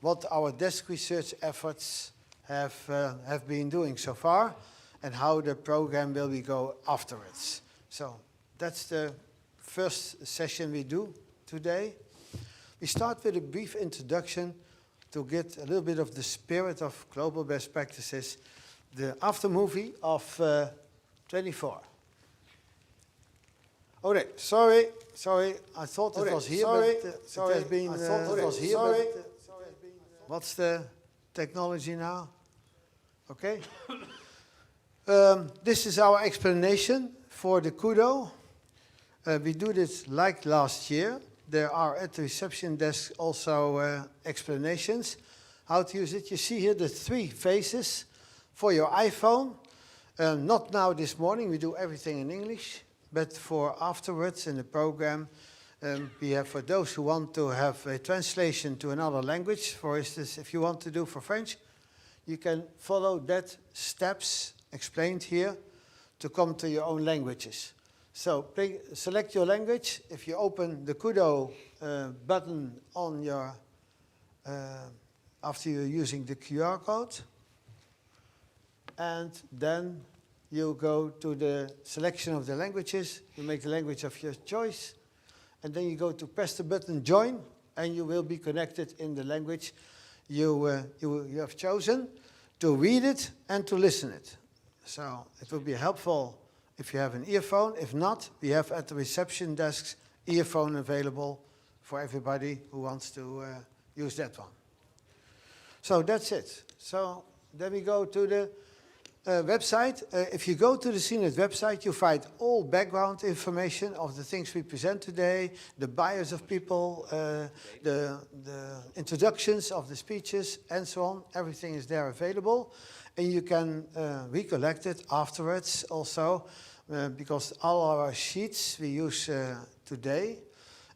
what our desk research efforts have been doing so far and how the program will go afterwards. So that's the first session we do today. We start with a brief introduction to get a little bit of the spirit of global best practices, the after movie of 24. Oh, no, sorry, I thought it was here, but it has been, I thought it was here, but what's the technology now? Okay. This is our explanation for the Kudo. We do this like last year. There are at the reception desk also explanations how to use it. You see here the 3 phases for your iPhone. Not now this morning, we do everything in English, but for afterwards in the program, we have for those who want to have a translation to another language, for instance, if you want to do for French, you can follow that steps explained here to come to your own languages. So select your language. If you open the Kudo button on your, after you're using the QR code, and then you go to the selection of the languages, you make the language of your choice, and then you go to press the button join, and you will be connected in the language you have chosen to read it and to listen it. So it will be helpful if you have an earphone. If not, we have at the reception desks earphone available for everybody who wants to use that one. So that's it. So then we go to the website. If you go to the CINET website, you find all background information of the things we present today, the bios of people, the introductions of the speeches, and so on. Everything is there available. And you can recollect it afterwards also, because all our sheets we use today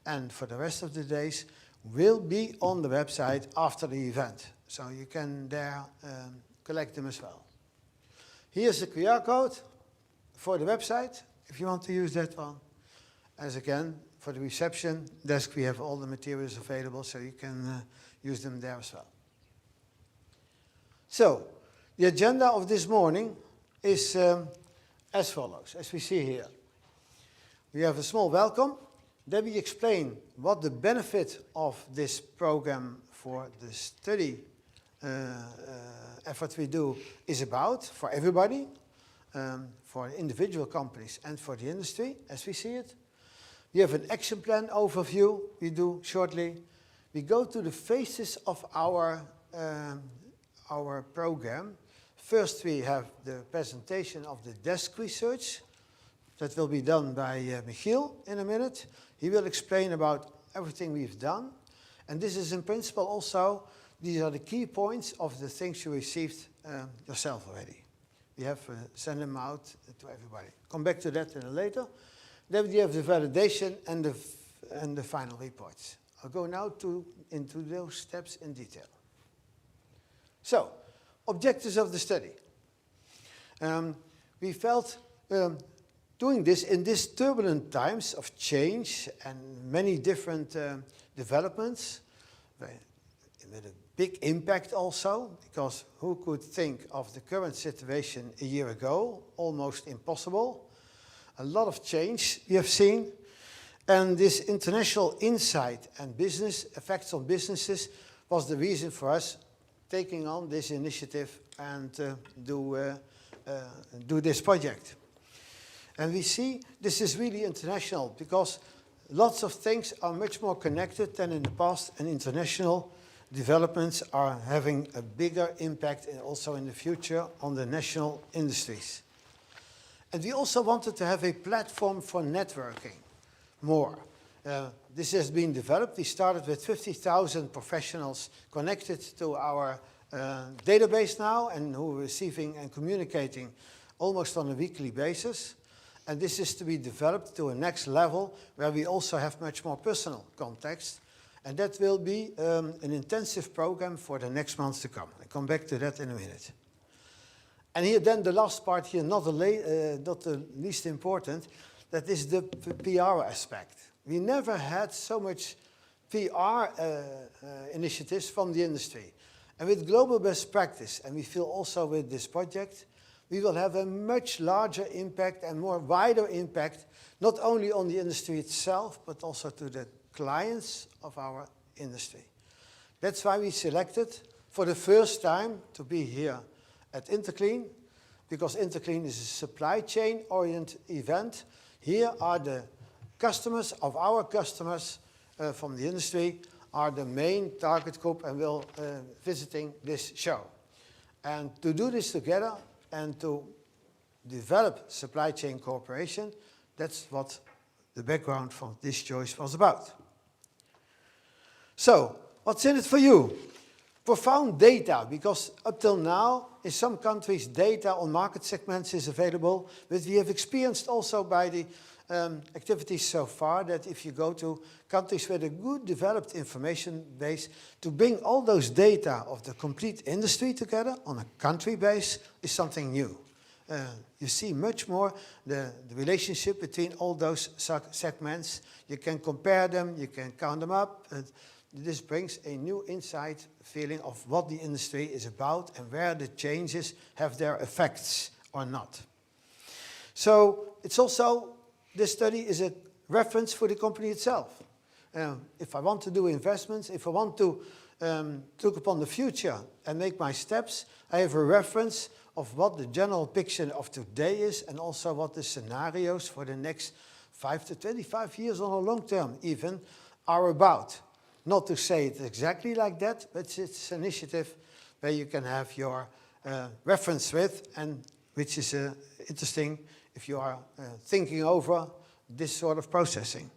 and for the rest of the days will be on the website after the event. So you can there collect them as well. Here's the QR code for the website, if you want to use that one. As again, for the reception desk, we have all the materials available, so you can use them there as well. So, the agenda of this morning is as follows, as we see here. We have a small welcome. Then we explain what the benefit of this program for the study effort we do is about for everybody, for individual companies and for the industry, as we see it. We have an action plan overview we do shortly. We go to the phases of our program. First, we have the presentation of the desk research. That will be done by Michiel in a minute. He will explain about everything we've done. And this is in principle also, these are the key points of the things you received yourself already. We have sent them out to everybody. Come back to that later. Then we have the validation and the final reports. I'll go now into those steps in detail. So, objectives of the study. We felt doing this in these turbulent times of change and many different developments, with a big impact also, because who could think of the current situation a year ago? Almost impossible. A lot of change we have seen. And this international insight and business effects on businesses was the reason for us taking on this initiative and do this project. And we see this is really international because lots of things are much more connected than in the past, and international developments are having a bigger impact also in the future on the national industries. And we also wanted to have a platform for networking more. This has been developed. We started with 50,000 professionals connected to our database now and who are receiving and communicating almost on a weekly basis. And this is to be developed to a next level where we also have much more personal context. And that will be an intensive program for the next months to come. I'll come back to that in a minute. And here then the last part here, not the least important, that is the PR aspect. We never had so much VR initiatives from the industry. And with global best practice, and we feel also with this project, we will have a much larger impact and more wider impact, not only on the industry itself, but also to the clients of our industry. That's why we selected for the first time to be here at Interclean, because Interclean is a supply chain-oriented event. Here are the customers of our customers from the industry are the main target group and will visiting this show. And to do this together and to develop supply chain cooperation, that's what the background for this choice was about. So, what's in it for you? Profound data, because up till now, in some countries, data on market segments is available, but we have experienced also by the activities so far that if you go to countries with a good developed information base, to bring all those data of the complete industry together on a country base is something new. You see much more the relationship between all those segments. You can compare them, you can count them up. This brings a new insight feeling of what the industry is about and where the changes have their effects or not. So it's also, this study is a reference for the company itself. If I want to do investments, if I want to look upon the future and make my steps, I have a reference of what the general picture of today is and also what the scenarios for the next 5 to 25 years on a long term even are about. Not to say it exactly like that, but it's an initiative where you can have your reference with, and which is interesting if you are thinking over this sort of processing.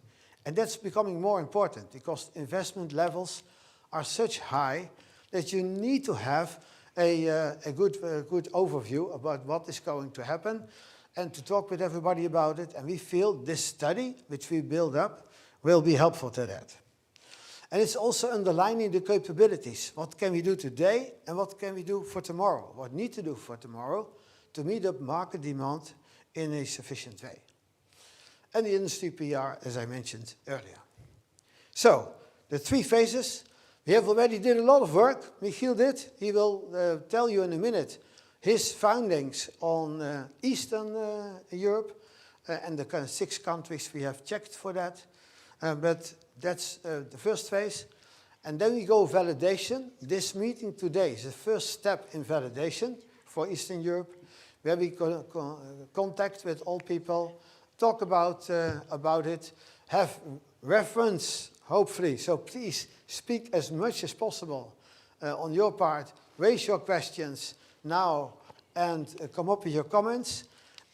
And that's becoming more important because investment levels are such high that you need to have a good overview about what is going to happen and to talk with everybody about it. And we feel this study, which we build up, will be helpful to that. And it's also underlining the capabilities. What can we do today and what can we do for tomorrow? What need to do for tomorrow to meet up market demand in a sufficient way. And the industry PR, as I mentioned earlier. So, the 3 phases. We have already did a lot of work. Michiel did. He will tell you in a minute his findings on Eastern Europe and the kind of 6 countries we have checked for that. But that's the first phase. And then we go validation. This meeting today is the first step in validation for Eastern Europe, where we contact with all people, talk about it, have reference, hopefully. So please speak as much as possible on your part. Raise your questions now and come up with your comments.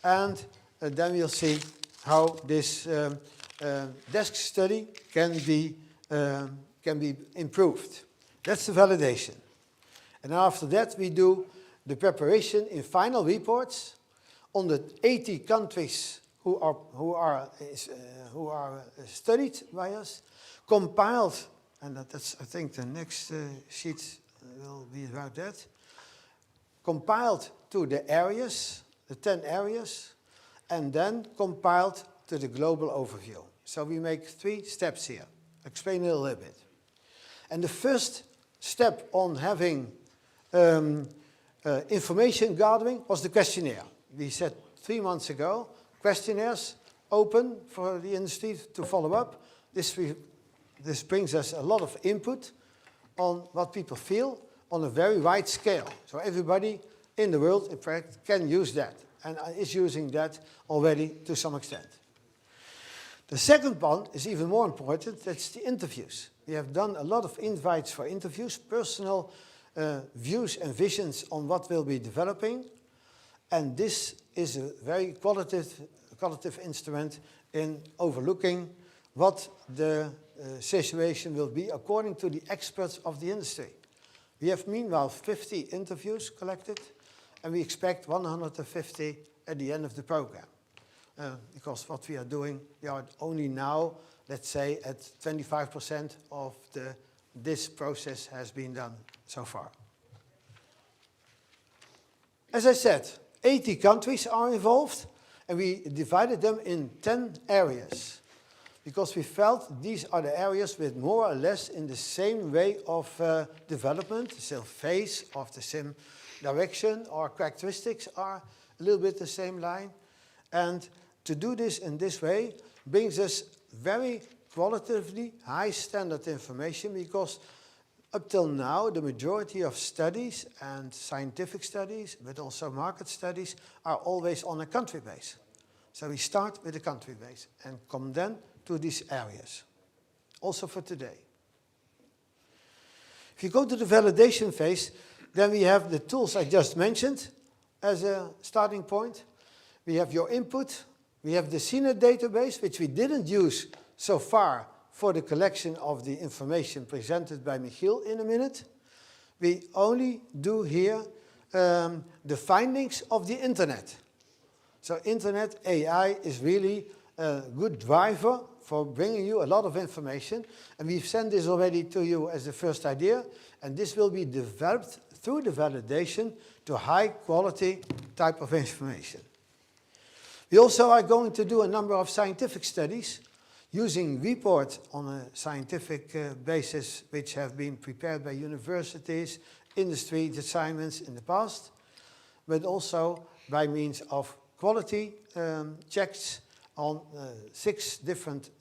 And then we'll see how this desk study can be improved. That's the validation. And after that we do the preparation in final reports on the 80 countries who are studied by us, compiled, and that's I think the next sheet will be about that, compiled to the areas, the 10 areas, and then compiled to the global overview. So we make 3 steps here. I'll explain it a little bit. And the first step on having information gathering was the questionnaire. We said 3 months ago, questionnaires open for the industry to follow up. This brings us a lot of input on what people feel on a very wide scale. So everybody in the world, in fact, can use that and is using that already to some extent. The second one is even more important, that's the interviews. We have done a lot of invites for interviews, personal views and visions on what we'll be developing. And this is a very qualitative instrument in overlooking what the situation will be according to the experts of the industry. We have meanwhile 50 interviews collected, and we expect 150 at the end of the program. Because what we are doing, we are only now, let's say, at 25% of this process has been done so far. As I said, 80 countries are involved, and we divided them in 10 areas. because we felt these are the areas with more or less in the same way of development, the same phase of the same direction, or characteristics are a little bit the same line. And to do this in this way brings us very qualitatively high standard information, because up till now the majority of studies and scientific studies, but also market studies, are always on a country base. So we start with a country base and come then to these areas, also for today. If you go to the validation phase, then we have the tools I just mentioned as a starting point. We have your input. We have the CINET database, which we didn't use so far for the collection of the information presented by Michiel in a minute. We only do here the findings of the internet. So internet AI is really a good driver for bringing you a lot of information. And we've sent this already to you as the first idea. And this will be developed through the validation to high quality type of information. We also are going to do a number of scientific studies using reports on a scientific basis, which have been prepared by universities, industry assignments in the past, but also by means of quality checks on 6 different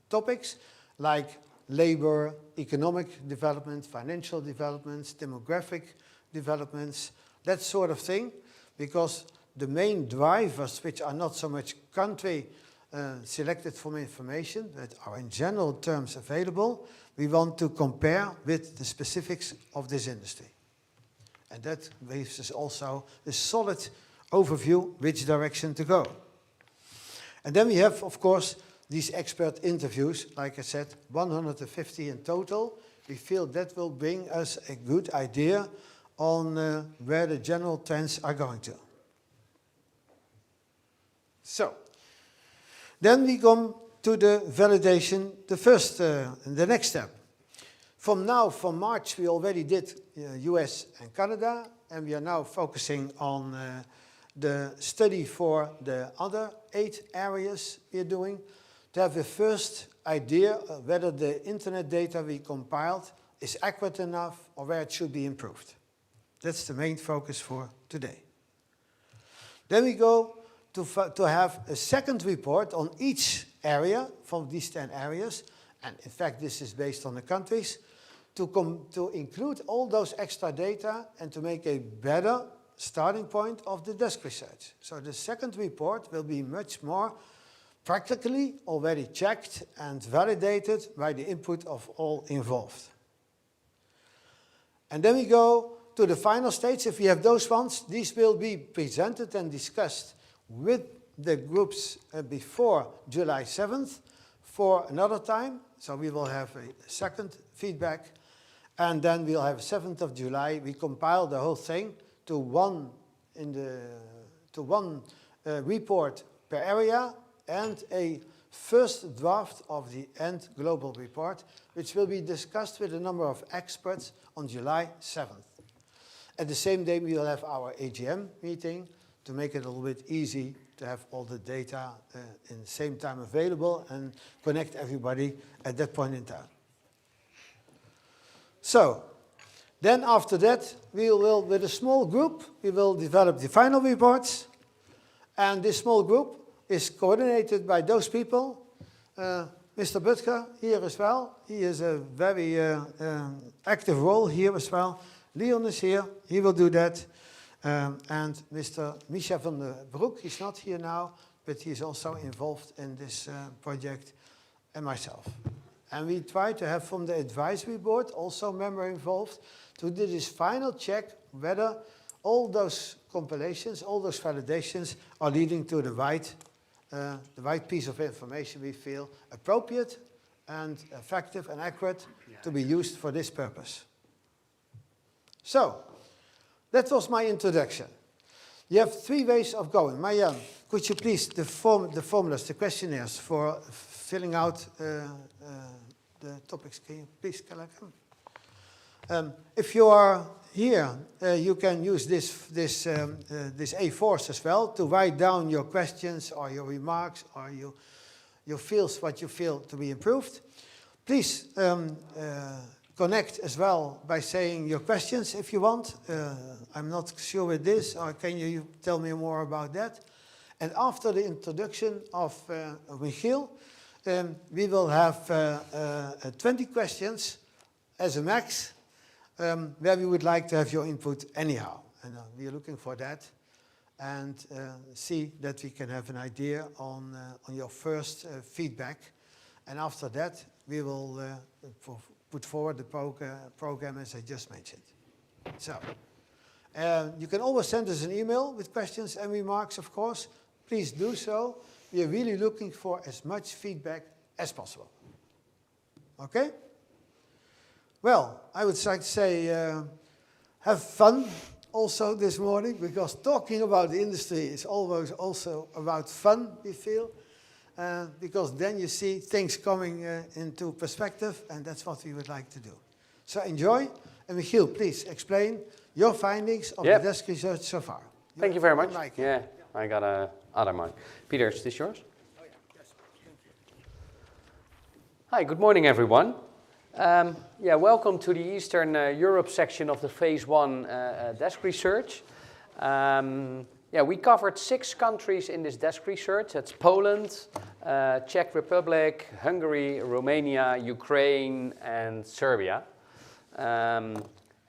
topics, like labor, economic development, financial developments, demographic developments, that sort of thing, because the main drivers, which are not so much country selected from information, but are in general terms available, we want to compare with the specifics of this industry. And that gives us also a solid overview which direction to go. And then we have, of course, these expert interviews, like I said, 150 in total. We feel that will bring us a good idea on where the general trends are going to. So, then we come to the validation, the next step. From March, we already did US and Canada, and we are now focusing on the study for the other 8 areas we are doing, to have a first idea of whether the internet data we compiled is accurate enough or where it should be improved. That's the main focus for today. Then we go to have a second report on each area from these 10 areas, and in fact this is based on the countries, to include all those extra data and to make a better starting point of the desk research. So the second report will be much more practically already checked and validated by the input of all involved. And then we go to the final stage. If we have those ones, these will be presented and discussed with the groups before July 7th for another time. So we will have a second feedback, and then we'll have 7th of July. We compile the whole thing to one report per area, and a first draft of the end global report, which will be discussed with a number of experts on July 7th. At the same day, we will have our AGM meeting to make it a little bit easy to have all the data in the same time available and connect everybody at that point in time. So, then after that, we will, with a small group, we will develop the final reports, and this small group is coordinated by those people. Mr. Butker here as well. He has a very active role here as well. Leon is here. He will do that. And Mr. Misha van der Broek, he's not here now, but he's also involved in this project, and myself. And we try to have from the advisory board also a member involved to do this final check whether all those compilations, all those validations are leading to the right piece of information we feel appropriate and effective and accurate to be used for this purpose. So, that was my introduction. You have 3 ways of going. Marjan, could you please, the formulas, the questionnaires for filling out the topics, can you please collect them? If you are here, you can use this A4s as well to write down your questions or your remarks or your fields, what you feel to be improved. Please connect as well by saying your questions if you want. I'm not sure with this, or can you tell me more about that? And after the introduction of Michiel, we will have 20 questions as a max, where we would like to have your input anyhow. And we are looking for that, and see that we can have an idea on your first feedback. And after that, we will put forward the program as I just mentioned. So, you can always send us an email with questions and remarks, of course. Please do so. We are really looking for as much feedback as possible. Okay? Well, I would like to say have fun also this morning, because talking about the industry is always also about fun, we feel. Because then you see things coming into perspective, and that's what we would like to do. So enjoy. And Michiel, please explain your findings of the desk research so far. Thank you very much. Yeah, I got a other mic. Peter, is this yours? Oh, yeah. Yes. Thank you. Hi, good morning, everyone. Welcome to the Eastern Europe section of the Phase 1 desk research. We covered 6 countries in this desk research. That's Poland, Czech Republic, Hungary, Romania, Ukraine, and Serbia.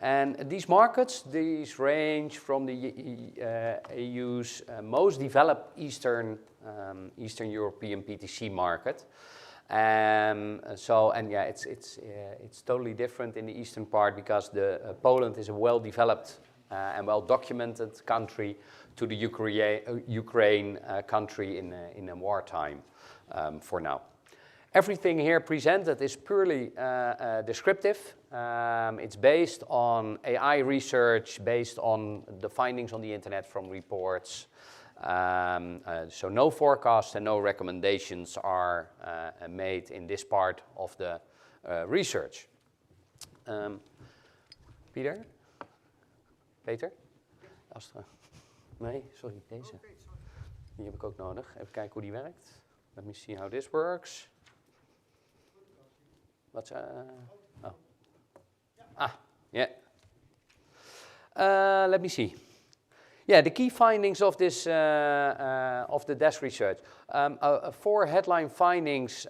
And these markets, range from the EU's most developed Eastern European PTC market. It's totally different in the eastern part, because Poland is a well-developed and well-documented country to the Ukraine country in a wartime for now. Everything here presented is purely descriptive. It's based on AI research, based on the findings on the internet from reports. So no forecasts and no recommendations are made in this part of the research. Peter? Nee, sorry, deze. Die heb ik ook nodig. Even kijken hoe die werkt. Let me see how this works. What's let me see. Yeah, the key findings of this of the desk research. 4 headline findings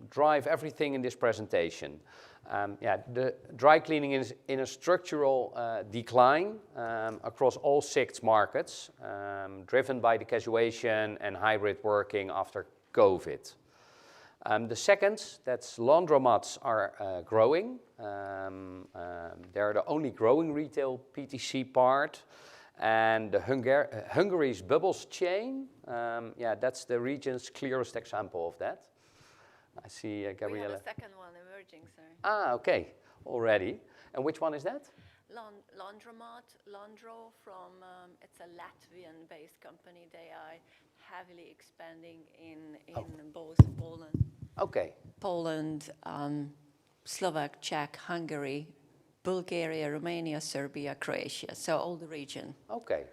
drive everything in this presentation. The dry cleaning is in a structural decline across all 6 markets, driven by the casuation and hybrid working after COVID. The second, that's laundromats are growing. They're the only growing retail PTC part. And Hungary's Bubbles chain, that's the region's clearest example of that. I see Gabriella. We have a second one emerging, sorry. Okay, already. And which one is that? Laundromat, Landro from, it's a Latvian-based company. They are heavily expanding in both Poland, Slovak, Czech, Hungary, Bulgaria, Romania, Serbia, Croatia. So all the region. Okay.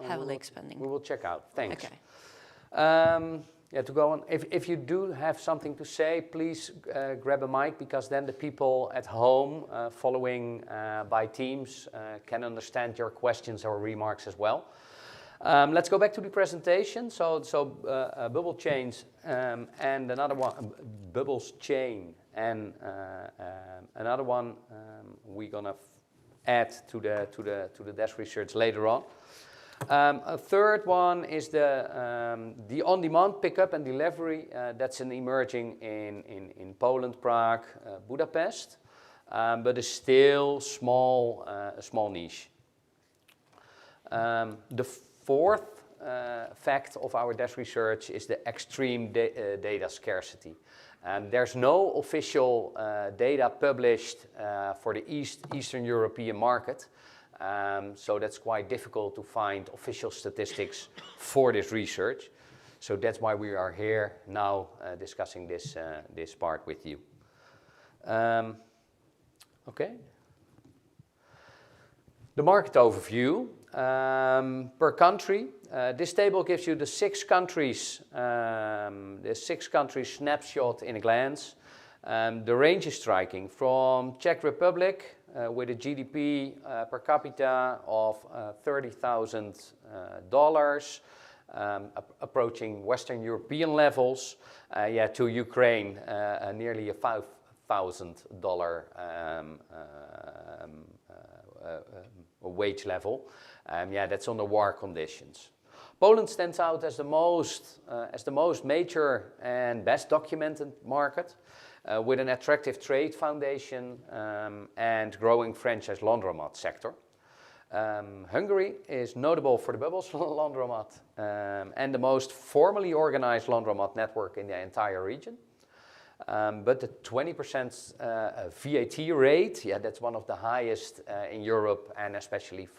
Heavily expanding. We will check out. Thanks. Okay. To go on, if you do have something to say, please grab a mic, because then the people at home following by Teams can understand your questions or remarks as well. Let's go back to the presentation. So bubble chains and another one, Bubbles chain, and another one we're gonna add to the desk research later on. A third one is the on-demand pickup and delivery. That's an emerging in Poland, Prague, Budapest, but is still a small niche. The fourth fact of our desk research is the extreme data scarcity. There's no official data published for the Eastern European market. So that's quite difficult to find official statistics for this research. So that's why we are here now discussing this part with you. Okay. The market overview. per country. This table gives you the 6 countries, snapshot in a glance. The range is striking from Czech Republic with a GDP per capita of $30,000, approaching Western European levels, to Ukraine, nearly a $5,000 wage level. That's under war conditions. Poland stands out as the most major and best documented market, with an attractive trade foundation and growing franchise laundromat sector. Hungary is notable for the Bubbles laundromat and the most formally organized laundromat network in the entire region. But the 20% VAT rate, that's one of the highest in Europe, and especially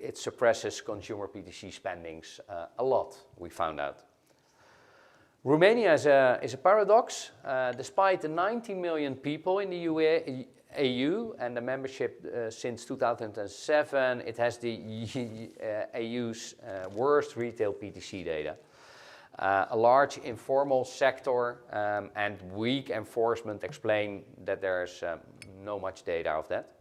it suppresses consumer PTC spendings a lot, we found out. Romania is a paradox. Despite the 19 million people in the EU and the membership since 2007, it has the EU's worst retail PTC data. A large informal sector and weak enforcement explain that there's no much data of that.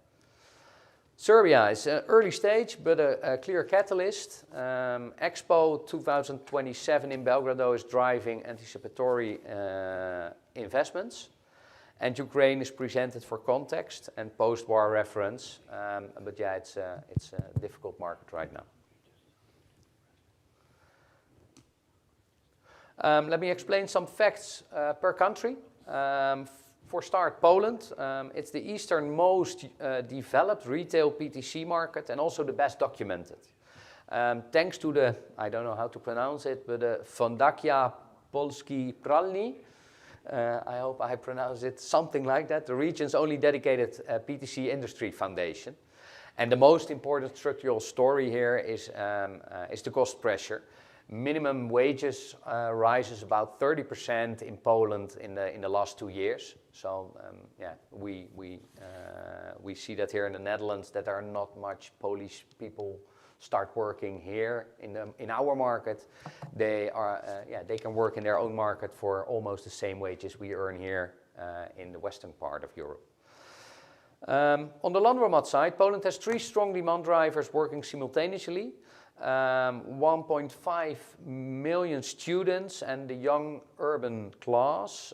Serbia is an early stage, but a clear catalyst. Expo 2027 in Belgrado is driving anticipatory investments. And Ukraine is presented for context and post-war reference. It's a difficult market right now. Let me explain some facts per country. For start, Poland. It's the easternmost developed retail PTC market and also the best documented. Thanks to the, I don't know how to pronounce it, but the Fundacja Polski Pralni. I hope I pronounce it something like that. The region's only dedicated PTC industry foundation. And the most important structural story here is the cost pressure. Minimum wages rises about 30% in Poland in the last 2 years. So we see that here in the Netherlands, that there are not much Polish people start working here in our market. They can work in their own market for almost the same wages we earn here in the western part of Europe. On the laundromat side, Poland has 3 strong demand drivers working simultaneously. 1.5 million students and the young urban class,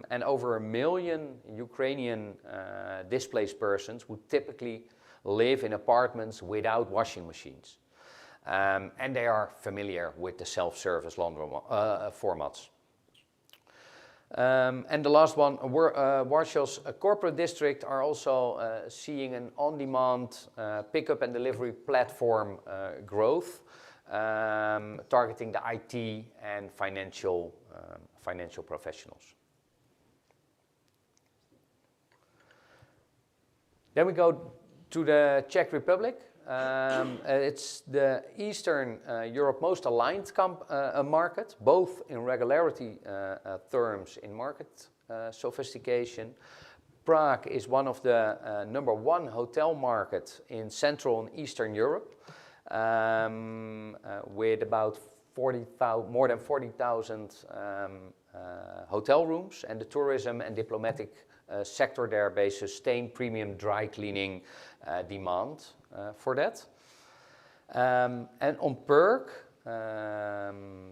and over 1 million Ukrainian displaced persons who typically live in apartments without washing machines. And they are familiar with the self-service laundromat formats. And the last one, Warsaw's corporate district are also seeing an on-demand pickup and delivery platform growth, targeting the IT and financial professionals. Then we go to the Czech Republic. It's the Eastern Europe most aligned market, both in regularity terms in market sophistication. Prague is one of the #1 hotel market in Central and Eastern Europe, with about more than 40,000 hotel rooms, and the tourism and diplomatic sector there base sustained premium dry cleaning demand for that. And on PERC,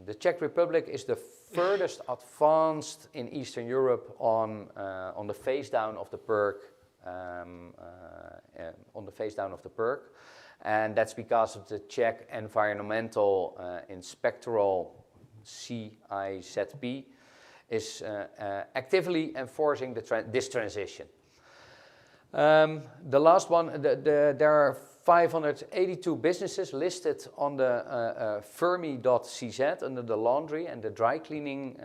the Czech Republic is the furthest advanced in Eastern Europe on the phase down of the PERC, and that's because of the Czech Environmental Inspectoral CIZP is actively enforcing this transition. The last one, there are 582 businesses listed on the fermi.cz under the laundry and the dry cleaning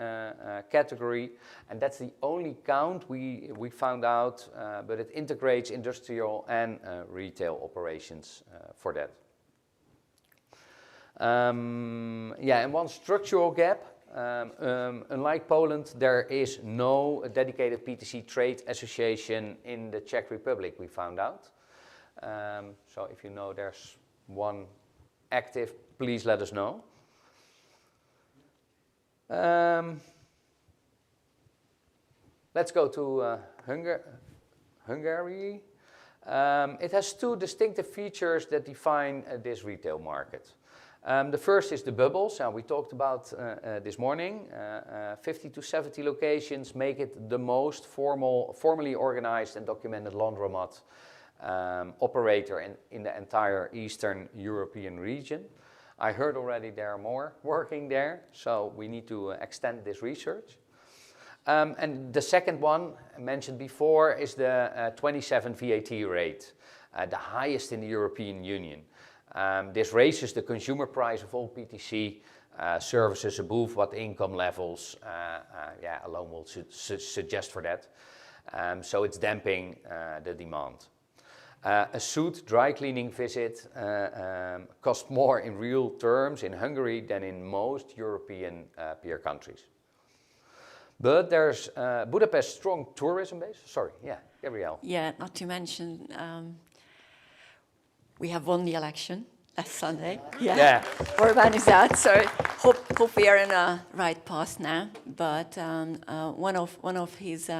category, and that's the only count we found out, but it integrates industrial and retail operations for that. And one structural gap. Unlike Poland, there is no dedicated PTC trade association in the Czech Republic, we found out. So if you know there's one active, please let us know. Let's go to Hungary. It has two distinctive features that define this retail market. The first is the bubbles, we talked about this morning. 50 to 70 locations make it the most formally organized and documented laundromat operator in the entire Eastern European region. I heard already there are more working there, so we need to extend this research. And the second one, mentioned before, is the 27 VAT rate, the highest in the European Union. This raises the consumer price of all PTC services above what income levels alone will suggest for that. So it's damping the demand. A suit dry cleaning visit costs more in real terms in Hungary than in most European peer countries. But there's Budapest's strong tourism base. Sorry, yeah, Gabrielle. Yeah, not to mention, we have won the election last Sunday. Yeah. Orbán is out, so hope we are in a right path now. But one of his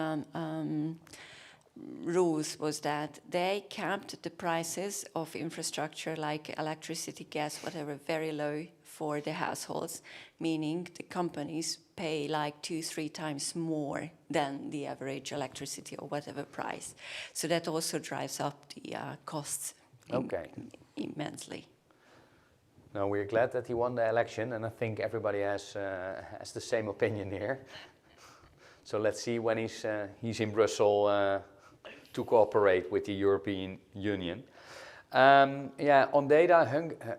rules was that they capped the prices of infrastructure like electricity, gas, whatever, very low for the households, meaning the companies pay like 2-3 times more than the average electricity or whatever price. So that also drives up the costs immensely. Now we're glad that he won the election, and I think everybody has the same opinion here. So let's see when he's in Brussels to cooperate with the European Union. On data,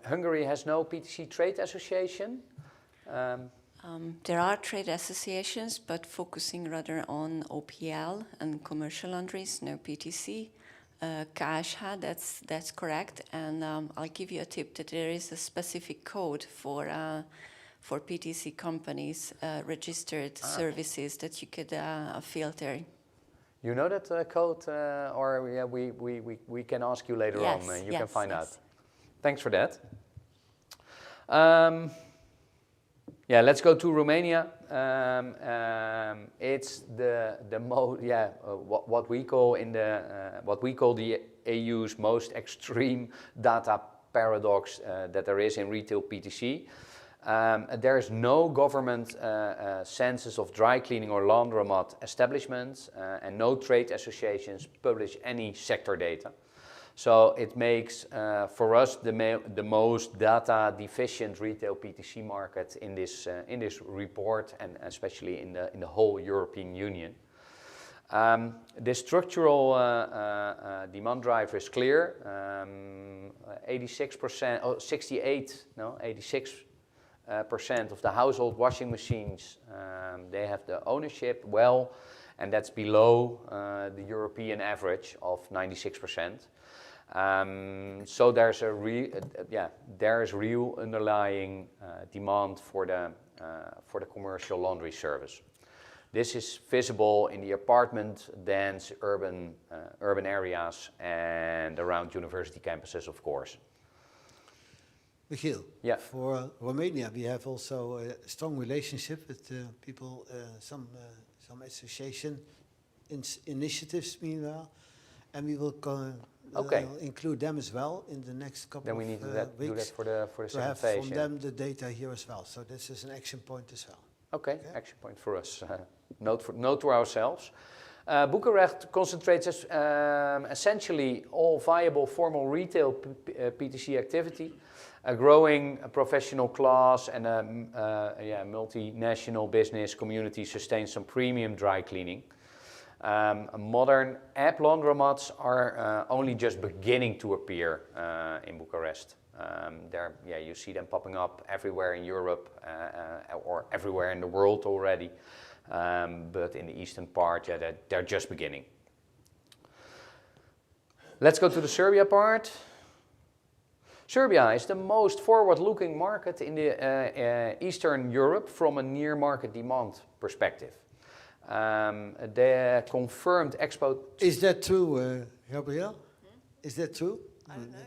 Hungary has no PTC trade association. There are trade associations, but focusing rather on OPL and commercial laundries, no PTC. KSH, that's correct, and I'll give you a tip that there is a specific code for PTC companies, registered services that you could filter. You know that code, or we can ask you later on. You can find out. Thanks for that. Let's go to Romania. It's what we call the EU's most extreme data paradox that there is in retail PTC. There is no government census of dry cleaning or laundromat establishments, and no trade associations publish any sector data. So it makes, for us, the most data deficient retail PTC market in this report, and especially in the whole European Union. The structural demand driver is clear. 86% of the household washing machines, they have the ownership and that's below the European average of 96%. So there's real underlying demand for the commercial laundry service. This is visible in the apartment dense urban areas and around university campuses, of course. Michiel, yeah. For Romania, we have also a strong relationship with people, some association initiatives, meanwhile, and we will include them as well in the next couple of weeks. Then we need to do that for the to have phase, from them the data here as well. So this is an action point as well. Okay, action point for us. Note to ourselves. Bucharest concentrates essentially all viable formal retail PTC activity, a growing professional class, and a multinational business community sustains some premium dry cleaning. Modern app laundromats are only just beginning to appear in Bucharest. You see them popping up everywhere in Europe or everywhere in the world already. But in the eastern part, they're just beginning. Let's go to the Serbia part. Serbia is the most forward-looking market in the Eastern Europe from a near-market demand perspective. The confirmed export... Is that true, Gabrielle? Is that true? I don't know.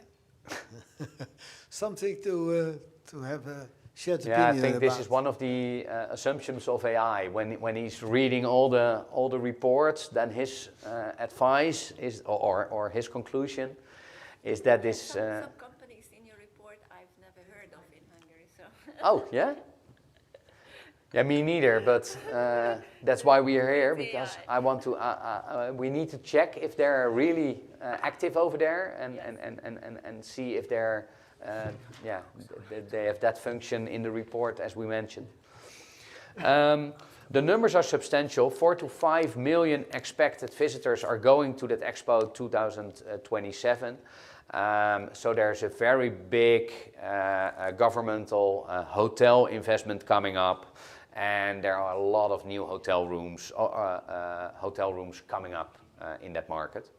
Something to have a shared Yeah, I opinion think about. this is one of the assumptions of AI. When he's reading all the reports, then his advice is, or his conclusion, is that this. Some companies in your report I've never heard of in Hungary. So. Oh yeah. Yeah, me neither. But that's why we are here, because I want to. We need to check if they're really active over there, and see if they're. Yeah, they have that function in the report, as we mentioned. The numbers are substantial. 4 to 5 million expected visitors are going to that Expo 2027. So there's a very big governmental hotel investment coming up, and there are a lot of new hotel rooms coming up in that market.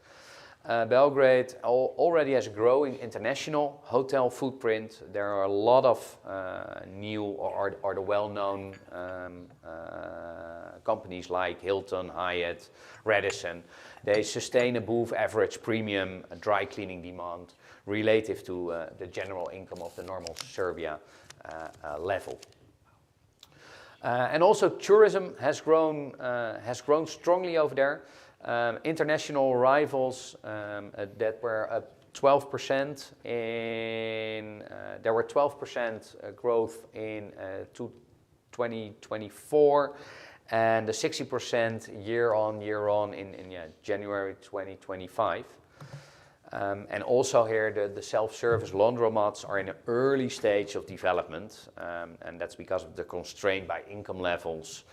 Belgrade already has a growing international hotel footprint. There are a lot of new or the well-known companies like Hilton, Hyatt, Radisson. They sustain above average premium dry cleaning demand relative to the general income of the normal Serbia level. And also tourism has grown strongly over there. International arrivals that were up 12% there were 12% growth in 2024, and a 60% year on in January 2025. And also here the self-service laundromats are in an early stage of development, and that's because of the constraint by income levels,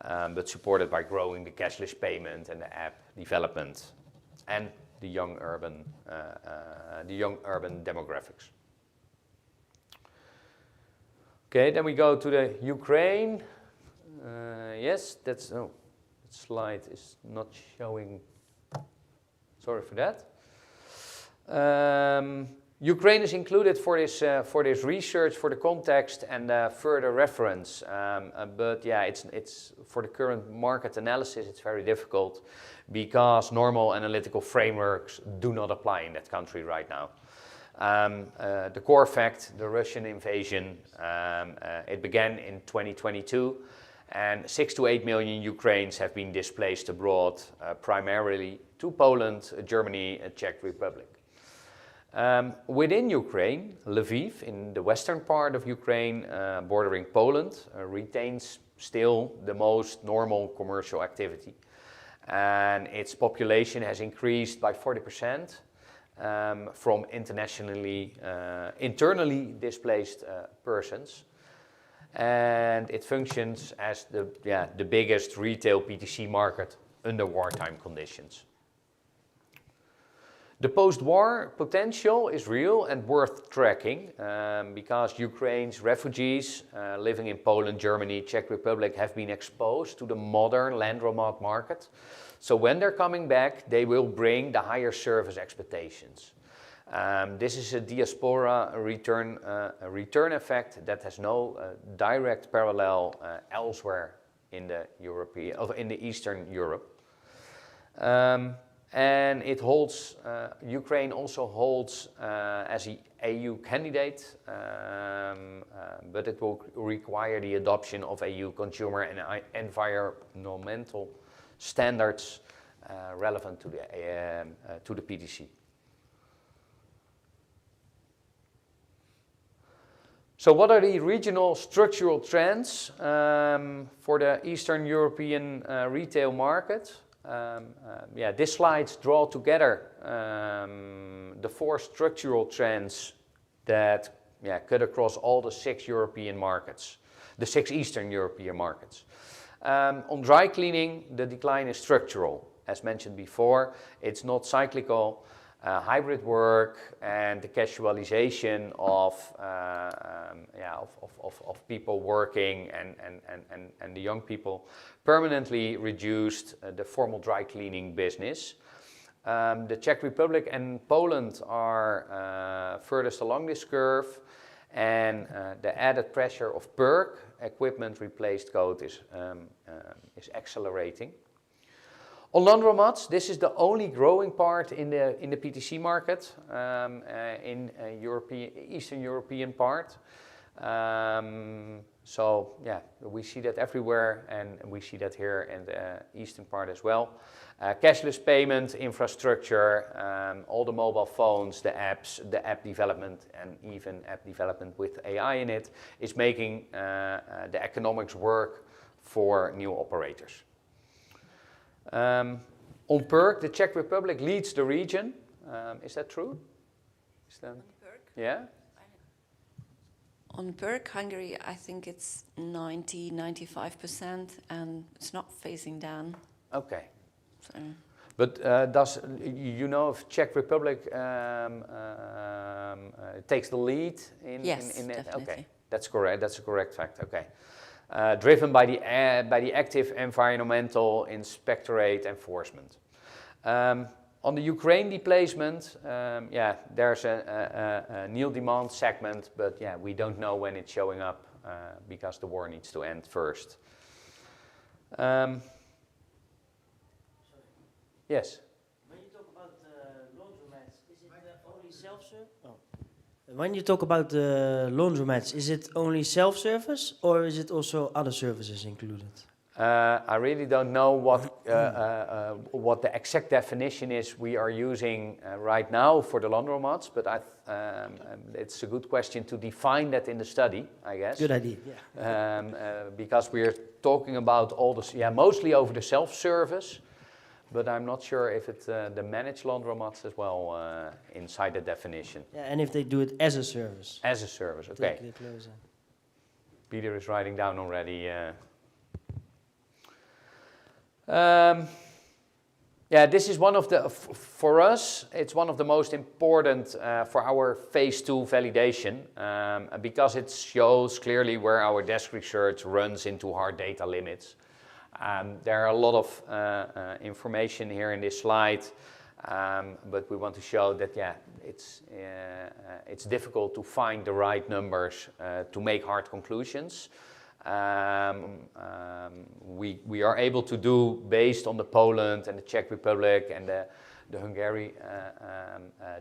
but supported by growing the cashless payment and the app development, and the young urban demographics. Okay, then we go to the Ukraine. Yes, that slide is not showing. Sorry for that. Ukraine is included for this research, for the context and further reference. But yeah, it's for the current market analysis. It's very difficult because normal analytical frameworks do not apply in that country right now. The core fact: the Russian invasion. It began in 2022, and 6 to 8 million Ukrainians have been displaced abroad, primarily to Poland, Germany, and Czech Republic. Within Ukraine, Lviv, in the western part of Ukraine, bordering Poland, retains still the most normal commercial activity. And its population has increased by 40% from internally displaced persons. And it functions as the biggest retail PTC market under wartime conditions. The post-war potential is real and worth tracking because Ukraine's refugees living in Poland, Germany, Czech Republic have been exposed to the modern laundromat market. So when they're coming back, they will bring the higher service expectations. This is a diaspora return effect that has no direct parallel elsewhere in the Eastern Europe. And it holds, Ukraine also holds as an EU candidate, but it will require the adoption of EU consumer and environmental standards relevant to the PTC. So what are the regional structural trends for the Eastern European retail market? This slide draws together the 4 structural trends that cut across all the 6 European markets, the 6 Eastern European markets. On dry cleaning, the decline is structural. As mentioned before, it's not cyclical. Hybrid work and the casualization of people working and the young people permanently reduced the formal dry cleaning business. The Czech Republic and Poland are furthest along this curve, and the added pressure of PERC, equipment replaced code, is accelerating. On laundromats, this is the only growing part in the PTC market in Eastern European part. So yeah, we see that everywhere, and we see that here in the eastern part as well. Cashless payment infrastructure, all the mobile phones, the apps, the app development, and even app development with AI in it is making the economics work for new operators. On PERC, the Czech Republic leads the region. Is that true? On PERC? Yeah? On PERC, Hungary, I think it's 95%, and it's not phasing down. Okay. So. But you know if Czech Republic takes the lead in Yes, in definitely. Okay, that's correct. That's a correct fact. Okay. Driven by the active environmental inspectorate enforcement. On the Ukraine displacement, yeah, there's a new demand segment, but yeah, we don't know when it's showing up because the war needs to end first. Yes. When you talk about laundromats, is it only self-service? Oh. When you talk about the laundromats, is it only self-service or is it also other services included? I really don't know what the exact definition is we are using right now for the laundromats, but it's a good question to define that in the study, I guess. Good idea, yeah. Because we are talking about all the, mostly over the self-service, but I'm not sure if it's the managed laundromats as well inside the definition. Yeah, and if they do it as a service. As a service, okay. Take it closer. Peter is writing down already. Yeah, this is one of the, for us, it's one of the most important for our phase 2 validation because it shows clearly where our desk research runs into hard data limits. There are a lot of information here in this slide, but we want to show that, yeah, it's difficult to find the right numbers to make hard conclusions. We are able to do based on the Poland and the Czech Republic and the Hungary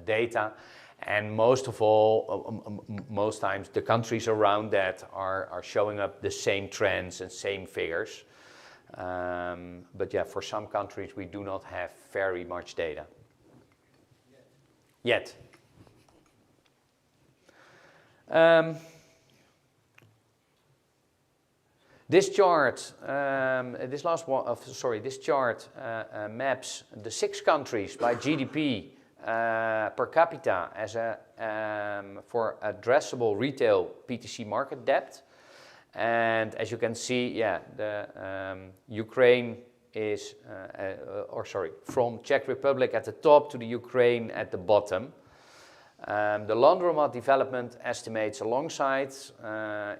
data, and most of all, most times the countries around that are showing up the same trends and same figures. But yeah, for some countries we do not have very much data. Yet. This chart, this chart maps the 6 countries by GDP per capita as for addressable retail PTC market depth. And as you can see, yeah, the Ukraine is, from Czech Republic at the top to the Ukraine at the bottom. The laundromat development estimates alongside,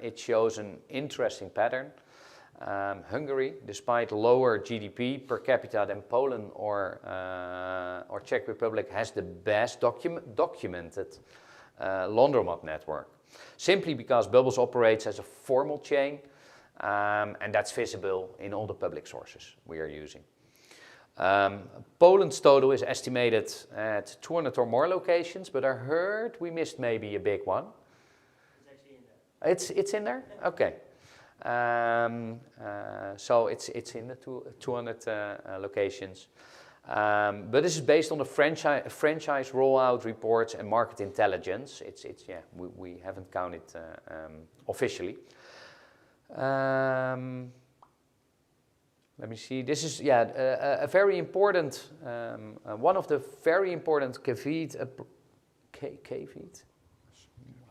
it shows an interesting pattern. Hungary, despite lower GDP per capita than Poland or Czech Republic, has the best documented laundromat network. Simply because Bubbles operates as a formal chain, and that's visible in all the public sources we are using. Poland's total is estimated at 200 or more locations, but I heard we missed maybe a big one. It's actually in there. It's in there? Okay. So it's in the 200 locations. But this is based on the franchise rollout reports and market intelligence. We haven't counted officially. Let me see. This is a very important one of the very important caveat.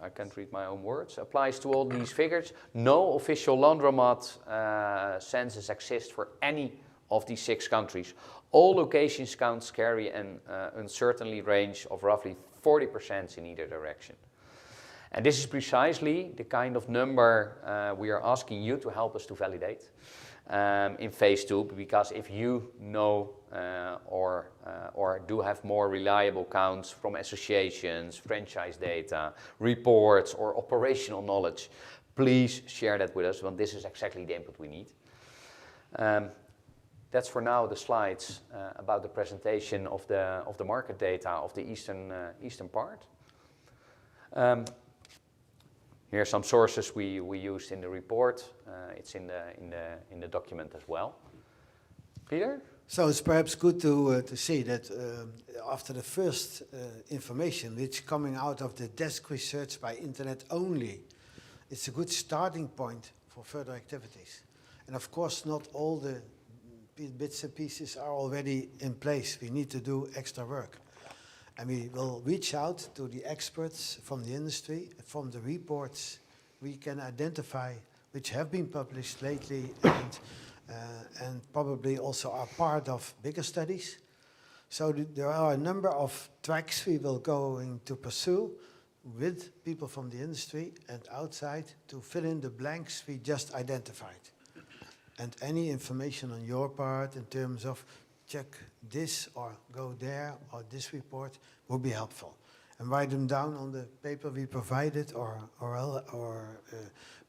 I can't read my own words. Applies to all these figures. No official laundromat census exists for any of these 6 countries. All locations counts carry an uncertainty range of roughly 40% in either direction. And this is precisely the kind of number we are asking you to help us to validate in phase 2, because if you know or do have more reliable counts from associations, franchise data, reports, or operational knowledge, please share that with us, because this is exactly the input we need. that's for now the slides about the presentation of the market data of the eastern part. Here are some sources we used in the report. It's in the document as well. Peter? So it's perhaps good to see that after the first information which coming out of the desk research by internet only, it's a good starting point for further activities. And of course not all the bits and pieces are already in place. We need to do extra work. And we will reach out to the experts from the industry. From the reports we can identify which have been published lately and probably also are part of bigger studies. So there are a number of tracks we will going to pursue with people from the industry and outside to fill in the blanks we just identified. And any information on your part in terms of check this or go there or this report will be helpful. And write them down on the paper we provided or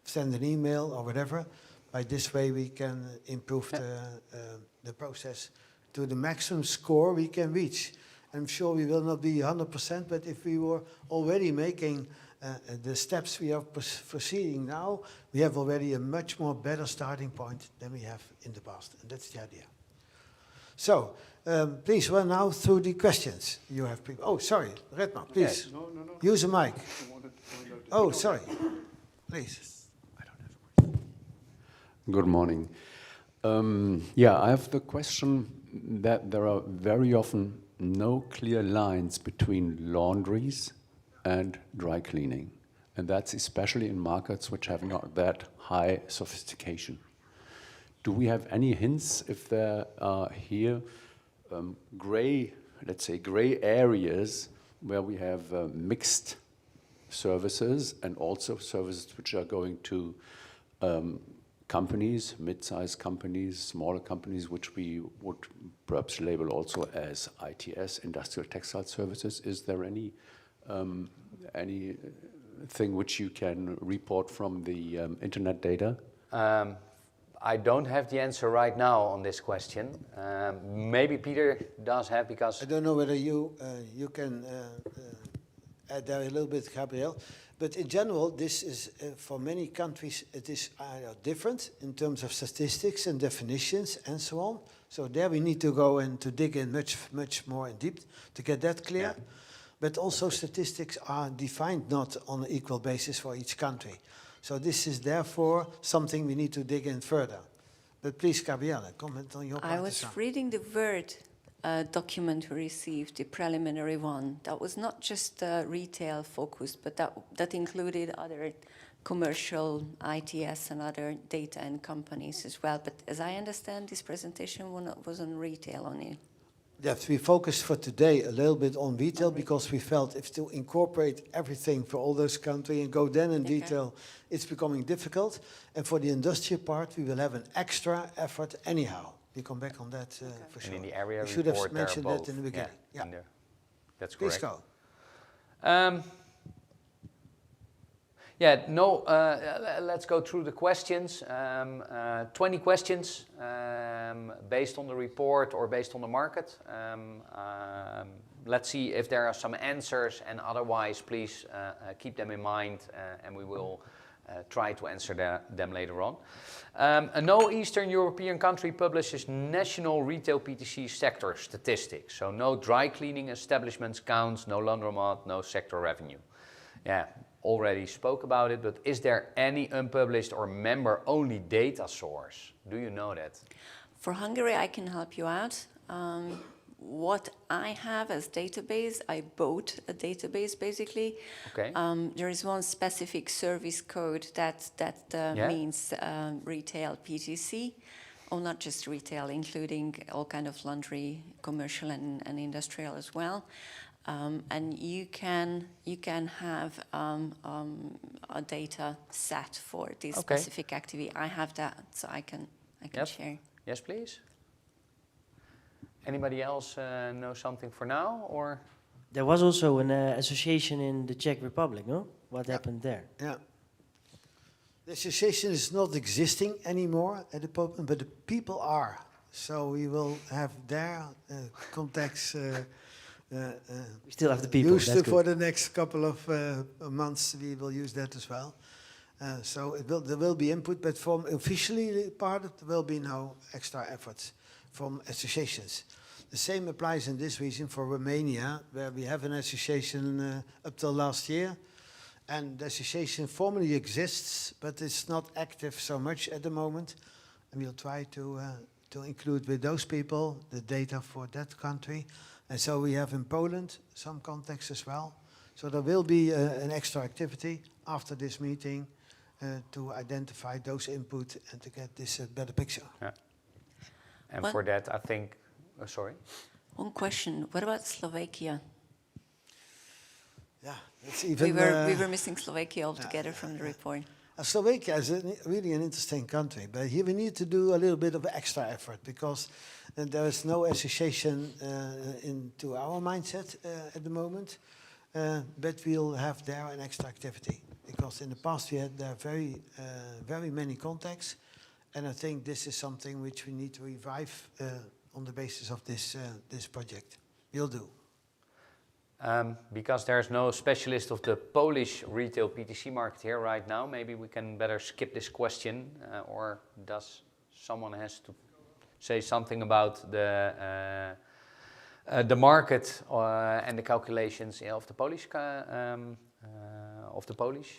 send an email or whatever. By this way we can improve the process to the maximum score we can reach. I'm sure we will not be 100%, but if we were already making the steps we are proceeding now, we have already a much more better starting point than we have in the past, and that's the idea. So, please run now through the questions you have. Oh, sorry, Redman, please. Yes. No. Use a mic. Oh, sorry. Please. Good morning. Yeah, I have the question that there are very often no clear lines between laundries and dry cleaning. And that's especially in markets which have not that high sophistication. Do we have any hints if there are here let's say gray areas where we have mixed services and also services which are going to companies, mid-sized companies, smaller companies, which we would perhaps label also as ITS, industrial textile services? Is there anything which you can report from the internet data? I don't have the answer right now on this question. Maybe Peter does have, because I don't know whether you can add there a little bit, Gabriel. But in general, this is, for many countries, it is different in terms of statistics and definitions and so on. So there we need to go and to dig in much more in deep to get that clear. Yeah. But also statistics are defined not on an equal basis for each country. So this is therefore something we need to dig in further. But please, Gabriele, comment on your part. I was reading the Word document we received, the preliminary one. That was not just retail focused, but that included other commercial ITS and other data and companies as well. But as I understand, this presentation was on retail only. Yes, we focused for today a little bit on retail because we felt if to incorporate everything for all those countries and go then in detail, it's becoming difficult. And for the industrial part, we will have an extra effort anyhow. We come back on that for sure. and in the area We should report have mentioned they're that in the both. beginning. Yeah, Yeah. That's Please correct. go. Let's go through the questions. 20 questions based on the report or based on the market. Let's see if there are some answers, and otherwise please keep them in mind and we will try to answer them later on. No Eastern European country publishes national retail PTC sector statistics. So no dry cleaning establishments counts, no laundromat, no sector revenue. Yeah, already spoke about it, but is there any unpublished or member-only data source? Do you know that? For Hungary, I can help you out. What I have as database, I bought a database basically. Okay. There is one specific service code that means retail PTC, or not just retail, including all kind of laundry, commercial and industrial as well. And you can have a data set for this specific activity. I have that, so I can share. Yes, please. Anybody else know something for now, or? There was also an association in the Czech Republic, no? What happened there? Yeah. The association is not existing anymore at the moment, but the people are. So we will have their contacts We still have the people. used That's for good. the next couple of months. We will use that as well. So there will be input, but from officially part, there will be no extra efforts from associations. The same applies in this region for Romania, where we have an association up till last year. And the association formally exists, but it's not active so much at the moment. And we'll try to include with those people the data for that country. And so we have in Poland some contacts as well. So there will be an extra activity after this meeting to identify those input and to get this better picture. Yeah. And Well- for that, I think, sorry. One question: what about Slovakia? Yeah, it's even. We were missing Slovakia altogether from the report. Slovakia is really an interesting country, but here we need to do a little bit of extra effort because there is no association into our mindset at the moment, but we'll have there an extra activity because in the past we had there very many contacts, and I think this is something which we need to revive on the basis of this project. We'll do. Because there's no specialist of the Polish retail PTC market here right now, maybe we can better skip this question, or does someone has to say something about the market and the calculations of the Polish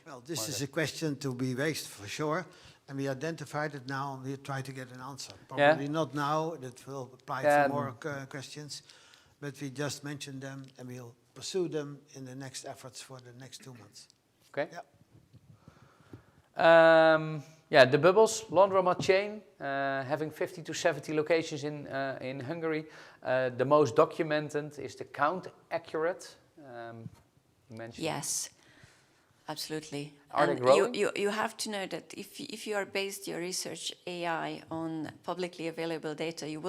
Well, this is a question to be raised for sure, and we identified it now, and we try to get an answer. Probably not now, that will apply for more questions, but we just mentioned them, and we'll pursue them in the next efforts for the next 2 months. Okay. Yeah. The Bubbles laundromat chain, having 50 to 70 locations in Hungary. The most documented, is the count accurate? You mentioned. Yes, absolutely. Are they And growing? you have to know that if you are based your research AI on publicly available data, you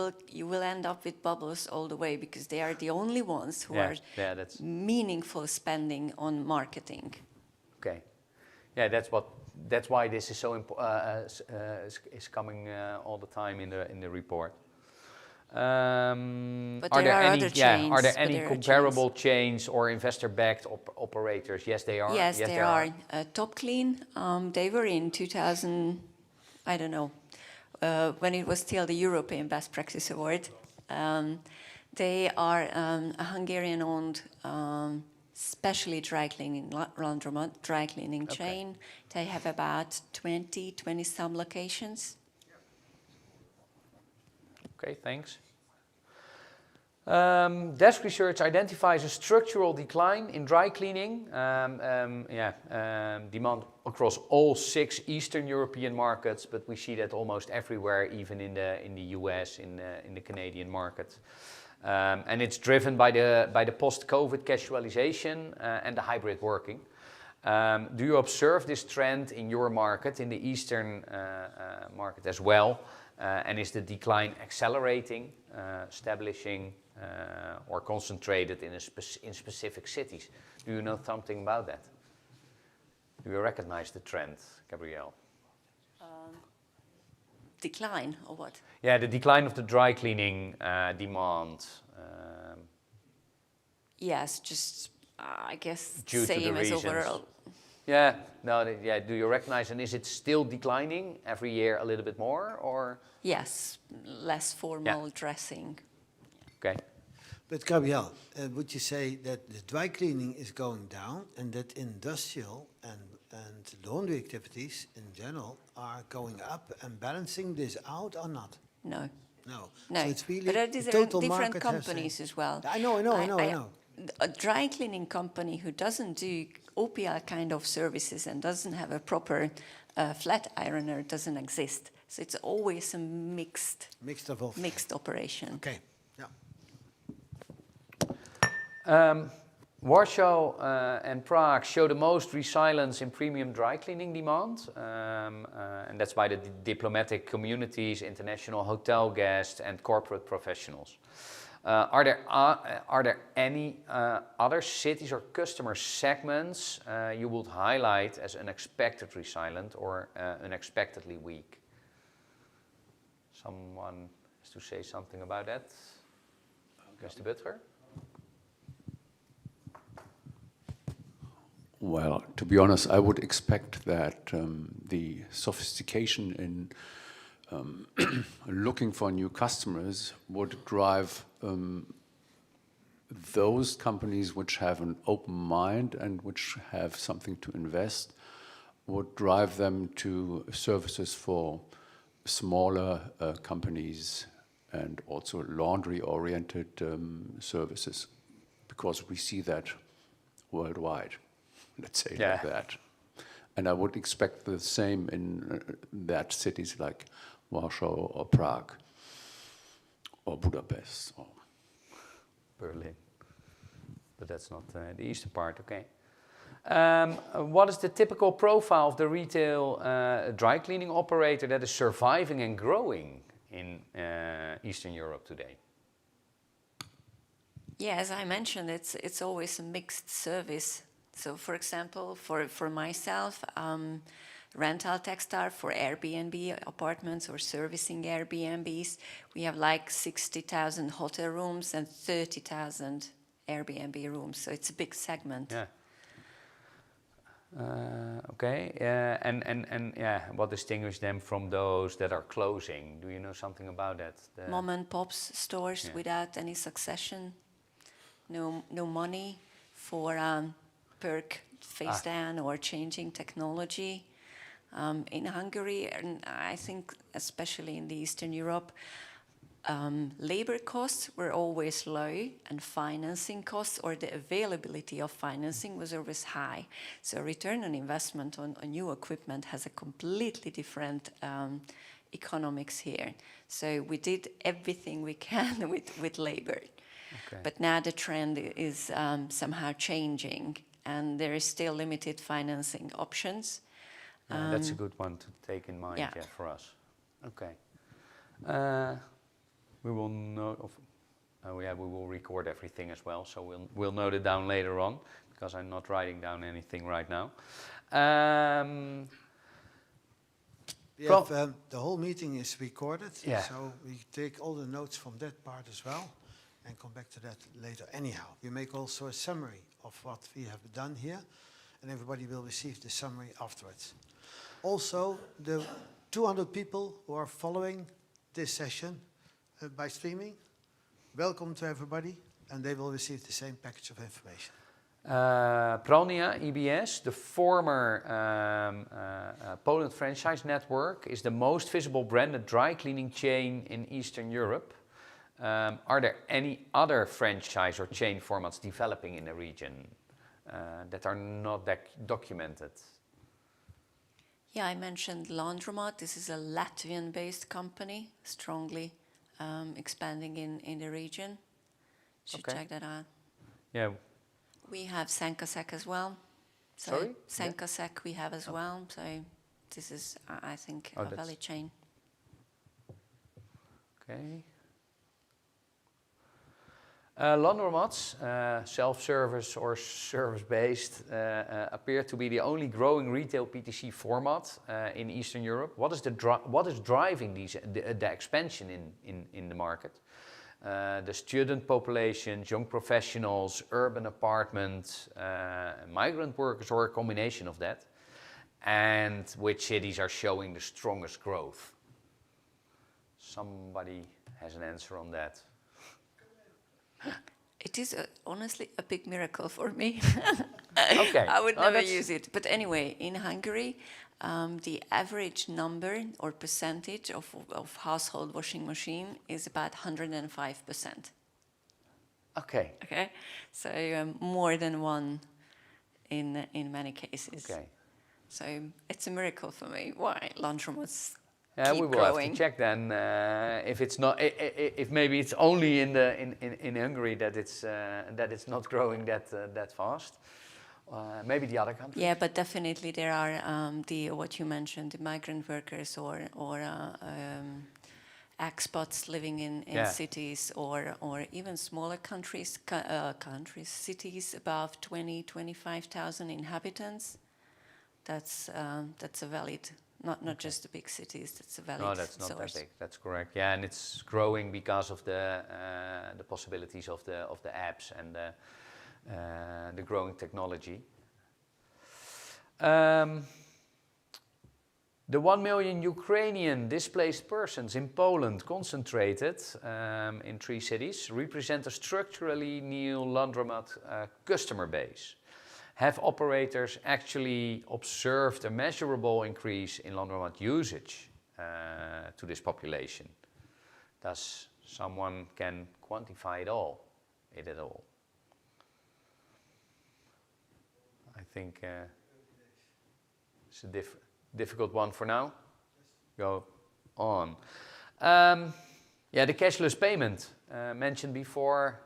will end up with bubbles all the way because they are the only ones who are that's meaningful spending on marketing. okay. Yeah, that's why this is so is coming all the time in the report. But there are any other chains, are there but any there are comparable chains or investor-backed operators? Yes, they are. Yes, there are. Interclean, they were in 2000, I don't know, when it was still the European Best Practice Award. They are a Hungarian-owned, specially dry cleaning laundromat, dry cleaning chain. They have about 20 some locations. Okay, thanks. Desk research identifies a structural decline in dry cleaning demand across all 6 Eastern European markets, but we see that almost everywhere, even in the US, in the Canadian market. And it's driven by the post-COVID casualization and the hybrid working. Do you observe this trend in your market, in the Eastern market as well? And is the decline accelerating, establishing, or concentrated in specific cities? Do you know something about that? Do you recognize the trend, Gabrielle? Decline or what? Yeah, the decline of the dry cleaning demand. Yes, just I guess Due to the same as reasons. overall. Yeah, no, do you recognize, and is it still declining every year a little bit more, or? Yes, less formal dressing. Okay. But Gabrielle, would you say that the dry cleaning is going down and that industrial and laundry activities in general are going up and balancing this out or not? No. No. No, So it's really but there the are total different market has companies as well. I know. A dry cleaning company who doesn't do OPL kind of services and doesn't have a proper flat ironer doesn't exist. So it's always a mixed operation. Okay. Yeah. Warsaw and Prague show the most resilience in premium dry cleaning demand, and that's by the diplomatic communities, international hotel guests, and corporate professionals. Are there any other cities or customer segments you would highlight as unexpected resilient or unexpectedly weak? Someone has to say something about that? Mr. Butler? Well, to be honest, I would expect that the sophistication in looking for new customers would drive those companies which have an open mind and which have something to invest, would drive them to services for smaller companies and also laundry-oriented services, because we see that worldwide, let's say like that. And I would expect the same in that cities like Warsaw or Prague or Budapest or Berlin. But that's not the eastern part, okay. What is the typical profile of the retail dry cleaning operator that is surviving and growing in Eastern Europe today? Yeah, as I mentioned, it's always a mixed service. So, for example, for myself, rental textile for Airbnb apartments or servicing Airbnbs, we have like 60,000 hotel rooms and 30,000 Airbnb rooms. So it's a big segment. Yeah. Okay. And what distinguishes them from those that are closing? Do you know something about that? Mom and pops stores without any succession, no money for perk phase down or changing technology. In Hungary, and I think especially in the Eastern Europe, labor costs were always low and financing costs or the availability of financing was always high. So return on investment on new equipment has a completely different economics here. So we did everything we can with labor. Okay. But now the trend is somehow changing and there is still limited financing options. That's a good one to take in mind for us. Okay. We will note. We will record everything as well, so we'll note it down later on because I'm not writing down anything right now. The whole meeting is recorded, so we take all the notes from that part as well and come back to that later. Anyhow, we make also a summary of what we have done here, and everybody will receive the summary afterwards. Also, the 200 people who are following this session by streaming, welcome to everybody, and they will receive the same package of information. Pralnia EBS, the former Poland franchise network, is the most visible branded dry cleaning chain in Eastern Europe. Are there any other franchise or chain formats developing in the region that are not documented? Yeah, I mentioned Laundromat. This is a Latvian-based company, strongly expanding in the region. Should check that out. Yeah. We have Sankasek as well. So Sorry? Sankasek we have as well. So this is, I think, a valid chain. Okay. Laundromats, self-service or service-based, appear to be the only growing retail PTC format in Eastern Europe. What is driving the expansion in the market? The student population, young professionals, urban apartments, migrant workers, or a combination of that? And which cities are showing the strongest growth? Somebody has an answer on that. It is honestly a big miracle for me. Okay. I would never use it. But anyway, in Hungary, the average number or percentage of household washing machine is about 105%. Okay. Okay, so more than one in many cases. Okay. So it's a miracle for me. Why Laundromats Yeah, keep we will growing. have to check then if it's not, if maybe it's only in Hungary that it's not growing that fast. Maybe the other countries. Yeah, but definitely there are what you mentioned, the migrant workers or expats living in cities or even smaller countries, cities above 25,000 inhabitants. That's a valid not just the big cities. That's a valid No, that's not source. that big. That's correct. Yeah, and it's growing because of the possibilities of the apps and the growing technology. The 1 million Ukrainian displaced persons in Poland concentrated in 3 cities represent a structurally new laundromat customer base. Have operators actually observed a measurable increase in laundromat usage to this population? Does someone can quantify it at all? I think it's a difficult one for now. Go on. Yeah, the cashless payment mentioned before,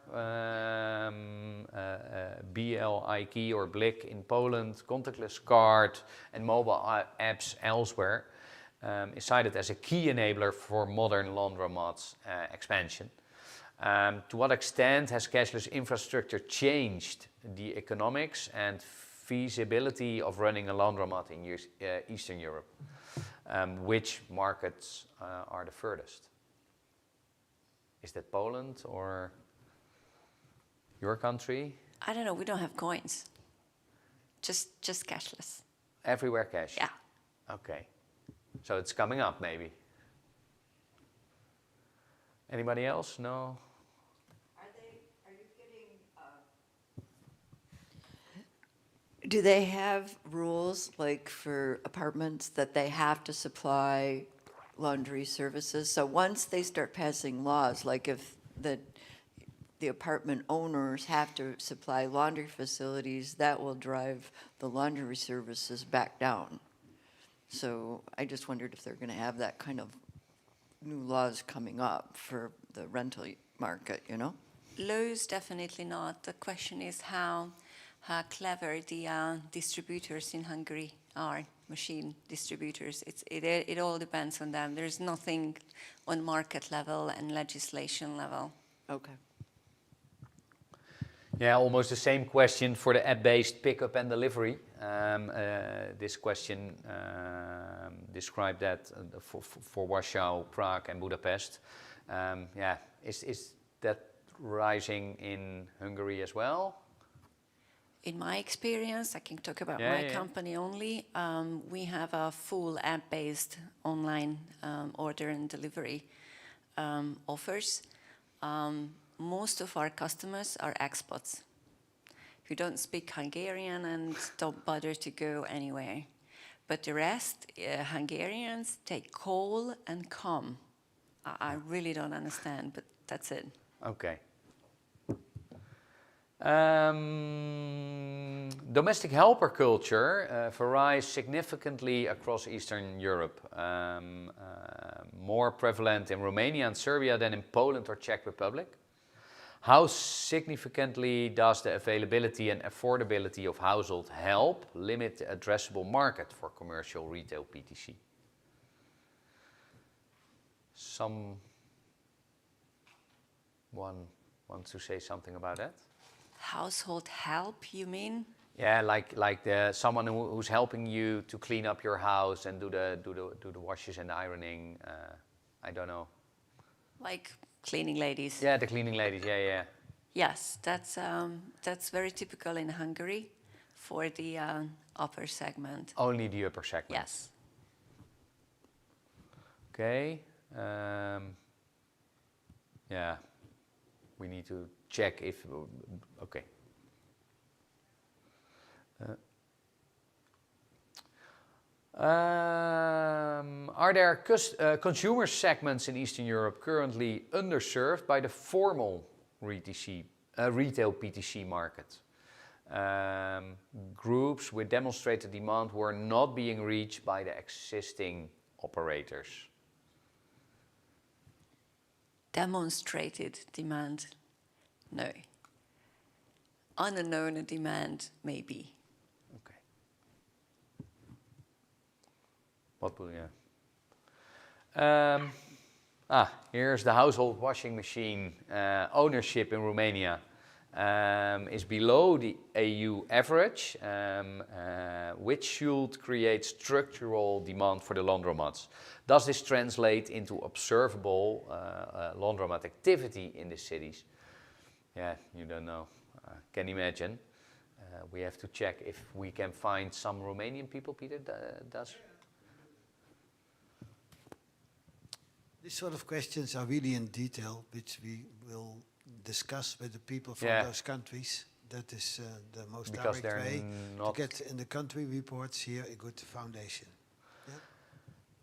BLIK or BLIK in Poland, contactless card and mobile apps elsewhere is cited as a key enabler for modern laundromats expansion. To what extent has cashless infrastructure changed the economics and feasibility of running a laundromat in Eastern Europe? Which markets are the furthest? Is that Poland or your country? I don't know. We don't have coins. Just cashless. Everywhere cash? Yeah. Okay. So it's coming up maybe. Anybody else? No? Are you getting, do they have rules like for apartments that they have to supply laundry services? So once they start passing laws, like if the apartment owners have to supply laundry facilities, that will drive the laundry services back down. So I just wondered if they're going to have that kind of new laws coming up for the rental market, you know? Laws, definitely not. The question is how clever the distributors in Hungary are, machine distributors. It all depends on them. There's nothing on market level and legislation level. Okay. Yeah, almost the same question for the app-based pickup and delivery. This question described that for Warsaw, Prague, and Budapest. Yeah, is that rising in Hungary as well? In my experience, I can talk about my company only. We have a full app-based online order and delivery offers. Most of our customers are expats who don't speak Hungarian and don't bother to go anywhere. But the rest, Hungarians, take call and come. I really don't understand, but that's it. Okay. Domestic helper culture varies significantly across Eastern Europe. More prevalent in Romania and Serbia than in Poland or Czech Republic. How significantly does the availability and affordability of household help limit the addressable market for commercial retail PTC? Someone wants to say something about that? Household help, you mean? Yeah, like someone who's helping you to clean up your house and do the washes and the ironing. I don't know. Like cleaning ladies. Yeah, the cleaning ladies. Yeah. Yes, that's very typical in Hungary for the upper segment. Only the upper segment. Yes. Okay. Yeah, we need to check if. Okay. Are there consumer segments in Eastern Europe currently underserved by the formal retail PTC market? Groups with demonstrated demand were not being reached by the existing operators. Demonstrated demand, no. Unknown demand, maybe. Okay. What will you? Here's the household washing machine ownership in Romania. is below the EU average, which should create structural demand for the laundromats. Does this translate into observable laundromat activity in the cities? Yeah, you don't know. Can imagine. We have to check if we can find some Romanian people, Peter, does. These sort of questions are really in detail, which we will discuss with the people from Yeah. those countries. That is the most Because direct they're way to not- get in the country reports here a good foundation.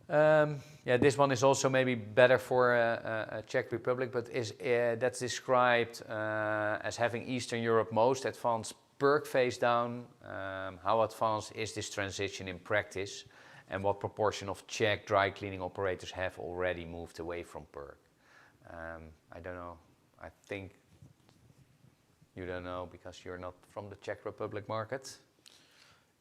Yeah, this one is also maybe better for Czech Republic, but that's described as having Eastern Europe most advanced PERC phase down. How advanced is this transition in practice, and what proportion of Czech dry cleaning operators have already moved away from PERC? I don't know. I think you don't know because you're not from the Czech Republic market.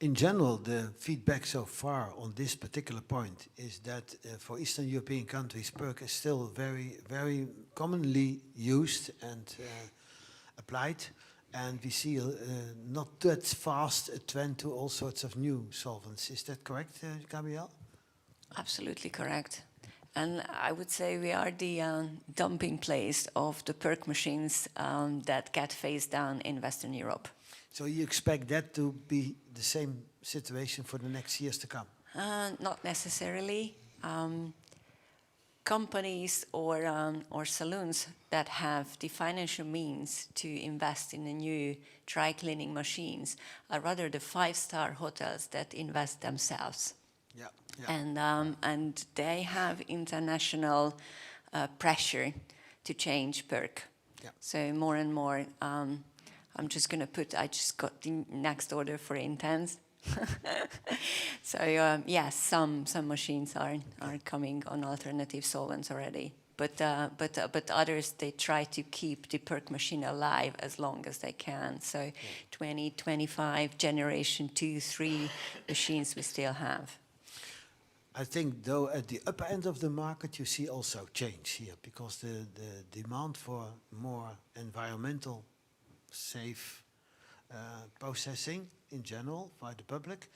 In general, the feedback so far on this particular point is that for Eastern European countries, PERC is still very, very commonly used and applied. And we see not that fast a trend to all sorts of new solvents. Is that correct, Gabrielle? Absolutely correct. And I would say we are the dumping place of the PERC machines that get phased down in Western Europe. So you expect that to be the same situation for the next years to come? Not necessarily. Companies or saloons that have the financial means to invest in the new dry cleaning machines are rather the five-star hotels that invest themselves. Yeah. Yeah. And they have international pressure to change PERC. Yeah. So more and more, I'm just going to I just got the next order for Intense. So yes, some machines are coming on alternative solvents already. But others, they try to keep the PERC machine alive as long as they can. So 20, 25, generation 2, 3 machines we still have. I think, though, at the upper end of the market, you see also change here because the demand for more environmental safe processing in general by the public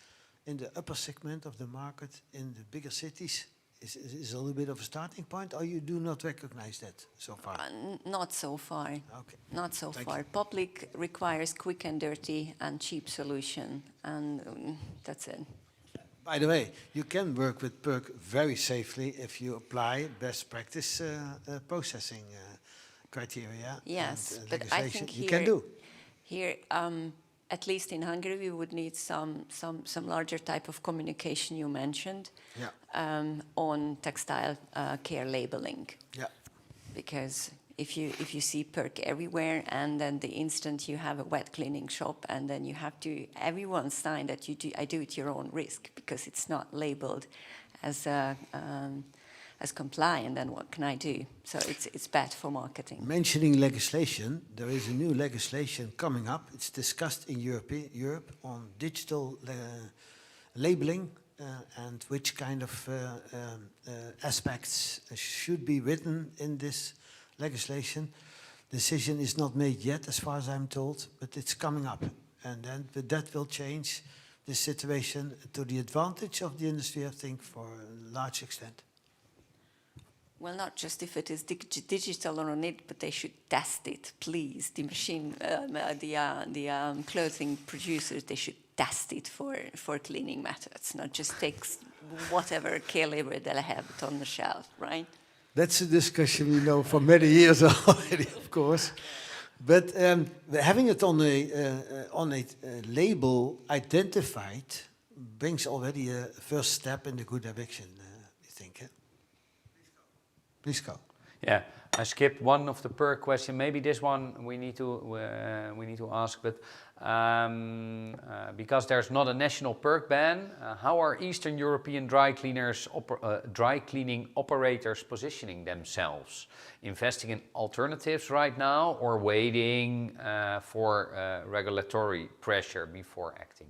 in the upper segment of the market in the bigger cities is a little bit of a starting point, or you do not recognize that so far? Not so far. Okay. Not so Thank far. you. Public requires quick and dirty and cheap solution, and that's it. By the way, you can work with PERC very safely if you apply best practice processing criteria. Yes, and, but I legislation. think you can do. Here, at least in Hungary, we would need some larger type of communication you mentioned on textile care labeling. Yeah. Because if you see PERC everywhere, and then the instant you have a wet cleaning shop, and then you have to everyone sign that I do at your own risk because it's not labeled as compliant, then what can I do? So it's bad for marketing. Mentioning legislation, there is a new legislation coming up. It's discussed in Europe on digital labeling and which kind of aspects should be written in this legislation. Decision is not made yet, as far as I'm told, but it's coming up. And then that will change the situation to the advantage of the industry, I think, for a large extent. Well, not just if it is digital or not, but they should test it, please. The machine, the clothing producers, they should test it for cleaning methods, not just take whatever care label they have it on the shelf, right? That's a discussion we know for many years already, of course. But having it on a label identified brings already a first step in the good direction, I think. Please go. Yeah, I skipped one of the PERC question. Maybe this one we need to ask, but because there's not a national PERC ban, how are Eastern European dry cleaning operators positioning themselves? Investing in alternatives right now, or waiting for regulatory pressure before acting?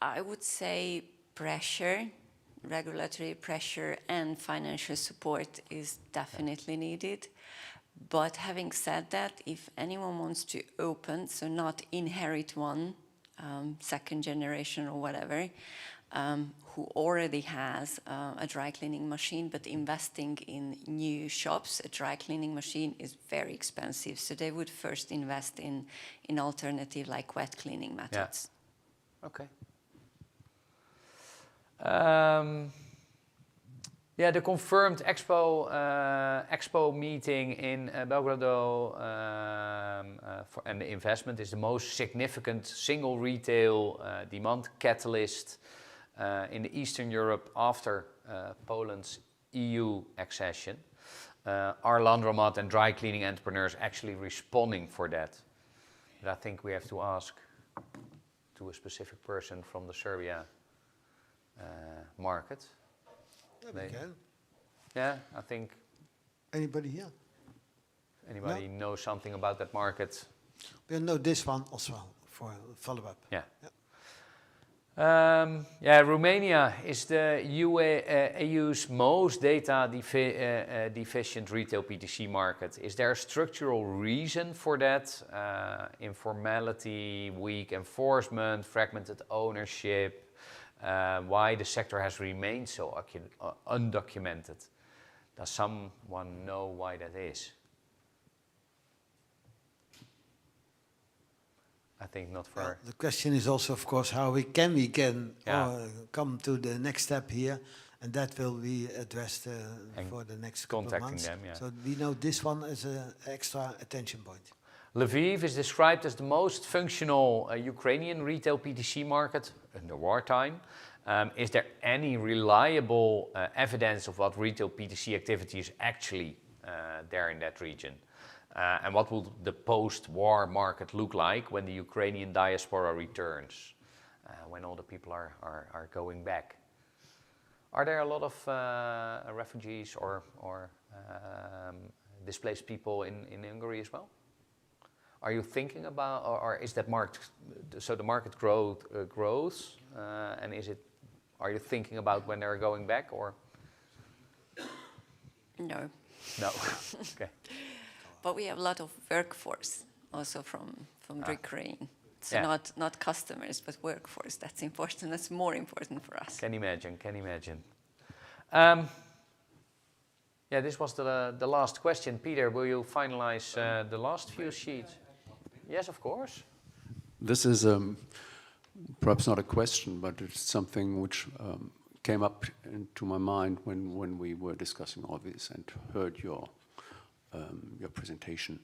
I would say pressure. Regulatory pressure and financial support is definitely needed, But having said that, if anyone wants to open, so not inherit one, second generation or whatever, who already has a dry cleaning machine, but investing in new shops, a dry cleaning machine is very expensive. So they would first invest in alternative like wet cleaning methods. Okay. Yeah, the confirmed expo meeting in Belgrado and the investment is the most significant single retail demand catalyst in the Eastern Europe after Poland's EU accession. Are laundromat and dry cleaning entrepreneurs actually responding for that? But I think we have to ask to a specific person from the Serbia market. Yeah, we can. Yeah, I think Anybody here? anybody knows something about that market. We'll know this one also for follow-up. Yeah. Yeah, Romania is the EU's most data deficient retail PTC market. Is there a structural reason for that? Informality, weak enforcement, fragmented ownership, why the sector has remained so undocumented. Does someone know why that is? I think not for... Well, the question is also, of course, how we can come to the next step here, and that will be addressed for the next couple of months. Them, yeah. So we know this one is an extra attention point. Lviv is described as the most functional Ukrainian retail PTC market in the wartime. Is there any reliable evidence of what retail PTC activity is actually there in that region? And what will the post-war market look like when the Ukrainian diaspora returns, when all the people are going back? Are there a lot of refugees or displaced people in Hungary as well? Are you thinking about, or is that market, so the market grows, and are you thinking about when they're going back, or? No. No, okay. But we have a lot of workforce also from Ukraine. So Yeah. not customers, but workforce. That's important. That's more important for us. Can imagine. Yeah, this was the last question. Peter, will you finalize the last few sheets? Yes, of course. This is perhaps not a question, but it's something which came up into my mind when we were discussing all this and heard your presentation.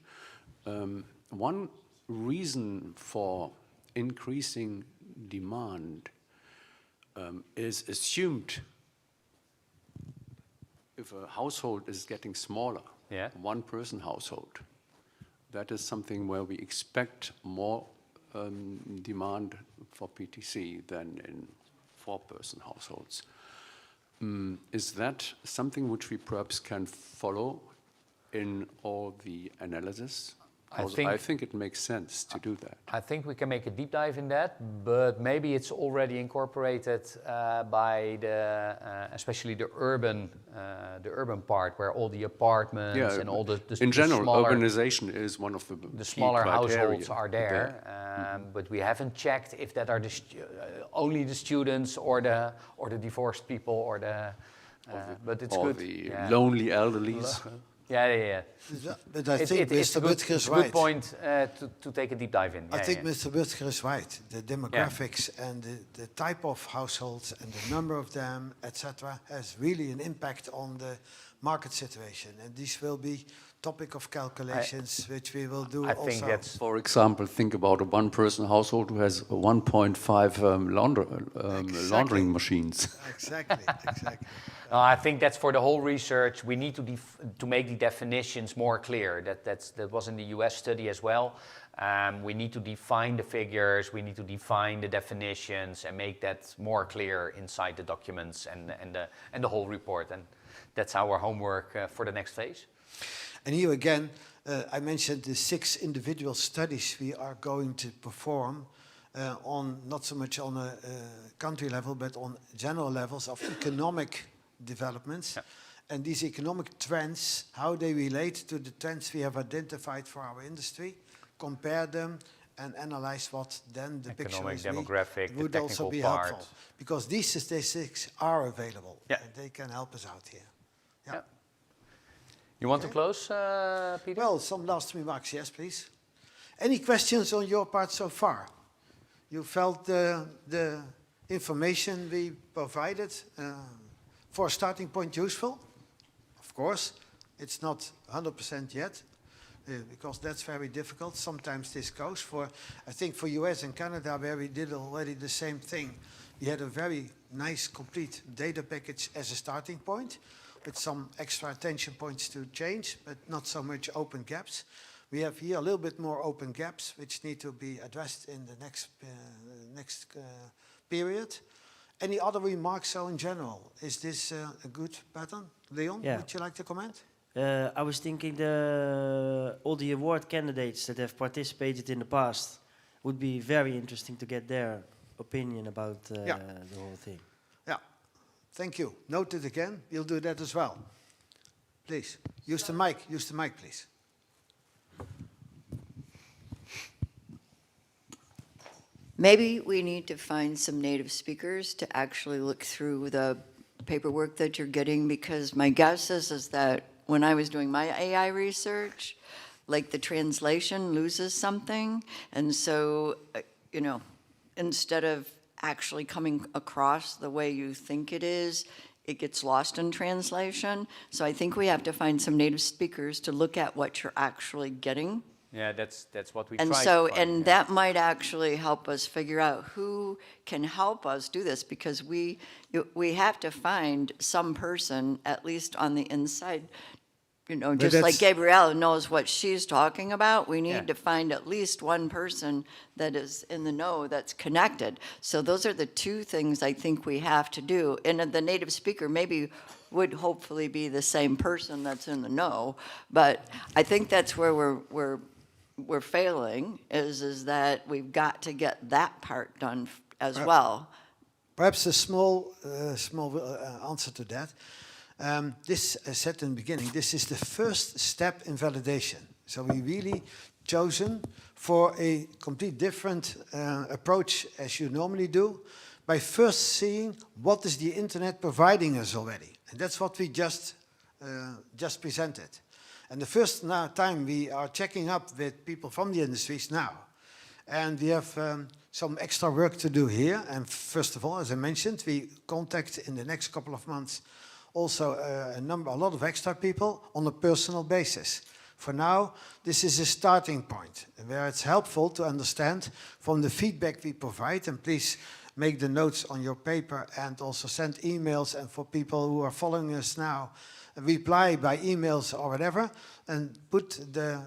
One reason for increasing demand is assumed if a household is getting smaller, Yeah. one-person household, that is something where we expect more demand for PTC than in four-person households. Is that something which we perhaps can follow in all the analysis? I think it makes sense to do that. I think we can make a deep dive in that, but maybe it's already incorporated by especially the urban part, where all the apartments and all the in general, smaller, urbanization is one of the smaller key criteria households are there. But we haven't checked if that are only the students or the divorced people but it's or good. the lonely elderlies. Yeah. But I think It's Mr. Butker is a good right. point to take a deep dive in. I think Mr. Butker is right. The demographics and the type of households and the number of them, etc., has really an impact on the market situation. And this will be topic of calculations, which we will do I also. think that's... For example, think about a one-person household who has 1.5 laundering machines. Exactly. I think that's for the whole research. We need to make the definitions more clear. That was in the US study as well. We need to define the figures. We need to define the definitions and make that more clear inside the documents and the whole report. And that's our homework for the next phase. And here again, I mentioned the 6 individual studies we are going to perform on not so much on a country level, but on general levels of economic developments. and these economic trends, how they relate to the trends we have identified for our industry, compare them, and analyze what then the picture Economic, is. demographic, the would also technical be part. helpful, because these statistics are available, Yeah. and they can help us out here. Yeah. You want to Okay. close, Peter? Well, some last remarks, yes, please. Any questions on your part so far? You felt the information we provided for a starting point useful? Of course, it's not 100% yet, because that's very difficult. Sometimes this goes for, I think for US and Canada, where we did already the same thing. We had a very nice, complete data package as a starting point, with some extra attention points to change, but not so much open gaps. We have here a little bit more open gaps, which need to be addressed in the next period. Any other remarks so in general? Is this a good pattern? Leon, Yeah. would you like to comment? I was thinking all the award candidates that have participated in the past would be very interesting to get their opinion about the whole thing. Yeah, thank you. Noted again, we'll do that as well. Please, use the mic, please. Maybe we need to find some native speakers to actually look through the paperwork that you're getting, because my guess is that when I was doing my AI research, like the translation loses something. And so, you know, instead of actually coming across the way you think it is, it gets lost in translation. So I think we have to find some native speakers to look at what you're actually getting. Yeah, that's what we And try so, to find, and yeah. that might actually help us figure out who can help us do this, because we have to find some person, at least on the inside, you know, But just like that's- Gabrielle knows what she's talking about, we Yeah. need to find at least one person that is in the know, that's connected. So those are the two things I think we have to do. And the native speaker maybe would hopefully be the same person that's in the know, but I think that's where we're failing, is that we've got to get that part done as well. Perhaps a small answer to that. This, as said in the beginning, this is the first step in validation. So we really chosen for a complete different approach as you normally do, by first seeing what is the internet providing us already. And that's what we just presented. And the first time we are checking up with people from the industries now. And we have some extra work to do here. And first of all, as I mentioned, we contact in the next couple of months also a lot of extra people on a personal basis. For now, this is a starting point where it's helpful to understand from the feedback we provide, and please make the notes on your paper and also send emails, and for people who are following us now, reply by emails or whatever, and put the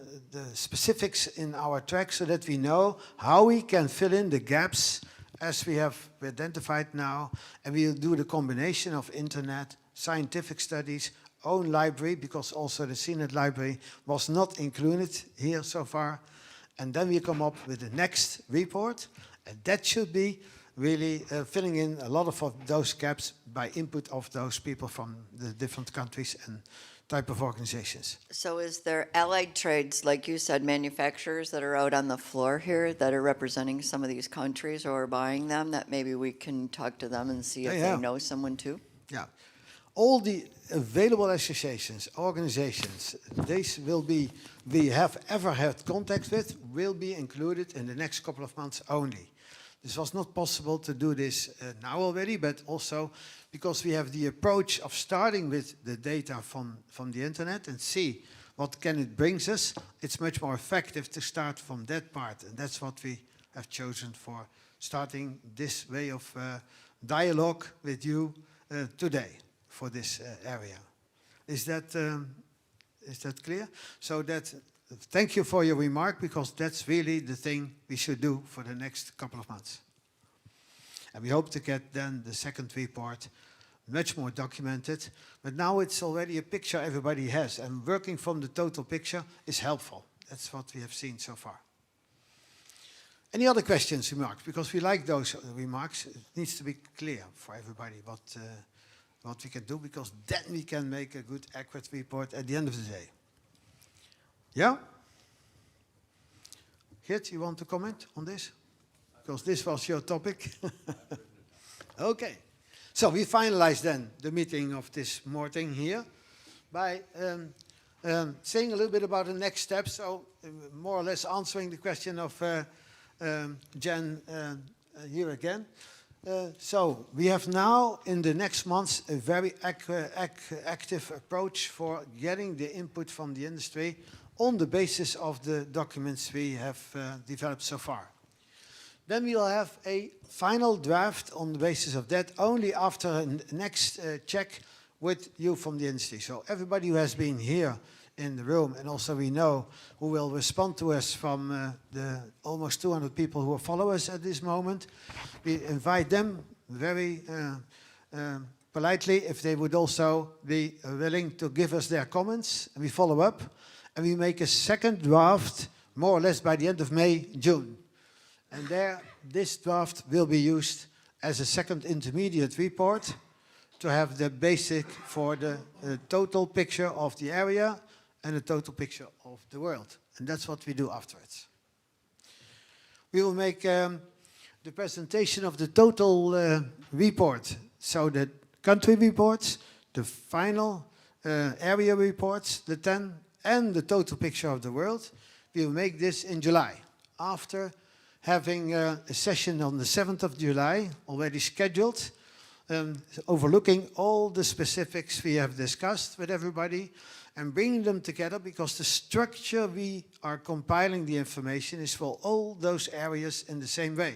specifics in our track so that we know how we can fill in the gaps as we have identified now, and we'll do the combination of internet, scientific studies, own library, because also the CINET library was not included here so far, and then we come up with the next report, and that should be really filling in a lot of those gaps by input of those people from the different countries and type of organizations. So is there allied trades, like you said, manufacturers that are out on the floor here that are representing some of these countries or are buying them, that maybe we can talk to them and see if Yeah. they know someone too? Yeah. All the available associations, organizations, these will be, we have ever had contact with, will be included in the next couple of months only. This was not possible to do this now already, but also because we have the approach of starting with the data from the internet and see what can it brings us. It's much more effective to start from that part, and that's what we have chosen for starting this way of dialogue with you today for this area. Is that clear? So that, thank you for your remark, because that's really the thing we should do for the next couple of months. And we hope to get then the second report much more documented. But now it's already a picture everybody has, and working from the total picture is helpful. That's what we have seen so far. Any other questions, remarks? Because we like those remarks. It needs to be clear for everybody what what we can do, because then we can make a good, accurate report at the end of the day. Yeah? Geert, you want to comment on this? Because this was your topic. Okay. So we finalize then the meeting of this morning here by saying a little bit about the next steps. So more or less answering the question of Jen here again. So we have now in the next months a very active approach for getting the input from the industry on the basis of the documents we have developed so far. Then we will have a final draft on the basis of that only after a next check with you from the industry. So everybody who has been here in the room, and also we know who will respond to us from the almost 200 people who follow us at this moment, we invite them very politely if they would also be willing to give us their comments, and we follow up, and we make a second draft more or less by the end of May, June. And there, this draft will be used as a second intermediate report to have the basic for the total picture of the area and a total picture of the world. And that's what we do afterwards. We will make the presentation of the total report. So the country reports, the final area reports, the 10, and the total picture of the world. We will make this in July, after having a session on the 7th of July already scheduled, overlooking all the specifics we have discussed with everybody and bringing them together, because the structure we are compiling the information is for all those areas in the same way.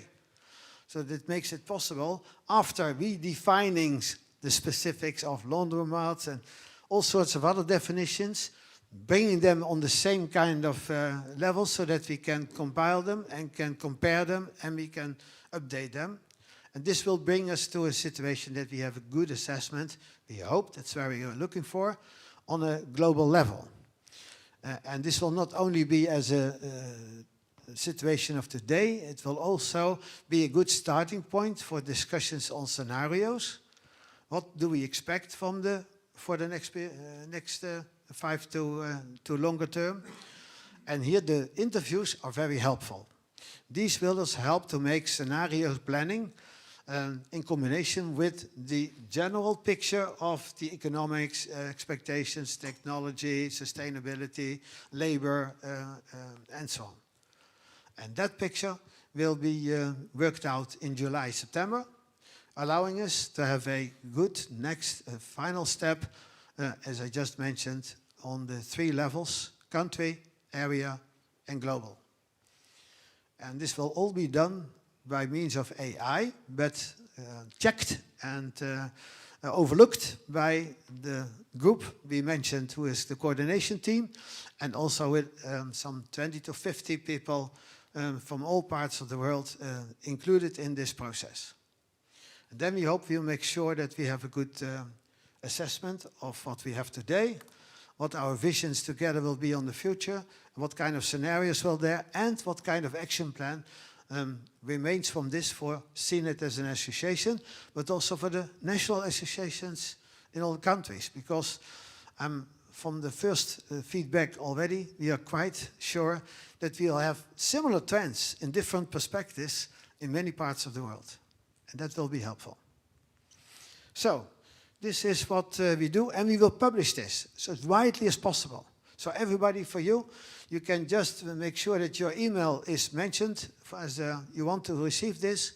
So that makes it possible, after redefining the specifics of laundromats and all sorts of other definitions, bringing them on the same kind of level so that we can compile them and can compare them and we can update them. And this will bring us to a situation that we have a good assessment, we hope, that's where we are looking for, on a global level. And this will not only be as a situation of today, it will also be a good starting point for discussions on scenarios. What do we expect from for the next 5 to longer term? And here the interviews are very helpful. These will us help to make scenario planning in combination with the general picture of the economics, expectations, technology, sustainability, labor, and so on. And that picture will be worked out in July, September, allowing us to have a good next final step, as I just mentioned, on the 3 levels: country, area, and global. And this will all be done by means of AI, but checked and overlooked by the group we mentioned, who is the coordination team, and also with some 20 to 50 people from all parts of the world included in this process. And then we hope we'll make sure that we have a good assessment of what we have today, what our visions together will be on the future, what kind of scenarios will there, and what kind of action plan remains from this for CINET as an association, but also for the national associations in all countries. Because from the first feedback already, we are quite sure that we'll have similar trends in different perspectives in many parts of the world. And that will be helpful. So, this is what we do, and we will publish this so as widely as possible. So everybody, for you, you can just make sure that your email is mentioned as you want to receive this,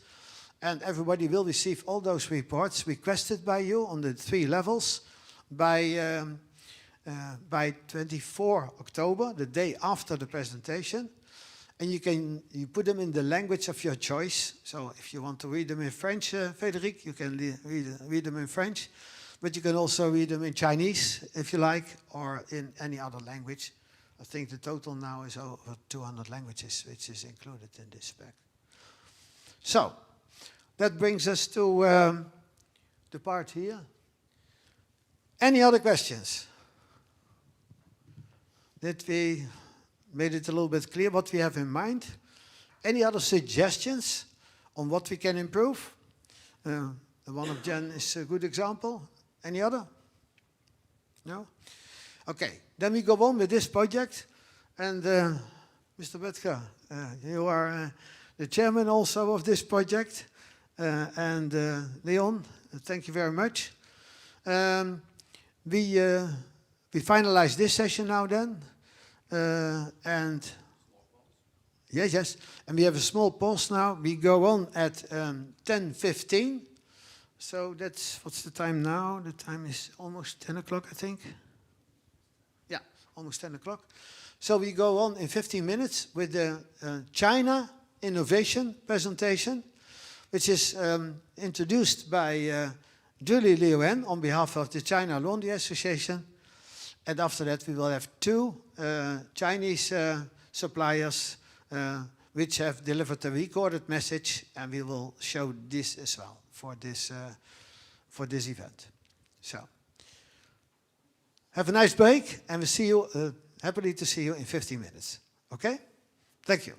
and everybody will receive all those reports requested by you on the 3 levels by 24 October, the day after the presentation. And you put them in the language of your choice. So if you want to read them in French, Frédéric, you can read them in French. But you can also read them in Chinese, if you like, or in any other language. I think the total now is over 200 languages, which is included in this spec. So, that brings us to the part here. Any other questions? Did we made it a little bit clear what we have in mind? Any other suggestions on what we can improve? The one of Jen is a good example. Any other? No? Okay, then we go on with this project. And Mr. Betker, you are the chairman also of this project. And Leon, thank you very much. We finalize this session now then. And yes, and we have a small pause now. We go on at 10:15. So that's, what's the time now? The time is almost 10 o'clock, I think. Yeah, almost 10 o'clock. So we go on in 15 minutes with the China innovation presentation, which is introduced by Julie Liuwen on behalf of the China Laundry Association. And after that, we will have two Chinese suppliers which have delivered a recorded message, and we will show this as well for this event. So, have a nice break, and we'll see you, happily to see you in 15 minutes. Okay? Thank you.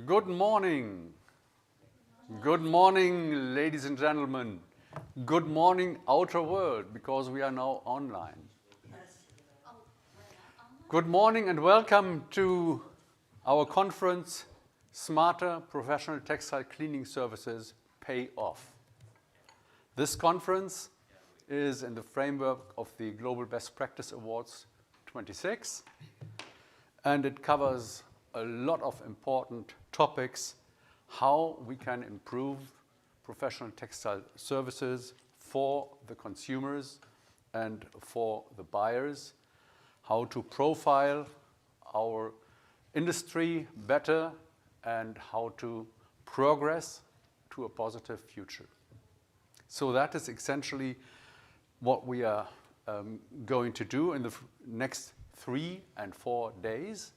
Good morning. Good morning, ladies and gentlemen. Good morning, outer world, because we are now online. Good morning and welcome to our conference, Smarter Professional Textile Cleaning Services Pay Off. This conference is in the framework of the Global Best Practice Awards 26, and it covers a lot of important topics, how we can improve professional textile services for the consumers and for the buyers, how to profile our industry better, and how to progress to a positive future. So that is essentially what we are going to do in the next 3 and 4 days.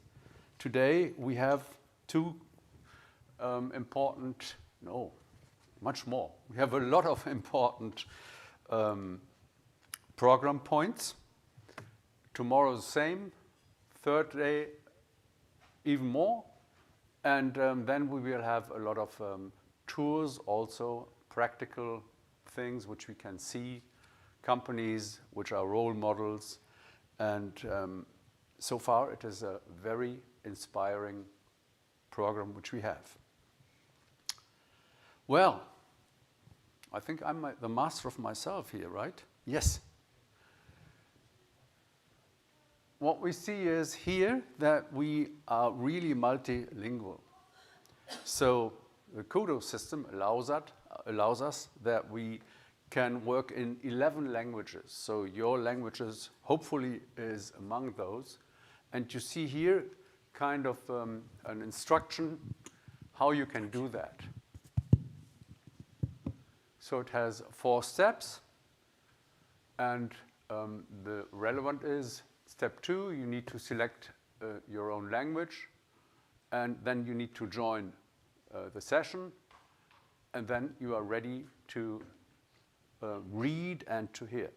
Today we have two much more. We have a lot of important program points. Tomorrow the same, third day even more, and then we will have a lot of tours, also practical things which we can see, companies which are role models, and so far it is a very inspiring program which we have. Well, I think I'm the master of myself here, right? Yes. What we see is here that we are really multilingual. So the Kudo system allows us that we can work in 11 languages. So your languages hopefully is among those. And you see here kind of an instruction how you can do that. So it has 4 steps, and the relevant is step 2, you need to select your own language, and then you need to join the session, and then you are ready to read and to hear.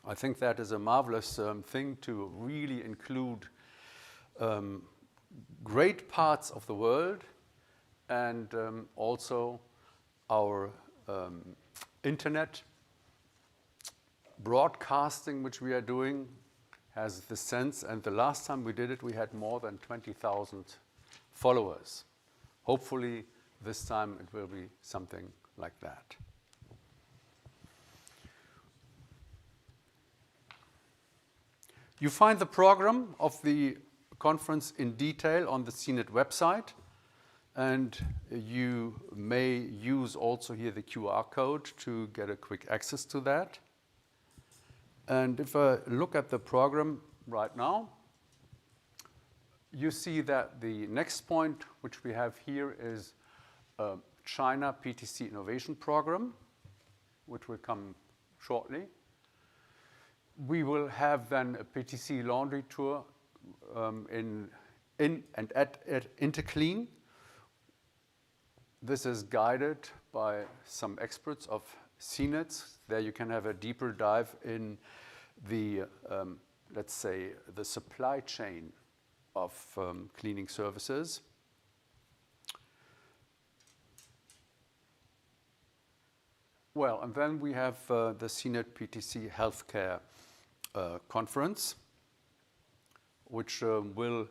I think that is a marvelous thing to really include great parts of the world, and also our internet broadcasting, which we are doing, has the sense, and the last time we did it, we had more than 20,000 followers. Hopefully, this time it will be something like that. You find the program of the conference in detail on the CINET website, and you may use also here the QR code to get a quick access to that. And if I look at the program right now, you see that the next point which we have here is China PTC Innovation Program, which will come shortly. We will have then a PTC laundry tour in and at Interclean. This is guided by some experts of CINET. There you can have a deeper dive in the, let's say, the supply chain of cleaning services. Well, and then we have the CINET PTC Healthcare Conference, which will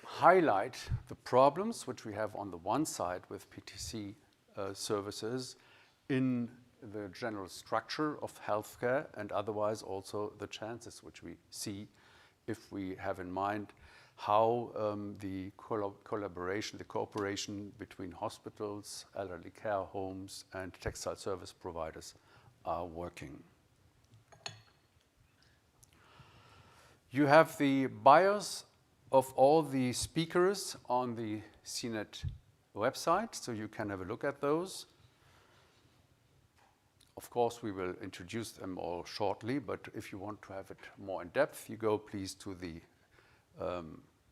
highlight the problems which we have on the one side with PTC services in the general structure of healthcare, and otherwise also the chances which we see if we have in mind how the collaboration, the cooperation between hospitals, elderly care homes, and textile service providers are working. You have the bios of all the speakers on the CINET website, so you can have a look at those. Of course, we will introduce them all shortly, but if you want to have it more in depth, you go please to the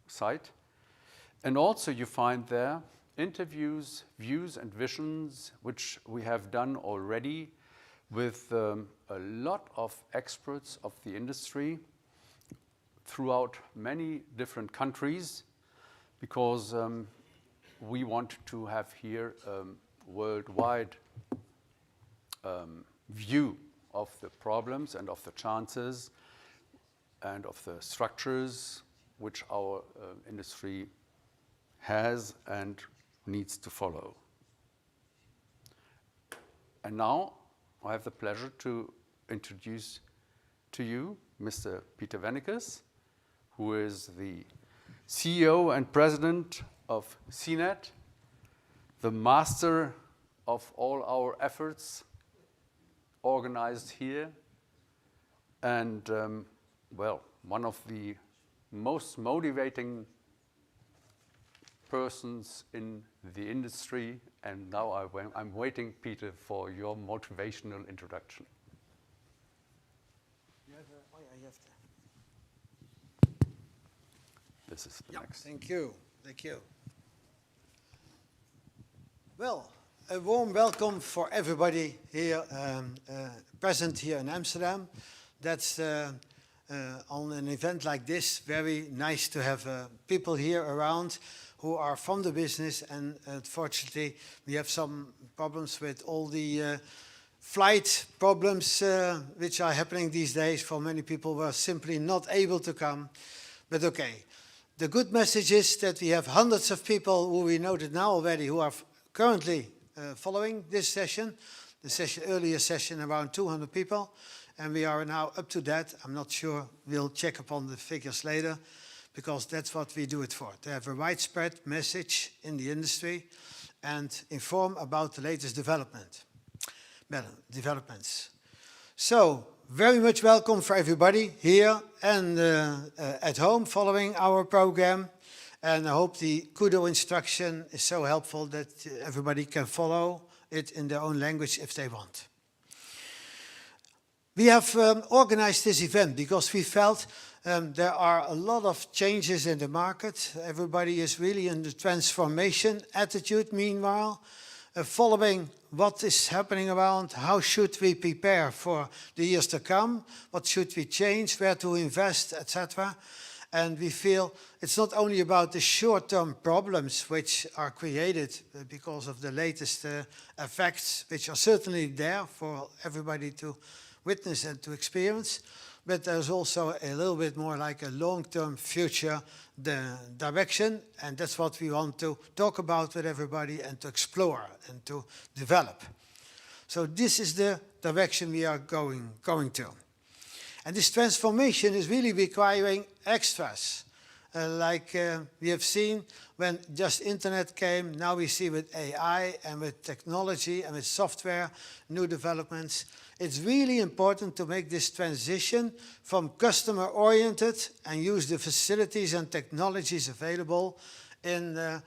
site. And also you find there interviews, views and visions, which we have done already with a lot of experts of the industry throughout many different countries. because we want to have here a worldwide view of the problems and of the chances and of the structures which our industry has and needs to follow. And now I have the pleasure to introduce to you Mr. Peter Wennekes, who is the CEO and President of CINET, the master of all our efforts organized here, and well, one of the most motivating persons in the industry. And now I'm waiting, Peter, for your motivational introduction. This is the next. Thank you. Thank you. Well, a warm welcome for everybody here present here in Amsterdam. That's on an event like this, very nice to have people here around who are from the business, and unfortunately we have some problems with all the flight problems which are happening these days. For many people who are simply not able to come, but okay. The good message is that we have hundreds of people who we noted now already who are currently following this session. The earlier session, around 200 people, and we are now up to that. I'm not sure, we'll check upon the figures later, because that's what we do it for, to have a widespread message in the industry and inform about the latest developments. So, very much welcome for everybody here and at home following our program. And I hope the Kudo instruction is so helpful that everybody can follow it in their own language if they want. We have organized this event because we felt there are a lot of changes in the market. Everybody is really in the transformation attitude meanwhile, following what is happening around, how should we prepare for the years to come, what should we change, where to invest, etc. And we feel it's not only about the short-term problems which are created because of the latest effects, which are certainly there for everybody to witness and to experience, but there's also a little bit more like a long-term future direction, and that's what we want to talk about with everybody and to explore and to develop. So this is the direction we are going to. And this transformation is really requiring extras. Like we have seen when just internet came, now we see with AI and with technology and with software, new developments. It's really important to make this transition from customer-oriented and use the facilities and technologies available in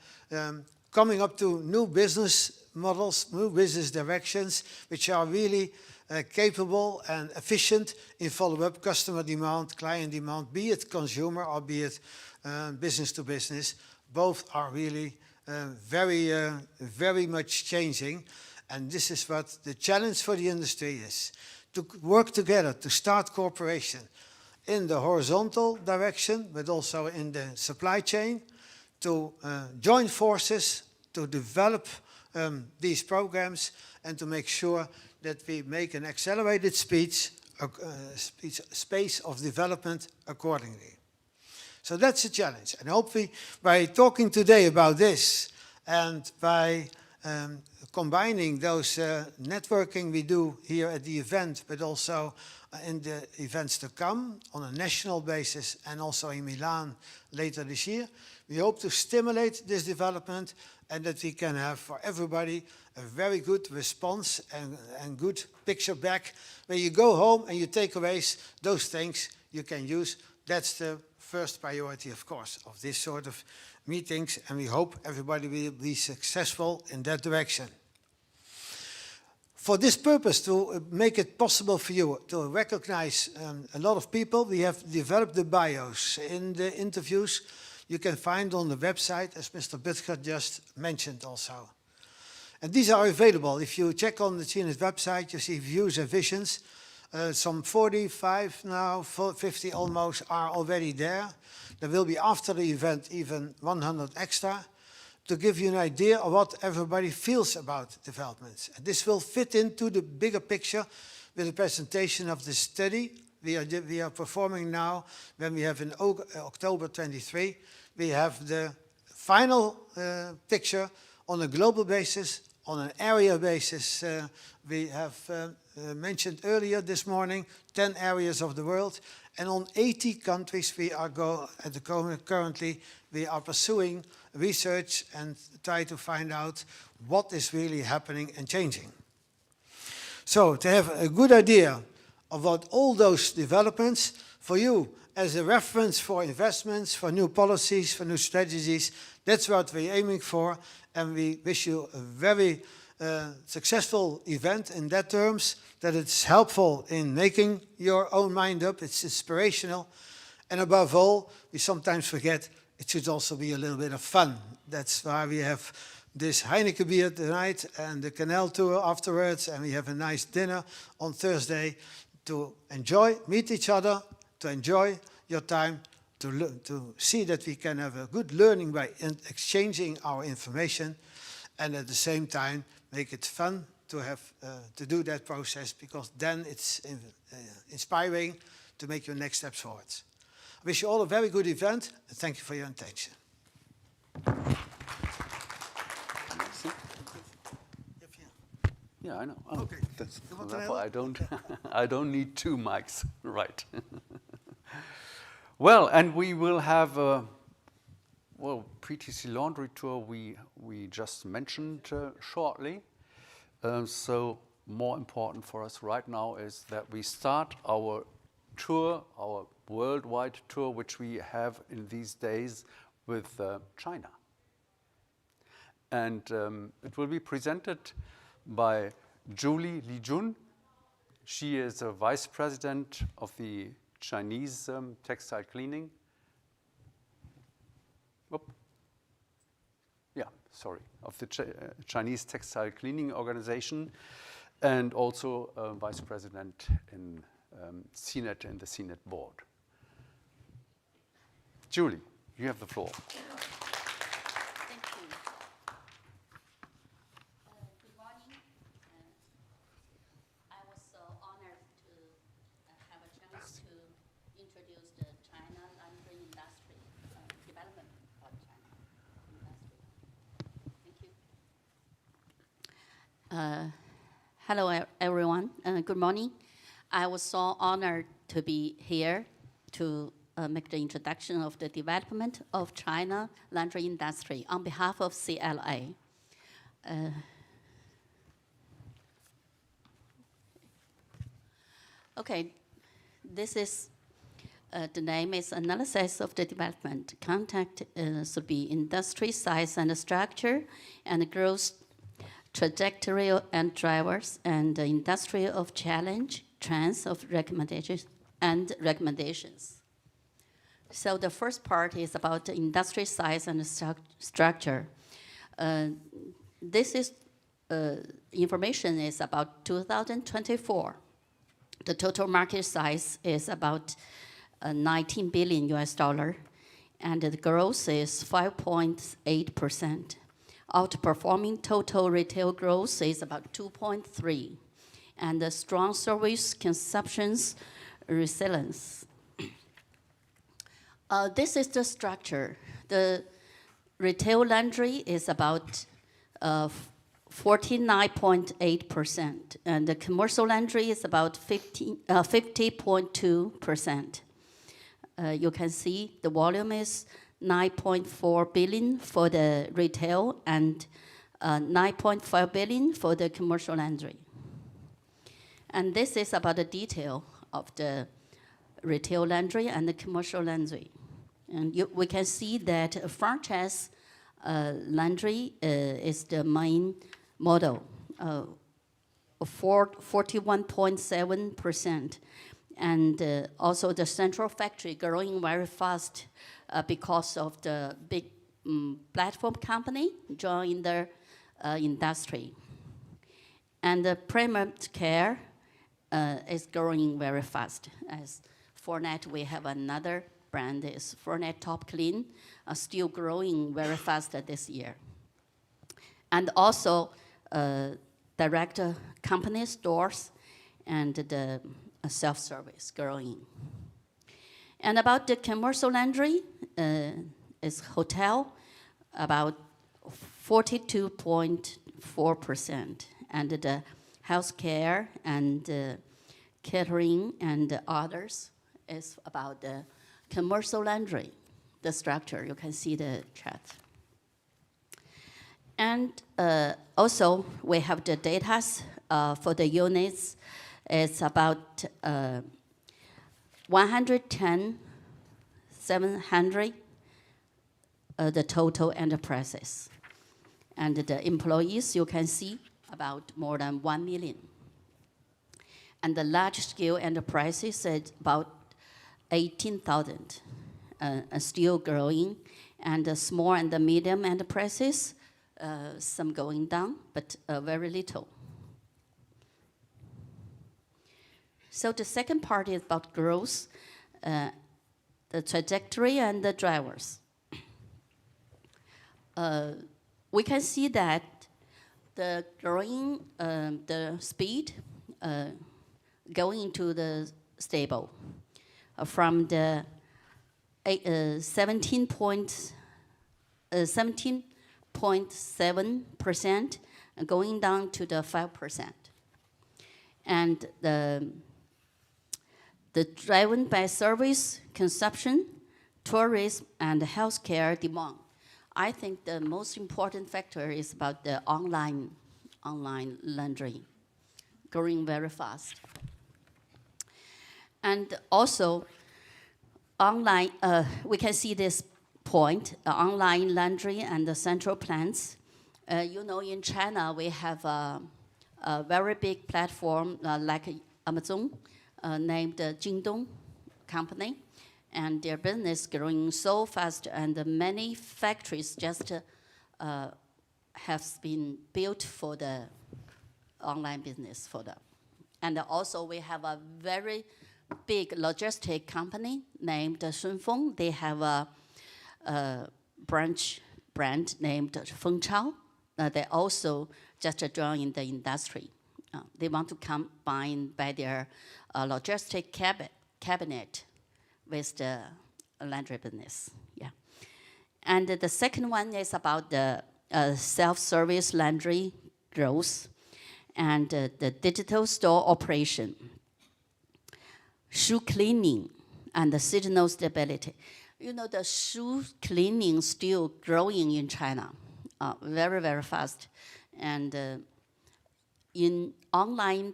coming up to new business models, new business directions, which are really capable and efficient in follow-up customer demand, client demand, be it consumer or be it business to business. Both are really very much changing. And this is what the challenge for the industry is, to work together, to start cooperation in the horizontal direction, but also in the supply chain, to join forces, to develop these programs, and to make sure that we make an accelerated space of development accordingly. So that's a challenge. And hopefully by talking today about this and by combining those networking we do here at the event, but also in the events to come on a national basis and also in Milan later this year, we hope to stimulate this development and that we can have for everybody a very good response and good picture back. When you go home and you take away those things you can use, that's the first priority, of course, of this sort of meetings, and we hope everybody will be successful in that direction. For this purpose, to make it possible for you to recognize a lot of people, we have developed the bios in the interviews. You can find on the website, as Mr. Butker just mentioned also. And these are available. If you check on the CINET website, you see views and visions. Some 45 now, 50 almost are already there. There will be after the event even 100 extra to give you an idea of what everybody feels about developments. And this will fit into the bigger picture with the presentation of the study we are performing now. When we have in October 23, we have the final picture on a global basis, on an area basis. We have mentioned earlier this morning 10 areas of the world, and on 80 countries we are currently we are pursuing research and try to find out what is really happening and changing. So to have a good idea about all those developments for you as a reference for investments, for new policies, for new strategies, that's what we're aiming for, and we wish you a very successful event in that terms, that it's helpful in making your own mind up, it's inspirational, and above all, we sometimes forget it should also be a little bit of fun. That's why we have this Heineken beer tonight and the canal tour afterwards, and we have a nice dinner on Thursday to enjoy, meet each other, to enjoy your time, to see that we can have a good learning by exchanging our information, and at the same time make it fun to have to do that process, because then it's inspiring to make your next steps forwards. I wish you all a very good event, and thank you for your attention. Yeah, I know. Oh, Okay. that's You want to therefore help? I don't need two mics, right? Well, and we will have a PTC laundry tour we just mentioned shortly. So more important for us right now is that we start our tour, our worldwide tour, which we have in these days with China. And it will be presented by Julie Li Jun. She is a vice president of the Chinese textile cleaning. Of the Chinese textile cleaning organization, and also vice president in CINET, in the CINET board. Julie, you have the floor. Thank you. Good morning. I was so honored to have a chance to introduce the China laundry industry development of China industry. Thank you. Hello, everyone. Good morning. I was so honored to be here to make the introduction of the development of China laundry industry on behalf of CLA. Okay, this is, the name is Analysis of the Development. Content should be industry size and structure and growth trajectory and drivers and the industry of challenge, trends of recommendations and recommendations. So the first part is about the industry size and structure. This is information is about 2024. The total market size is about 19 billion US dollar, and the growth is 5.8%. Outperforming total retail growth is about 2.3%, and the strong service consumption's resilience. This is the structure. The retail laundry is about 49.8%, and the commercial laundry is about 50.2%. You can see the volume is 9.4 billion for the retail and 9.5 billion for the commercial laundry. And this is about the detail of the retail laundry and the commercial laundry. And we can see that franchise laundry is the main model, 41.7%. And also the central factory growing very fast because of the big platform company joining the industry. And the primary care is growing very fast. As CINET, we have another brand, is CINET Top Clean, still growing very fast this year. And also direct company stores and the self-service growing. And about the commercial laundry, is hotel, about 42.4%, and the healthcare and catering and others is about the commercial laundry, the structure. You can see the chart. And also, we have the data for the units. It's about 110,700, the total enterprises. And the employees, you can see, about more than 1 million. And the large-scale enterprises is about 18,000, still growing. And the small and the medium enterprises, some going down, but very little. So the second part is about growth, the trajectory and the drivers. We can see that the growing, the speed going into the stable from the 17.7% going down to the 5%. And the driven by service, consumption, tourism, and healthcare demand. I think the most important factor is about the online laundry, growing very fast. And also, online, we can see this point, online laundry and the central plants. You know, in China, we have a very big platform like Amazon, named Jingdong company, and their business growing so fast, and many factories just have been built for the online business for them. And also we have a very big logistic company named Shunfeng. They have a brand named Fengchao. They also just joined the industry. They want to combine by their logistic cabinet with the laundry business. Yeah. And the second one is about the self-service laundry growth and the digital store operation, shoe cleaning, and the seasonal stability. You know, the shoe cleaning still growing in China, very, very fast. And in online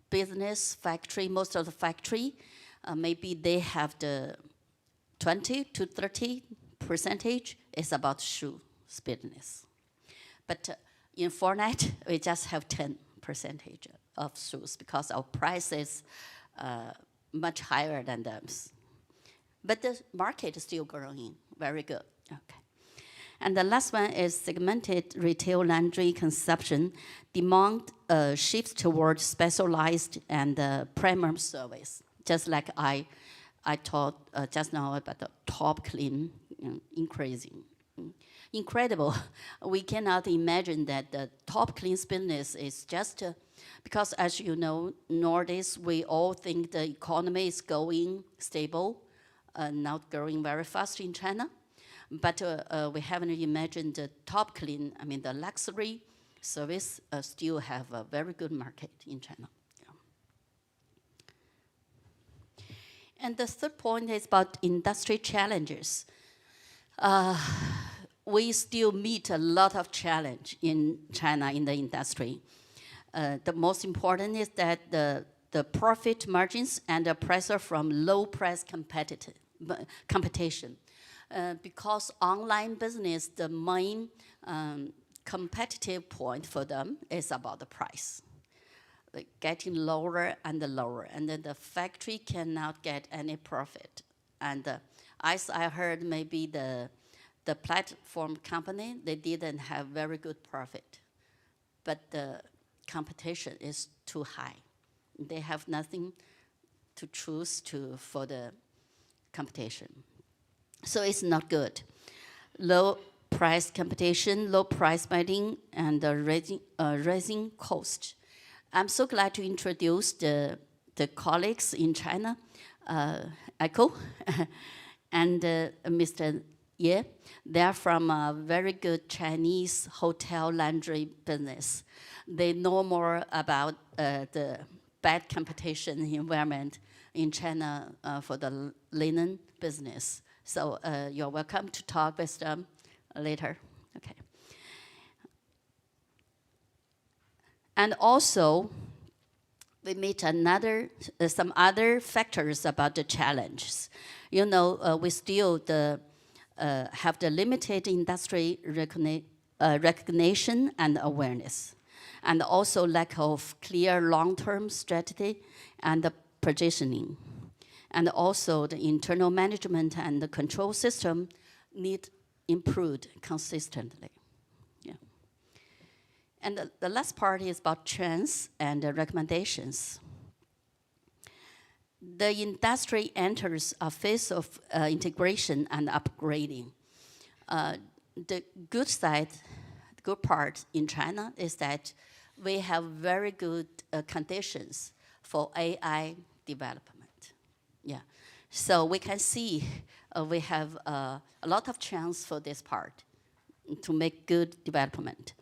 business factory, most of the factory, maybe they have the 20 to 30% is about shoe business. But in CINET, we just have 10% of shoes because our price is much higher than them. But the market is still growing, very good. Okay. And the last one is segmented retail laundry consumption. Demand shifts towards specialized and premium service. Just like I taught just now about the Top Clean increasing. Incredible. We cannot imagine that the Top Clean business is just, because as you know, nowadays we all think the economy is going stable, not growing very fast in China. But we haven't imagined the Top Clean, I mean the luxury service still have a very good market in China. And the third point is about industry challenges. We still meet a lot of challenge in China in the industry. The most important is that the profit margins and the pressure from low price competition. Because online business, the main competitive point for them is about the price. Like getting lower and lower, and then the factory cannot get any profit. And as I heard, maybe the platform company, they didn't have very good profit, but the competition is too high. They have nothing to choose for the competition. So it's not good. Low price competition, low price bidding, and rising cost. I'm so glad to introduce the colleagues in China, Echo and Mr. Ye. They're from a very good Chinese hotel laundry business. They know more about the bad competition environment in China for the linen business. So you're welcome to talk with them later. Okay. And also, we meet some other factors about the challenges. You know, we still have the limited industry recognition and awareness, and also lack of clear long-term strategy and positioning. And also the internal management and the control system need improved consistently. Yeah. And the last part is about trends and recommendations. The industry enters a phase of integration and upgrading. The good part in China is that we have very good conditions for AI development. Yeah, so we can see we have a lot of chance for this part to make good development.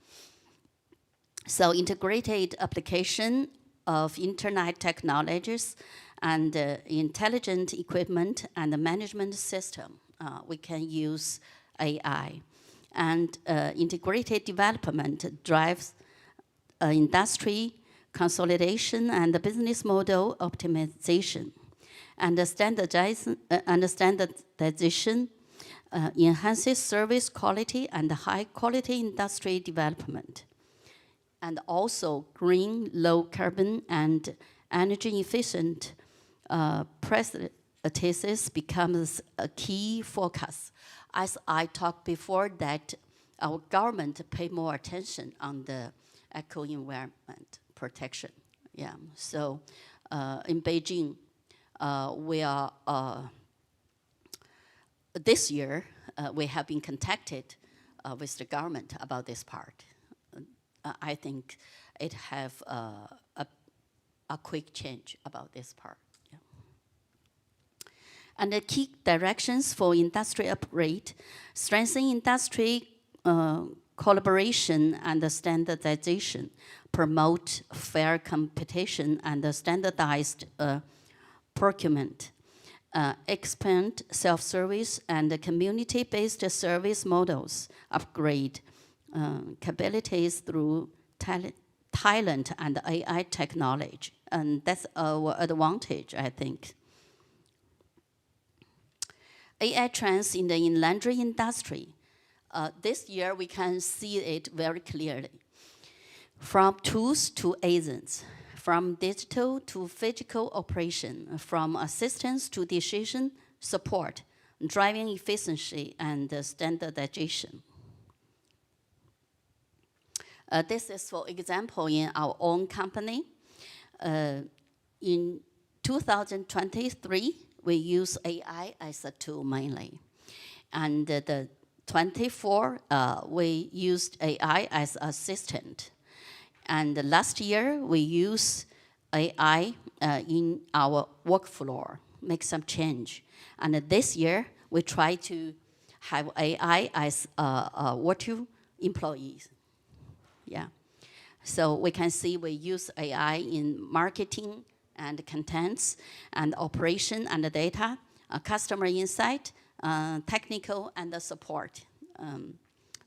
So integrated application of internet technologies and intelligent equipment and the management system, we can use AI. And integrated development drives industry consolidation and the business model optimization. And the standardization enhances service quality and high quality industry development. And also green, low carbon and energy efficient practices becomes a key focus. As I talked before, that our government pay more attention on the eco-environment protection. Yeah, so in Beijing, we are, this year, we have been contacted with the government about this part. I think it have a quick change about this part. Yeah. And the key directions for industry upgrade, strengthen industry collaboration and standardization, promote fair competition and standardized procurement, expand self-service and community-based service models, upgrade capabilities through talent and AI technology. And that's our advantage, I think. AI trends in the laundry industry. This year, we can see it very clearly. From tools to agents, from digital to physical operation, from assistance to decision support, driving efficiency and standardization. This is, for example, in our own company. In 2023, we use AI as a tool mainly. And the 24, we used AI as assistant. And last year, we used AI in our work floor, make some change. And this year, we try to have AI as virtual employees. Yeah. So we can see we use AI in marketing and contents and operation and the data, customer insight, technical and the support.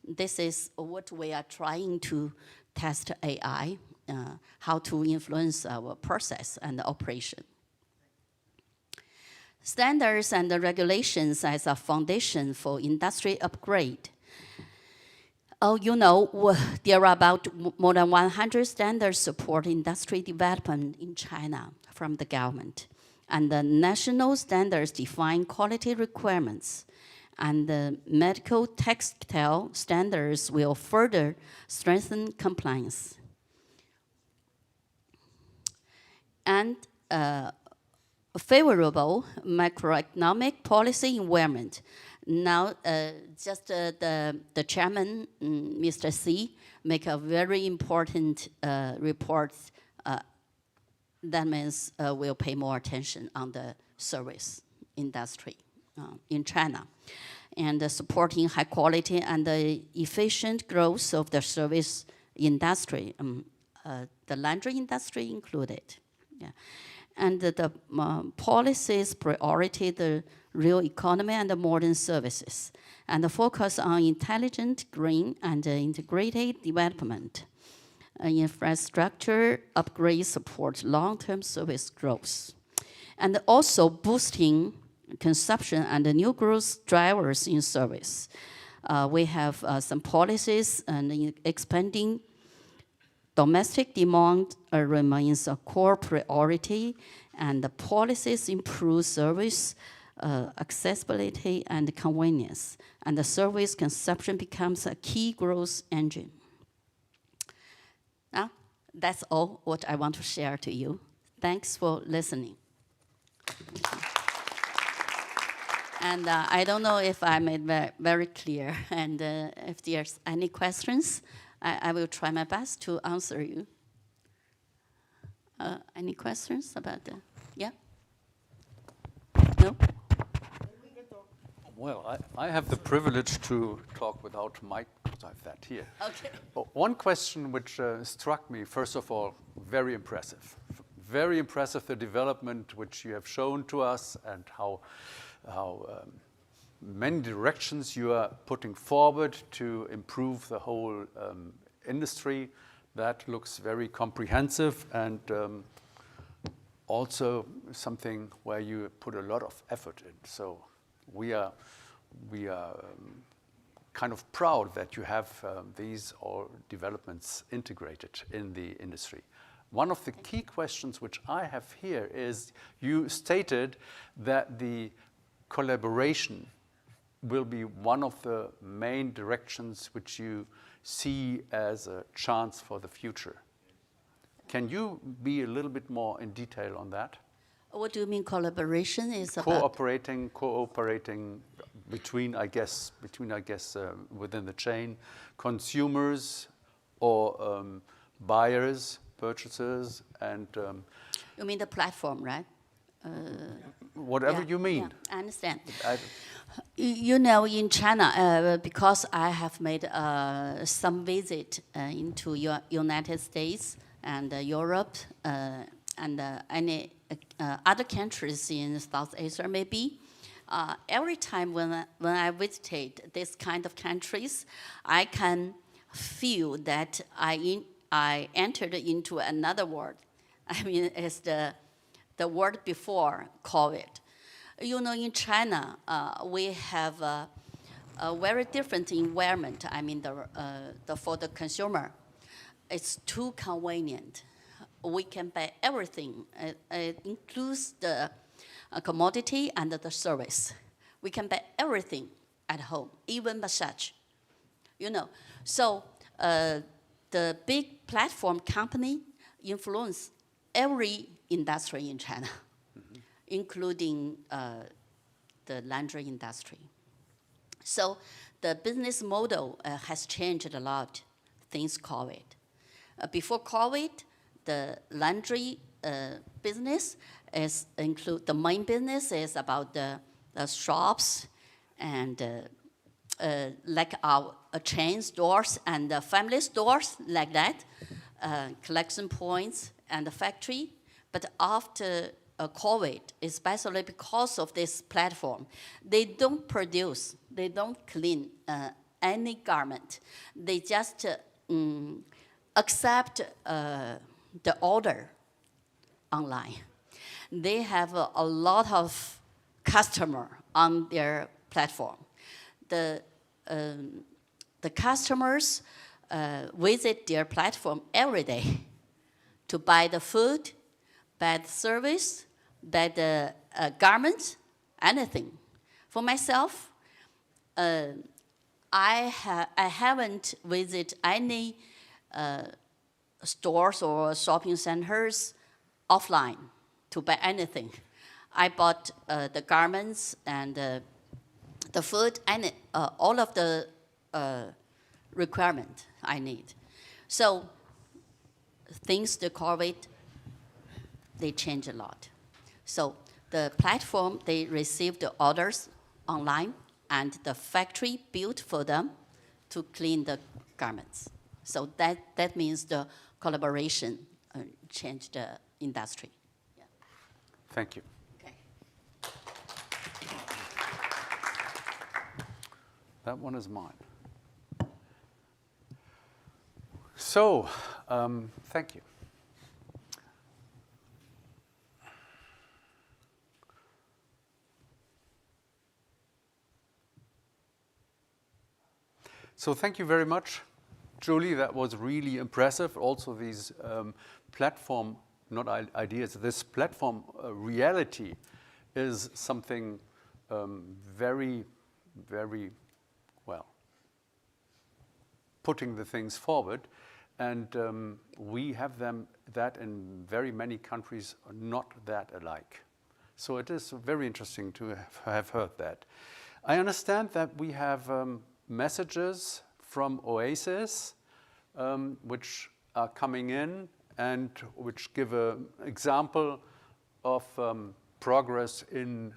This is what we are trying to test AI, how to influence our process and operation. Standards and the regulations as a foundation for industry upgrade. Oh, you know, there are about more than 100 standards support industry development in China from the government. And the national standards define quality requirements. And the medical textile standards will further strengthen compliance. and a favorable macroeconomic policy environment. Now, the chairman, Mr. C, make a very important report. That means we'll pay more attention on the service industry in China, and supporting high quality and efficient growth of the service industry, the laundry industry included. Yeah. And the policies priority the real economy and the modern services, and the focus on intelligent, green, and integrated development. Infrastructure upgrades support long-term service growth, and also boosting consumption and the new growth drivers in service. We have some policies and expanding domestic demand remains a core priority, and the policies improve service accessibility and convenience, and the service consumption becomes a key growth engine. Now, that's all what I want to share to you. Thanks for listening. And I don't know if I made very clear, and if there's any questions, I will try my best to answer you. Any questions about the, yeah? No? Well, I have the privilege to talk without mic, because I have that here. Okay. One question which struck me, first of all, very impressive. Very impressive, the development which you have shown to us, and how many directions you are putting forward to improve the whole industry. That looks very comprehensive, and also something where you put a lot of effort in. So we are kind of proud that you have these all developments integrated in the industry. One of the key questions which I have here is, you stated that the collaboration will be one of the main directions which you see as a chance for the future. Can you be a little bit more in detail on that? What do you mean collaboration is about? Cooperating between, I guess, within the chain, consumers or buyers, purchasers, and You mean the platform, right? whatever Yeah, you mean. yeah, I understand. I- You know, in China, because I have made some visit into United States and Europe and any other countries in South Asia, maybe. Every time when I visited this kind of countries, I can feel that I entered into another world. I mean, it's the world before COVID. You know, in China, we have a very different environment. I mean, for the consumer, it's too convenient. We can buy everything. It includes the commodity and the service. We can buy everything at home, even massage. You know, so the big platform company influence every industry in China, including the laundry industry. So the business model has changed a lot since COVID. Before COVID, the laundry business the main business is about the shops and like our chain stores and family stores like that, collection points and the factory. But after COVID, especially because of this platform, they don't produce, they don't clean any garment. They just accept the order online. They have a lot of customer on their platform. The customers visit their platform every day to buy the food, buy the service, buy the garments, anything. For myself, I haven't visited any stores or shopping centers offline to buy anything. I bought the garments and the food and all of the requirement I need. So things the COVID, they change a lot. So the platform, they receive the orders online and the factory built for them to clean the garments. So that means the collaboration changed the industry. Yeah. Thank you. Okay. That one is mine. So, thank you. So thank you very much, Julie. That was really impressive. Also these platform, not ideas, this platform reality is something very, very, well, putting the things forward. And we have that in very many countries are not that alike. So it is very interesting to have heard that. I understand that we have messages from Oasis, which are coming in and which give an example of progress in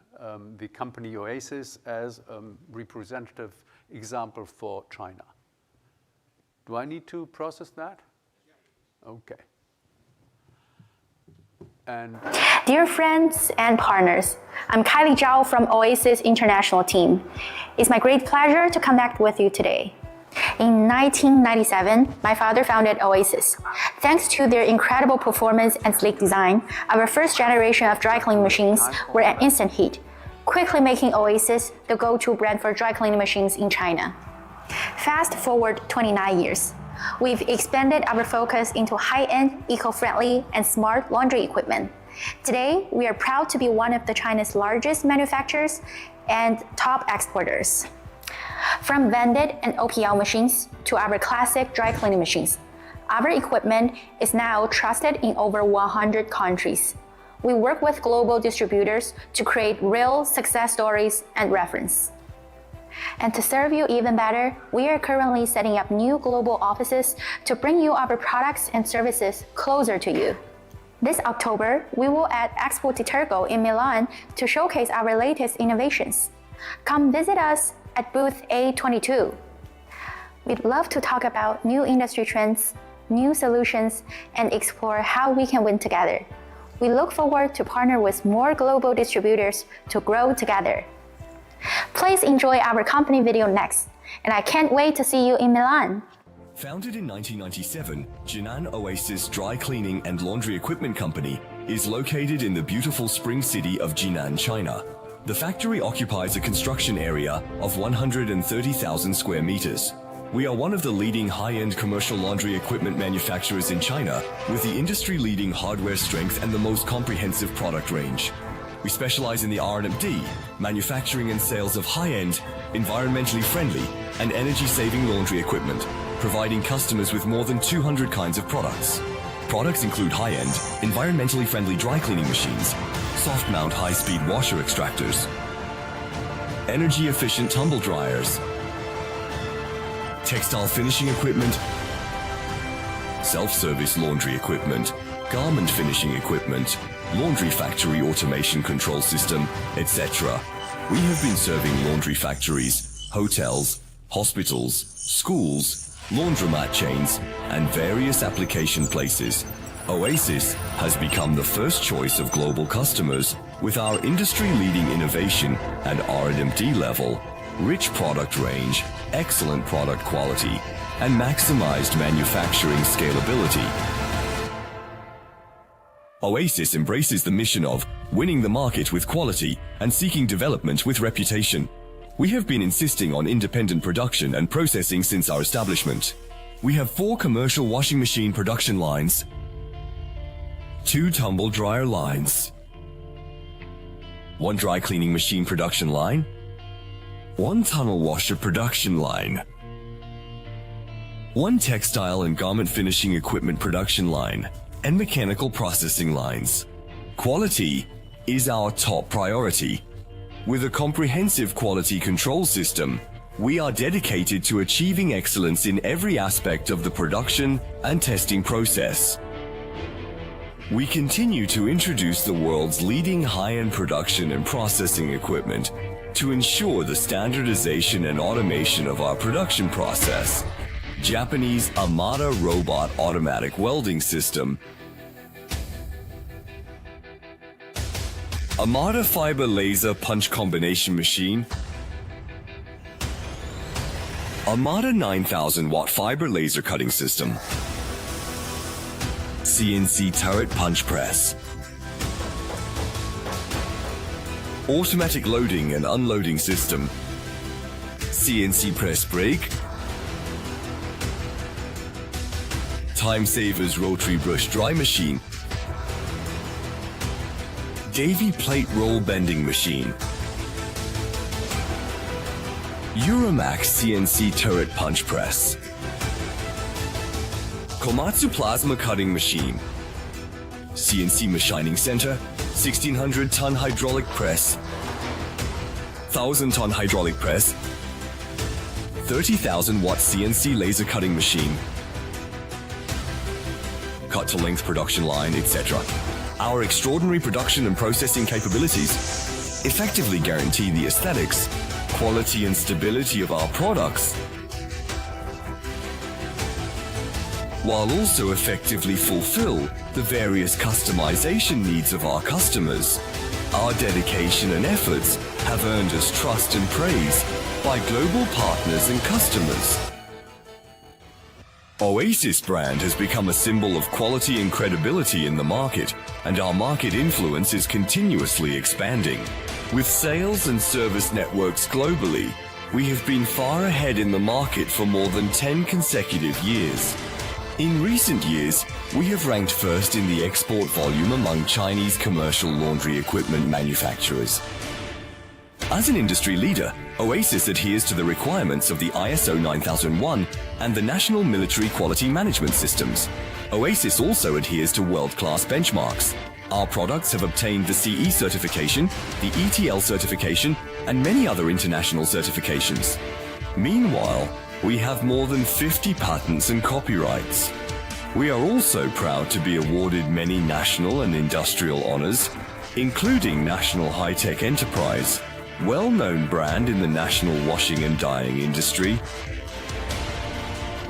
the company Oasis as a representative example for China. Do I need to process that? Okay. And Dear friends and partners, I'm Kylie Zhao from Oasis International Team. It's my great pleasure to connect with you today. In 1997, my father founded Oasis. Thanks to their incredible performance and sleek design, our first generation of dry cleaning machines were at instant heat, quickly making Oasis the go-to brand for dry cleaning machines in China. Fast forward 29 years. We've expanded our focus into high-end, eco-friendly, and smart laundry equipment. Today, we are proud to be one of China's largest manufacturers and top exporters. From vended and OPL machines to our classic dry cleaning machines, our equipment is now trusted in over 100 countries. We work with global distributors to create real success stories and reference. And to serve you even better, we are currently setting up new global offices to bring you our products and services closer to you. This October, we will at Expo di Turco in Milan to showcase our latest innovations. Come visit us at booth A22. We'd love to talk about new industry trends, new solutions, and explore how we can win together. We look forward to partner with more global distributors to grow together. Please enjoy our company video next, and I can't wait to see you in Milan. Founded in 1997, Jinan Oasis Dry Cleaning and Laundry Equipment Company is located in the beautiful spring city of Jinan, China. The factory occupies a construction area of 130,000 square meters. We are one of the leading high-end commercial laundry equipment manufacturers in China, with the industry-leading hardware strength and the most comprehensive product range. We specialize in the R&D, manufacturing and sales of high-end, environmentally friendly, and energy-saving laundry equipment, providing customers with more than 200 kinds of products. Products include high-end, environmentally friendly dry cleaning machines, soft-mount high-speed washer extractors, energy-efficient tumble dryers, textile finishing equipment, self-service laundry equipment, garment finishing equipment, laundry factory automation control system, etc. We have been serving laundry factories, hotels, hospitals, schools, laundromat chains, and various application places. Oasis has become the first choice of global customers with our industry-leading innovation and R&D level, rich product range, excellent product quality, and maximized manufacturing scalability. Oasis embraces the mission of winning the market with quality and seeking development with reputation. We have been insisting on independent production and processing since our establishment. We have 4 commercial washing machine production lines, 2 tumble dryer lines, 1 dry cleaning machine production line, 1 tunnel washer production line, 1 textile and garment finishing equipment production line, and mechanical processing lines. Quality is our top priority. With a comprehensive quality control system, we are dedicated to achieving excellence in every aspect of the production and testing process. We continue to introduce the world's leading high-end production and processing equipment to ensure the standardization and automation of our production process. Japanese Amada Robot Automatic Welding System, Amada Fiber Laser Punch Combination Machine, Amada 9000 Watt Fiber Laser Cutting System, CNC Turret Punch Press, Automatic Loading and Unloading System, CNC Press Brake, Time Savers Rotary Brush Dry Machine, Davy Plate Roll Bending Machine, Euramax CNC Turret Punch Press, Komatsu Plasma Cutting Machine, CNC Machining Center, 1600-ton hydraulic press, 1000-ton hydraulic press, 30,000-watt CNC laser cutting machine, cut-to-length production line, etc. Our extraordinary production and processing capabilities effectively guarantee the aesthetics, quality and stability of our products, while also effectively fulfill the various customization needs of our customers. Our dedication and efforts have earned us trust and praise by global partners and customers. Oasis brand has become a symbol of quality and credibility in the market, and our market influence is continuously expanding. With sales and service networks globally, we have been far ahead in the market for more than 10 consecutive years. In recent years, we have ranked first in the export volume among Chinese commercial laundry equipment manufacturers. As an industry leader, Oasis adheres to the requirements of the ISO 9001 and the National Military Quality Management Systems. Oasis also adheres to world-class benchmarks. Our products have obtained the CE certification, the ETL certification, and many other international certifications. Meanwhile, we have more than 50 patents and copyrights. We are also proud to be awarded many national and industrial honors, including National High-Tech Enterprise, well-known brand in the national washing and dyeing industry,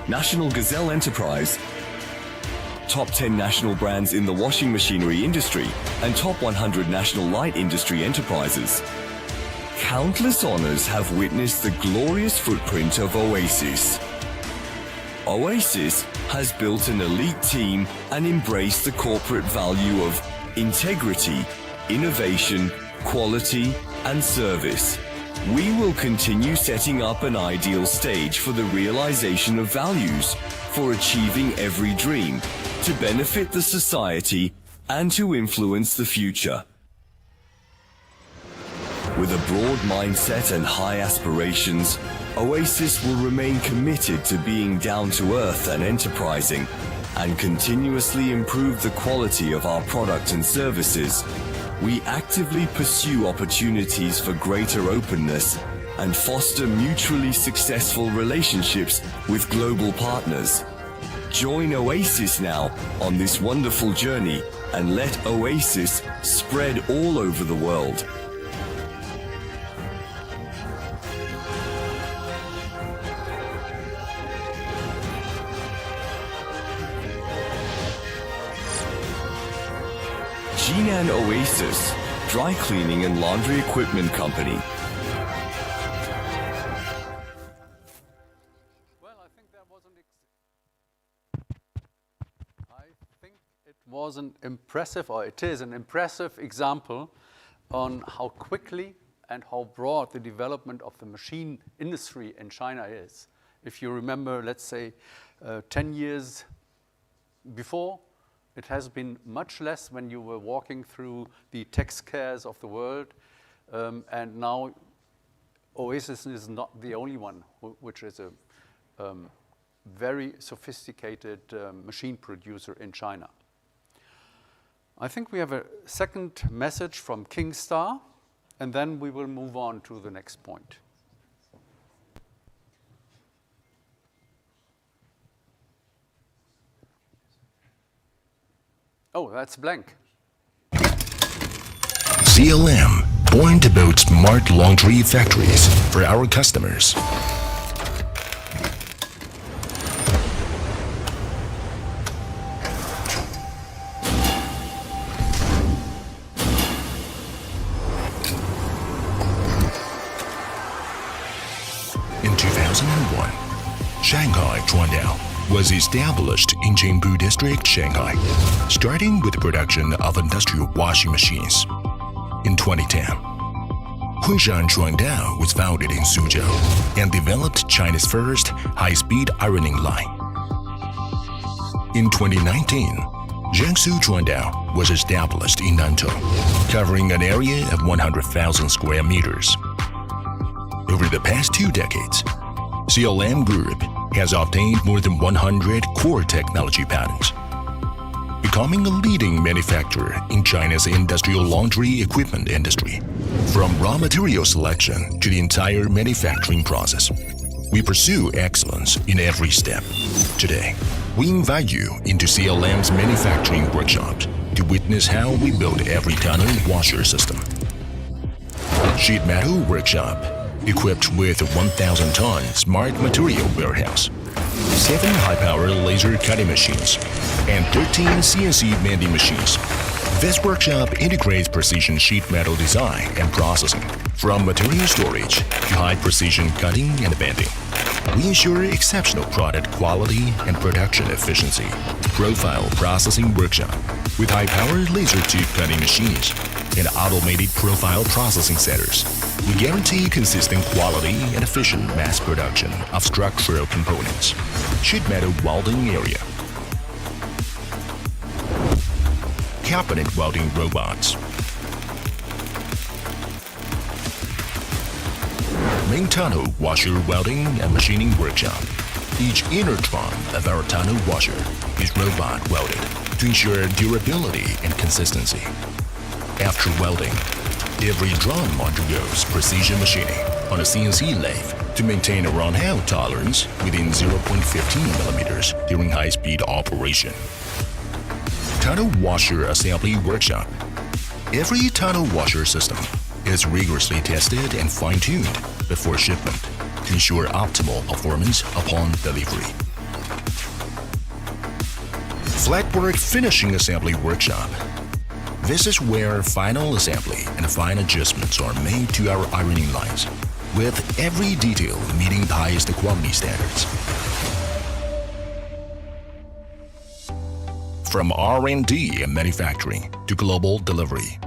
National Gazelle Enterprise, top 10 national brands in the washing machinery industry, and top 100 national light industry enterprises. Countless honors have witnessed the glorious footprint of Oasis. Oasis has built an elite team and embraced the corporate value of integrity, innovation, quality, and service. We will continue setting up an ideal stage for the realization of values, for achieving every dream, to benefit the society, and to influence the future. With a broad mindset and high aspirations, Oasis will remain committed to being down to earth and enterprising, and continuously improve the quality of our products and services. We actively pursue opportunities for greater openness and foster mutually successful relationships with global partners. Join Oasis now on this wonderful journey and let Oasis spread all over the world. Jinan Oasis, dry cleaning and laundry equipment company. Well, I think it was an impressive, or it is an impressive example on how quickly and how broad the development of the machine industry in China is. If you remember, let's say, 10 years before, it has been much less when you were walking through the tech squares of the world, and now Oasis is not the only one, which is a very sophisticated machine producer in China. I think we have a second message from Kingstar, and then we will move on to the next point. Oh, that's blank. CLM, born to build smart laundry factories for our customers. In 2001, Shanghai Chuandao was established in Jingbu District, Shanghai, starting with the production of industrial washing machines. In 2010, Hunshan Chuandao was founded in Suzhou and developed China's first high-speed ironing line. In 2019, Jiangsu Chuandao was established in Nantong, covering an area of 100,000 square meters. Over the past 2 decades, CLM Group has obtained more than 100 core technology patents, becoming a leading manufacturer in China's industrial laundry equipment industry. From raw material selection to the entire manufacturing process, we pursue excellence in every step. Today, we invite you into CLM's manufacturing workshops to witness how we build every tunnel washer system. Sheet metal workshop, equipped with a 1,000-ton smart material warehouse, 7 high-power laser cutting machines, and 13 CNC bending machines. This workshop integrates precision sheet metal design and processing, from material storage to high-precision cutting and bending. We ensure exceptional product quality and production efficiency. Profile processing workshop with high-power laser tube cutting machines and automated profile processing centers. We guarantee consistent quality and efficient mass production of structural components. Sheet metal welding area. Cabinet welding robots. Main tunnel washer welding and machining workshop. Each inner drum of our tunnel washer is robot welded to ensure durability and consistency. After welding, every drum undergoes precision machining on a CNC lathe to maintain a run-out tolerance within 0.15 millimeters during high-speed operation. Tunnel washer assembly workshop. Every tunnel washer system is rigorously tested and fine-tuned before shipment to ensure optimal performance upon delivery. Flatwork finishing assembly workshop. This is where final assembly and fine adjustments are made to our ironing lines, with every detail meeting the highest quality standards. From R&D and manufacturing to global delivery,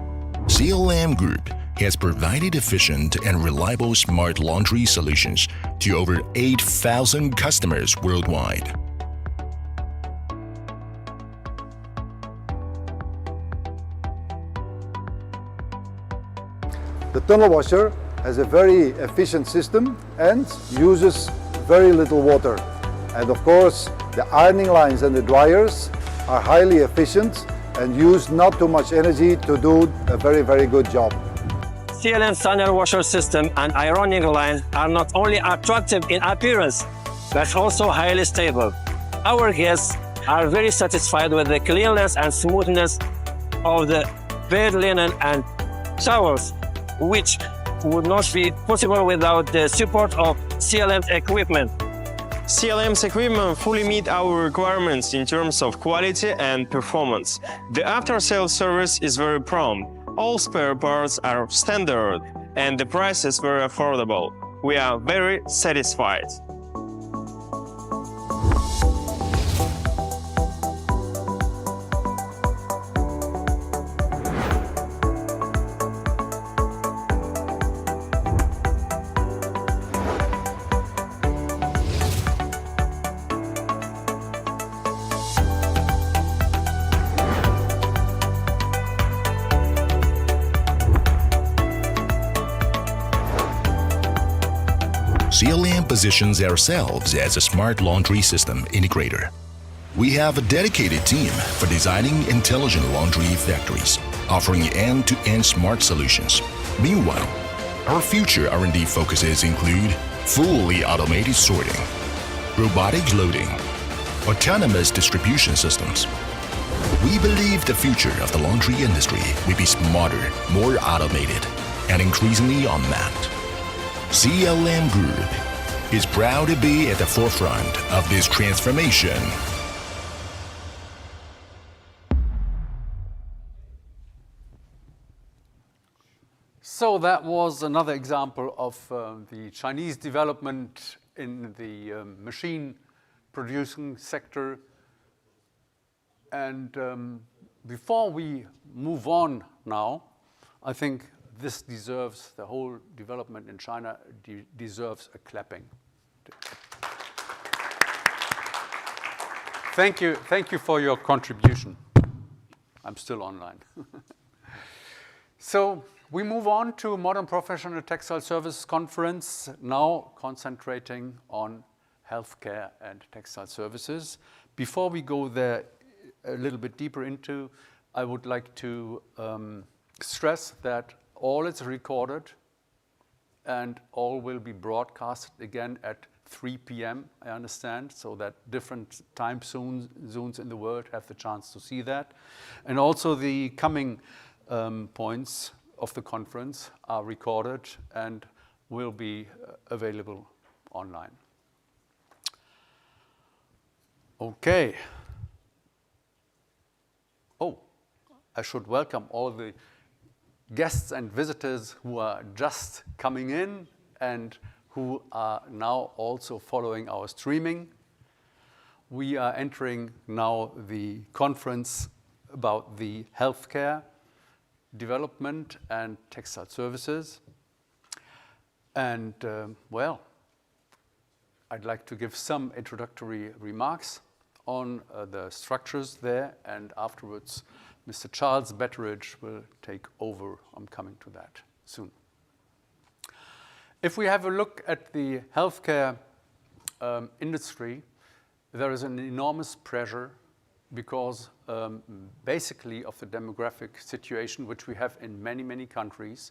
CLM Group has provided efficient and reliable smart laundry solutions to over 8,000 customers worldwide. The tunnel washer has a very efficient system and uses very little water. And of course, the ironing lines and the dryers are highly efficient and use not too much energy to do a very, very good job. CLM tunnel washer system and ironing line are not only attractive in appearance, but also highly stable. Our guests are very satisfied with the cleanliness and smoothness of the bed linen and showers, which would not be possible without the support of CLM's equipment. CLM's equipment fully meet our requirements in terms of quality and performance. The after-sales service is very prompt. All spare parts are standard and the price is very affordable. We are very satisfied. CLM positions ourselves as a smart laundry system integrator. We have a dedicated team for designing intelligent laundry factories, offering end-to-end smart solutions. Meanwhile, our future R&D focuses include fully automated sorting, robotic loading, autonomous distribution systems. We believe the future of the laundry industry will be smarter, more automated, and increasingly unmanned. CLM Group is proud to be at the forefront of this transformation. So that was another example of the Chinese development in the machine producing sector. And before we move on now, I think this deserves, the whole development in China deserves a clapping. Thank you for your contribution. I'm still online. So we move on to Modern Professional Textile Services Conference, now concentrating on healthcare and textile services. Before we go there a little bit deeper into, I would like to stress that all is recorded and all will be broadcast again at 3 p.m., I understand, so that different time zones in the world have the chance to see that. And also the coming points of the conference are recorded and will be available online. Okay. Oh, I should welcome all the guests and visitors who are just coming in and who are now also following our streaming. We are entering now the conference about the healthcare development and textile services. And well, I'd like to give some introductory remarks on the structures there, and afterwards Mr. Charles Betteridge will take over. I'm coming to that soon. If we have a look at the healthcare industry, there is an enormous pressure because basically of the demographic situation which we have in many, many countries,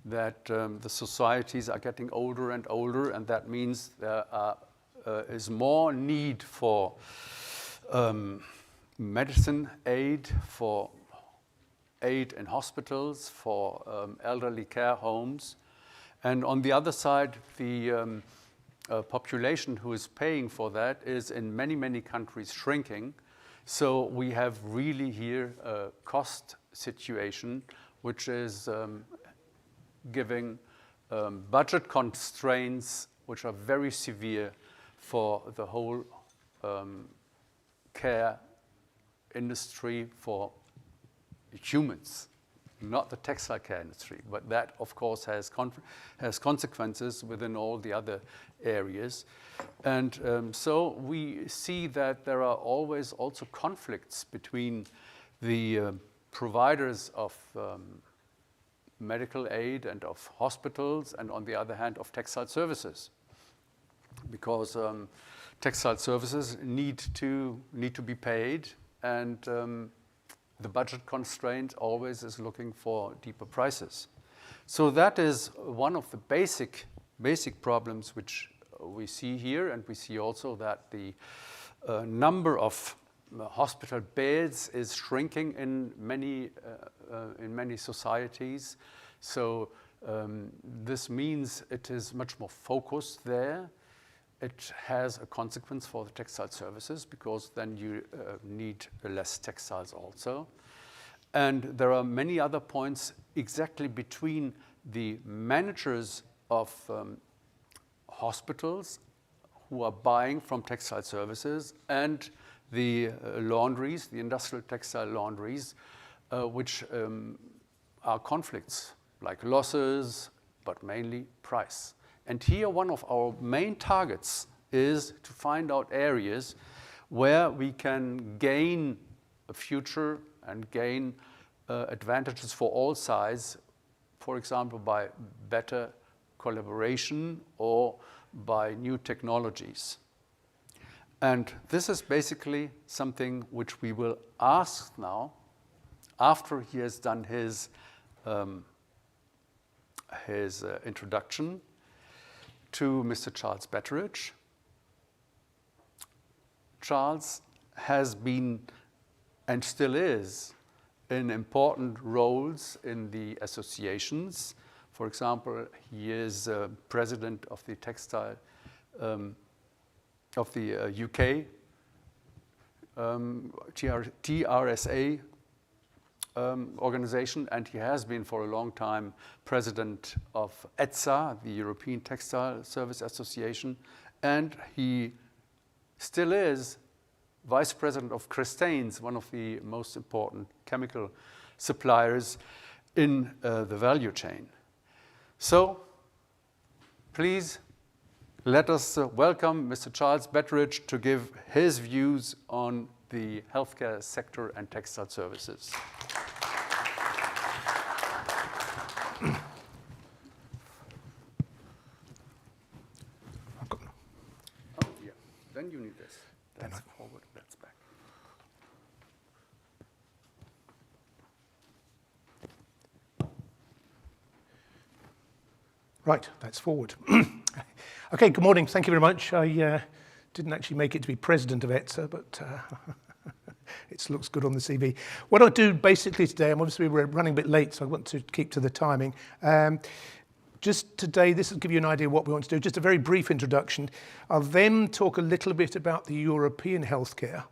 that the societies are getting older and older, and that means there is more need for medicine aid, for aid in hospitals, for elderly care homes. And on the other side, the population who is paying for that is in many, many countries shrinking. So we have really here a cost situation which is giving budget constraints which are very severe for the whole care industry for humans, not the textile care industry, but that of course has consequences within all the other areas. And so we see that there are always also conflicts between the providers of medical aid and of hospitals, and on the other hand of textile services, because textile services need to be paid, and the budget constraint always is looking for deeper prices. So that is one of the basic problems which we see here, and we see also that the number of hospital beds is shrinking in many societies. So this means it is much more focused there. It has a consequence for the textile services because then you need less textiles also. And there are many other points exactly between the managers of hospitals who are buying from textile services and the laundries, the industrial textile laundries, which are conflicts like losses, but mainly price. And here one of our main targets is to find out areas where we can gain a future and gain advantages for all sides, for example, by better collaboration or by new technologies. And this is basically something which we will ask now, after he has done his introduction, to Mr. Charles Betteridge. Charles has been and still is in important roles in the associations. For example, he is president of the textile of the UK TRSA organization, and he has been for a long time president of ETSA, the European Textile Service Association, and he still is vice president of Cristains, one of the most important chemical suppliers in the value chain. So, please let us welcome Mr. Charles Betteridge to give his views on the healthcare sector and textile services. Oh, yeah. Then you need this. That's forward, that's back. Right, that's forward. Okay, good morning. Thank you very much. I didn't actually make it to be president of ETSA, but it looks good on the CV. What I'll do basically today, and obviously we're running a bit late, so I want to keep to the timing. Just today, this will give you an idea of what we want to do. Just a very brief introduction. I'll then talk a little bit about the European healthcare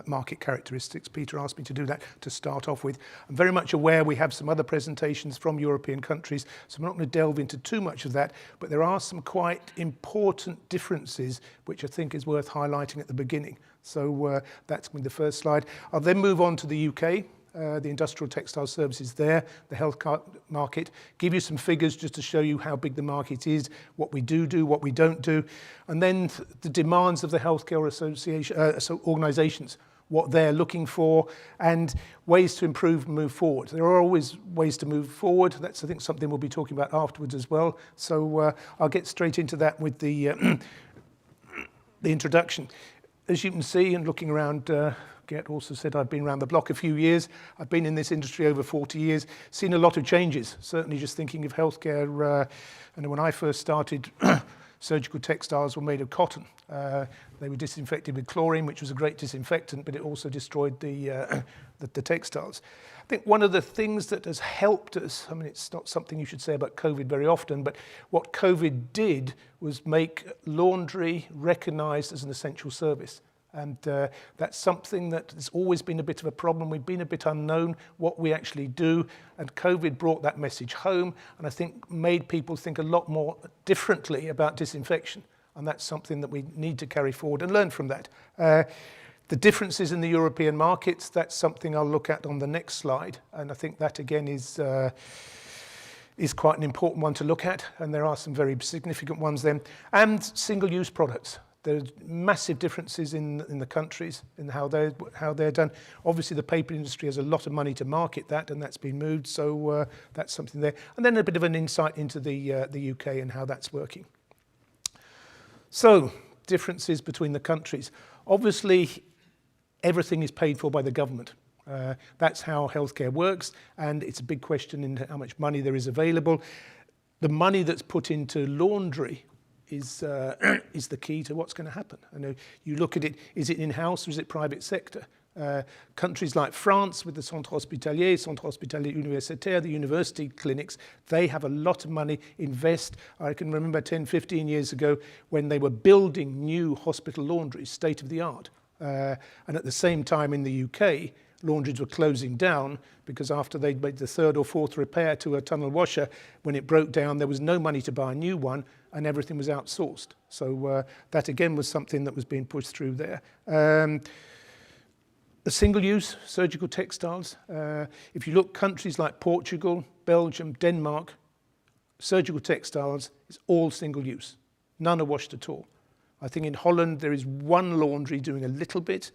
market characteristics. Peter asked me to do that to start off with. I'm very much aware we have some other presentations from European countries, so I'm not going to delve into too much of that, but there are some quite important differences which I think is worth highlighting at the beginning. So that's going to be the first slide. I'll then move on to the UK. The industrial textile services there, the health market, give you some figures just to show you how big the market is, what we do, what we don't do, and then the demands of the healthcare association, organisations, what they're looking for, and ways to improve and move forward. There are always ways to move forward. That's, I think, something we'll be talking about afterwards as well. So I'll get straight into that with the introduction. As you can see, and looking around, Gert also said I've been around the block a few years. I've been in this industry over 40 years, seen a lot of changes, certainly just thinking of healthcare. And when I first started, surgical textiles were made of cotton. They were disinfected with chlorine, which was a great disinfectant, but it also destroyed the textiles. I think one of the things that has helped us, I mean, it's not something you should say about COVID very often, but what COVID did was make laundry recognised as an essential service. And that's something that has always been a bit of a problem. We've been a bit unknown what we actually do, and COVID brought that message home, and I think made people think a lot more differently about disinfection. And that's something that we need to carry forward and learn from that. The differences in the European markets, that's something I'll look at on the next slide. And I think that again is quite an important one to look at, and there are some very significant ones then. And single-use products. There's massive differences in the countries in how they're done. Obviously, the paper industry has a lot of money to market that, and that's been moved, so that's something there. And then a bit of an insight into the UK and how that's working. So, differences between the countries. Obviously, everything is paid for by the government. That's how healthcare works, and it's a big question in how much money there is available. The money that's put into laundry is the key to what's going to happen. I know you look at it, is it in-house or is it private sector? Countries like France with the Centre Hospitalier Universitaire, the university clinics, they have a lot of money invest. I can remember 10, 15 years ago when they were building new hospital laundries, state of the art. And at the same time in the UK, laundries were closing down because after they'd made the third or fourth repair to a tunnel washer, when it broke down, there was no money to buy a new one and everything was outsourced. So that again was something that was being pushed through there. The single-use surgical textiles, if you look countries like Portugal, Belgium, Denmark, surgical textiles is all single-use. None are washed at all. I think in Holland there is one laundry doing a little bit.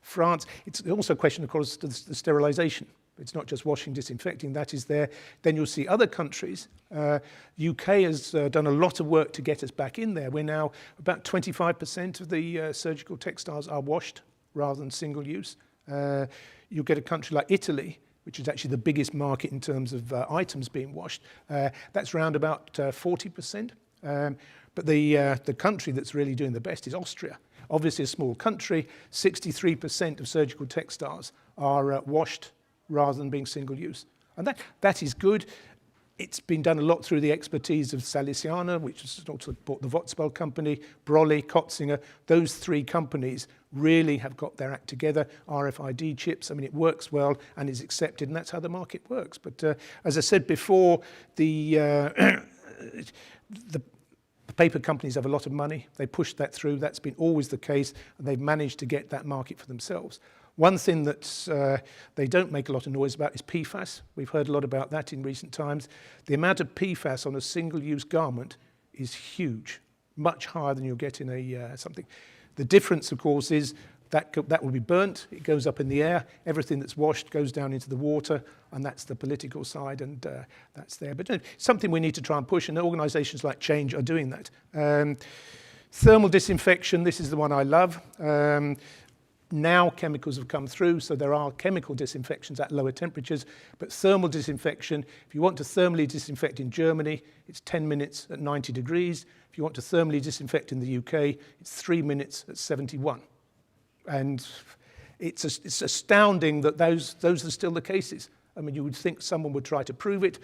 France, it's also a question, of course, of the sterilisation. It's not just washing, disinfecting, that is there. Then you'll see other countries. UK has done a lot of work to get us back in there. We're now about 25% of the surgical textiles are washed rather than single use. You'll get a country like Italy, which is actually the biggest market in terms of items being washed. That's around about 40%. But the country that's really doing the best is Austria. Obviously a small country, 63% of surgical textiles are washed rather than being single use. And that is good. It's been done a lot through the expertise of Salesiana, which has also bought the Votzbel company, Brolly, Kotzinger. Those three companies really have got their act together. RFID chips, I mean, it works well and is accepted, and that's how the market works. But as I said before, the paper companies have a lot of money. They push that through. That's been always the case, and they've managed to get that market for themselves. One thing that they don't make a lot of noise about is PFAS. We've heard a lot about that in recent times. The amount of PFAS on a single-use garment is huge, much higher than you'll get in a something. The difference, of course, is that will be burnt. It goes up in the air. Everything that's washed goes down into the water, and that's the political side, and that's there. But something we need to try and push, and organisations like Change are doing that. Thermal disinfection, this is the one I love. Now chemicals have come through, so there are chemical disinfections at lower temperatures, but thermal disinfection, if you want to thermally disinfect in Germany, it's 10 minutes at 90 degrees. If you want to thermally disinfect in the UK, it's 3 minutes at 71. And it's astounding that those are still the cases. I mean, you would think someone would try to prove it.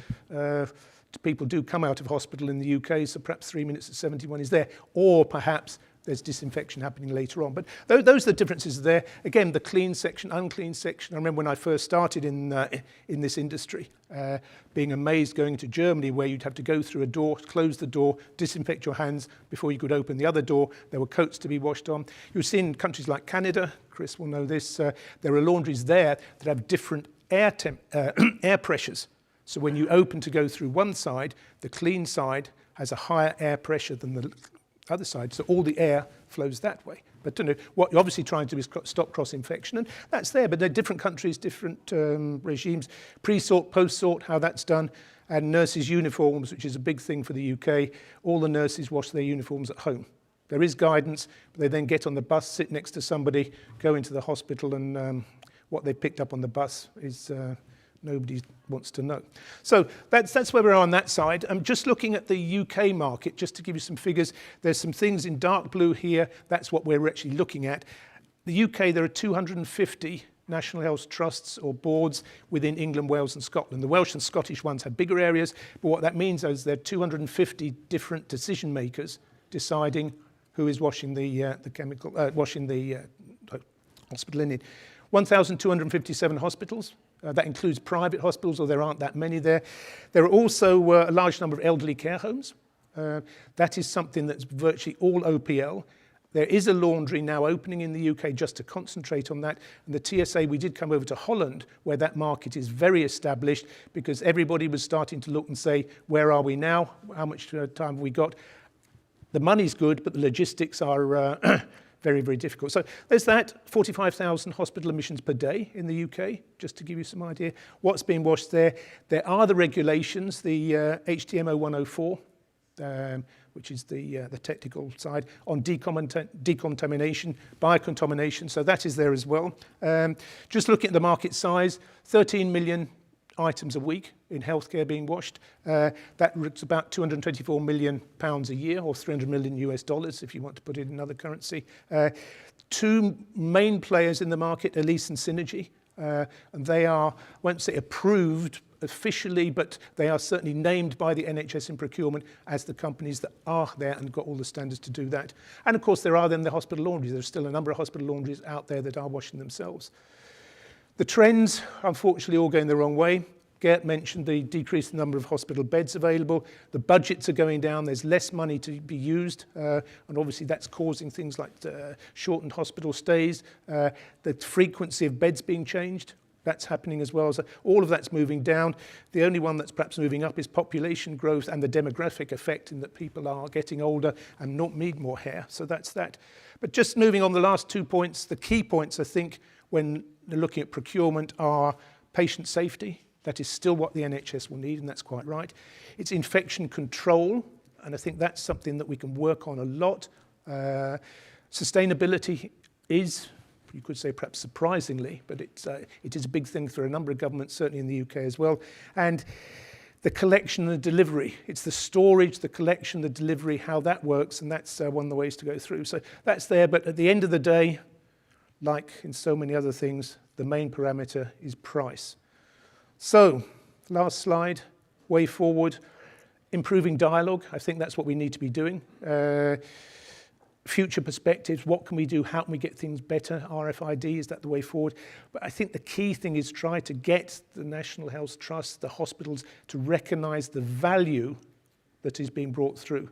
People do come out of hospital in the UK, so perhaps 3 minutes at 71 is there. Or perhaps there's disinfection happening later on. But those are the differences there. Again, the clean section, unclean section. I remember when I first started in this industry, being amazed going to Germany where you'd have to go through a door, close the door, disinfect your hands before you could open the other door. There were coats to be washed on. You've seen countries like Canada, Chris will know this, there are laundries there that have different air pressures. So when you open to go through one side, the clean side has a higher air pressure than the other side, so all the air flows that way. But what you're obviously trying to do is stop cross-infection, and that's there, but they're different countries, different regimes, pre-sort, post-sort, how that's done, and nurses' uniforms, which is a big thing for the UK. All the nurses wash their uniforms at home. There is guidance, but they then get on the bus, sit next to somebody, go into the hospital, and what they picked up on the bus is nobody wants to know. So that's where we are on that side. I'm just looking at the UK market, just to give you some figures. There's some things in dark blue here. That's what we're actually looking at. The UK, there are 250 National Health Trusts or boards within England, Wales and Scotland. The Welsh and Scottish ones have bigger areas, but what that means is there are 250 different decision makers deciding who is washing the hospital linen. 1,257 hospitals. That includes private hospitals, or there aren't that many there. There are also a large number of elderly care homes. That is something that's virtually all OPL. There is a laundry now opening in the UK just to concentrate on that. And the TSA, we did come over to Holland, where that market is very established, because everybody was starting to look and say, where are we now? How much time have we got? The money's good, but the logistics are very, very difficult. So there's that, 45,000 hospital admissions per day in the UK, just to give you some idea. What's being washed there? There are the regulations, the HTMO 104, which is the technical side, on decontamination, biocontamination, so that is there as well. Just looking at the market size, 13 million items a week in healthcare being washed. That's about 224 million pounds a year, or 300 million US dollars if you want to put it in another currency. Two main players in the market, Elise and Synergy, and they are, I won't say approved officially, but they are certainly named by the NHS in procurement as the companies that are there and got all the standards to do that. And of course there are then the hospital laundries. There's still a number of hospital laundries out there that are washing themselves. The trends, unfortunately, all going the wrong way. Gert mentioned the decreased number of hospital beds available. The budgets are going down. There's less money to be used. And obviously, that's causing things like shortened hospital stays, the frequency of beds being changed. That's happening as well. So all of that's moving down. The only one that's perhaps moving up is population growth and the demographic effect in that people are getting older and not need more hair. So that's that. But just moving on the last 2 points, the key points, I think, when looking at procurement are patient safety. That is still what the NHS will need, and that's quite right. It's infection control, and I think that's something that we can work on a lot. Sustainability is, you could say perhaps surprisingly, but it is a big thing for a number of governments, certainly in the UK as well. And the collection and the delivery. It's the storage, the collection, the delivery, how that works, and that's one of the ways to go through. So that's there, but at the end of the day, like in so many other things, the main parameter is price. So, last slide, way forward, improving dialogue. I think that's what we need to be doing. Future perspectives, what can we do? How can we get things better? RFID, is that the way forward? But I think the key thing is try to get the National Health Trust, the hospitals, to recognise the value that is being brought through.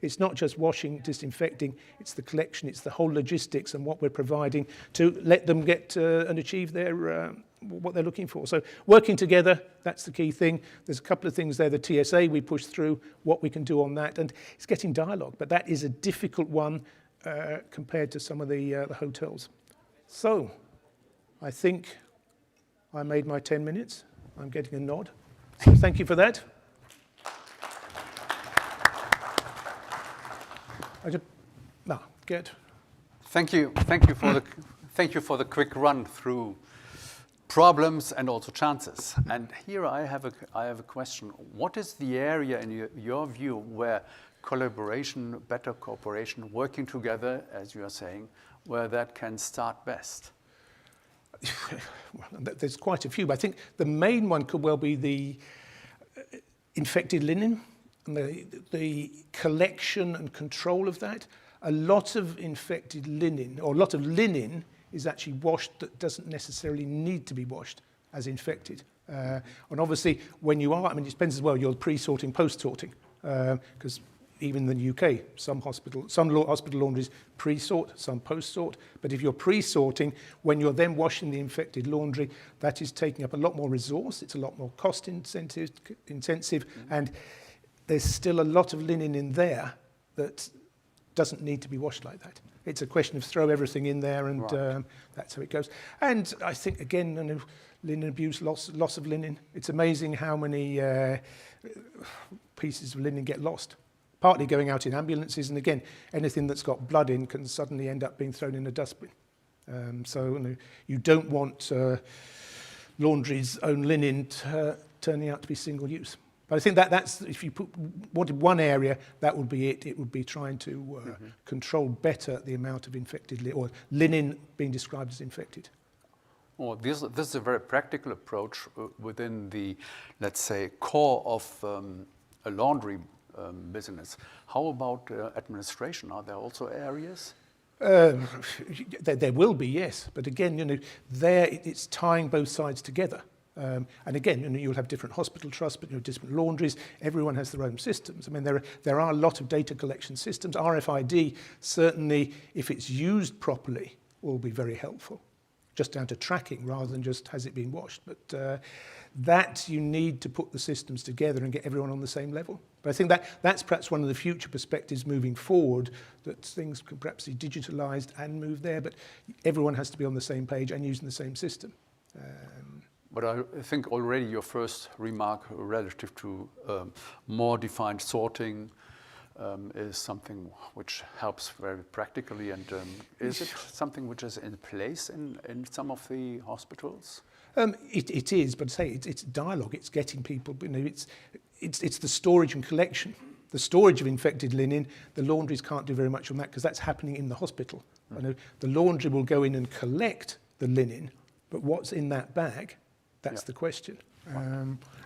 It's not just washing, disinfecting, it's the collection, it's the whole logistics and what we're providing to let them get and achieve their what they're looking for. So working together, that's the key thing. There's a couple of things there, the TSA we pushed through, what we can do on that, and it's getting dialogue, but that is a difficult one compared to some of the hotels. So I think I made my 10 minutes. I'm getting a nod. So thank you for that. Thank you for the quick run through problems and also chances. And here I have a question. What is the area in your view where collaboration, better cooperation, working together, as you are saying, where that can start best? Well, there's quite a few, but I think the main one could well be the infected linen, and the collection and control of that. A lot of infected linen, or a lot of linen, is actually washed that doesn't necessarily need to be washed as infected. And obviously, when you are, I mean, it depends as well, you're pre-sorting, post-sorting, because even in the UK, some hospital laundries pre-sort, some post-sort. But if you're pre-sorting, when you're then washing the infected laundry, that is taking up a lot more resource, it's a lot more cost intensive, and there's still a lot of linen in there that doesn't need to be washed like that. It's a question of throw everything in there, and right. That's how it goes. And I think, again, linen abuse, loss of linen. It's amazing how many pieces of linen get lost. Partly going out in ambulances, and again, anything that's got blood in can suddenly end up being thrown in a dustbin. So you don't want laundry's own linen turning out to be single use. But I think that's, if you wanted one area, that would be it. It would be trying to control better the amount of infected or linen being described as infected. Well, this is a very practical approach within the, let's say, core of a laundry business. How about administration? Are there also areas? There will be, yes. But again, there it's tying both sides together. And again, you'll have different hospital trusts, but different laundries. Everyone has their own systems. I mean, there are a lot of data collection systems. RFID, certainly, if it's used properly, will be very helpful. Just down to tracking rather than just has it been washed. But that you need to put the systems together and get everyone on the same level. But I think that's perhaps one of the future perspectives moving forward, that things can perhaps be digitalised and move there, but everyone has to be on the same page and using the same system. But I think already your first remark relative to more defined sorting is something which helps very practically. And is it something which is in place in some of the hospitals? It is, but say it's dialogue. It's getting people. It's the storage and collection. The storage of infected linen, the laundries can't do very much on that because that's happening in the hospital. Mm. The laundry will go in and collect the linen, but what's in that bag? That's the question.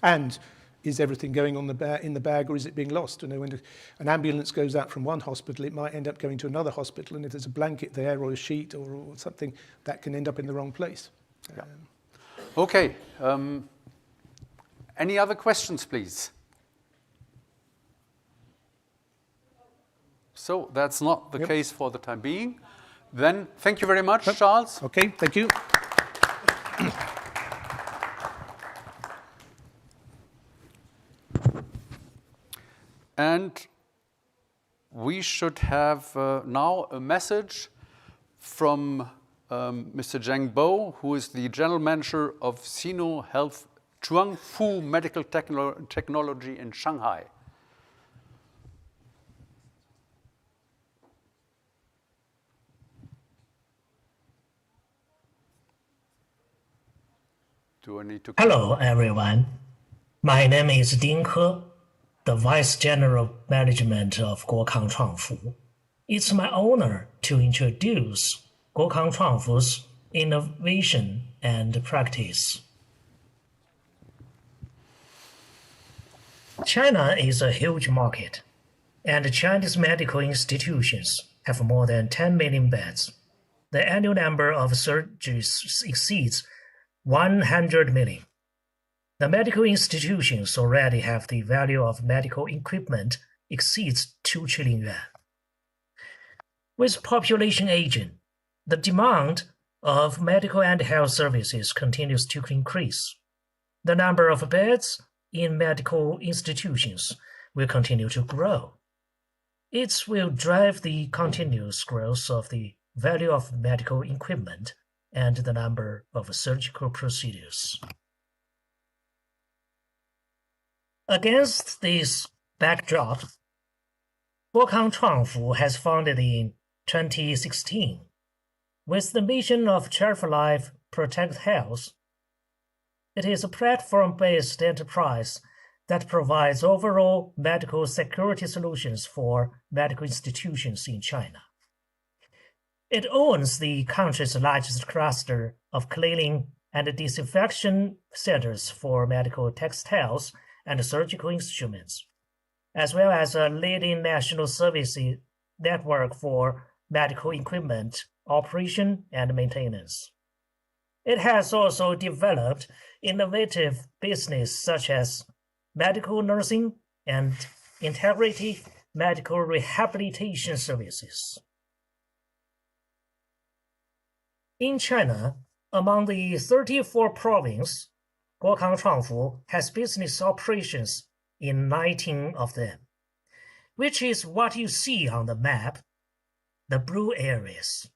And is everything going on in the bag, or is it being lost? When an ambulance goes out from one hospital, it might end up going to another hospital, and if there's a blanket there or a sheet or something, that can end up in the wrong place. Okay. Any other questions, please? So that's not the case for the time being. Then thank you very much, Charles. Okay, thank you. And we should have now a message from Mr. Zheng Bo, who is the General Manager of Sino Health Chuangfu Medical Technology in Shanghai. Do I need to? Hello, everyone. My name is Ding He, the Vice General Management of Guokang Chuangfu. It's my honor to introduce Guokang Chuangfu's innovation and practice. China is a huge market, and Chinese medical institutions have more than 10 million beds. The annual number of surgeries exceeds 100 million. The medical institutions already have the value of medical equipment exceeds 2 trillion yuan. With population aging, the demand of medical and health services continues to increase. The number of beds in medical institutions will continue to grow. It will drive the continuous growth of the value of medical equipment and the number of surgical procedures. Against this backdrop, Guokang Chuangfu has founded in 2016 with the mission of Cherish Life, Protect Health. It is a platform-based enterprise that provides overall medical security solutions for medical institutions in China. It owns the country's largest cluster of cleaning and disinfection centers for medical textiles and surgical instruments, as well as a leading national service network for medical equipment operation and maintenance. It has also developed innovative business such as medical nursing and integrative medical rehabilitation services. In China, among the 34 provinces, Guokang Chuangfu has business operations in 19 of them, which is what you see on the map, the blue areas.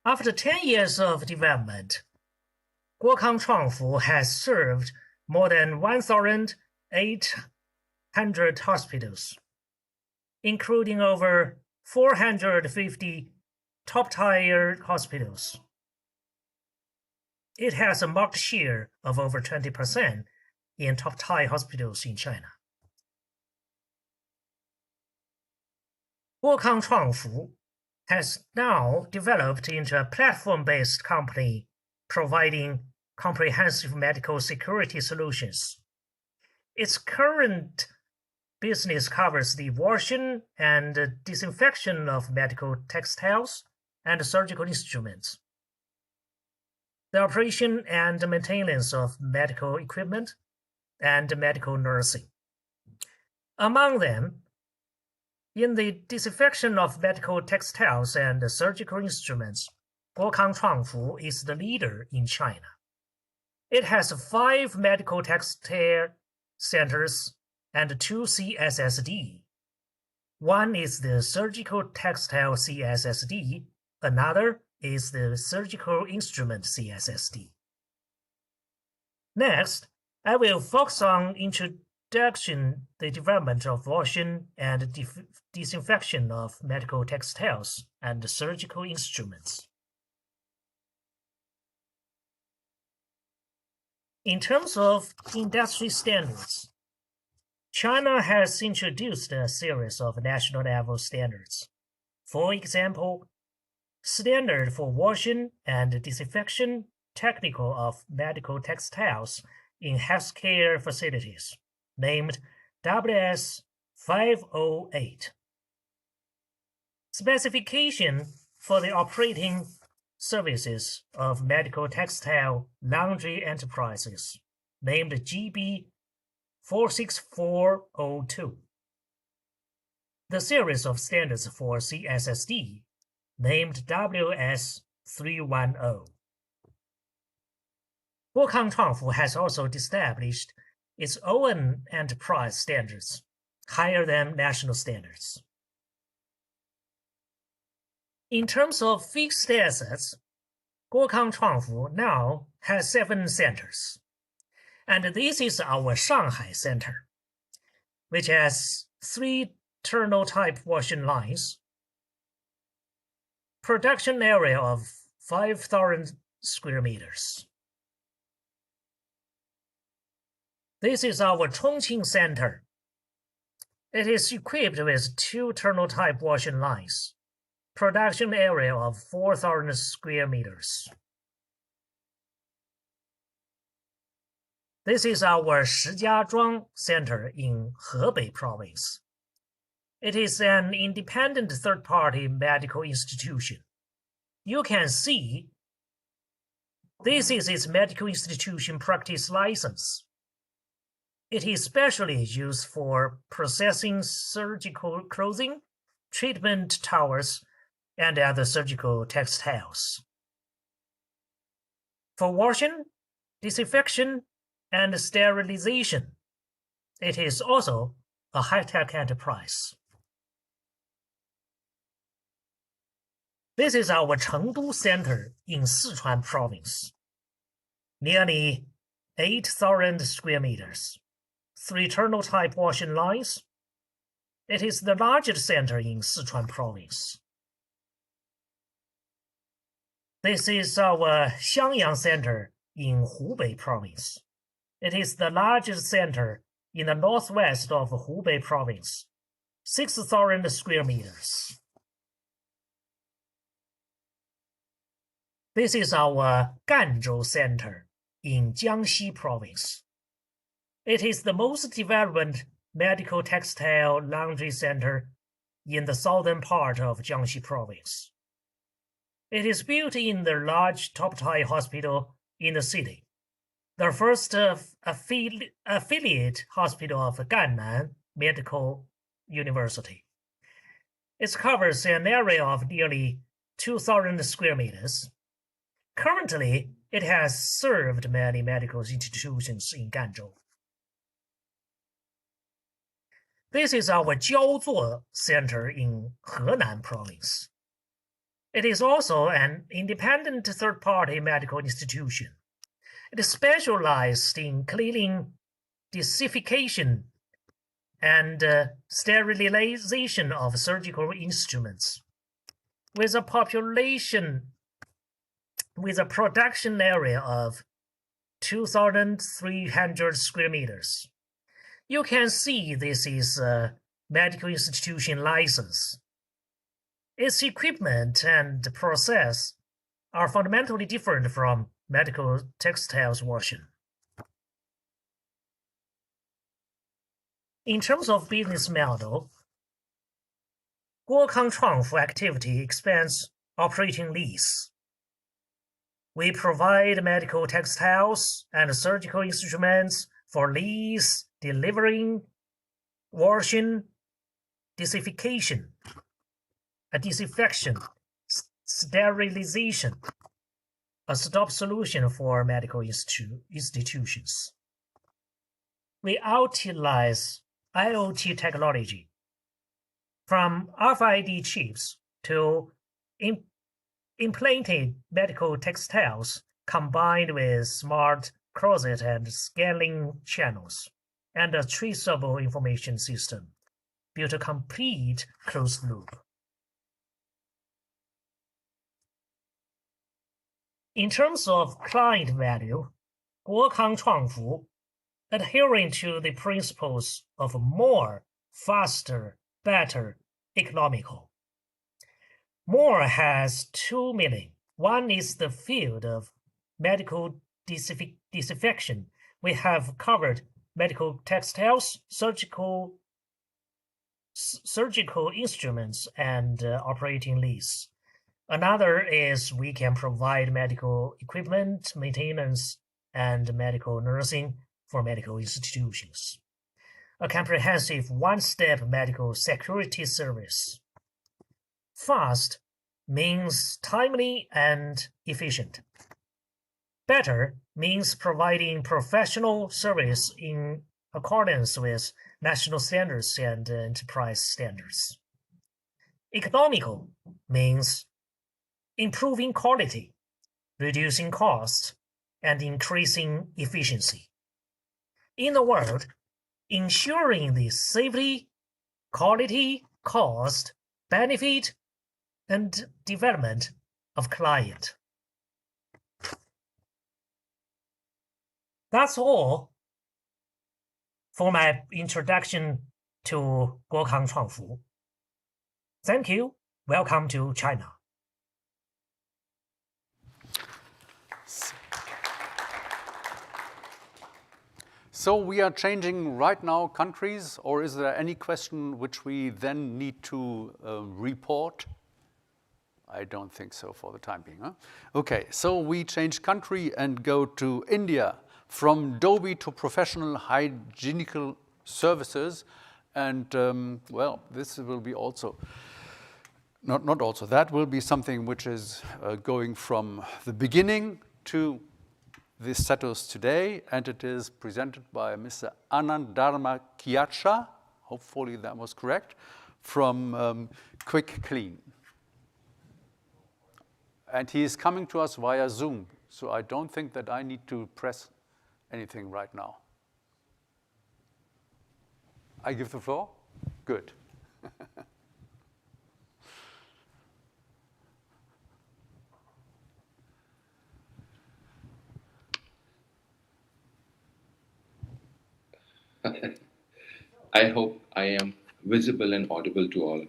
After 10 years of development, Guokang Chuangfu has served more than 1,800 hospitals, including over 450 top-tier hospitals. It has a market share of over 20% in top-tier hospitals in China. Guokang Chuangfu has now developed into a platform-based company providing comprehensive medical security solutions. Its current business covers the washing and disinfection of medical textiles and surgical instruments, the operation and maintenance of medical equipment, and medical nursing. Among them, in the disinfection of medical textiles and surgical instruments, Guokang Chuangfu is the leader in China. It has 5 medical textile centers and 2 CSSD. One is the surgical textile CSSD, another is the surgical instrument CSSD. Next, I will focus on introduction, the development of washing and disinfection of medical textiles and surgical instruments. In terms of industry standards, China has introduced a series of national level standards. For example, standard for washing and disinfection technical of medical textiles in healthcare facilities, named WS 508. Specification for the operating services of medical textile laundry enterprises, named GB 46402. The series of standards for CSSD, named WS 310. Guokang Chuangfu has also established its own enterprise standards, higher than national standards. In terms of fixed assets, Guokang Chuangfu now has 7 centers. And this is our Shanghai center, which has 3 tunnel type washing lines, production area of 5,000 square meters. This is our Chongqing center. It is equipped with 2 tunnel type washing lines, production area of 4,000 square meters. This is our Shijiazhuang Center in Hebei Province. It is an independent third-party medical institution. You can see this is its medical institution practice license. It is specially used for processing surgical clothing, treatment towels, and other surgical textiles. For washing, disinfection, and sterilization, it is also a high-tech enterprise. This is our Chengdu Center in Sichuan Province. Nearly 8,000 square meters, 3 tunnel type washing lines. It is the largest center in Sichuan Province. This is our Xiangyang Center in Hubei Province. It is the largest center in the northwest of Hubei Province, 6,000 square meters. This is our Ganzhou Center in Jiangxi Province. It is the most developed medical textile laundry center in the southern part of Jiangxi Province. It is built in the large top-tier hospital in the city, the first affiliate hospital of Gannan Medical University. It covers an area of nearly 2,000 square meters. Currently, it has served many medical institutions in Ganzhou. This is our Jiaozuo Center in Henan Province. It is also an independent third-party medical institution. It is specialized in cleaning, desinfection, and sterilization of surgical instruments, with a production area of 2,300 square meters. You can see this is a medical institution license. Its equipment and process are fundamentally different from medical textiles washing. In terms of business model, Guokang Chuangfu activity expands operating lease. We provide medical textiles and surgical instruments for lease, delivering, washing, disinfection, sterilization, a stop solution for medical institutions. We utilize IoT technology, from RFID chips to implanted medical textiles combined with smart closet and scaling channels, and a traceable information system, built a complete closed loop. In terms of client value, Guokang Chuangfu, adhering to the principles of more, faster, better, economical. More has 2 meanings. One is the field of medical disinfection. We have covered medical textiles, surgical instruments, and operating lease. Another is we can provide medical equipment, maintenance, and medical nursing for medical institutions. A comprehensive one-step medical security service. Fast means timely and efficient. Better means providing professional service in accordance with national standards and enterprise standards. Economical means improving quality, reducing costs, and increasing efficiency. In a word, ensuring the safety, quality, cost, benefit, and development of client. That's all for my introduction to Guokang Chuangfu. Thank you. Welcome to China. So we are changing right now countries, or is there any question which we then need to report? I don't think so for the time being. Huh? Okay, so we change country and go to India, from Dobie to professional hygienical services. And well, this will be also, not also, that will be something which is going from the beginning to the status today, and it is presented by Mr. Anand Dharma Kiacha, hopefully that was correct, from Quick Clean. And he is coming to us via Zoom, so I don't think that I need to press anything right now. I give the floor? Good. I hope I am visible and audible to all.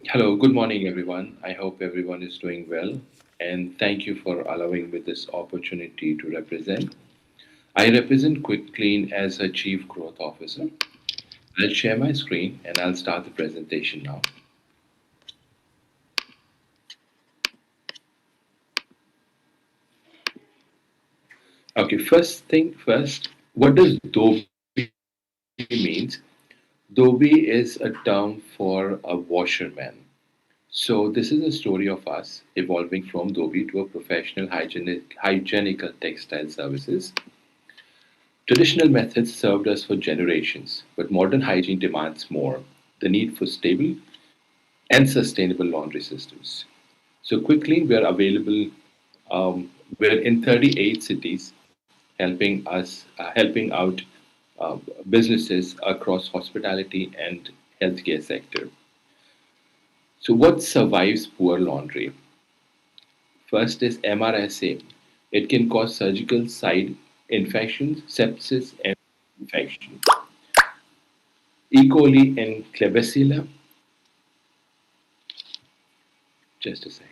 Hello, good morning, everyone. I hope everyone is doing well, and thank you for allowing me this opportunity to represent. I represent Quick Clean as a Chief Growth Officer. I'll share my screen and I'll start the presentation now. Okay, first thing first, what does Dobie means? Dobie is a term for a washerman. So this is a story of us evolving from Dobie to a professional hygienical textile services. Traditional methods served us for generations, but modern hygiene demands more, the need for stable and sustainable laundry systems. So quickly, we are available. We're in 38 cities, helping out businesses across hospitality and healthcare sector. So what survives poor laundry? First is MRSA. It can cause surgical side infections, sepsis, and infection. E. coli and Klebsiella. Just a second.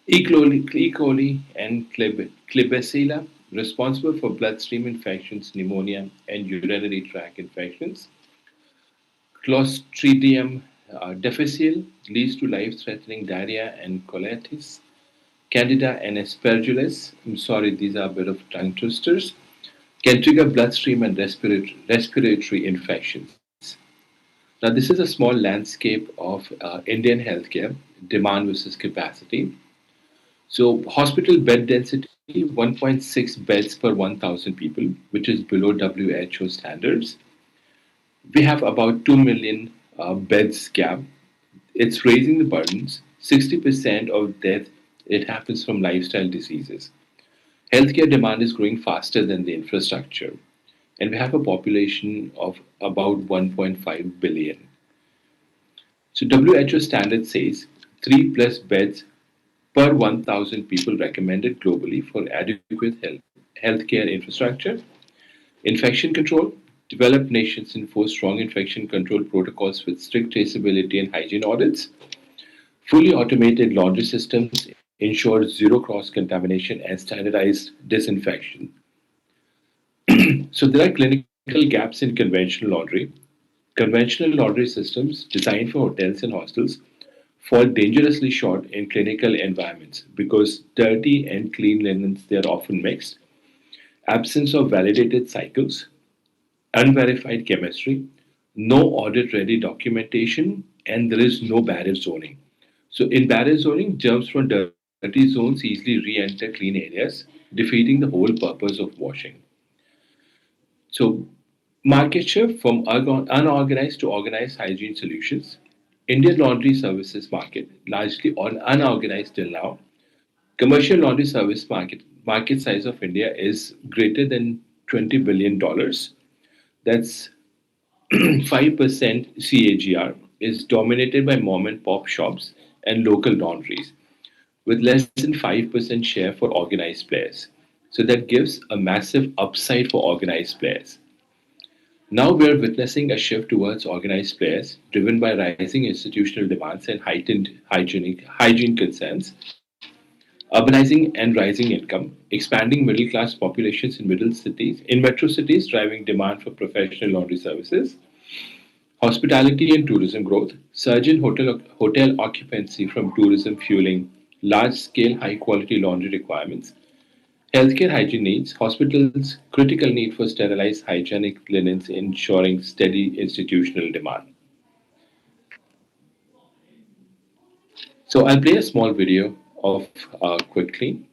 E. coli and Klebsiella responsible for bloodstream infections, pneumonia, and urinary tract infections. Clostridium difficile leads to life-threatening diarrhea and colitis. Candida and Aspergillus, I'm sorry, these are a bit of tongue twisters, can trigger bloodstream and respiratory infections. Now, this is a small landscape of Indian healthcare, demand versus capacity. So, hospital bed density 1.6 beds per 1,000 people, which is below WHO standards. We have about 2 million beds gap. It's raising the burdens. 60% of death, it happens from lifestyle diseases. Healthcare demand is growing faster than the infrastructure, and we have a population of about 1.5 billion. So WHO standard says 3 plus beds per 1,000 people recommended globally for adequate healthcare infrastructure. Infection control. Developed nations enforce strong infection control protocols with strict traceability and hygiene audits. Fully automated laundry systems ensure zero cross-contamination and standardized disinfection. So there are clinical gaps in conventional laundry. Conventional laundry systems designed for hotels and hostels fall dangerously short in clinical environments because dirty and clean linens, they are often mixed. Absence of validated cycles, unverified chemistry, no audit-ready documentation, and there is no barrier zoning. So in barrier zoning, germs from dirty dirty zones easily re-enter clean areas, defeating the whole purpose of washing. So, market shift from unorganized to organized hygiene solutions. Indian laundry services market, largely unorganized till now. Commercial laundry service market size of India is greater than $20 billion. That's 5% CAGR, is dominated by mom and pop shops and local laundries, with less than 5% share for organized players. So that gives a massive upside for organized players. Now we are witnessing a shift towards organized players driven by rising institutional demands and heightened hygiene concerns, urbanizing and rising income, expanding middle class populations in metro cities driving demand for professional laundry services, hospitality and tourism growth, surge in hotel occupancy from tourism fueling large scale high quality laundry requirements, healthcare hygiene needs, hospitals' critical need for sterilized hygienic linens ensuring steady institutional demand. So I'll play a small video of Quick Clean.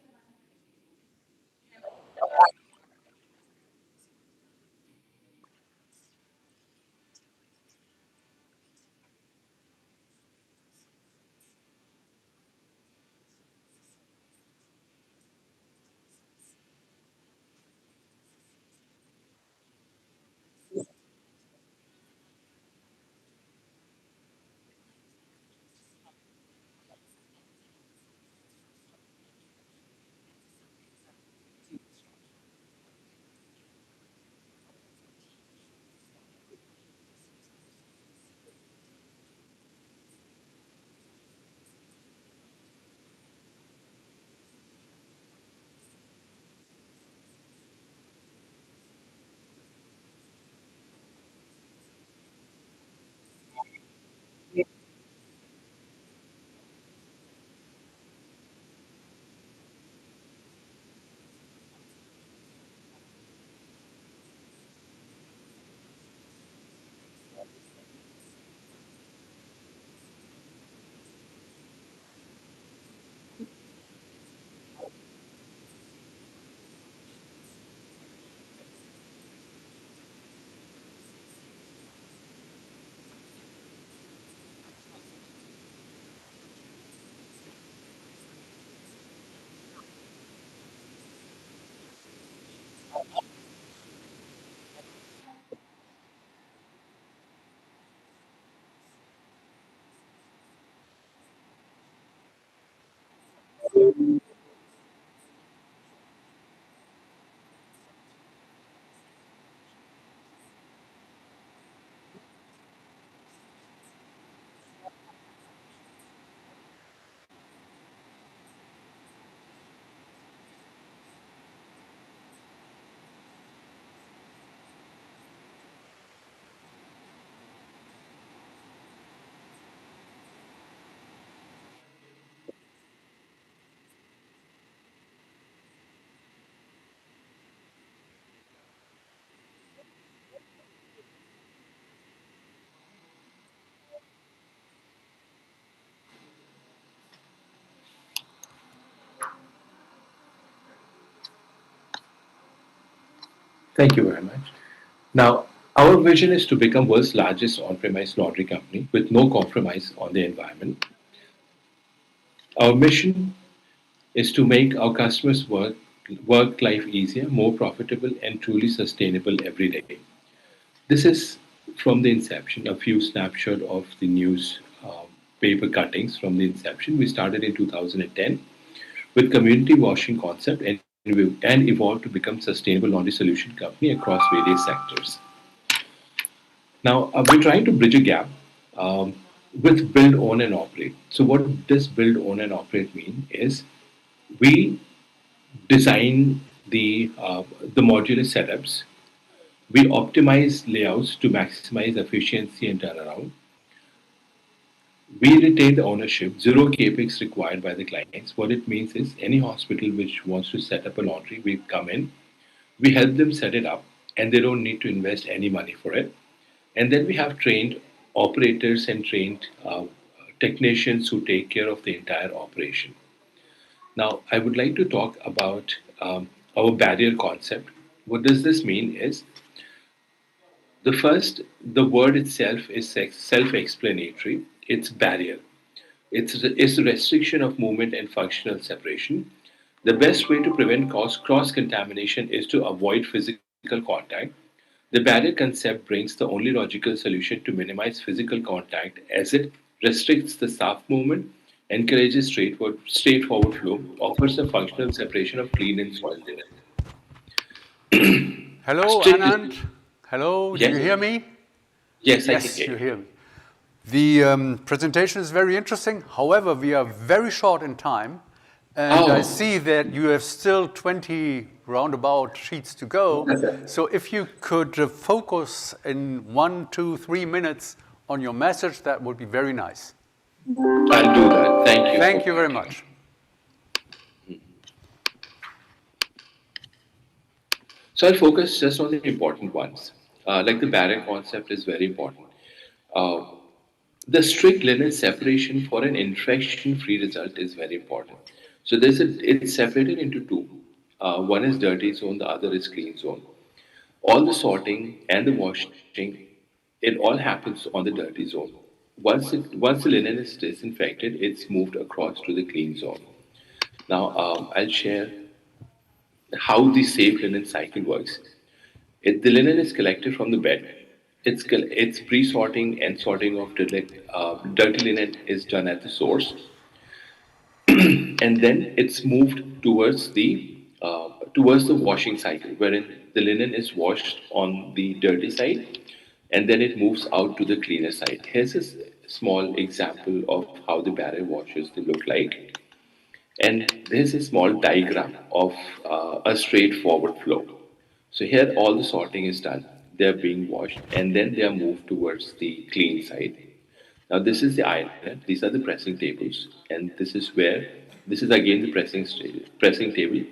Thank you very much. Now, our vision is to become world's largest on-premise laundry company with no compromise on the environment. Our mission is to make our customers' work life easier, more profitable, and truly sustainable every day. This is from the inception, a few snapshot of the news paper cuttings from the inception. We started in 2010 with community washing concept and evolved to become sustainable laundry solution company across various sectors. Now we're trying to bridge a gap with build, own, and operate. So what does build, own, and operate mean is we design the modular setups. We optimize layouts to maximize efficiency and turnaround. We retain the ownership, zero capex required by the clients. What it means is any hospital which wants to set up a laundry, we come in, we help them set it up, and they don't need to invest any money for it. And then we have trained operators and trained technicians who take care of the entire operation. Now, I would like to talk about our barrier concept. What does this mean is the word itself is self-explanatory. It's barrier. It's the restriction of movement and functional separation. The best way to prevent cross-contamination is to avoid physical contact. The barrier concept brings the only logical solution to minimize physical contact as it restricts the soft movement, encourages straightforward flow, offers a functional separation of clean and soil linen. Hello, Strict- Anand. Hello, do Yes. you hear me? Yes, I can Yes, hear you you. hear me. The presentation is very interesting. However, we are very short in time. And I Oh. see that you have still 20 roundabout sheets to go. So if you could focus in 1, 2, 3 minutes on your message, that would be very nice. I'll do that. Thank you. Thank you very much. So I'll focus just on the important ones. Like the barrier concept is very important. Uh, the strict limit separation for an infection-free result is very important. So it's separated into two. One is dirty zone, the other is clean zone. All the sorting and the washing, it all happens on the dirty zone. Once the linen is disinfected, it's moved across to the clean zone. Now, I'll share how the safe linen cycle works. The linen is collected from the bed. It's pre-sorting and sorting of dirty linen is done at the source, and then it's moved towards the washing cycle, wherein the linen is washed on the dirty side, and then it moves out to the cleaner side. Here's a small example of how the barrier washes they look like. And there's a small diagram of a straightforward flow. So here all the sorting is done. They're being washed and then they are moved towards the clean side. Now this is the iron, these are the pressing tables, and this is again the pressing table,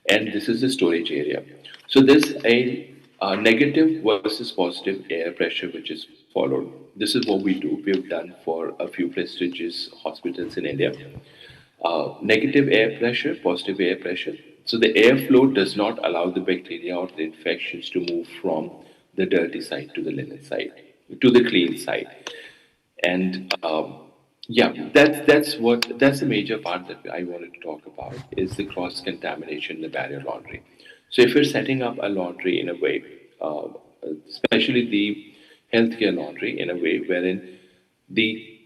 and this is the storage area. So there's a negative versus positive air pressure which is followed. This is what we do. We've done for a few prestigious hospitals in India. Negative air pressure, positive air pressure. So the airflow does not allow the bacteria or the infections to move from the dirty side to the linen side, to the clean side. And yeah, that's the major part that I wanted to talk about is the cross contamination in the barrier laundry. So if you're setting up a laundry in a way, especially the healthcare laundry in a way wherein the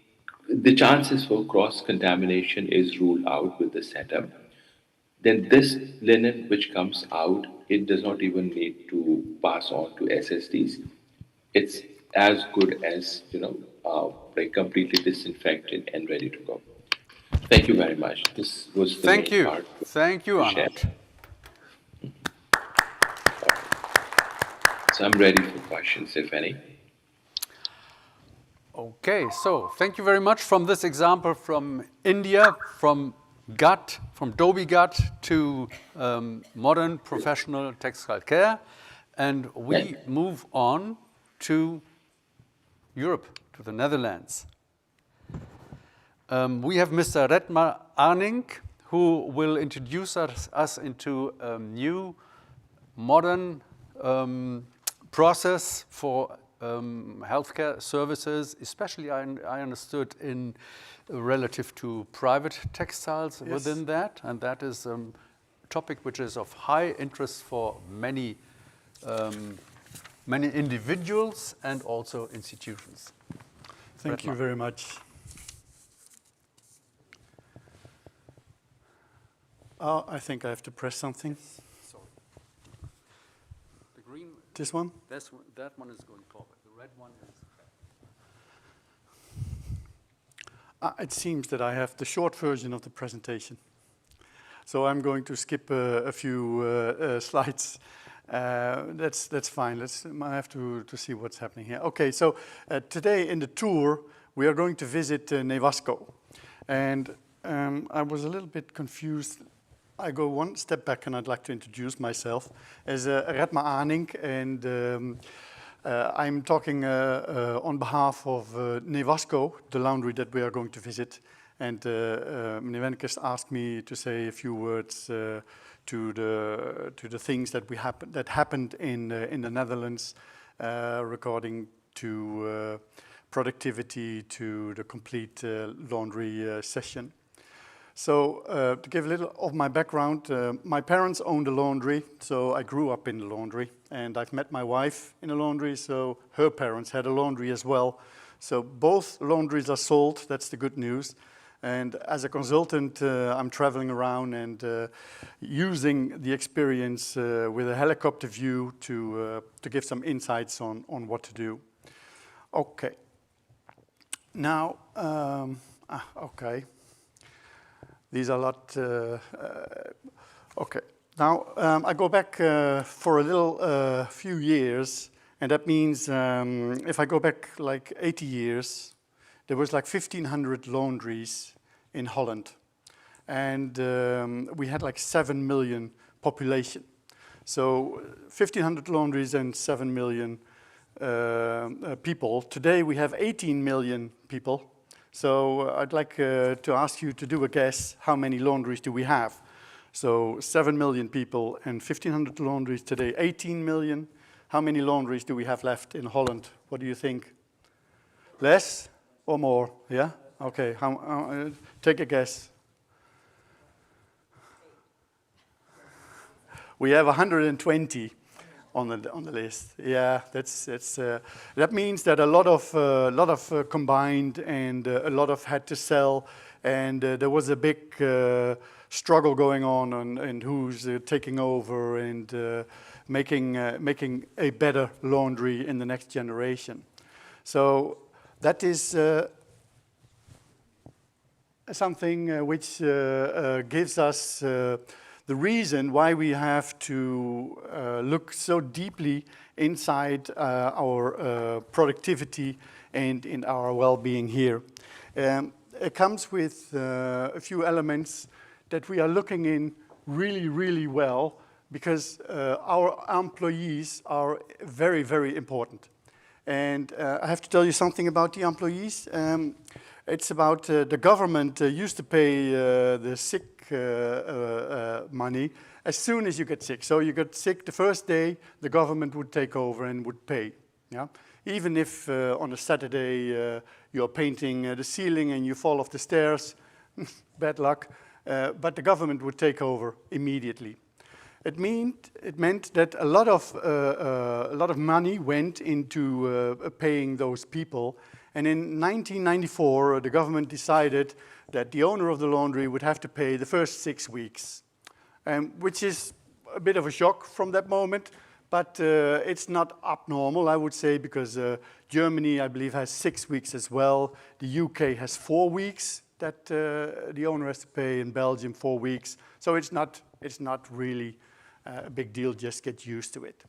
chances for cross contamination is ruled out with the setup, then this linen which comes out, it does not even need to pass on to SSDs. It's as good as, like completely disinfected and ready to go. Thank you very much. This was the Thank main you. part. Thank you, to share. Anand. So I'm ready for questions, if any. Okay, so thank you very much from this example from India, from Dhobi gut to modern professional textile care. And we move on to Europe, to the Netherlands. We have Mr. Redmar Arning, who will introduce us into a new modern process for healthcare services, especially I understood in relative to private textiles within that, and that is a topic which is of high interest for many individuals and also institutions. Thank you very much. Oh, I think I have to press something. Sorry. The green. This one? That one is going forward. The red one is. It seems that I have the short version of the presentation. So I'm going to skip a few slides. That's fine. I have to see what's happening here. Okay, so today in the tour, we are going to visit Nevasco. And I was a little bit confused. I go one step back and I'd like to introduce myself as Redmar Arning, and I'm talking on behalf of Nevasco, the laundry that we are going to visit. And meneer Wennekes asked me to say a few words to the things that happened in the Netherlands regarding to productivity, to the complete laundry session. So to give a little of my background, my parents owned a laundry, so I grew up in the laundry, and I've met my wife in a laundry, so her parents had a laundry as well. So both laundries are sold, that's the good news. And as a consultant, I'm traveling around and using the experience with a helicopter view to give some insights on what to do. Okay. Now, okay. These are a lot, okay. Now, I go back for a little few years, and that means if I go back like 80 years, there was like 1,500 laundries in Holland. And we had like 7 million population. So 1,500 laundries and 7 million people. Today we have 18 million people. So I'd like to ask you to do a guess, how many laundries do we have? So 7 million people and 1,500 laundries today, 18 million. How many laundries do we have left in Holland? What do you think? Less or more? Yeah? Okay, take a guess. We have 120 on the list. Yeah, that means that a lot of combined and a lot of had to sell, and there was a big struggle going on and who's taking over and making a better laundry in the next generation. So that is something which gives us the reason why we have to look so deeply inside our productivity and in our well-being here. It comes with a few elements that we are looking in really, really well, because our employees are very, very important. And I have to tell you something about the employees. It's about the government used to pay the sick money as soon as you get sick. So you get sick the first day, the government would take over and would pay. Yeah? Even if on a Saturday you're painting the ceiling and you fall off the stairs, bad luck, but the government would take over immediately. It meant that a lot of money went into paying those people. And in 1994, the government decided that the owner of the laundry would have to pay the first 6 weeks, which is a bit of a shock from that moment, but it's not abnormal, I would say, because Germany, I believe, has 6 weeks as well. The UK has 4 weeks that the owner has to pay, in Belgium 4 weeks. So it's not really a big deal, just get used to it.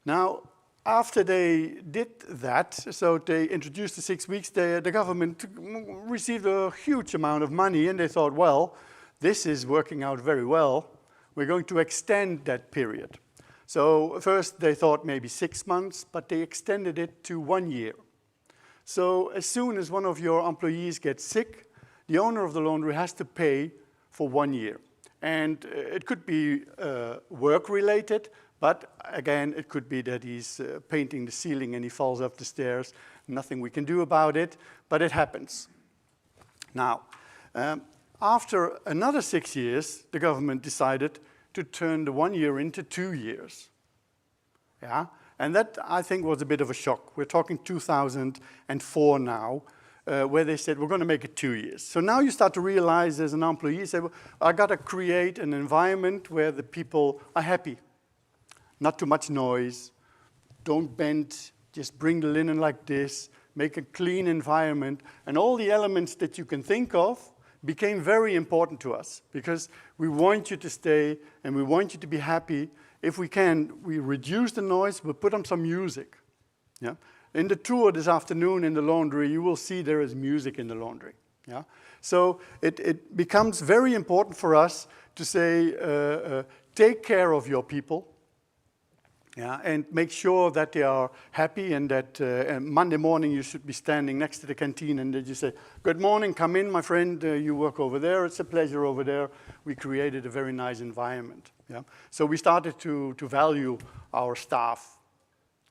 Now, after they did that, so they introduced the 6 weeks, the government received a huge amount of money, and they thought, well, this is working out very well. We're going to extend that period. So first they thought maybe 6 months, but they extended it to 1 year. So as soon as one of your employees gets sick, the owner of the laundry has to pay for 1 year. And it could be work-related, but again, it could be that he's painting the ceiling and he falls up the stairs. Nothing we can do about it, but it happens. Now, after another 6 years, the government decided to turn the 1 year into 2 years. Yeah, and that, I think, was a bit of a shock. We're talking 2004 now, where they said, we're going to make it 2 years. So now you start to realize as an employee, you say, well, I got to create an environment where the people are happy. Not too much noise, don't bend, just bring the linen like this, make a clean environment, and all the elements that you can think of became very important to us, because we want you to stay and we want you to be happy. If we can, we reduce the noise, we'll put on some music. Yeah? In the tour this afternoon in the laundry, you will see there is music in the laundry. Yeah? So it becomes very important for us to say, take care of your people. Yeah, and make sure that they are happy, and that Monday morning you should be standing next to the canteen and that you say, "Good morning, come in, my friend, you work over there, it's a pleasure over there." We created a very nice environment. Yeah? So we started to value our staff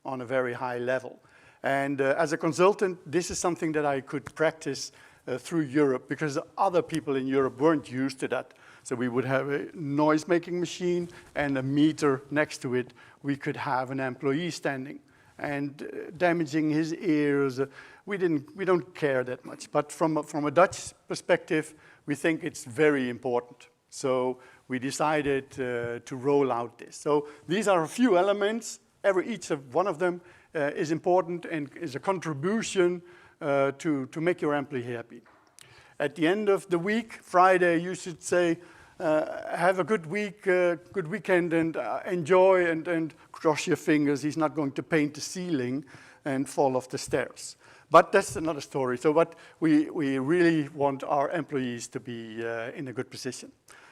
on a very high level. And as a consultant, this is something that I could practice through Europe, because other people in Europe weren't used to that. So we would have a noise-making machine and a meter next to it. We could have an employee standing and damaging his ears. We don't care that much. But from a Dutch perspective, we think it's very important. So we decided to roll out this. So these are a few elements. Each of one of them is important and is a contribution to make your employee happy. At the end of the week, Friday, you should say, have a good week, good weekend, and enjoy, and cross your fingers. He's not going to paint the ceiling and fall off the stairs. But that's another story. So what we really want our employees to be in a good position.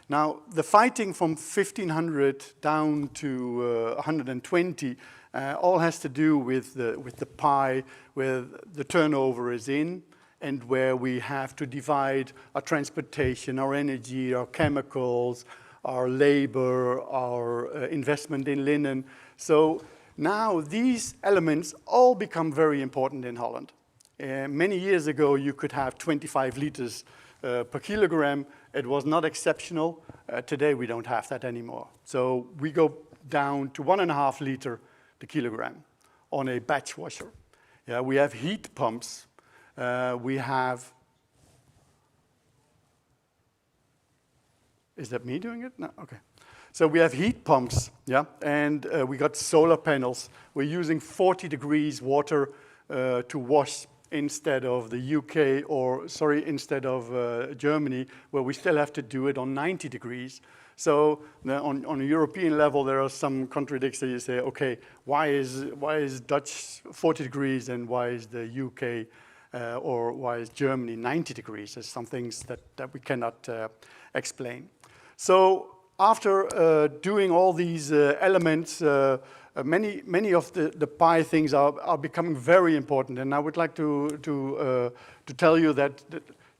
Now, the fighting from 1,500 down to 120 all has to do with the pie, where the turnover is in, and where we have to divide our transportation, our energy, our chemicals, our labor, our investment in linen. So now these elements all become very important in Holland. Many years ago, you could have 25 liters per kilogram. It was not exceptional. Today, we don't have that anymore. So we go down to 1.5 liter per kilogram on a batch washer. Yeah, we have heat pumps. We have, is that me doing it? No, okay. So we have heat pumps, yeah, and we got solar panels. We're using 40 degrees water to wash instead of the UK, instead of Germany, where we still have to do it on 90 degrees. So on a European level, there are some contradictions. You say, okay, why is Dutch 40 degrees and why is the UK or why is Germany 90 degrees? There's some things that we cannot explain. So after doing all these elements, many of the pie things are becoming very important. And I would like to tell you that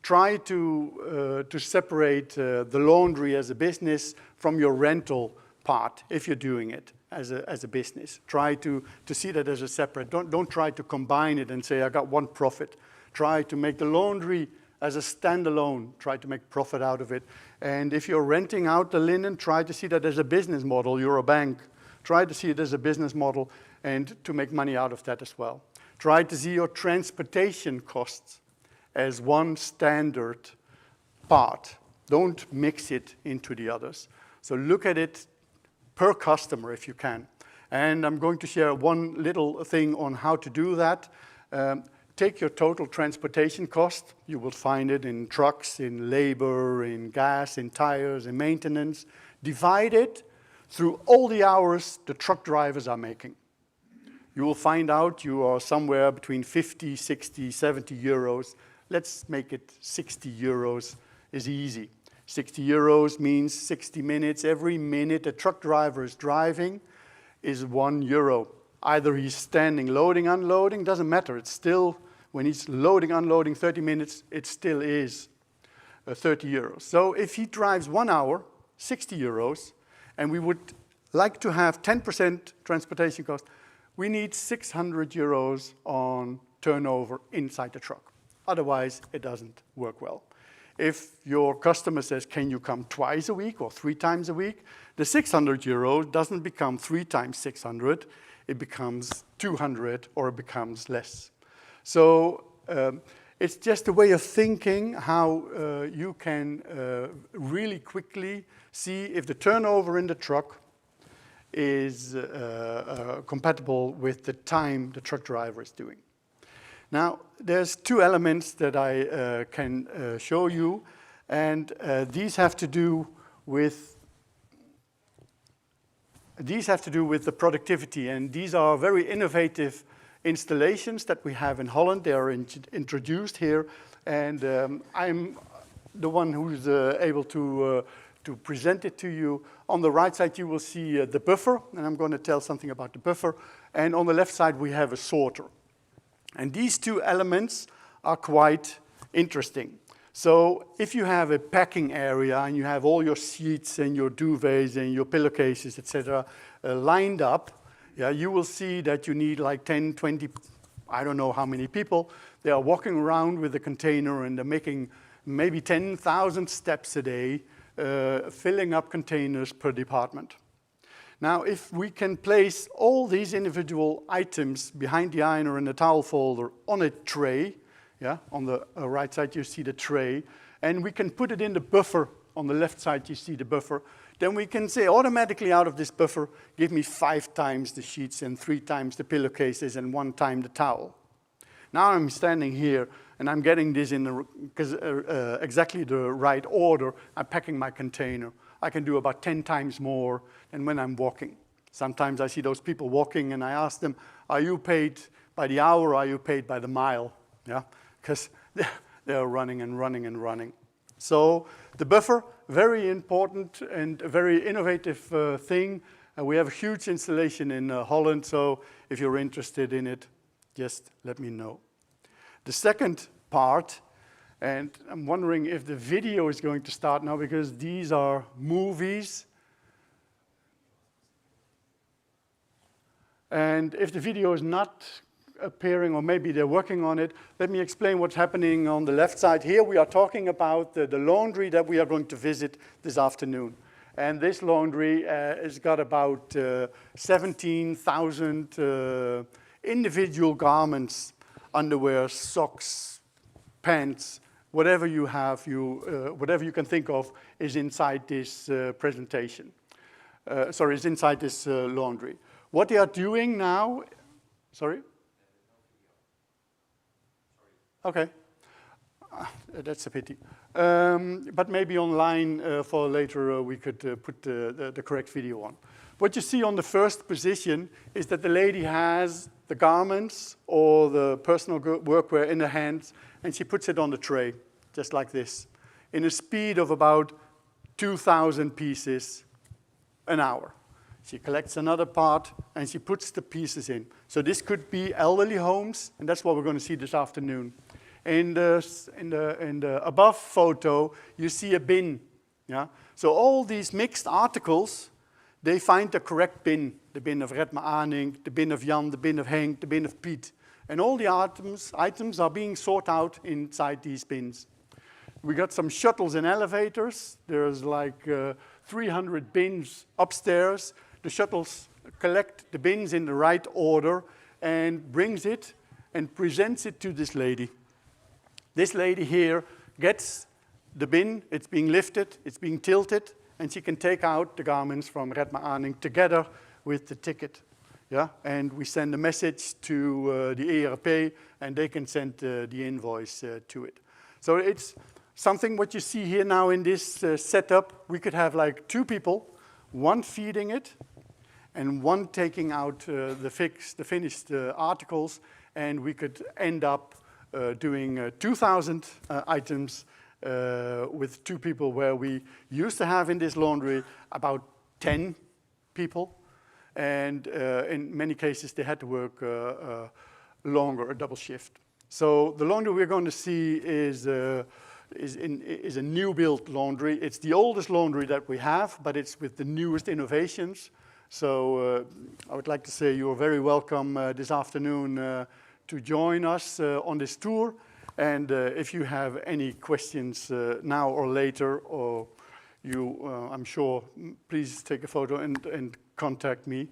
try to separate the laundry as a business from your rental part if you're doing it as a business. Try to see that as a separate. Don't try to combine it and say, I got one profit. Try to make the laundry as a standalone. Try to make profit out of it. And if you're renting out the linen, try to see that as a business model. You're a bank. Try to see it as a business model and to make money out of that as well. Try to see your transportation costs as one standard part. Don't mix it into the others. So look at it per customer if you can. And I'm going to share one little thing on how to do that. Take your total transportation cost. You will find it in trucks, in labor, in gas, in tires, in maintenance. Divide it through all the hours the truck drivers are making. You will find out you are somewhere between 50, 60, 70 euros. Let's make it 60 euros is easy. 60 euros means 60 minutes. Every minute a truck driver is driving is 1 euro. Either he's standing, loading, unloading, doesn't matter. It's still, when he's loading, unloading 30 minutes, it still is 30 euros. So if he drives 1 hour, 60 euros, and we would like to have 10% transportation cost, we need 600 euros on turnover inside the truck. Otherwise, it doesn't work well. If your customer says, can you come twice a week or 3 times a week, the 600 euros doesn't become 3 times 600, it becomes 200 or it becomes less. So it's just a way of thinking how you can really quickly see if the turnover in the truck is compatible with the time the truck driver is doing. Now, there's 2 elements that I can show you, and these have to do with the productivity, and these are very innovative installations that we have in Holland. They are introduced here, and I'm the one who's able to to present it to you. On the right side, you will see the buffer, and I'm going to tell something about the buffer. And on the left side, we have a sorter. And these two elements are quite interesting. So if you have a packing area and you have all your sheets and your duvets and your pillowcases, etc., lined up, yeah, you will see that you need like 10, 20, I don't know how many people. They are walking around with the container and they're making maybe 10,000 steps a day, filling up containers per department. Now, if we can place all these individual items behind the ironer and the towel folder on a tray, yeah, on the right side you see the tray, and we can put it in the buffer. On the left side you see the buffer. Then we can say automatically out of this buffer, give me 5 times the sheets and 3 times the pillowcases and 1 time the towel. Now I'm standing here and I'm getting this in exactly the right order. I'm packing my container. I can do about 10 times more than when I'm walking. Sometimes I see those people walking and I ask them, are you paid by the hour or are you paid by the mile? Yeah, because they're running and running and running. So the buffer, very important and a very innovative thing. We have a huge installation in Holland, so if you're interested in it, just let me know. The second part, and I'm wondering if the video is going to start now because these are movies. And if the video is not appearing, or maybe they're working on it, let me explain what's happening on the left side. Here we are talking about the laundry that we are going to visit this afternoon. And this laundry has got about 17,000 individual garments, underwear, socks, pants, whatever you have, whatever you can think of is inside this presentation. Is inside this laundry. What they are doing now, sorry? Okay, that's a pity. But maybe online for later we could put the correct video on. What you see on the first position is that the lady has the garments or the personal workwear in her hands and she puts it on the tray, just like this, in a speed of about 2,000 pieces an hour. She collects another part and she puts the pieces in. So this could be elderly homes, and that's what we're going to see this afternoon. In the above photo, you see a bin. Yeah? So all these mixed articles, they find the correct bin. The bin of Red Me Aaning, the bin of Jan, the bin of Henk, the bin of Piet. And all the items are being sorted out inside these bins. We got some shuttles and elevators. There's like 300 bins upstairs. The shuttles collect the bins in the right order and brings it and presents it to this lady. This lady here gets the bin, it's being lifted, it's being tilted, and she can take out the garments from Red Me Aaning together with the ticket. Yeah? And we send a message to the ERP, and they can send the invoice to it. So it's something what you see here now in this setup. We could have like 2 people, one feeding it, and one taking out the finished articles, and we could end up doing 2,000 items with 2 people, where we used to have in this laundry about 10 people, and in many cases they had to work longer, a double shift. So the laundry we're going to see is a new built laundry. It's the oldest laundry that we have, but it's with the newest innovations. So I would like to say you are very welcome this afternoon to join us on this tour. And if you have any questions now or later, or I'm sure, please take a photo and contact me.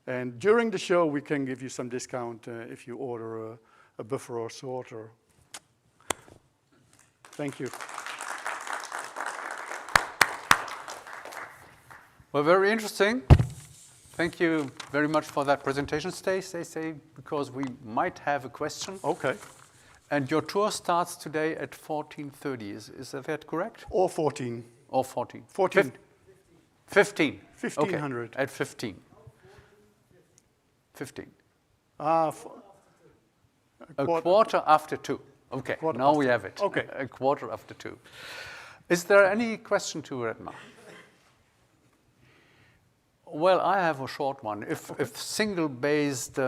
And during the show, we can give you some discount if you order a buffer or sorter. Thank you. Well, very interesting. Thank you very much for that presentation. Stay, because we might have a question. Okay. And your tour starts today at 14:30. Is that correct? Or 14. Or 14. 14. 15. 1500. Okay. At 15. 15. A quarter after 2. Okay, now we have it. Okay. A quarter after 2. Is there any question to Red Me? Well, I have a short one. If single-based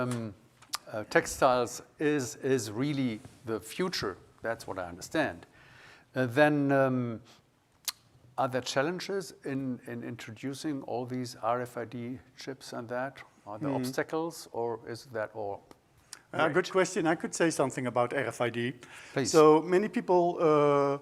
textiles is really the future, that's what I understand, then are there challenges in introducing all these RFID chips and that? Are there obstacles, or is that all? Great? Good question. I could say something about RFID. Please. So many people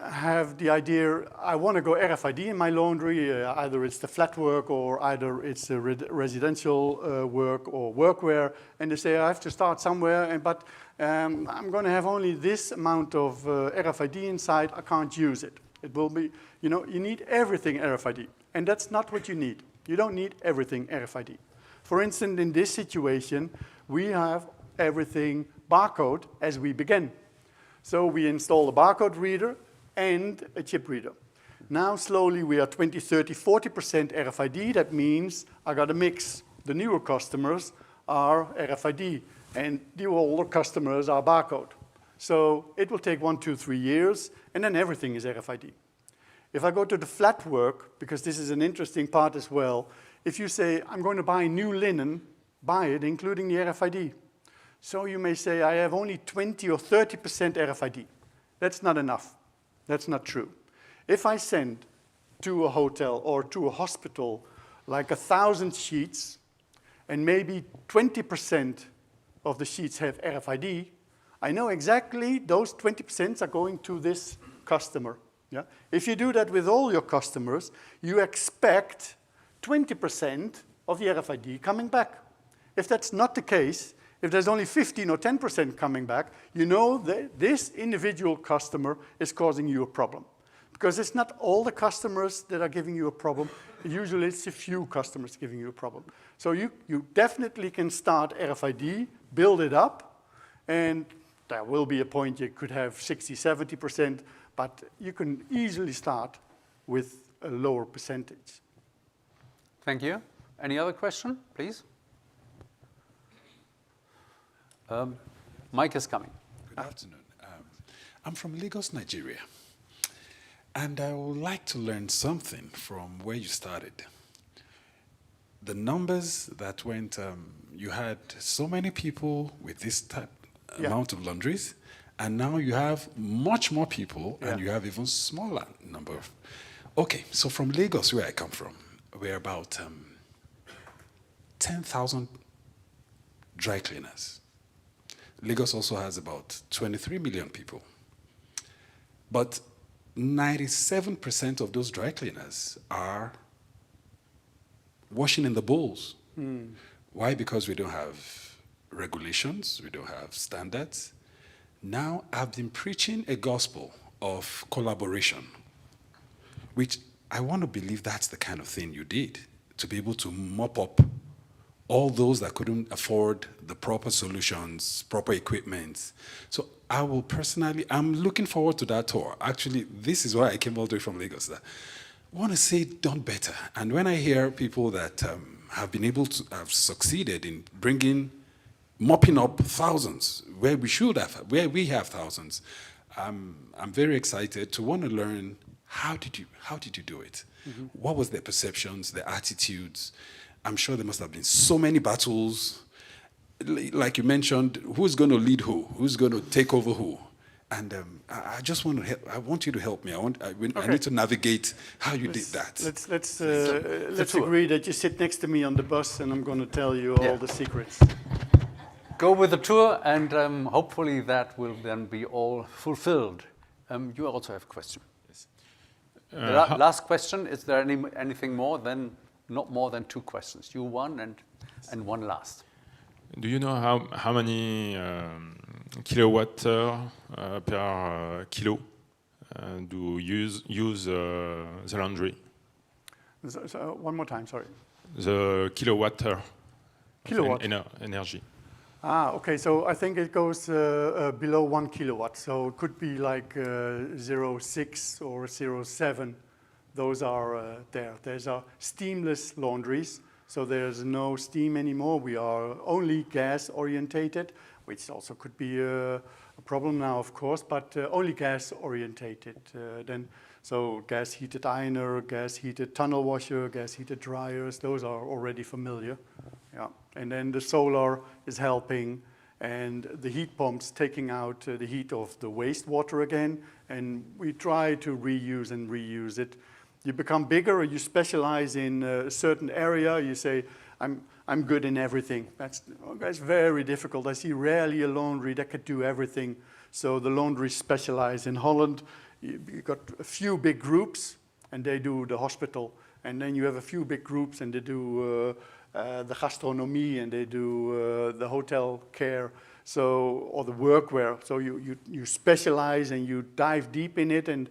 have the idea, I want to go RFID in my laundry, either it's the flat work or either it's a residential work or workwear, and they say I have to start somewhere, but I'm going to have only this amount of RFID inside, I can't use it. It will be, you need everything RFID, and that's not what you need. You don't need everything RFID. For instance, in this situation, we have everything barcode as we begin. So we install a barcode reader and a chip reader. Now slowly we are 20, 30, 40% RFID. That means I got a mix. The newer customers are RFID and the older customers are barcode. So it will take 1, 2, 3 years and then everything is RFID. If I go to the flat work, because this is an interesting part as well, if you say I'm going to buy new linen, buy it including the RFID. So you may say I have only 20 or 30% RFID. That's not enough. That's not true. If I send to a hotel or to a hospital like 1,000 sheets and maybe 20% of the sheets have RFID, I know exactly those 20% are going to this customer. Yeah? If you do that with all your customers, you expect 20% of the RFID coming back. If that's not the case, if there's only 15 or 10% coming back, you know that this individual customer is causing you a problem. Because it's not all the customers that are giving you a problem. Usually it's a few customers giving you a problem. So you definitely can start RFID, build it up, and there will be a point you could have 60, 70%, but you can easily start with a lower percentage. Thank you. Any other question, please? Mike is coming. Good afternoon. I'm from Lagos, Nigeria. And I would like to learn something from where you started. The numbers that went, you had so many people with this type amount of laundries, and now you have much more people, and you have even smaller number of. Okay, so from Lagos, where I come from, we're about 10,000 dry cleaners. Lagos also has about 23 million people. But 97% of those dry cleaners are washing in the bowls. Why? Because we don't have regulations, we don't have standards. Now I've been preaching a gospel of collaboration, which I want to believe that's the kind of thing you did, to be able to mop up all those that couldn't afford the proper solutions, proper equipment. So I will personally, I'm looking forward to that tour. Actually, this is why I came all the way from Lagos. I want to say done better. And when I hear people that have been able to have succeeded in mopping up thousands, where we have thousands, I'm very excited to want to learn how did you do it? What was their perceptions, their attitudes? I'm sure there must have been so many battles. Like you mentioned, who's going to lead who? Who's going to take over who? And I just want to help. I want you to help me. I need to navigate how you did that. Let's agree that you sit next to me on the bus, and I'm going to tell you all the secrets. Go with the tour, and hopefully that will then be all fulfilled. You also have a question. Yes. Last question. Is there anything more than? Not more than 2 questions. You one and one last. Do you know how many kilowatt per kilo do you use the laundry? So one more time, sorry. The kilowatt energy. Okay, so I think it goes below 1 kilowatt. So it could be like 0.6 or 0.7. Those are there. There's steamless laundries, so there's no steam anymore. We are only gas orientated, which also could be a problem now, of course, but only gas orientated then. So gas-heated ironer, gas-heated tunnel washer, gas-heated dryers, those are already familiar. Yeah. And then the solar is helping, and the heat pumps taking out the heat of the wastewater again, and we try to reuse it. You become bigger, or you specialize in a certain area, you say, I'm good in everything. That's very difficult. I see rarely a laundry that could do everything. So the laundry specialize. In Holland, you got a few big groups, and they do the hospital. And then you have a few big groups, and they do the gastronomie, and they do the hotel care, so, or the workwear. So you specialize, and you dive deep in it, and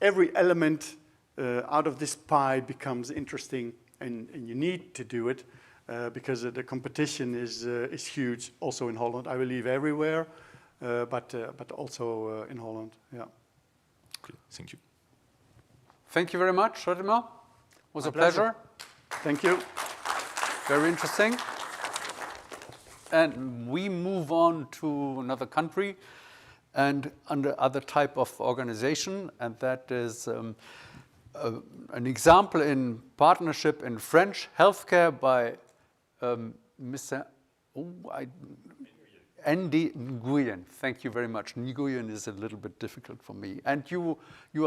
every element out of this pie becomes interesting, and you need to do it because the competition is huge, also in Holland. I believe everywhere, but also in Holland. Yeah. Okay, thank you. Thank you very much, Rodimer. It was a pleasure. Thank you. Very interesting. And we move on to another country and under other type of organization, and that is an example in partnership in French healthcare by Mr. Andy Nguyen. Thank you very much. Nguyen is a little bit difficult for me. And you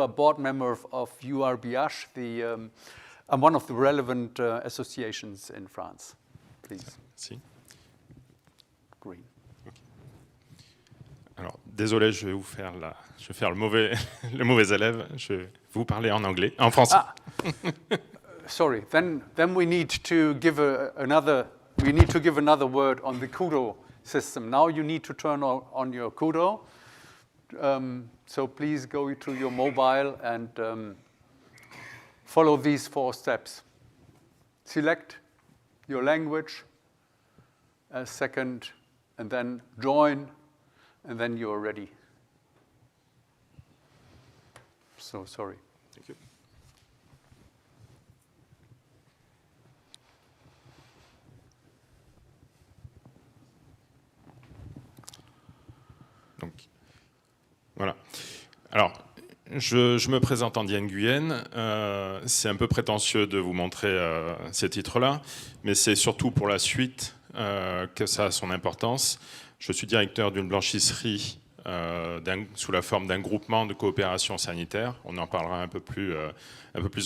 are board member of URBH, one of the relevant associations in France. Please. Si. Green. Okay. Alors, désolé, je vais faire le mauvais élève. Je vais vous parler en anglais, en français. Ah. Sorry. Then we need to give another word on the Kudo system. Now you need to turn on your Kudo. So please go to your mobile and follow these 4 steps. Select your language as second, and then join, and then you're ready. So sorry. Thank you. Donc, voilà. Alors, je me présente Andy Nguyen. C'est un peu prétentieux de vous montrer ces titres-là, mais c'est surtout pour la suite que ça a son importance. Je suis directeur d'une blanchisserie sous la forme d'un groupement de coopération sanitaire. On en parlera un peu plus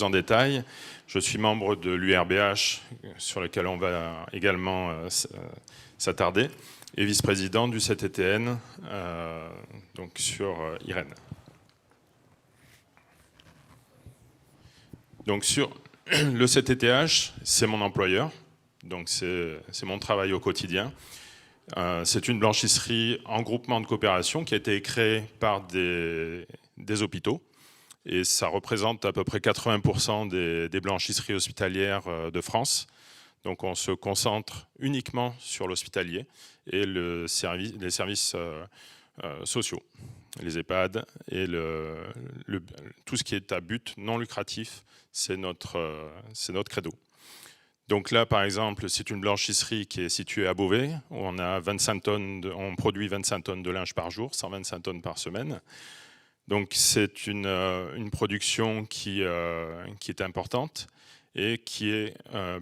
en détail. Je suis membre de l'URBH, sur lequel on va également s'attarder, et vice-président du CTTN, donc sur Irène. Donc sur le CTTH, c'est mon employeur, donc c'est mon travail au quotidien. C'est une blanchisserie en groupement de coopération qui a été créée par des hôpitaux, et ça représente à peu près 80% des blanchisseries hospitalières de France. Donc on se concentre uniquement sur l'hospitalier et les services sociaux, les EHPAD et tout ce qui est à but non lucratif, c'est notre credo. Donc là, par exemple, c'est une blanchisserie qui est située à Beauvais, où on produit 25 tonnes de linge par jour, 125 tonnes par semaine. Donc c'est une production qui est importante et qui est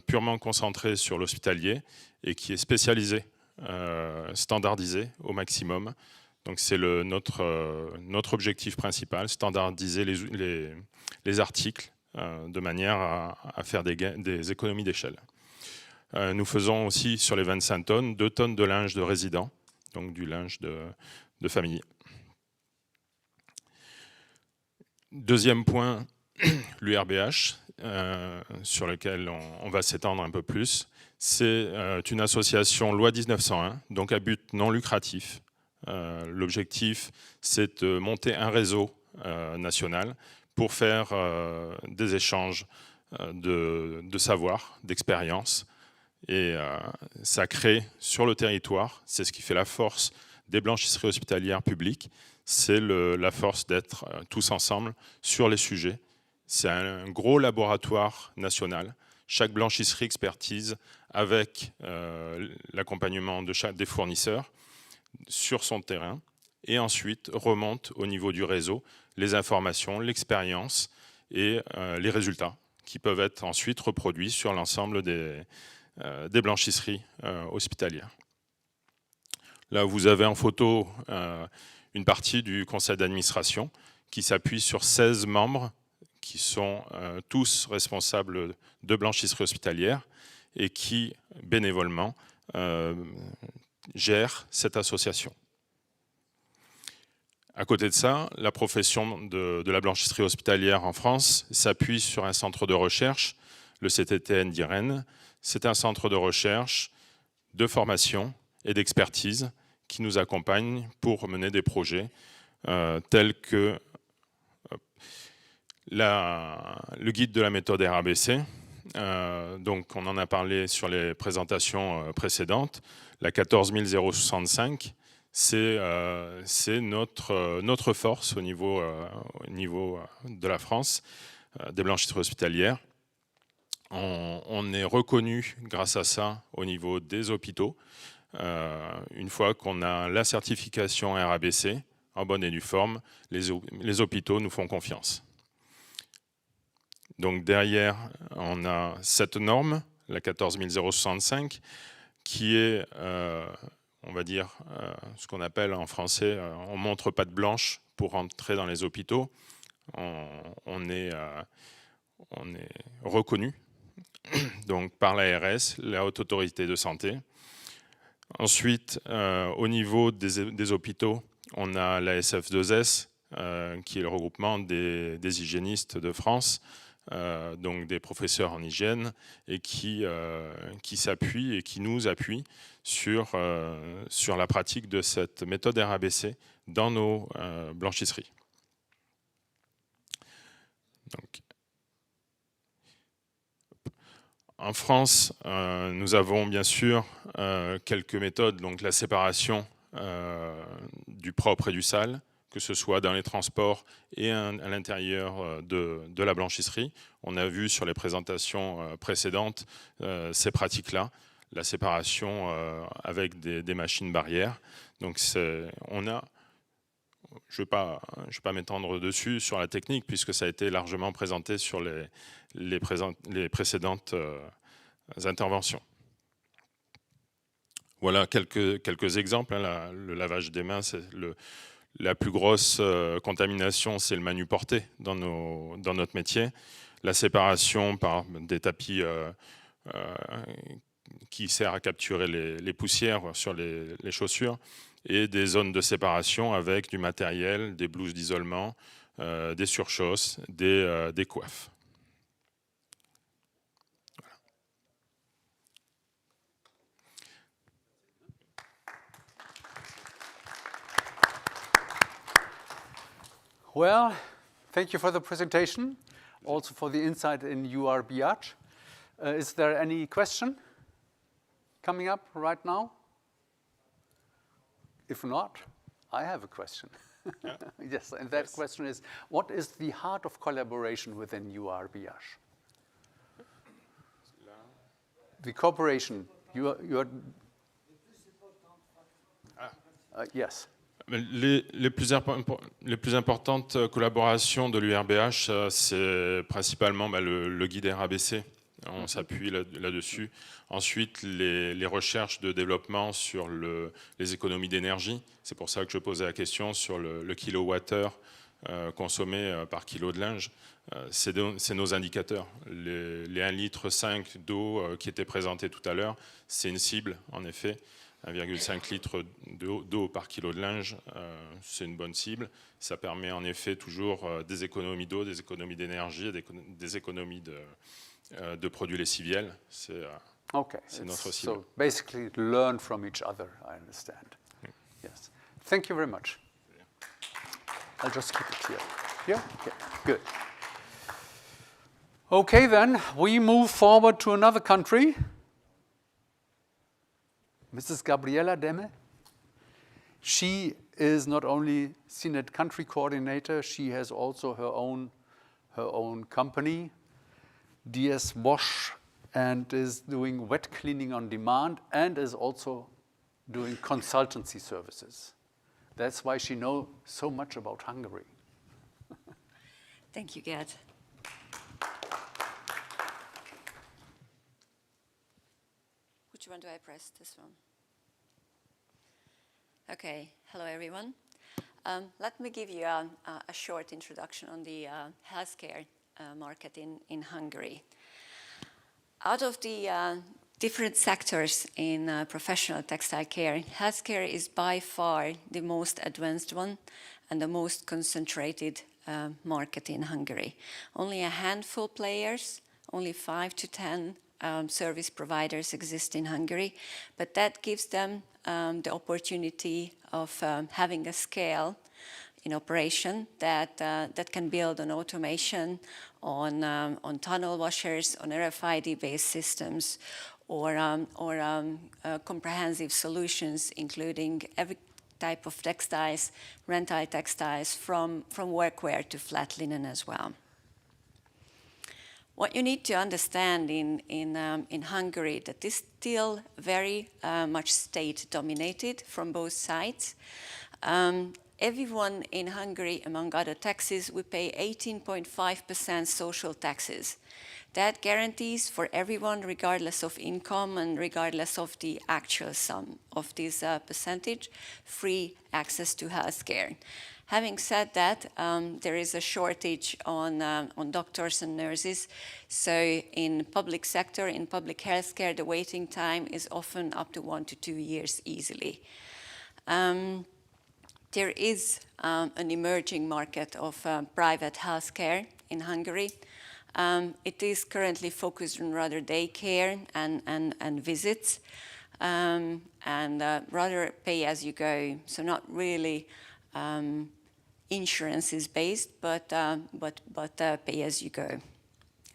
purement concentrée sur l'hospitalier et qui est spécialisée, standardisée au maximum. Donc c'est notre objectif principal, standardiser les articles de manière à faire des économies d'échelle. Nous faisons aussi sur les 25 tonnes, 2 tonnes de linge de résident, donc du linge de famille. Deuxième point, l'URBH, sur lequel on va s'étendre un peu plus. C'est une association loi 1901, donc à but non lucratif. L'objectif, c'est de monter un réseau national pour faire des échanges de savoir, d'expérience. Et ça crée sur le territoire, c'est ce qui fait la force des blanchisseries hospitalières publiques, c'est la force d'être tous ensemble sur les sujets. C'est un gros laboratoire national. Chaque blanchisserie expertise avec l'accompagnement des fournisseurs sur son terrain et ensuite remonte au niveau du réseau les informations, l'expérience et les résultats qui peuvent être ensuite reproduits sur l'ensemble des blanchisseries hospitalières. Là, vous avez en photo une partie du conseil d'administration qui s'appuie sur 16 membres qui sont tous responsables de blanchisserie hospitalière et qui, bénévolement, gèrent cette association. À côté de ça, la profession de la blanchisserie hospitalière en France s'appuie sur un centre de recherche, le CTTN d'Irène. C'est un centre de recherche, de formation et d'expertise qui nous accompagne pour mener des projets tels que le guide de la méthode RABC. Donc on en a parlé sur les présentations précédentes. La 14065, c'est notre force au niveau de la France, des blanchisseries hospitalières. On est reconnu grâce à ça au niveau des hôpitaux. Une fois qu'on a la certification RABC, en bonne et due forme, les hôpitaux nous font confiance. Donc derrière, on a cette norme, la 14065, qui est, on va dire, ce qu'on appelle en français, on ne montre pas de blanche pour entrer dans les hôpitaux. On est reconnu donc, par l'ARS, la Haute Autorité de Santé. Ensuite, au niveau des hôpitaux, on a la SF2S, qui est le regroupement des hygiénistes de France, donc des professeurs en hygiène, et qui s'appuie et qui nous appuie sur la pratique de cette méthode RABC dans nos blanchisseries. Donc, en France, nous avons bien sûr quelques méthodes, donc la séparation du propre et du sale, que ce soit dans les transports et à l'intérieur de la blanchisserie. On a vu sur les présentations précédentes ces pratiques-là, la séparation avec des machines barrières. Donc je ne vais pas m'étendre dessus sur la technique, puisque ça a été largement présenté sur les précédentes interventions. Voilà quelques exemples. Le lavage des mains, c'est la plus grosse contamination, c'est le manuporté dans notre métier. La séparation par des tapis qui servent à capturer les poussières sur les chaussures, et des zones de séparation avec du matériel, des blouses d'isolement, des surchausses, des coiffes. Well, thank you for the presentation, also for the insight in URBH. Is there any question coming up right now? If not, I have a question. Yeah. Yes, and that question is, what is the heart of collaboration within URBH? The cooperation, yes. Les plus importantes collaborations de l'URBH, c'est principalement le guide RABC. On s'appuie là-dessus. Ensuite, les recherches de développement sur les économies d'énergie. C'est pour ça que je posais la question sur le kilowattheure consommé par kilo de linge. C'est nos indicateurs. Les 1,5 litre d'eau qui étaient présentés tout à l'heure, c'est une cible, en effet. 1,5 litre d'eau par kilo de linge, c'est une bonne cible. Ça permet en effet toujours des économies d'eau, des économies d'énergie, des économies de produits lessiviels. C'est notre cible. So basically learn from each other, I understand. Yes. Thank you very much. I'll just keep it here. Yeah? Okay, good. Okay, then we move forward to another country. Mrs. Gabriela Demme. She is not only CINET country coordinator, she has also her own company, DS Wash, and is doing wet cleaning on demand, and is also doing consultancy services. That's why she knows so much about Hungary. Thank you, Gerd. Which one do I press? This one. Okay, hello everyone. Let me give you a short introduction on the healthcare market in Hungary. Out of the different sectors in professional textile care, healthcare is by far the most advanced one and the most concentrated market in Hungary. Only a handful of players, only 5 to 10 service providers exist in Hungary, but that gives them the opportunity of having a scale in operation that can build on automation, on tunnel washers, on RFID-based systems, or comprehensive solutions, including every type of textiles, rental textiles, from workwear to flat linen as well. What you need to understand in Hungary that is still very much state-dominated from both sides. Everyone in Hungary, among other taxes, we pay 18.5% social taxes. That guarantees for everyone, regardless of income and regardless of the actual sum of this percentage, free access to healthcare. Having said that, there is a shortage on doctors and nurses. So in public sector, in public healthcare, the waiting time is often up to 1 to 2 years easily. There is an emerging market of private healthcare in Hungary. It is currently focused on rather daycare and visits, and rather pay-as-you-go. So not really insurance-based, but pay-as-you-go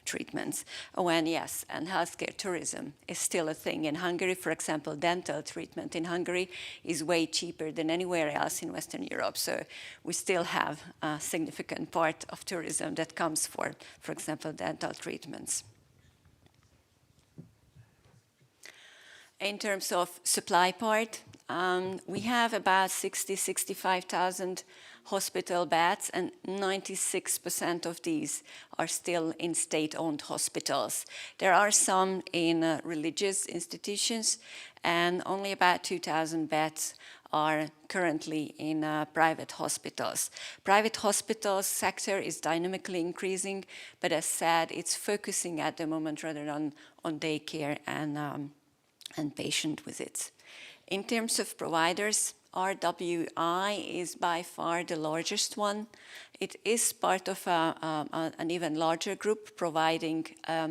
treatments. Oh, and yes, and healthcare tourism is still a thing in Hungary. For example, dental treatment in Hungary is way cheaper than anywhere else in Western Europe. So we still have a significant part of tourism that comes for example, dental treatments. In terms of supply part, we have about 65,000 hospital beds, and 96% of these are still in state-owned hospitals. There are some in religious institutions, and only about 2,000 beds are currently in private hospitals. Private hospitals sector is dynamically increasing, but as said, it's focusing at the moment rather on daycare and patient visits. In terms of providers, RWI is by far the largest one. It is part of an even larger group providing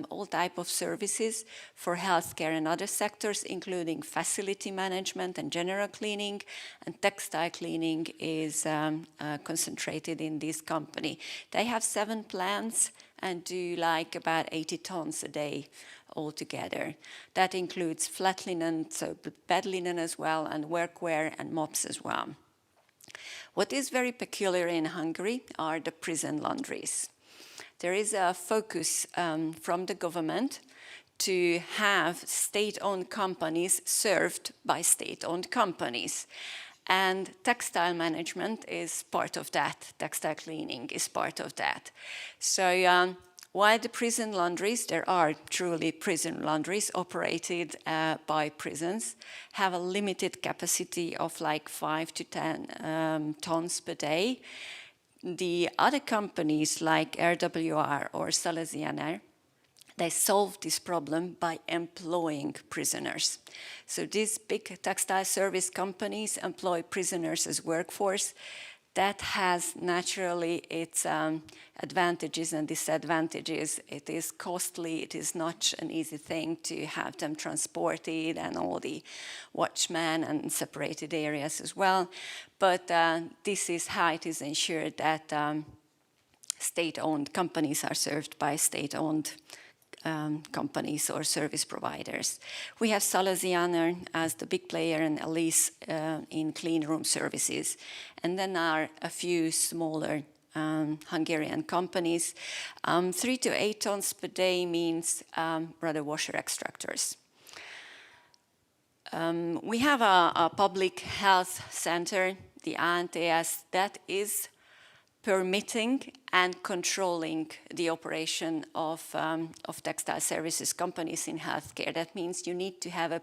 all types of services for healthcare and other sectors, including facility management and general cleaning, and textile cleaning is concentrated in this company. They have 7 plants and do like about 80 tons a day altogether. That includes flat linen, so bed linen as well, and workwear and mops as well. What is very peculiar in Hungary are the prison laundries. There is a focus from the government to have state-owned companies served by state-owned companies. And textile management is part of that. Textile cleaning is part of that. So while the prison laundries, there are truly prison laundries operated by prisons, have a limited capacity of like 5 to 10 tons per day. The other companies like RWR or Salesianer, they solve this problem by employing prisoners. So these big textile service companies employ prisoners as workforce. That has naturally its advantages and disadvantages. It is costly, it is not an easy thing to have them transported and all the watchmen and separated areas as well. But this is how it is ensured that state-owned companies are served by state-owned companies or service providers. We have Salesianer as the big player and Elise in clean room services. And then are a few smaller Hungarian companies. 3 to 8 tons per day means rather washer extractors. We have a public health center, the ANTS, that is permitting and controlling the operation of textile services companies in healthcare. That means you need to have a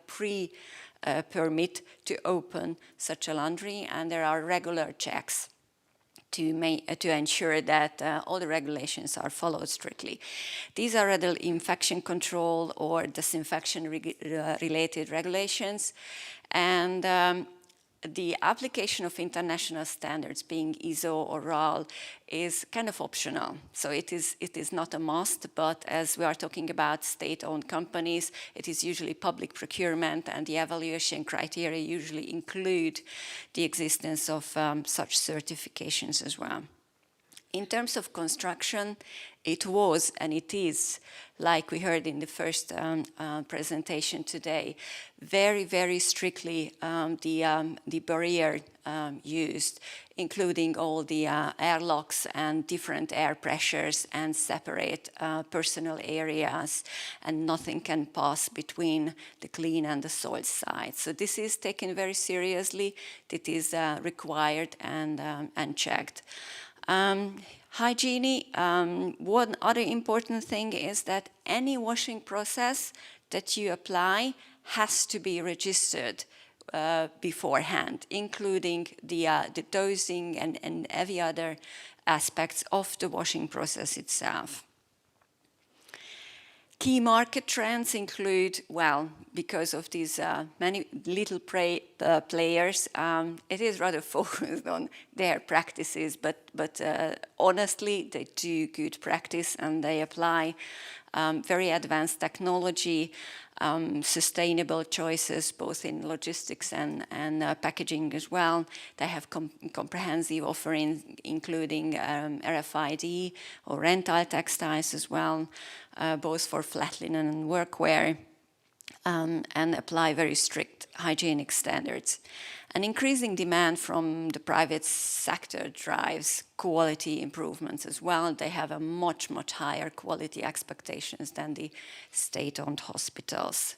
permit to open such a laundry, and there are regular checks to ensure that all the regulations are followed strictly. These are either infection control or disinfection related regulations, and the application of international standards, being ISO or RAL, is kind of optional. So it is not a must, but as we are talking about state-owned companies, it is usually public procurement, and the evaluation criteria usually include the existence of such certifications as well. In terms of construction, it was and it is, like we heard in the first presentation today, very, very strictly the barrier used, including all the airlocks and different air pressures and separate personal areas, and nothing can pass between the clean and the soil side. So this is taken very seriously. It is required and checked. Hygiene, one other important thing is that any washing process that you apply has to be registered beforehand, including the dosing and every other aspects of the washing process itself. Key market trends include, well, because of these many little players, it is rather focused on their practices, but honestly, they do good practice and they apply very advanced technology, sustainable choices, both in logistics and packaging as well. They have comprehensive offerings, including RFID or rental textiles as well, both for flat linen and workwear, and apply very strict hygienic standards. An increasing demand from the private sector drives quality improvements as well. They have a much, much higher quality expectations than the state-owned hospitals.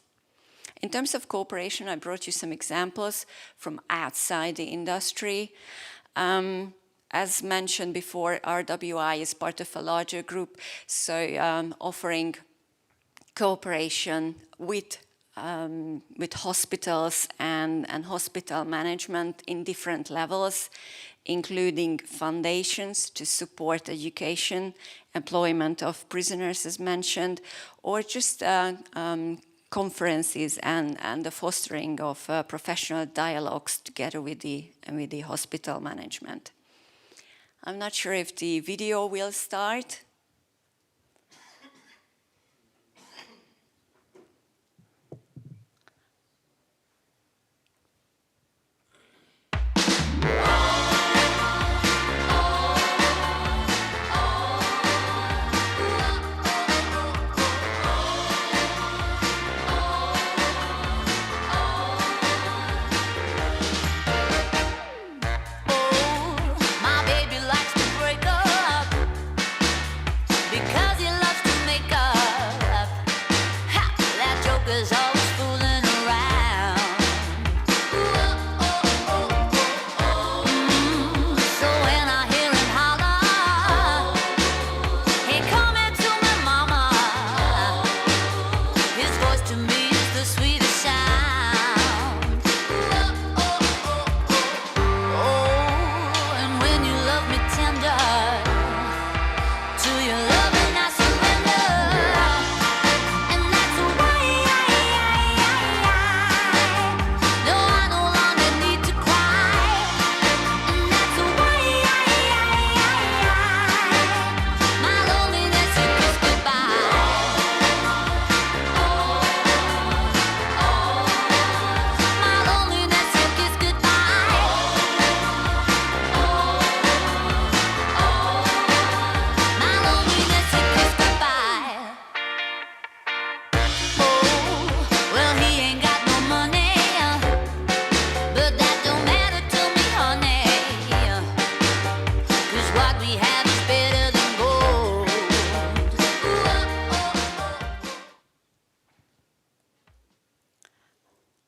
In terms of cooperation, I brought you some examples from outside the industry. As mentioned before, RWI is part of a larger group, so offering cooperation with hospitals and hospital management in different levels, including foundations to support education, employment of prisoners as mentioned, or just conferences and the fostering of professional dialogues together with the hospital management. I'm not sure if the video will start.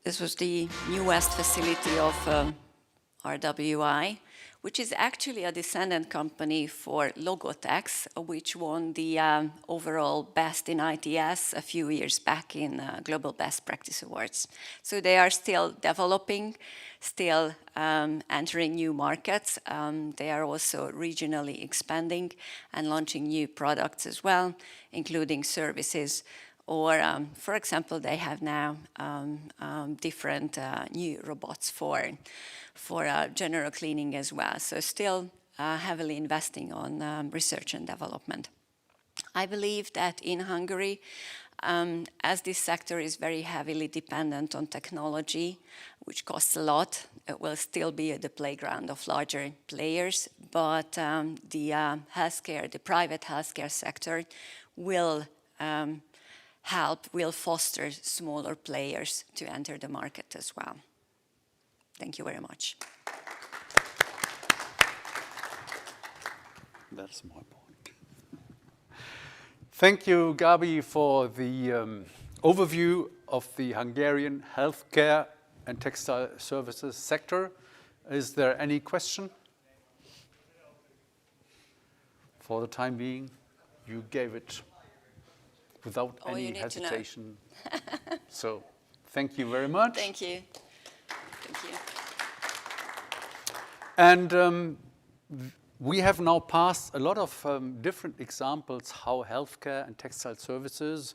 This was the new West facility of RWI. which is actually a descendant company for Logotex, which won the overall Best in ITS a few years back in Global Best Practice Awards. So they are still developing, still entering new markets. They are also regionally expanding and launching new products as well, including services. Or, for example, they have now different new robots for general cleaning as well. So still heavily investing on research and development. I believe that in Hungary, as this sector is very heavily dependent on technology, which costs a lot, it will still be the playground of larger players, but the healthcare, the private healthcare sector will will foster smaller players to enter the market as well. Thank you very much. That's my point. Thank you, Gabi, for the overview of the Hungarian healthcare and textile services sector. Is there any question? For the time being, you gave it without any hesitation. So, thank you very much. Thank you. Thank you. And we have now passed a lot of different examples how healthcare and textile services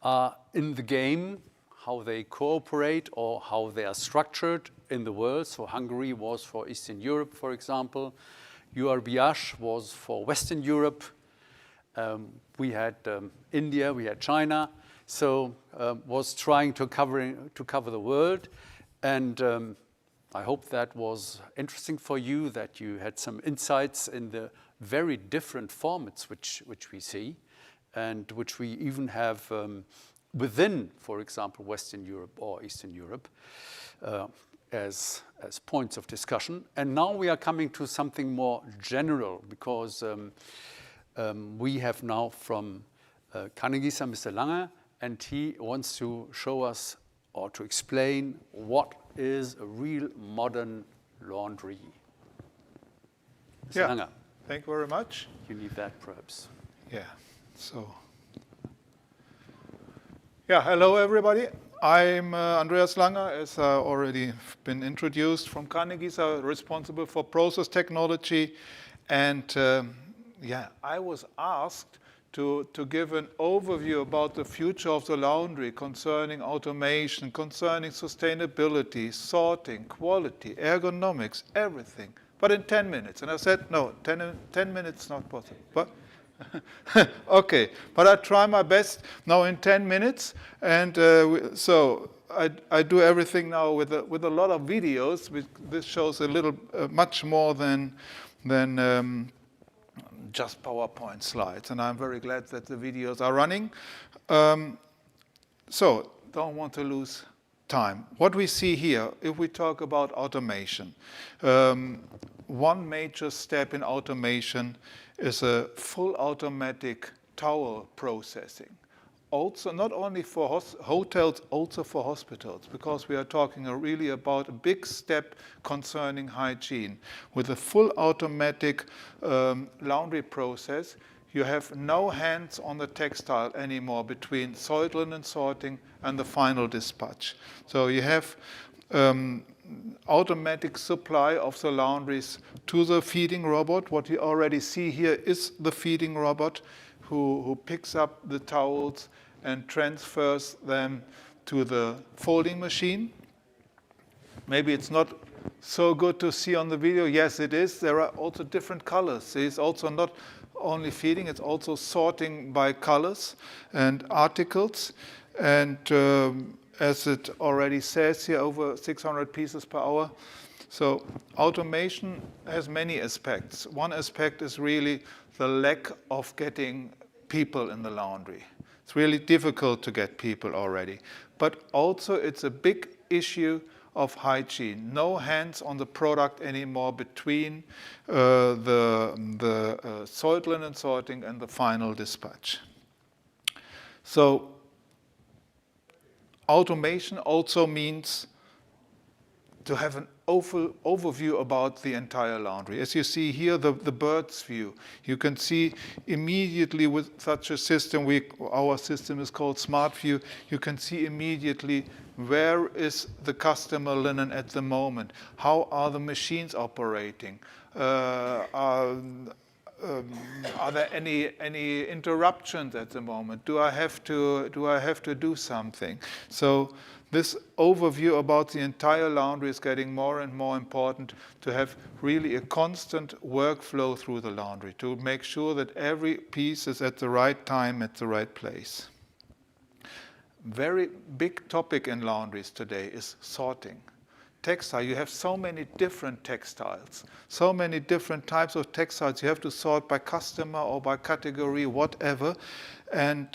are in the game, how they cooperate or how they are structured in the world. So Hungary was for Eastern Europe, for example. URBH was for Western Europe. We had India, we had China, so was trying to cover the world, and I hope that was interesting for you, that you had some insights in the very different formats which we see, and which we even have within, for example, Western Europe or Eastern Europe, as points of discussion. And now we are coming to something more general, because we have now from CINET Mr. Lange, and he wants to show us or to explain what is a real modern laundry. Mr. Lange. Thank you very much. You need that, perhaps. Yeah. So. Yeah. Hello, everybody. I'm Andreas Lange, as already been introduced, from CINET, responsible for process technology, and yeah, I was asked to give an overview about the future of the laundry concerning automation, concerning sustainability, sorting, quality, ergonomics, everything, but in 10 minutes. And I said, no, 10 minutes not possible. But okay, but I try my best now in 10 minutes. And so I do everything now with a lot of videos. This shows a little, much more than just PowerPoint slides, and I'm very glad that the videos are running. So, don't want to lose time. What we see here, if we talk about automation, one major step in automation is a full automatic towel processing. Also, not only for hotels, also for hospitals, because we are talking really about a big step concerning hygiene. With a full automatic laundry process, you have no hands on the textile anymore between soiled linen sorting and the final dispatch. So you have automatic supply of the laundries to the feeding robot. What you already see here is the feeding robot who picks up the towels and transfers them to the folding machine. Maybe it's not so good to see on the video. Yes, it is. There are also different colors. It's also not only feeding, it's also sorting by colors and articles. And as it already says here, over 600 pieces per hour. So automation has many aspects. One aspect is really the lack of getting people in the laundry. It's really difficult to get people already. But also it's a big issue of hygiene. No hands on the product anymore between the soiled linen sorting and the final dispatch. So automation also means to have an overview about the entire laundry. As you see here, the bird's view. You can see immediately with such a system, our system is called Smart View, you can see immediately where is the customer linen at the moment, how are the machines operating, are there any interruptions at the moment? Do I have to do something? So this overview about the entire laundry is getting more and more important, to have really a constant workflow through the laundry, to make sure that every piece is at the right time, at the right place. Very big topic in laundries today is sorting. Textile, you have so many different textiles, so many different types of textiles. You have to sort by customer or by category, whatever. And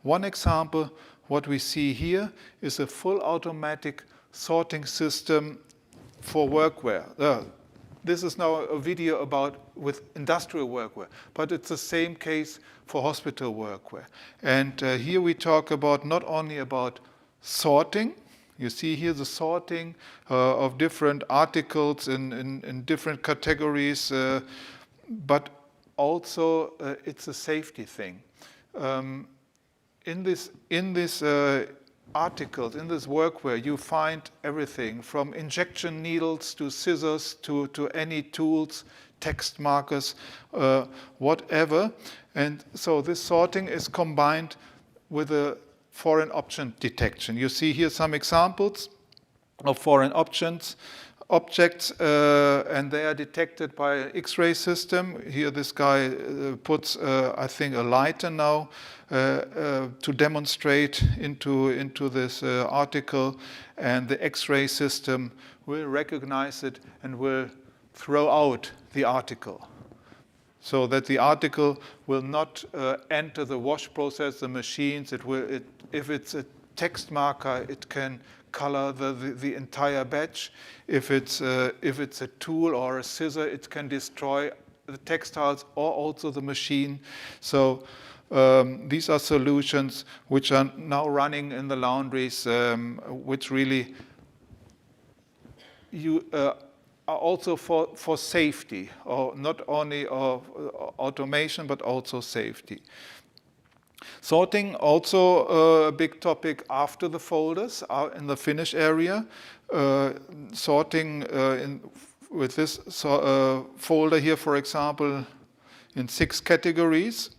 one example, what we see here, is a full automatic sorting system for workwear. This is now a video with industrial workwear, but it's the same case for hospital workwear. And here we talk about not only about sorting. You see here the sorting of different articles in different categories, but also it's a safety thing. In this articles, in this workwear, you find everything from injection needles to scissors to any tools, text markers, whatever. And so this sorting is combined with a foreign object detection. You see here some examples of foreign objects, and they are detected by an X-ray system. Here this guy puts, I think, a lighter now to demonstrate into this article, and the X-ray system will recognize it and will throw out the article, so that the article will not enter the wash process, the machines. If it's a text marker, it can color the entire batch. If it's a tool or a scissor, it can destroy the textiles or also the machine. So these are solutions which are now running in the laundries, which really are also for safety, or not only of automation, but also safety. Sorting, also a big topic after the folders, in the finish area. Sorting with this folder here, for example, in 6 categories,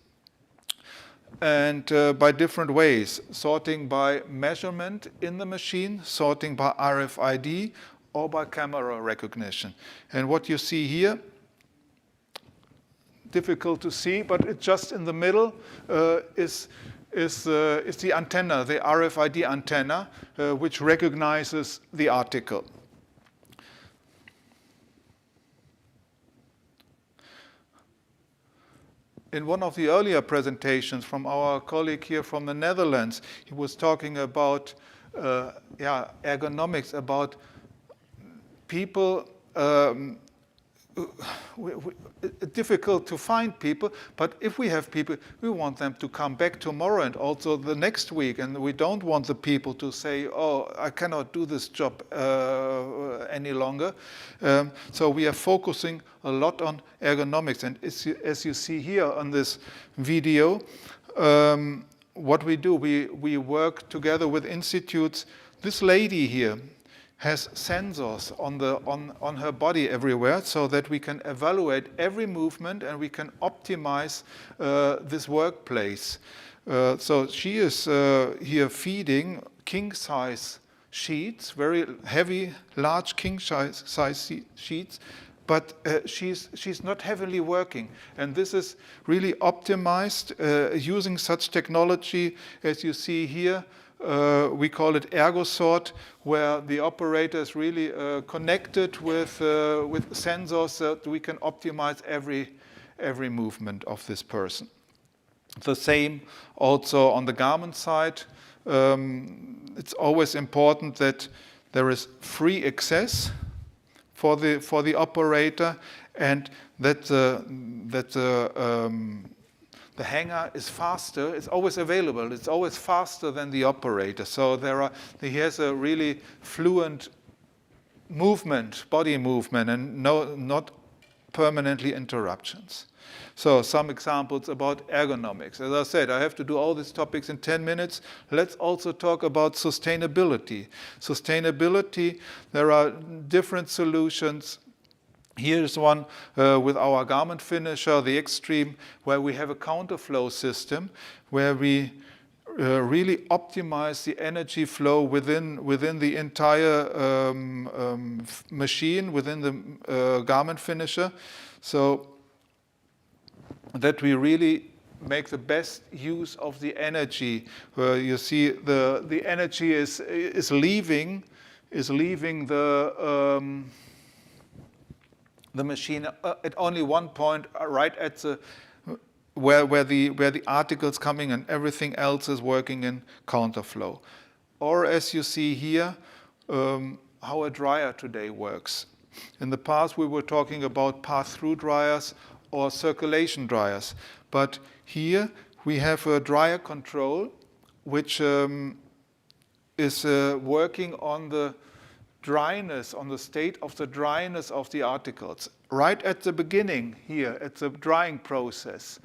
and by different ways. Sorting by measurement in the machine, sorting by RFID, or by camera recognition. And what you see here, difficult to see, but it's just in the middle, is the antenna, the RFID antenna, which recognizes the article. In one of the earlier presentations from our colleague here from the Netherlands, he was talking about ergonomics, about people. Difficult to find people, but if we have people, we want them to come back tomorrow and also the next week, and we don't want the people to say, oh, I cannot do this job any longer. So we are focusing a lot on ergonomics, and as you see here on this video, what we do, we work together with institutes. This lady here has sensors on her body everywhere, so that we can evaluate every movement and we can optimize this workplace. So she is here feeding king-size sheets, very heavy, large king-size sheets, but she's not heavily working. And this is really optimized using such technology as you see here. We call it ErgoSort, where the operator is really connected with sensors, so that we can optimize every movement of this person. The same also on the garment side. It's always important that there is free access for the operator, and that the hanger is faster. It's always available. It's always faster than the operator. So he has a really fluent movement, body movement, and not permanently interruptions. So some examples about ergonomics. As I said, I have to do all these topics in 10 minutes. Let's also talk about sustainability. Sustainability, there are different solutions. Here's one with our garment finisher, the Extreme, where we have a counterflow system, where we really optimize the energy flow within the entire machine, within the garment finisher, so that we really make the best use of the energy. You see the energy is leaving the machine at only one point, right at the where the articles coming and everything else is working in counterflow. Or as you see here, how a dryer today works. In the past we were talking about pass-through dryers or circulation dryers, but here we have a dryer control which is working on the dryness, on the state of the dryness of the articles. Right at the beginning here, at the drying process,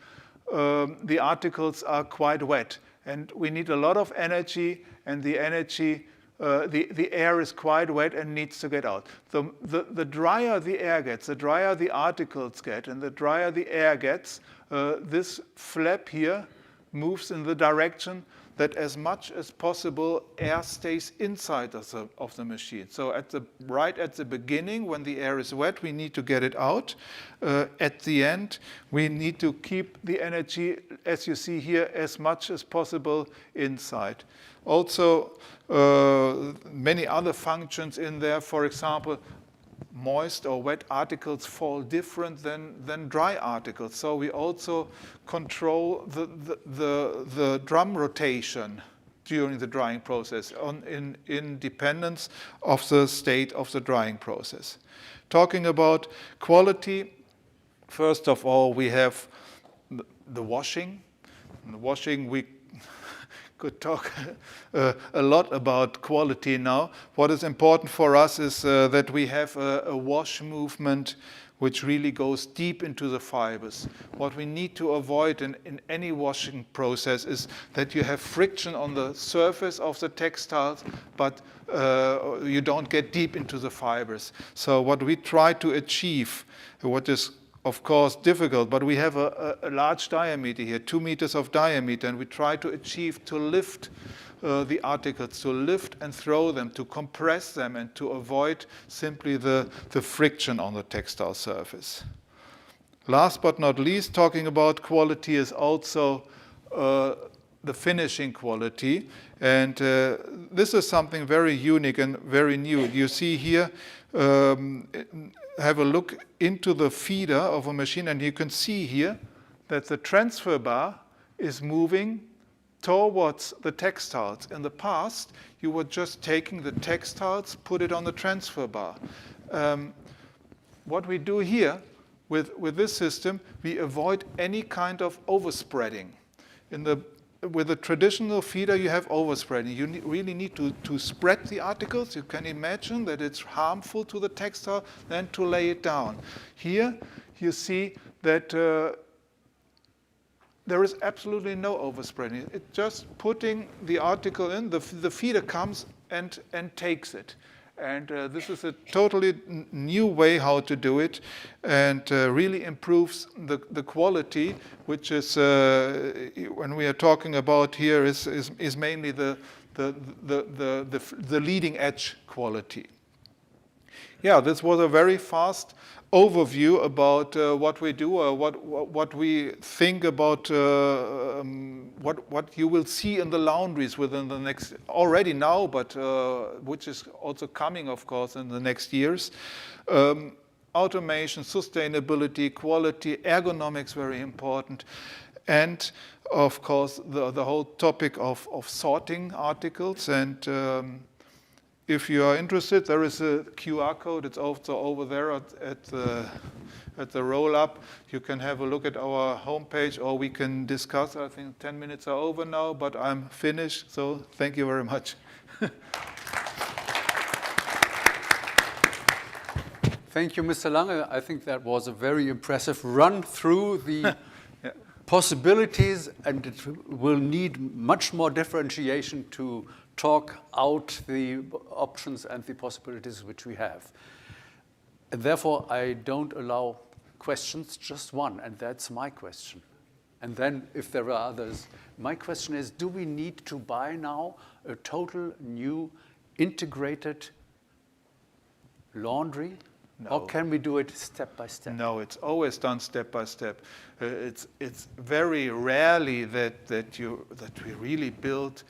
the articles are quite wet and we need a lot of energy, and the energy, the air is quite wet and needs to get out. The drier the air gets, the drier the articles get, and the drier the air gets, this flap here moves in the direction that as much as possible air stays inside of the machine. So right at the beginning, when the air is wet, we need to get it out. At the end, we need to keep the energy, as you see here, as much as possible inside. Also, many other functions in there. For example, moist or wet articles fall different than dry articles. So we also control the drum rotation during the drying process in dependence of the state of the drying process. Talking about quality, first of all, we have the washing. In the washing, we could talk a lot about quality now. What is important for us is that we have a wash movement which really goes deep into the fibers. What we need to avoid in any washing process is that you have friction on the surface of the textiles, but you don't get deep into the fibers. So what we try to achieve, what is of course difficult, but we have a large diameter here, 2 meters of diameter, and we try to achieve to lift the articles, to lift and throw them, to compress them, and to avoid simply the friction on the textile surface. Last but not least, talking about quality is also the finishing quality, and this is something very unique and very new. You see here, have a look into the feeder of a machine, and you can see here that the transfer bar is moving towards the textiles. In the past, you were just taking the textiles, put it on the transfer bar. What we do here with this system, we avoid any kind of overspreading. With a traditional feeder, you have overspreading. You really need to spread the articles. You can imagine that it's harmful to the textile, then to lay it down. Here, you see that there is absolutely no overspreading. It's just putting the article in, the feeder comes and takes it. And this is a totally new way how to do it, and really improves the quality, which is, when we are talking about here, is mainly the leading edge quality. Yeah, this was a very fast overview about what we do, what we think about what you will see in the laundries within the next, already now, but which is also coming, of course, in the next years. Automation, sustainability, quality, ergonomics, very important. And of course, the whole topic of sorting articles. And if you are interested, there is a QR code. It's also over there at the roll-up. You can have a look at our homepage, or we can discuss. I think 10 minutes are over now, but I'm finished. So thank you very much. Thank you, Mr. Lange. I think that was a very impressive run through the possibilities, and it will need much more differentiation to talk out the options and the possibilities which we have. And therefore, I don't allow questions, just one, and that's my question. And then, if there are others, my question is, do we need to buy now a total new integrated laundry? No. Or can we do it step by step? No, it's always done step by step. It's very rarely that we really build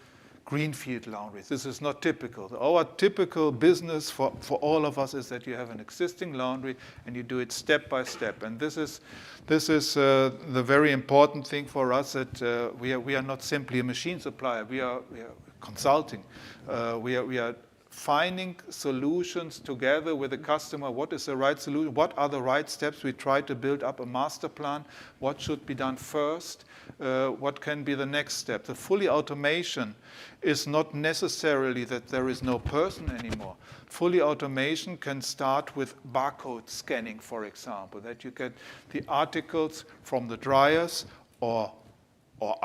greenfield laundries. This is not typical. Our typical business for all of us is that you have an existing laundry and you do it step by step. And this is the very important thing for us, that we are not simply a machine supplier. We are consulting. We are finding solutions together with the customer. What is the right solution? What are the right steps? We try to build up a master plan. What should be done first? What can be the next step? The fully automation is not necessarily that there is no person anymore. Fully automation can start with barcode scanning, for example, that you get the articles from the dryers or you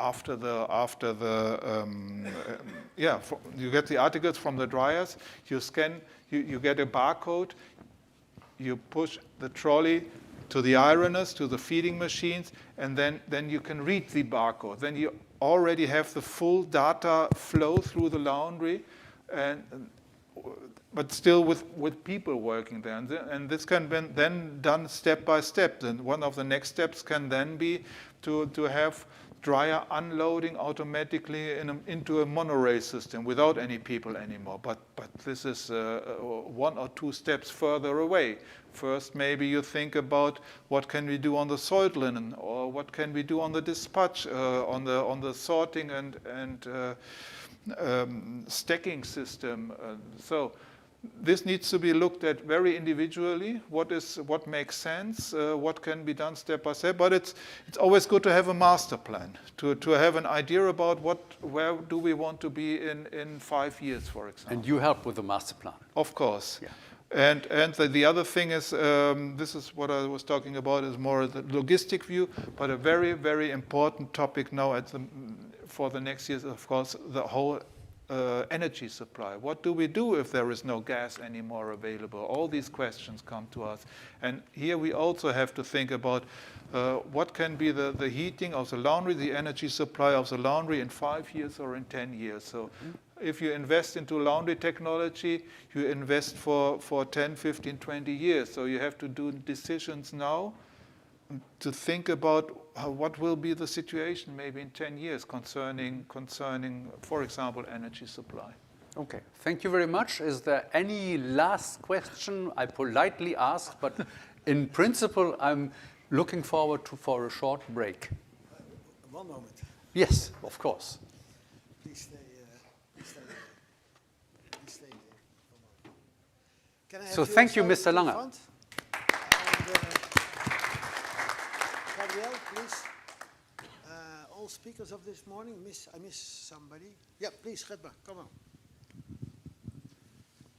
get the articles from the dryers, you scan, you get a barcode, you push the trolley to the ironers, to the feeding machines, and then you can read the barcode. Then you already have the full data flow through the laundry, but still with people working there. And this can be then done step by step. Then one of the next steps can then be to have dryer unloading automatically into a monorail system without any people anymore. But this is one or two steps further away. First, maybe you think about what can we do on the soiled linen, or what can we do on the dispatch, on the sorting and stacking system. So this needs to be looked at very individually. What makes sense? What can be done step by step? But it's always good to have a master plan, to have an idea about where do we want to be in 5 years, for example. And you help with the master plan. Of course. Yeah. And the other thing is, this is what I was talking about, is more the logistic view, but a very, very important topic now for the next years, of course, the whole energy supply. What do we do if there is no gas anymore available? All these questions come to us. And here we also have to think about what can be the heating of the laundry, the energy supply of the laundry in 5 years or in 10 years. So if you invest into laundry technology, you invest for 10, 15, 20 years. So you have to do decisions now to think about what will be the situation maybe in 10 years concerning, for example, energy supply. Okay, thank you very much. Is there any last question? I politely ask, but in principle, I'm looking forward for a short break. One moment. Yes, of course. Please stay there. Can I have So thank you, also Mr. to the Lange. front? Gabriel, please. All speakers of this morning. I miss somebody. Yeah, please, Redma, come on.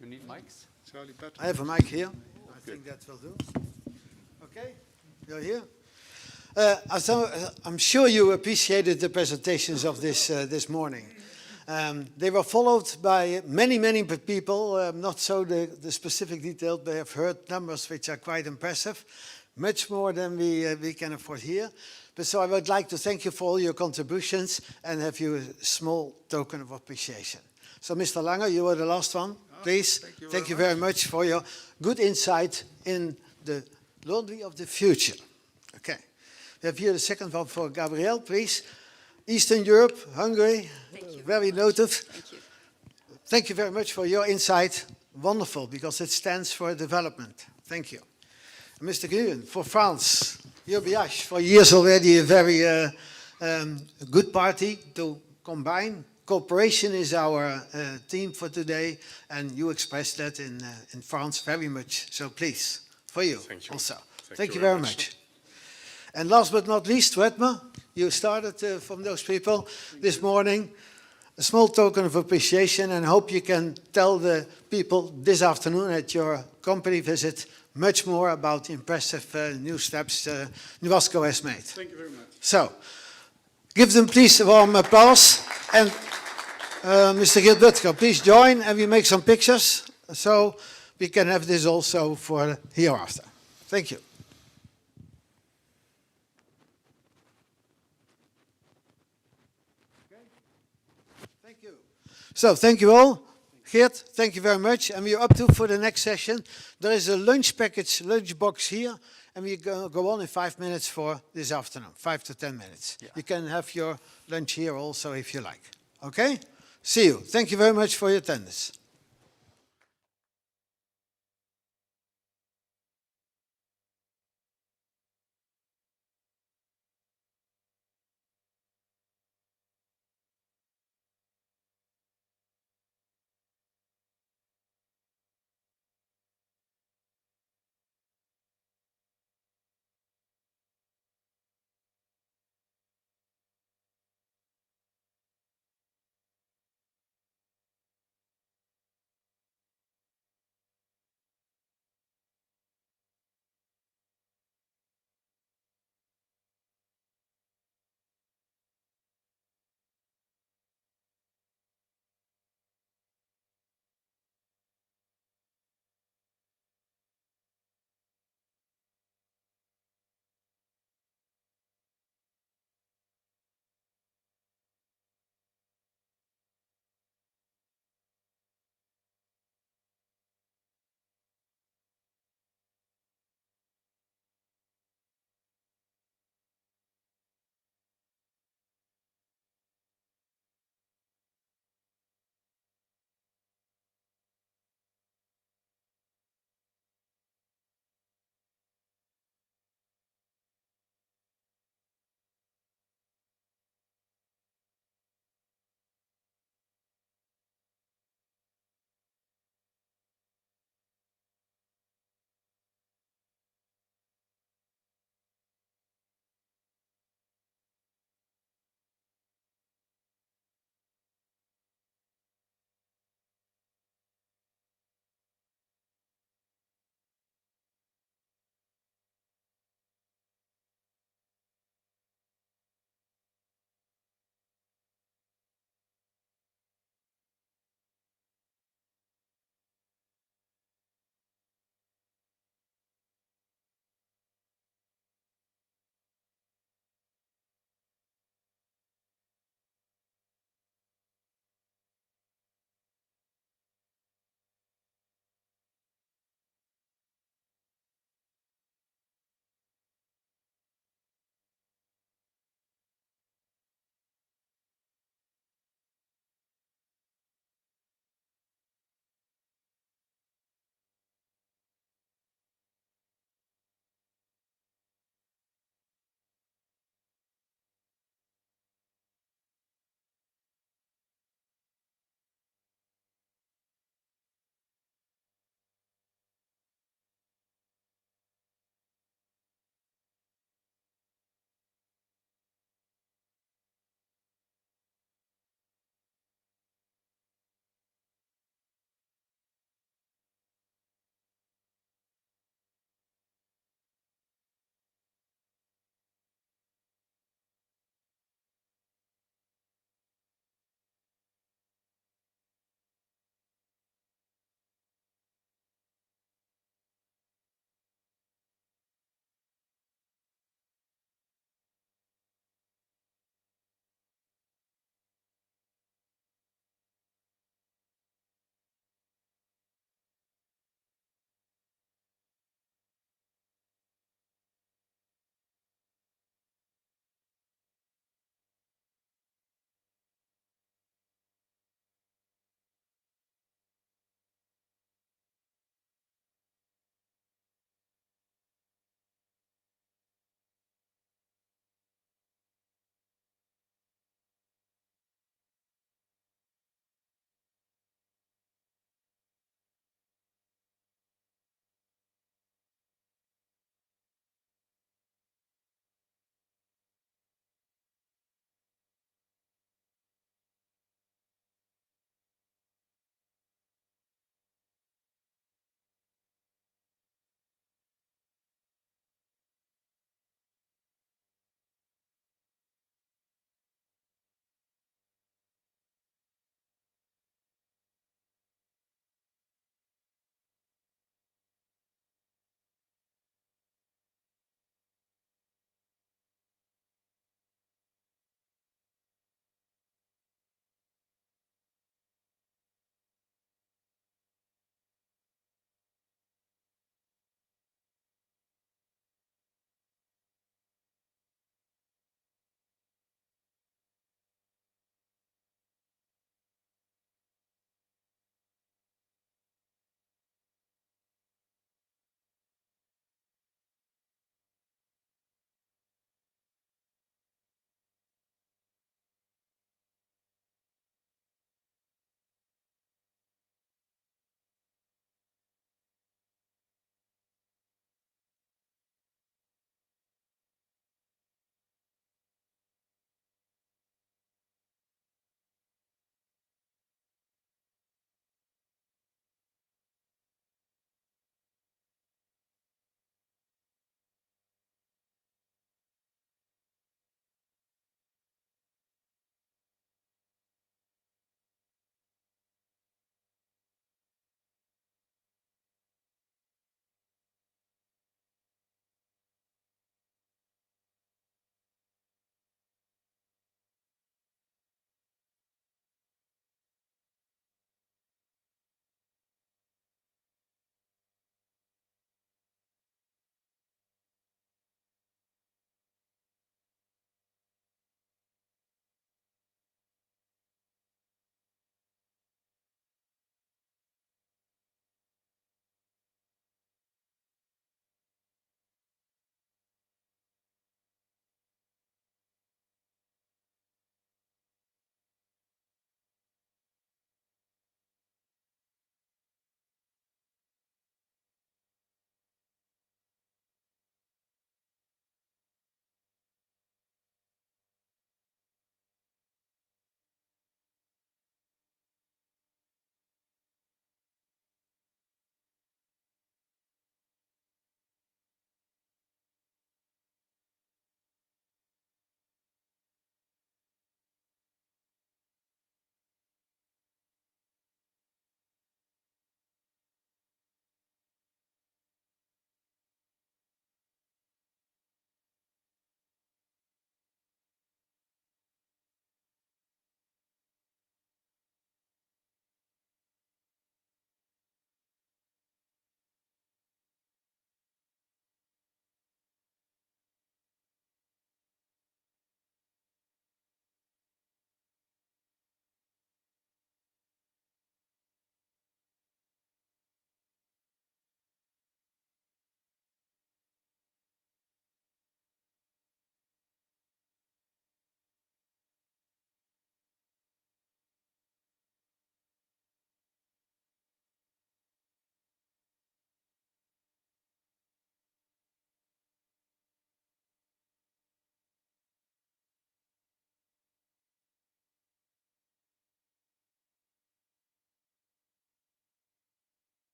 You need mics? Charlie Patton. I have a mic here. I think that will do. Okay, you're here. I'm sure you appreciated the presentations of this morning. They were followed by many people, not so the specific detail, but have heard numbers which are quite impressive, much more than we can afford here. But so I would like to thank you for all your contributions and have you a small token of appreciation. So Mr. Lange, you were the last one, please. Thank you very much for your good insight in the laundry of the future. Okay. We have here the second one for Gabrielle, please. Eastern Europe, Hungary, very noted. Thank you. Thank you very much for your insight. Wonderful, because it stands for development. Thank you. Mr. Nguyen, for France, UBH, for years already a very good party to combine. Cooperation is our theme for today, and you expressed that in France very much. So please, for you, also. Thank you very much. And last but not least, Redma, you started from those people this morning. A small token of appreciation, and hope you can tell the people this afternoon at your company visit much more about the impressive new steps Nuasco has made. Thank you very much. So, give them please a warm applause. And Mr. Gilbertko, please join and we make some pictures so we can have this also for hereafter. Thank you. Thank you. So, thank you all. Geert, thank you very much. And we're up to for the next session. There is a lunch package, lunch box here, and we go on in 5 minutes for this afternoon, 5 to 10 minutes. Yeah. You can have your lunch here also if you like. Okay? See you. Thank you very much for your attendance.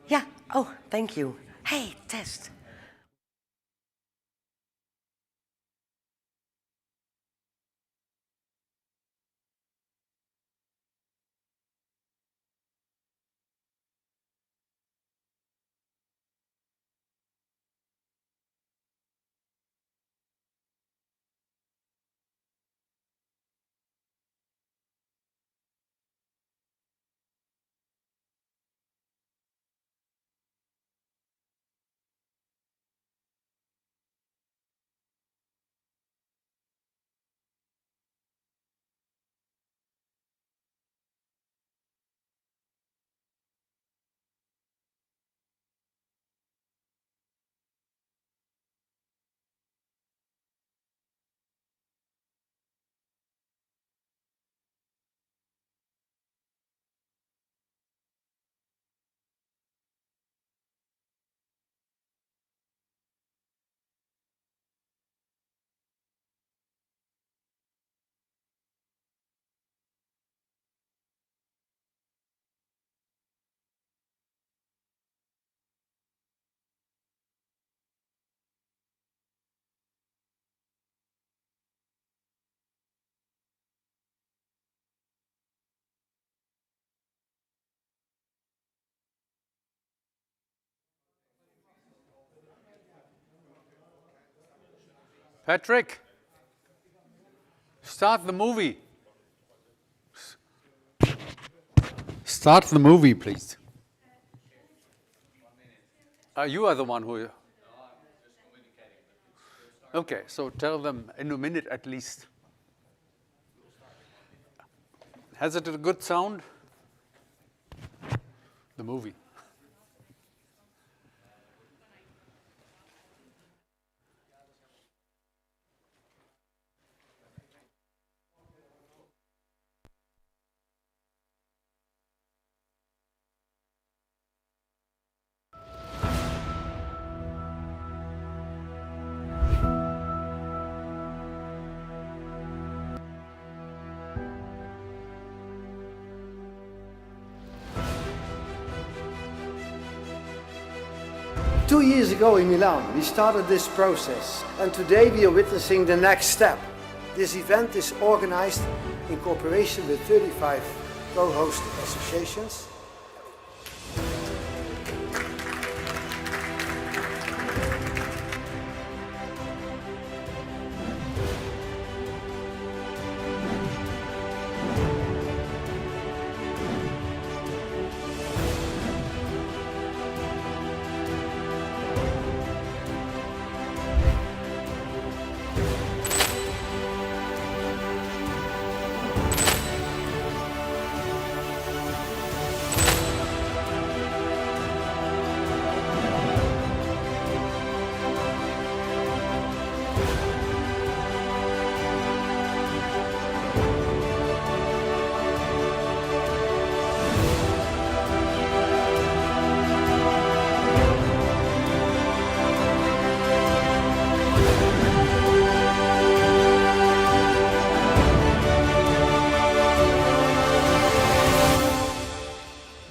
Yeah. Oh, thank you. Hey, test. Patrick, start the movie. Start the movie, please. You are the one who... Okay, so tell them in a minute at least. Has it a good sound? The movie. 2 years ago in Milan, we started this process, and today we are witnessing the next step. This event is organized in cooperation with 35 co-host associations.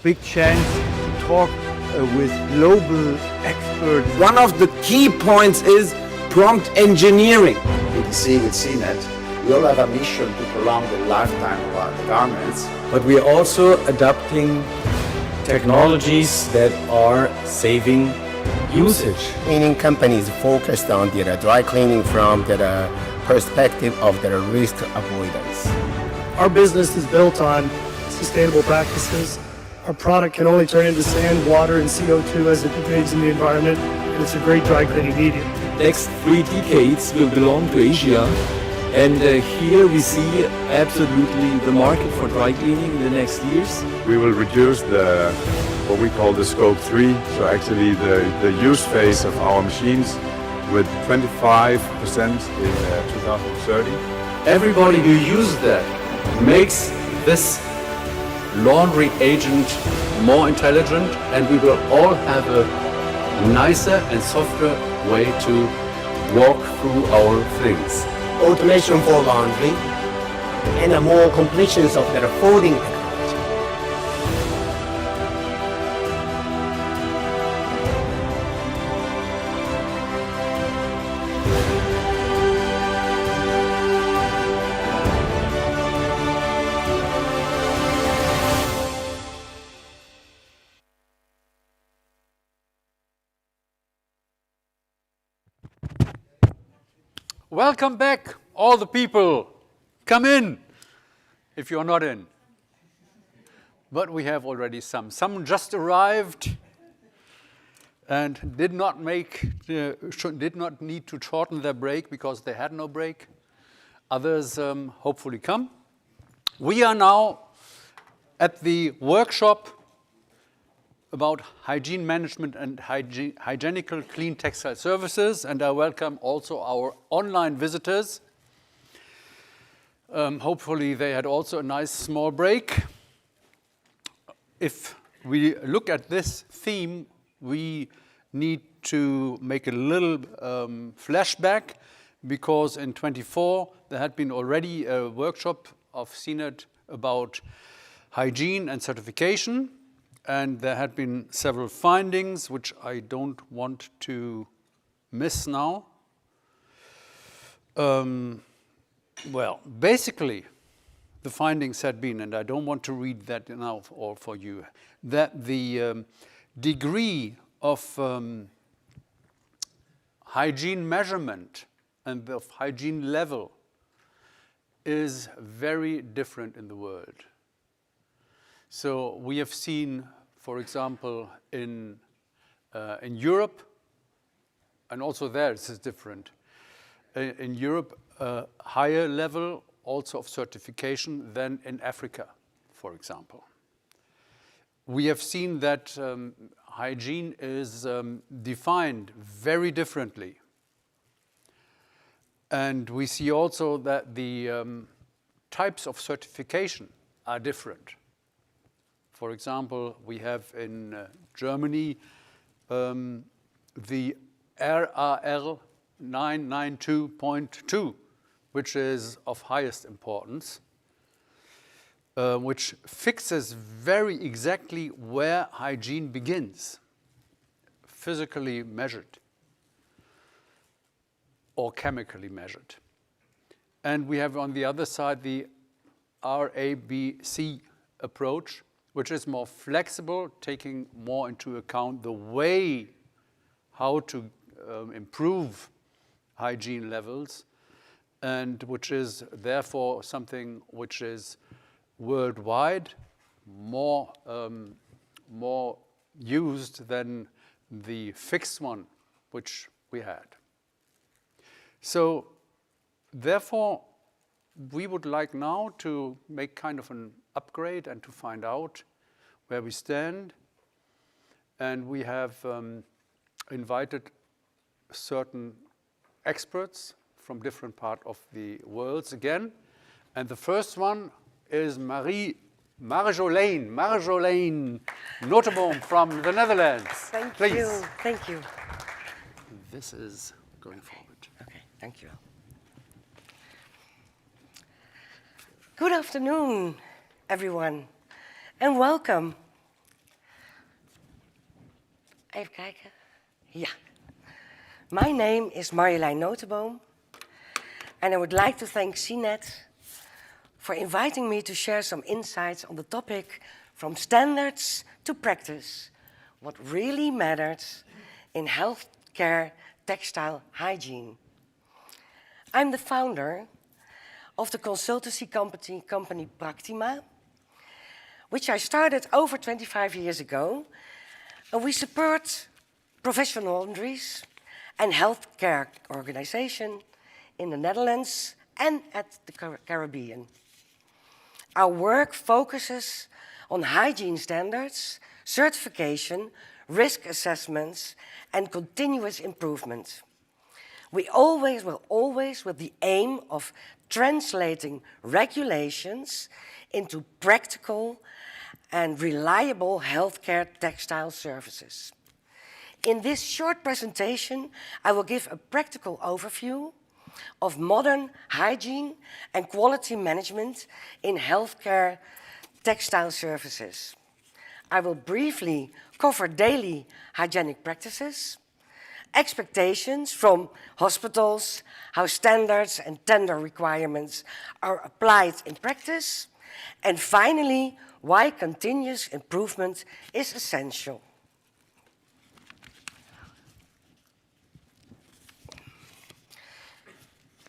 Big chance to talk with global experts. One of the key points is prompt engineering. PTC with CINET, we all have a mission to prolong the lifetime of our garments, but we are also adopting technologies that are saving usage. Cleaning companies focused on their dry cleaning from the perspective of their risk avoidance. Our business is built on sustainable practices. Our product can only turn into sand, water, and CO2 as it degrades in the environment, and it's a great dry cleaning medium. Next 3 decades will belong to Asia, and here we see absolutely the market for dry cleaning in the next years. We will reduce what we call the scope 3, so actually the use phase of our machines with 25% in 2030. Everybody who uses that makes this laundry agent more intelligent, and we will all have a nicer and softer way to walk through our things. Automation for laundry and a more completions of their folding technology. Welcome back, all the people. Come in, if you're not in. But we have already some. Some just arrived and did not need to shorten their break because they had no break. Others hopefully come. We are now at the workshop about hygiene management and hygienical clean textile services, and I welcome also our online visitors. Hopefully they had also a nice small break. If we look at this theme, we need to make a little flashback, because in 24 there had been already a workshop of CINET about hygiene and certification, and there had been several findings which I don't want to miss now. Well, basically, the findings had been, and I don't want to read that now all for you, that the degree of hygiene measurement and of hygiene level is very different in the world. So we have seen, for example, in Europe, and also there this is different. In Europe, a higher level also of certification than in Africa, for example. We have seen that hygiene is defined very differently. And we see also that the types of certification are different. For example, we have in Germany the RAL 992.2, which is of highest importance, which fixes very exactly where hygiene begins, physically measured or chemically measured. And we have on the other side the RABC approach, which is more flexible, taking more into account the way how to improve hygiene levels, and which is therefore something which is worldwide more used than the fixed one which we had. So therefore, we would like now to make kind of an upgrade and to find out where we stand. And we have invited certain experts from different parts of the world again. And the first one is Marjolijn Noteboom from the Netherlands. Thank Please. you. Thank you. This is going forward. Okay, thank you. Good afternoon, everyone, and welcome. Even kijken. Ja. My name is Marjolijn Noteboom, and I would like to thank CINET for inviting me to share some insights on the topic from standards to practice, what really matters in healthcare textile hygiene. I'm the founder of the consultancy company Practices, which I started over 25 years ago, and we support professional laundries and healthcare organizations in the Netherlands and at the Caribbean. Our work focuses on hygiene standards, certification, risk assessments, and continuous improvement. We always with the aim of translating regulations into practical and reliable healthcare textile services. In this short presentation, I will give a practical overview of modern hygiene and quality management in healthcare textile services. I will briefly cover daily hygienic practices, expectations from hospitals, how standards and tender requirements are applied in practice, and finally, why continuous improvement is essential.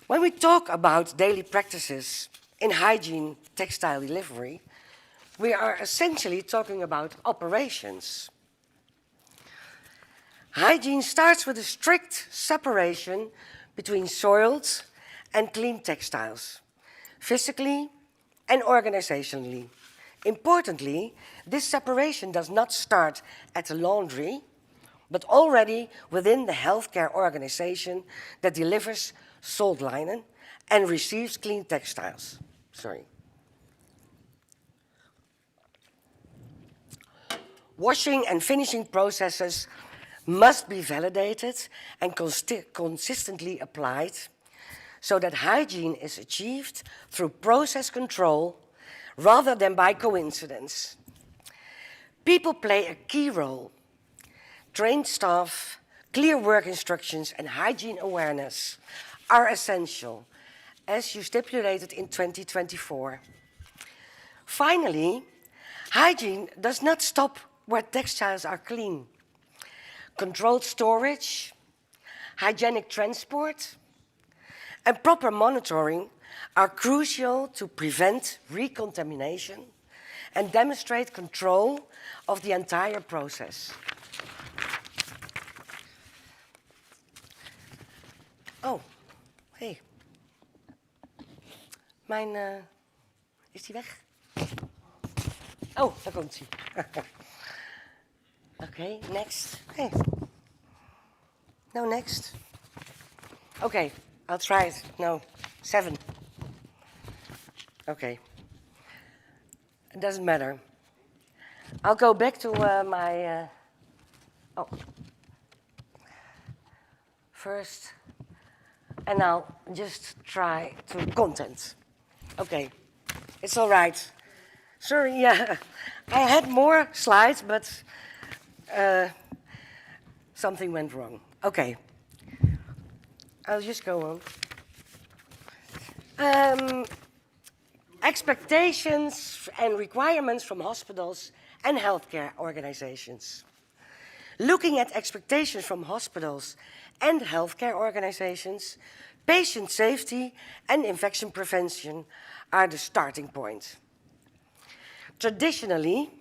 When we talk about daily practices in hygiene textile delivery, we are essentially talking about operations. Hygiene starts with a strict separation between soiled and clean textiles, physically and organizationally. Importantly, this separation does not start at the laundry, but already within the healthcare organization that delivers sold linen and receives clean textiles. Washing and finishing processes must be validated and consistently applied so that hygiene is achieved through process control rather than by coincidence. People play a key role. Trained staff, clear work instructions, and hygiene awareness are essential, as you stipulated in 2024. Finally, hygiene does not stop where textiles are clean. Controlled storage, hygienic transport, and proper monitoring are crucial to prevent recontamination and demonstrate control of the entire process. Oh, hey. Is die weg? Oh, daar komt hij. Okay, next. Hey. No, next. Okay, I'll try it. No, 7. Okay. It doesn't matter. I'll go back to my... First, and I'll just try to content. Okay, it's all right. Sorry, yeah, I had more slides, but something went wrong. Okay, I'll just go on. Expectations and requirements from hospitals and healthcare organizations. Looking at expectations from hospitals and healthcare organizations, patient safety and infection prevention are the starting point. Traditionally,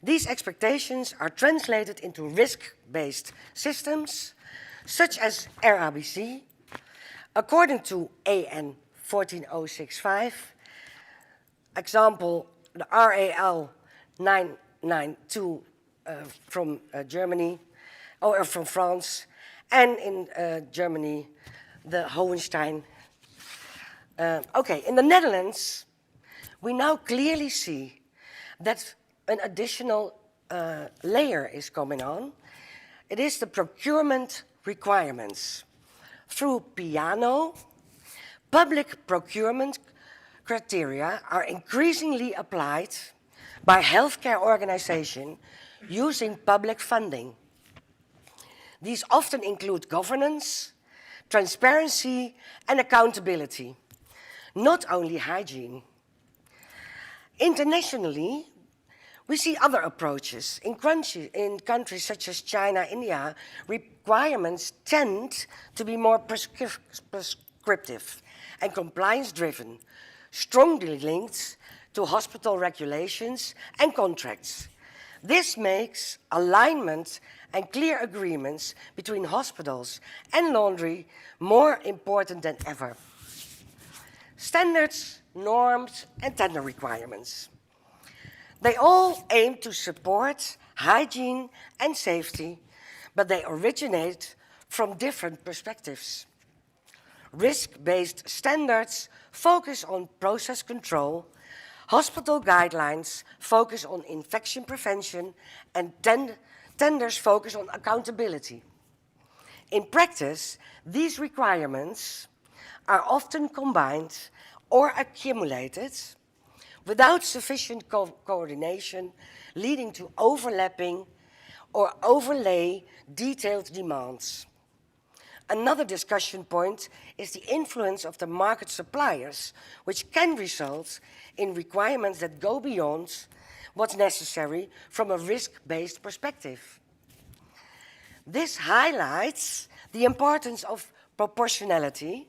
these expectations are translated into risk-based systems, such as RABC, according to AN 14065, example, the RAL 992 from Germany, or from France, and in Germany, the Hohenstein. Okay, in the Netherlands, we now clearly see that an additional layer is coming on. It is the procurement requirements. Through PIANO, public procurement criteria are increasingly applied by healthcare organizations using public funding. These often include governance, transparency, and accountability, not only hygiene. Internationally, we see other approaches. In countries such as China, India, requirements tend to be more prescriptive and compliance-driven, strongly linked to hospital regulations and contracts. This makes alignment and clear agreements between hospitals and laundry more important than ever. Standards, norms, and tender requirements. They all aim to support hygiene and safety, but they originate from different perspectives. Risk-based standards focus on process control, hospital guidelines focus on infection prevention, and tenders focus on accountability. In practice, these requirements are often combined or accumulated without sufficient coordination, leading to overlapping or overlay detailed demands. Another discussion point is the influence of the market suppliers, which can result in requirements that go beyond what's necessary from a risk-based perspective. This highlights the importance of proportionality,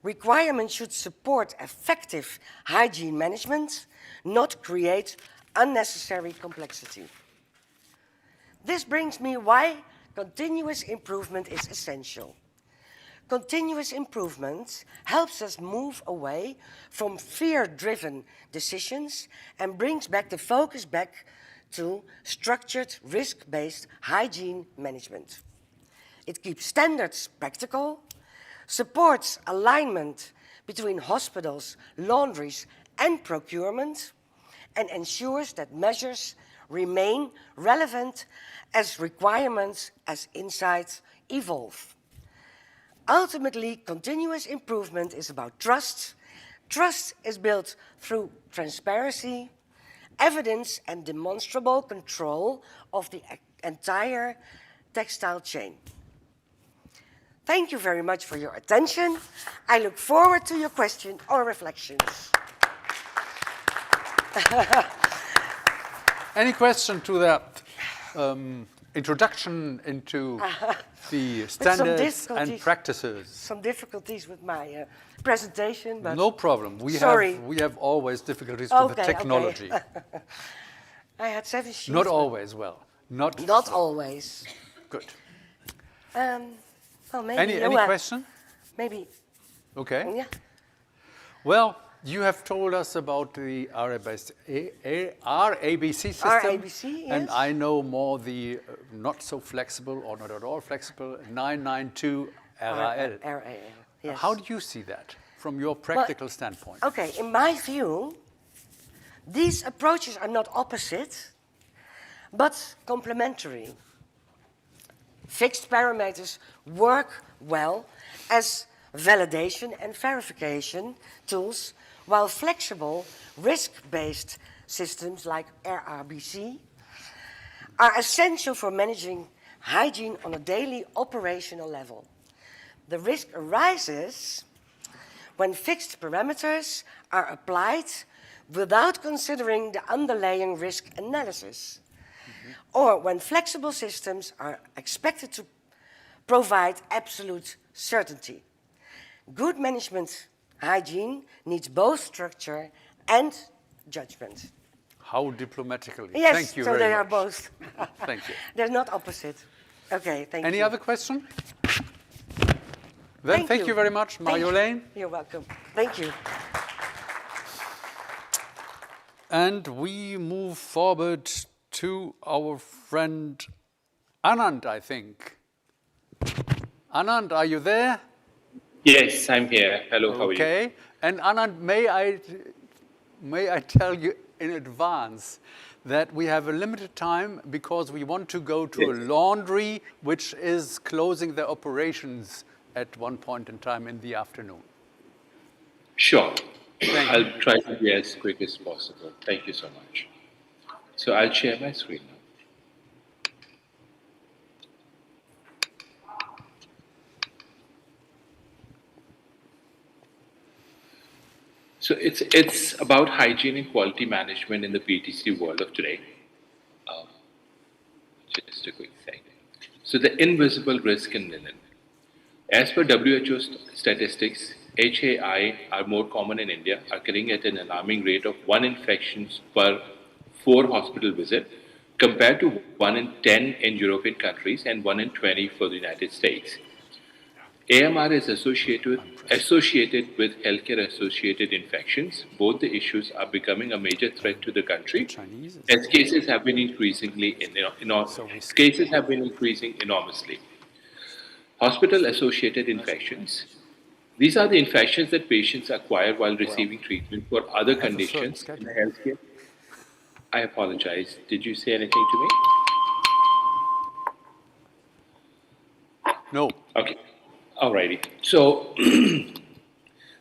Requirements should support effective hygiene management, not create unnecessary complexity. This brings me why continuous improvement is essential. Continuous improvement helps us move away from fear-driven decisions and brings back the focus back to structured, risk-based hygiene management. It keeps standards practical, supports alignment between hospitals, laundries, and procurement, and ensures that measures remain relevant as requirements, as insights evolve. Ultimately, continuous improvement is about trust. Trust is built through transparency, evidence, and demonstrable control of the entire textile chain. Thank you very much for your attention. I look forward to your questions or reflections. Any question to that introduction into the standards and practices? Some difficulties with my presentation, but no problem. We have always difficulties with the technology. Okay. I had 7 sheets. Not always. Well, not always. Good. Well, maybe any question? Maybe. Okay. Yeah. Well, you have told us about the RABC system. RABC, yes. And I know more the not so flexible or not at all flexible 992 RAL. Yes. How do you see that from your practical standpoint? Okay, in my view, these approaches are not opposite, but complementary. Fixed parameters work well as validation and verification tools, while flexible, risk-based systems like RABC are essential for managing hygiene on a daily operational level. The risk arises when fixed parameters are applied without considering the underlying risk analysis, or when flexible systems are expected to provide absolute certainty. Good management hygiene needs both structure and judgment. How diplomatically. Yes, thank you so very they much. are both. Thank you. They're not opposite. Okay, thank you. Any other question? Then thank you very much, Marjolein. You're welcome. Thank you. And we move forward to our friend Anand, I think. Anand, are you there? Yes, I'm here. Hello, how are you? Okay. And Anand, may I tell you in advance that we have a limited time because we want to go to a laundry which is closing their operations at one point in time in the afternoon. Sure. I'll try to be as quick as possible. Thank you so much. So I'll share my screen now. So it's about hygiene and quality management in the PTC world of today. Just a quick thing. So the invisible risk in linen. As per WHO statistics, HAI are more common in India, occurring at an alarming rate of 1 infection per 4 hospital visits, compared to 1 in 10 in European countries and 1 in 20 for the United States. AMR is associated with healthcare-associated infections. Both the issues are becoming a major threat to the country, as cases have been increasing enormously. Hospital-associated infections. These are the infections that patients acquire while receiving treatment for other conditions in healthcare. I apologize. Did you say anything to me? No. Okay. Alrighty. So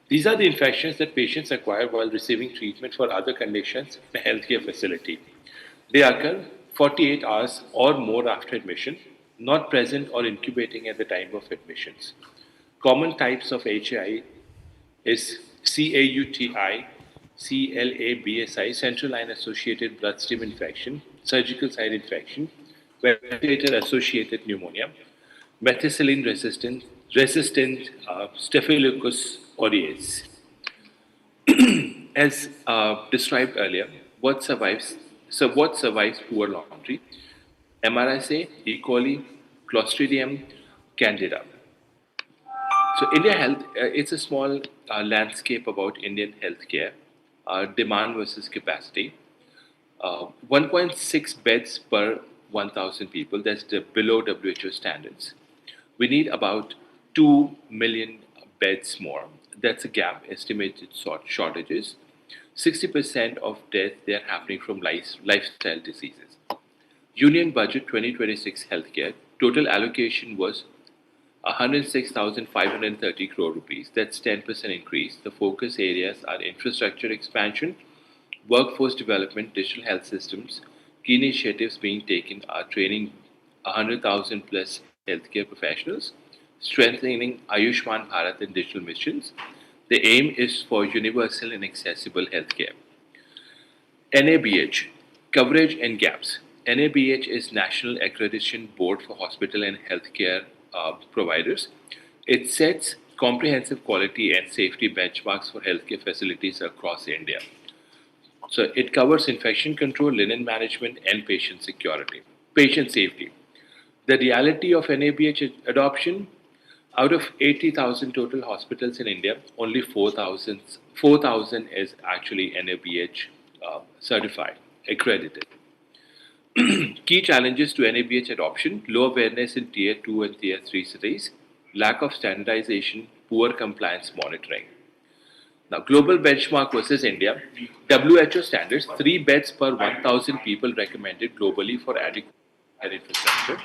these are the infections that patients acquire while receiving treatment for other conditions in a healthcare facility. They occur 48 hours or more after admission, not present or incubating at the time of admissions. Common types of HAI is CAUTI, CLABSI, central line associated bloodstream infection, surgical site infection, ventilator associated pneumonia, methicillin resistant Staphylococcus audience. As described earlier, what survives poor laundry? MRSA, E. coli, Clostridium, Candida. So India Health, it's a small landscape about Indian healthcare, demand versus capacity. 1.6 beds per 1,000 people, that's below WHO standards. We need about 2 million beds more. That's a gap, estimated shortages. 60% of death, they are happening from lifestyle diseases. Union budget 2026 healthcare, total allocation was 106,530 crore rupees. That's 10% increase. The focus areas are infrastructure expansion, workforce development, digital health systems. Key initiatives being taken are training 100,000 plus healthcare professionals, strengthening Ayushman Bharat and digital missions. The aim is for universal and accessible healthcare. NABH, coverage and gaps. NABH is National Accreditation Board for Hospital and Healthcare Providers. It sets comprehensive quality and safety benchmarks for healthcare facilities across India. So it covers infection control, linen management, and patient security, patient safety. The reality of NABH adoption, out of 80,000 total hospitals in India, only 4,000 is actually NABH certified, accredited. Key challenges to NABH adoption: low awareness in Tier 2 and Tier 3 cities, lack of standardization, poor compliance monitoring. Now, global benchmark versus India. WHO standards, 3 beds per 1,000 people recommended globally for adequate health infrastructure.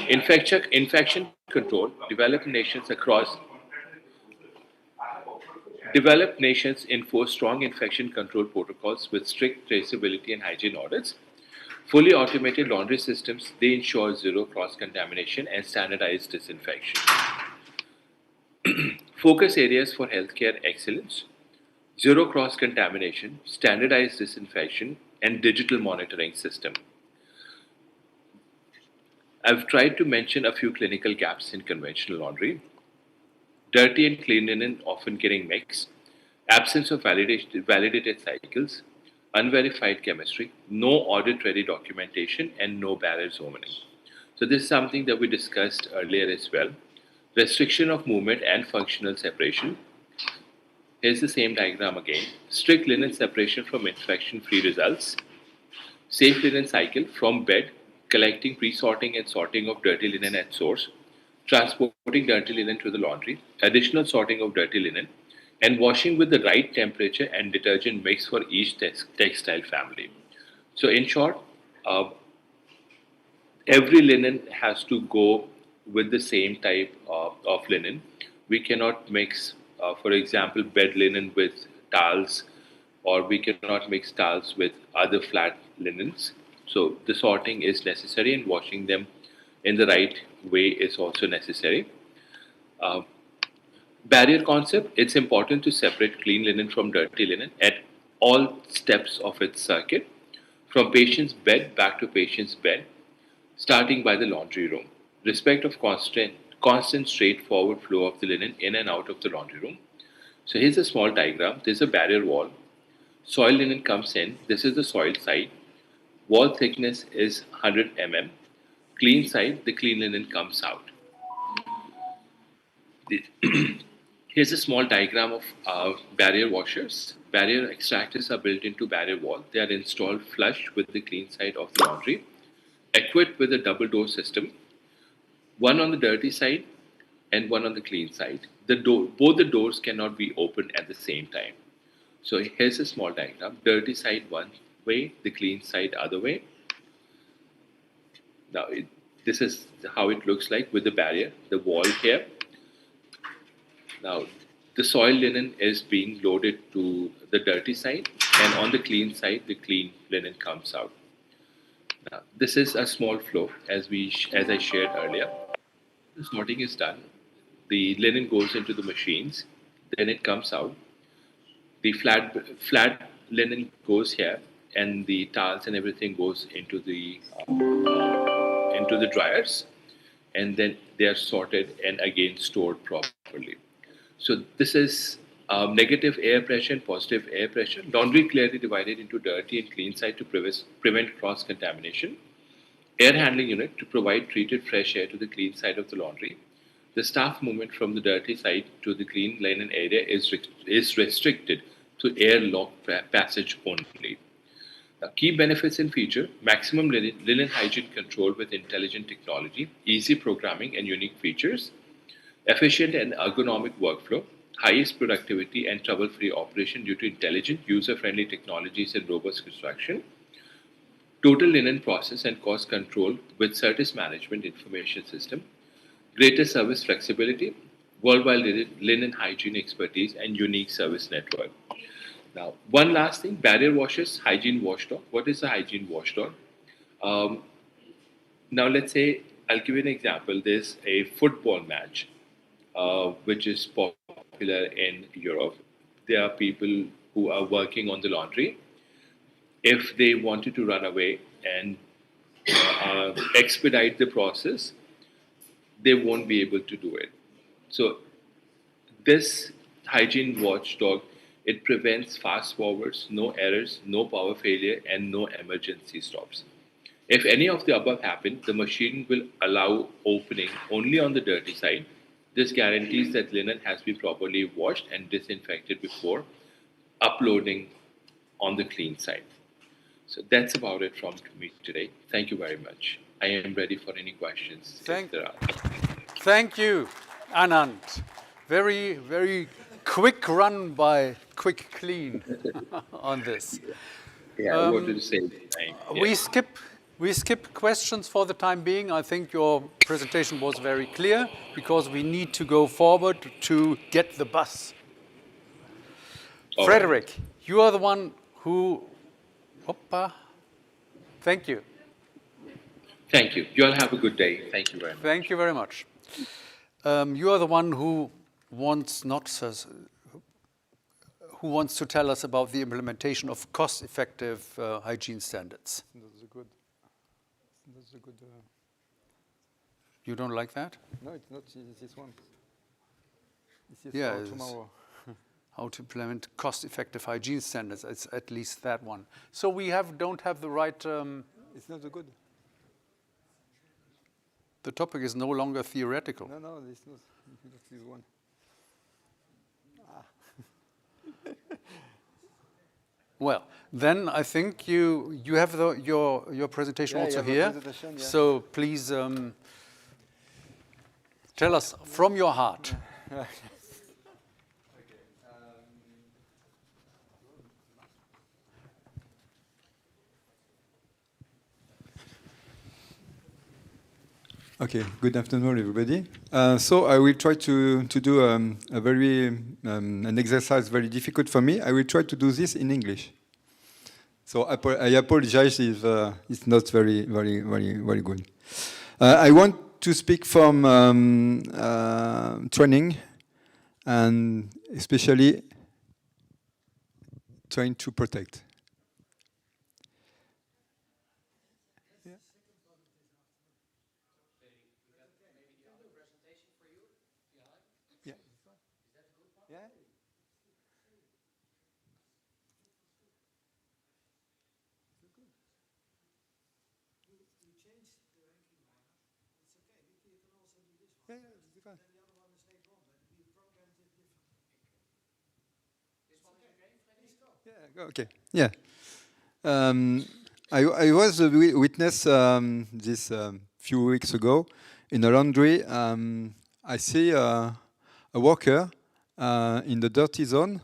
Infection control, developed nations enforce strong infection control protocols with strict traceability and hygiene audits. Fully automated laundry systems, they ensure zero cross-contamination and standardized disinfection. Focus areas for healthcare excellence: zero cross-contamination, standardized disinfection, and digital monitoring system. I've tried to mention a few clinical gaps in conventional laundry. Dirty and clean linen often getting mixed, absence of validated cycles, unverified chemistry, no audit-ready documentation, and no barrier zoning. So this is something that we discussed earlier as well. Restriction of movement and functional separation. Here's the same diagram again. Strict linen separation from infection-free results. Safe linen cycle from bed, collecting, pre-sorting and sorting of dirty linen at source, transporting dirty linen to the laundry, additional sorting of dirty linen, and washing with the right temperature and detergent mix for each textile family. So in short, every linen has to go with the same type of linen. We cannot mix, for example, bed linen with towels, or we cannot mix towels with other flat linens. So the sorting is necessary, and washing them in the right way is also necessary. Barrier concept, it's important to separate clean linen from dirty linen at all steps of its circuit, from patient's bed back to patient's bed, starting by the laundry room. Respect of constant straightforward flow of the linen in and out of the laundry room. So here's a small diagram. There's a barrier wall. Soil linen comes in. This is the soil side. Wall thickness is 100 mm. Clean side, the clean linen comes out. Here's a small diagram of barrier washers. Barrier extractors are built into barrier wall. They are installed flush with the clean side of the laundry, equipped with a double door system, one on the dirty side and one on the clean side. Both the doors cannot be opened at the same time. So here's a small diagram. Dirty side one way, the clean side other way. Now this is how it looks like with the barrier, the wall here. Now, the soil linen is being loaded to the dirty side, and on the clean side, the clean linen comes out. Now, this is a small flow, as I shared earlier. The sorting is done. The linen goes into the machines, then it comes out. The flat linen goes here, and the towels and everything goes into the dryers, and then they are sorted and again stored properly. So this is negative air pressure and positive air pressure. Laundry clearly divided into dirty and clean side to prevent cross-contamination. Air handling unit to provide treated fresh air to the clean side of the laundry. The staff movement from the dirty side to the clean linen area is restricted to air-locked passage only. The key benefits and feature: maximum linen hygiene control with intelligent technology, easy programming and unique features, efficient and ergonomic workflow, highest productivity and trouble-free operation due to intelligent, user-friendly technologies and robust construction, total linen process and cost control with service management information system, greater service flexibility, worldwide linen hygiene expertise, and unique service network. Now, one last thing, barrier washes, hygiene washdog. What is a hygiene washdog? Now, let's say, I'll give you an example. There's a football match, which is popular in Europe. There are people who are working on the laundry. If they wanted to run away and expedite the process, they won't be able to do it. So this hygiene watchdog, it prevents fast forwards, no errors, no power failure, and no emergency stops. If any of the above happen, the machine will allow opening only on the dirty side. This guarantees that linen has been properly washed and disinfected before uploading on the clean side. So that's about it from me today. Thank you very much. I am ready for any questions if there are. Thank you, Anand. Very, very quick run by Quick Clean on this. Yeah, I wanted to say We skip questions for the time being. I think your presentation was very clear because we need to go forward to get the bus. Frederick, you are the one who... Thank you. Thank you. You all have a good day. Thank you very much. Thank you very much. You are the one who wants to tell us about the implementation of cost-effective hygiene standards. That's a good. You don't like that? No, it's not this one. This is for tomorrow. How to implement cost-effective hygiene standards. It's at least that one. So we don't have the right. It's not so good. The topic is no longer theoretical. No, it's not this one. Well, then I think you have your presentation also here. Presentation, yeah. So please tell us from your heart. Okay, good afternoon, everybody. So I will try to do a very an exercise very difficult for me. I will try to do this in English. So I apologize if it's not very good. I want to speak from training and especially trying to protect. Okay. Yeah. I was a witness this few weeks ago in a laundry. I see a worker in the dirty zone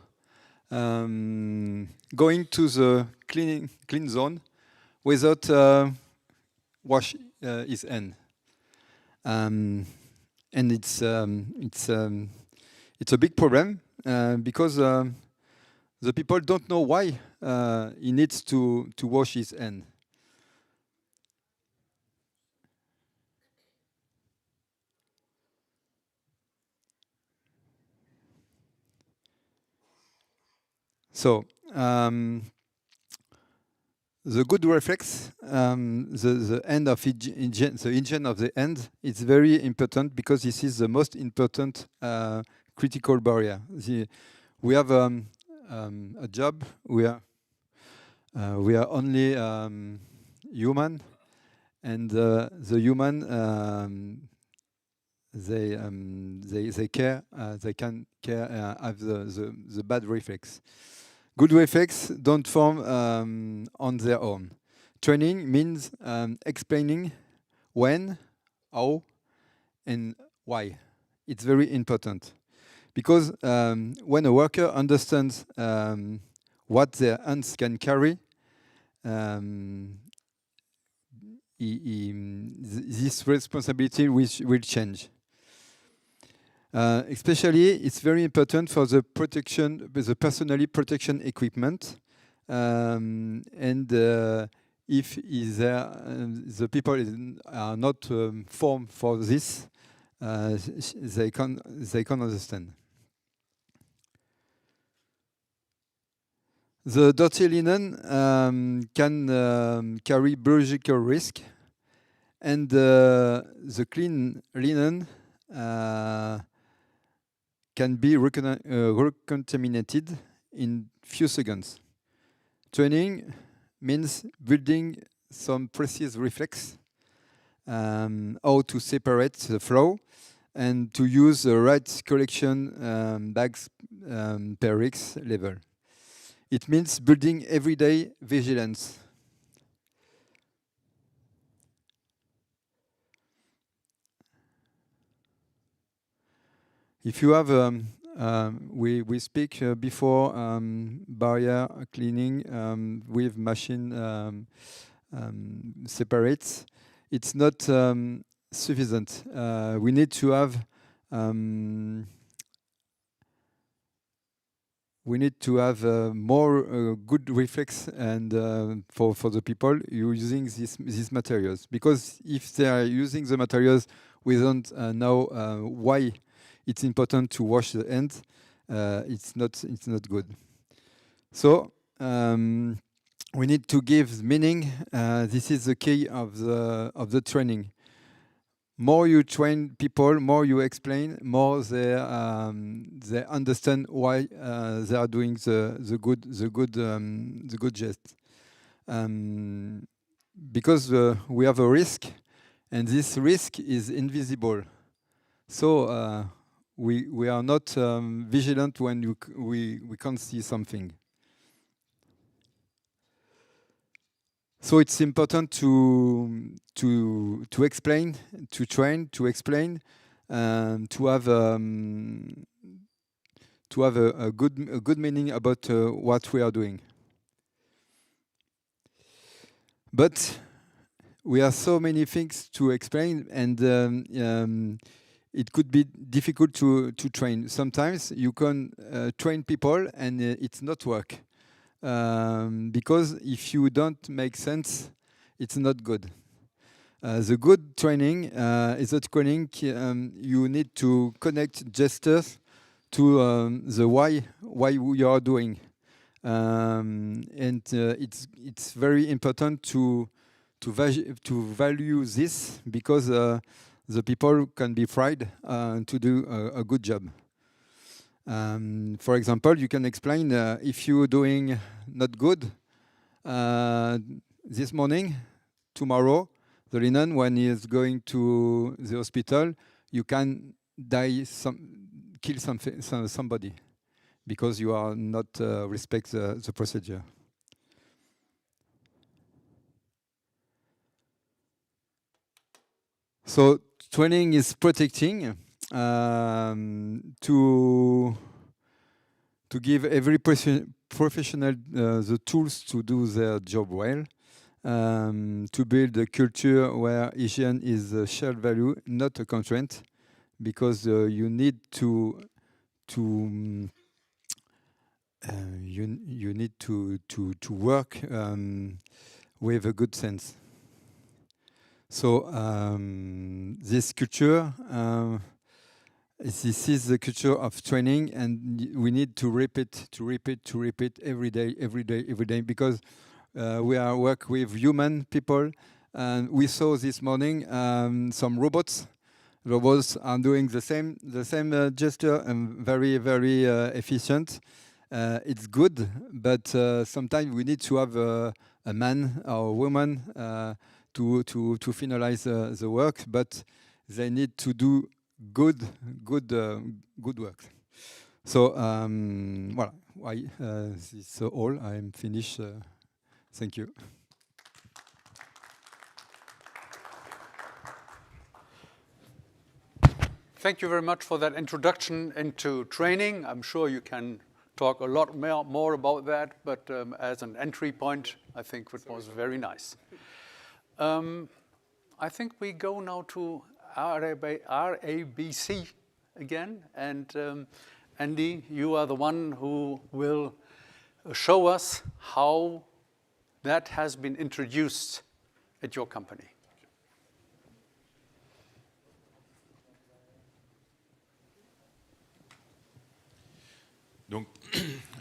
going to the clean zone without wash his hand. And it's a big problem because the people don't know why he needs to wash his hand. So the good reflex, the end of the engine of the end, is very important because this is the most important critical barrier. We have a job. We are only human, and the human they care. They can care have the bad reflex. Good reflex don't form on their own. Training means explaining when, how, and why. It's very important because when a worker understands what their hands can carry, this responsibility will change. Especially, it's very important for the protection, the personally protection equipment, and if the people are not formed for this, they can understand. The dirty linen can carry biological risk, and the clean linen can be recontaminated in few seconds. Training means building some precise reflex, how to separate the flow, and to use the right collection bags per risk level. It means building everyday vigilance. If you have, we speak before barrier cleaning with machine separates. It's not sufficient. We need to have more good reflex and for the people using these materials. Because if they are using the materials, we don't know why it's important to wash the hands. It's not good. So we need to give meaning. This is the key of the training. More you train people, more you explain, more they understand why they are doing the good gest. Because we have a risk, and this risk is invisible. So we are not vigilant when we can't see something. So it's important to explain, to train, to explain, to have a good meaning about what we are doing. But we have so many things to explain, and it could be difficult to train. Sometimes you can train people, and it's not work. Because if you don't make sense, it's not good. The good training is that training you need to connect gestures to the why you are doing, and it's very important to value this because the people can be afraid to do a good job. For example, you can explain if you're doing not good this morning, tomorrow, the linen, when he is going to the hospital, you can kill somebody because you are not respect the procedure. So training is protecting. To give every professional the tools to do their job well, to build a culture where hygiene is a shared value, not a constraint, because you need to work with a good sense. So this culture. This is the culture of training, and we need to repeat every day, because we are work with human people, and we saw this morning some robots robots are doing the same gesture and very efficient. It's good, but sometimes we need to have a man or a woman to finalize the work, but they need to do good work. So voilà, this is all. I'm finished. Thank you. Thank you very much for that introduction into training. I'm sure you can talk a lot more about that, but as an entry point, I think it was very nice. I think we go now to RABC again, and Andy, you are the one who will show us how that has been introduced at your company. Donc,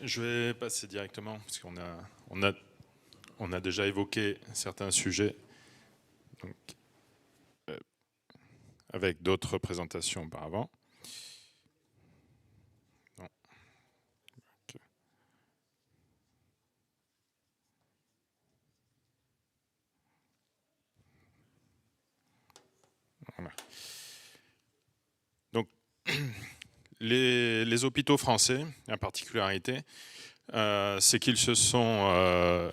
je vais passer directement, parce qu'on a déjà évoqué certains sujets donc, avec d'autres présentations auparavant. Non. Okay. Voilà. Donc, les hôpitaux français, la particularité, c'est qu'ils se sont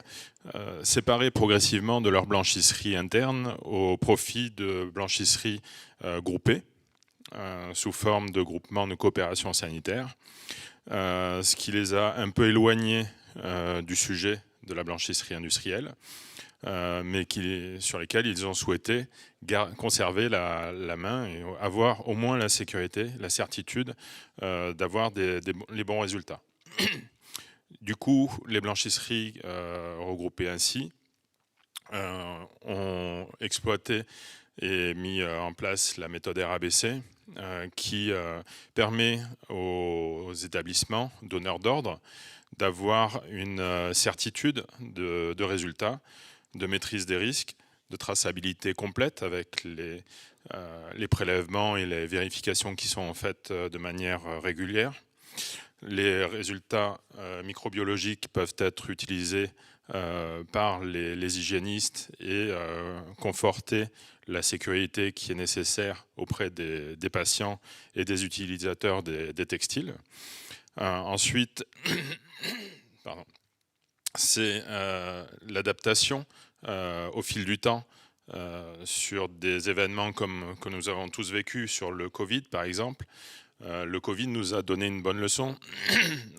séparés progressivement de leur blanchisserie interne au profit de blanchisseries groupées sous forme de groupements de coopération sanitaire, ce qui les a un peu éloignés du sujet de la blanchisserie industrielle, mais sur lesquels ils ont souhaité conserver la main et avoir au moins la sécurité, la certitude d'avoir les bons résultats. Du coup, les blanchisseries regroupées ainsi ont exploité et mis en place la méthode RABC qui permet aux établissements donneurs d'ordre d'avoir une certitude de résultats, de maîtrise des risques, de traçabilité complète avec les prélèvements et les vérifications qui sont faites de manière régulière. Les résultats microbiologiques peuvent être utilisés par les hygiénistes et conforter la sécurité qui est nécessaire auprès des patients et des utilisateurs des textiles. Ensuite, pardon, c'est l'adaptation au fil du temps sur des événements comme que nous avons tous vécu sur le Covid par exemple. Le Covid nous a donné une bonne leçon,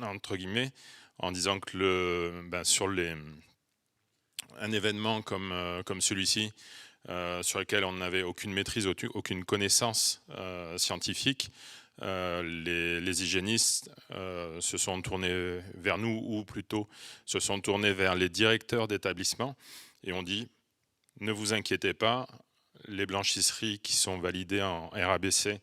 entre guillemets, en disant que sur un événement comme celui-ci, sur lequel on n'avait aucune maîtrise, aucune connaissance scientifique, les hygiénistes se sont tournés vers nous, ou plutôt se sont tournés vers les directeurs d'établissement, et ont dit « Ne vous inquiétez pas, les blanchisseries qui sont validées en RABC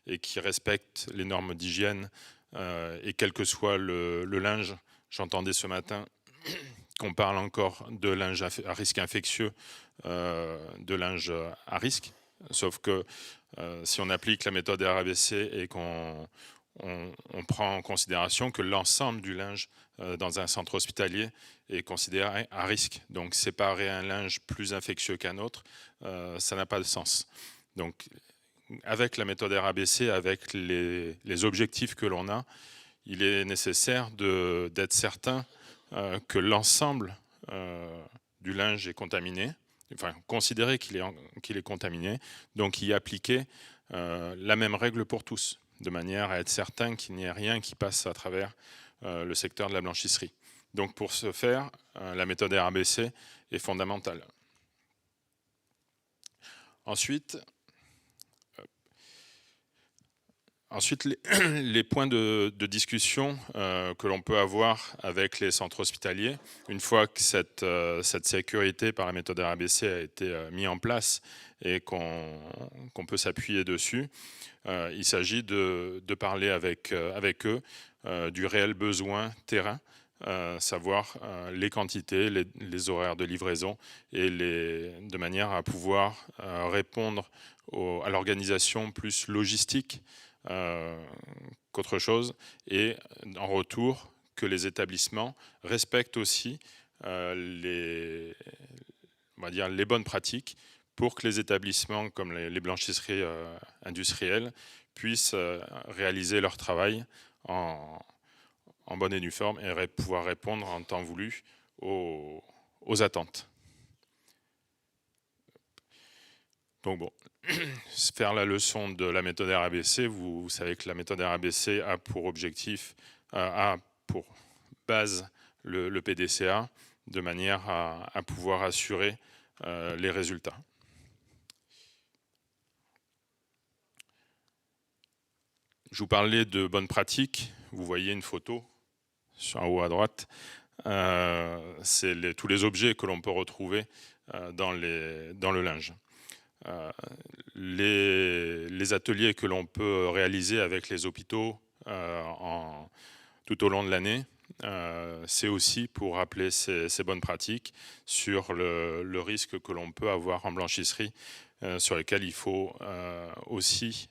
et qui respectent les normes d'hygiène, et quel que soit le linge, j'entendais ce matin qu'on parle encore de linge à risque infectieux, de linge à risque, sauf que si on applique la méthode RABC et qu'on prend en considération que l'ensemble du linge dans un centre hospitalier est considéré à risque. Donc séparer un linge plus infectieux qu'un autre, ça n'a pas de sens. Donc avec la méthode RABC, avec les objectifs que l'on a, il est nécessaire d'être certain que l'ensemble du linge est contaminé, enfin considérer qu'il est contaminé, donc y appliquer la même règle pour tous, de manière à être certain qu'il n'y ait rien qui passe à travers le secteur de la blanchisserie. Donc pour ce faire, la méthode RABC est fondamentale. Ensuite, les points de discussion que l'on peut avoir avec les centres hospitaliers, une fois que cette sécurité par la méthode RABC a été mise en place et qu'on peut s'appuyer dessus, il s'agit de parler avec eux du réel besoin terrain savoir les quantités, les horaires de livraison, et de manière à pouvoir répondre à l'organisation plus logistique qu'autre chose, et en retour que les établissements respectent aussi on va dire les bonnes pratiques pour que les établissements comme les blanchisseries industrielles puissent réaliser leur travail en bonne et due forme et pouvoir répondre en temps voulu aux attentes. Donc bon, faire la leçon de la méthode RABC, vous savez que la méthode RABC a pour objectif, a pour base le PDCA, de manière à pouvoir assurer les résultats. Je vous parlais de bonnes pratiques. Vous voyez une photo en haut à droite. C'est tous les objets que l'on peut retrouver dans le linge. Les ateliers que l'on peut réaliser avec les hôpitaux tout au long de l'année, c'est aussi pour rappeler ces bonnes pratiques sur le risque que l'on peut avoir en blanchisserie, sur lesquels il faut aussi,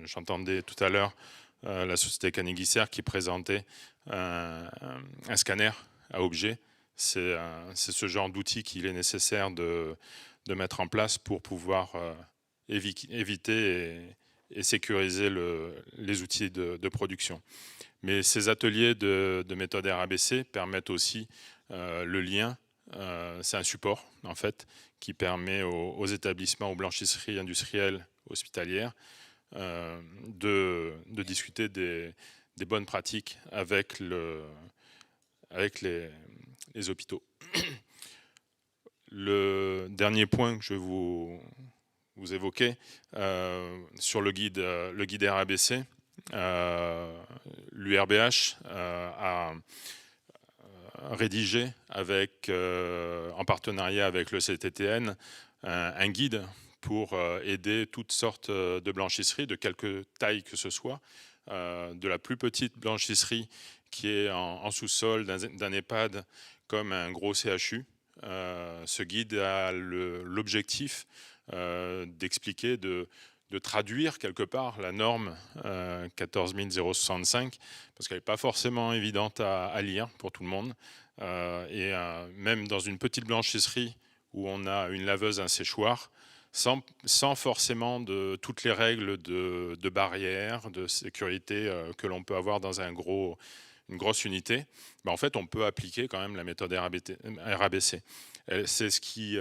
j'entendais tout à l'heure la société Canet-Guisser qui présentait un scanner à objet. C'est ce genre d'outil qu'il est nécessaire de mettre en place pour pouvoir éviter et sécuriser les outils de production. Mais ces ateliers de méthode RABC permettent aussi le lien. C'est un support, en fait, qui permet aux établissements, aux blanchisseries industrielles hospitalières de discuter des bonnes pratiques avec les hôpitaux. Le dernier point que je vais vous évoquer sur le guide RABC, l'URBH a rédigé en partenariat avec le CTTN un guide pour aider toutes sortes de blanchisseries, de quelque taille que ce soit, de la plus petite blanchisserie qui est en sous-sol d'un EHPAD comme un gros CHU. Ce guide a l'objectif d'expliquer, de traduire quelque part la norme 14065, parce qu'elle n'est pas forcément évidente à lire pour tout le monde. Et même dans une petite blanchisserie où on a une laveuse, un séchoir, sans forcément de toutes les règles de barrière, de sécurité que l'on peut avoir dans une grosse unité, en fait on peut appliquer quand même la méthode RABC. C'est ce qui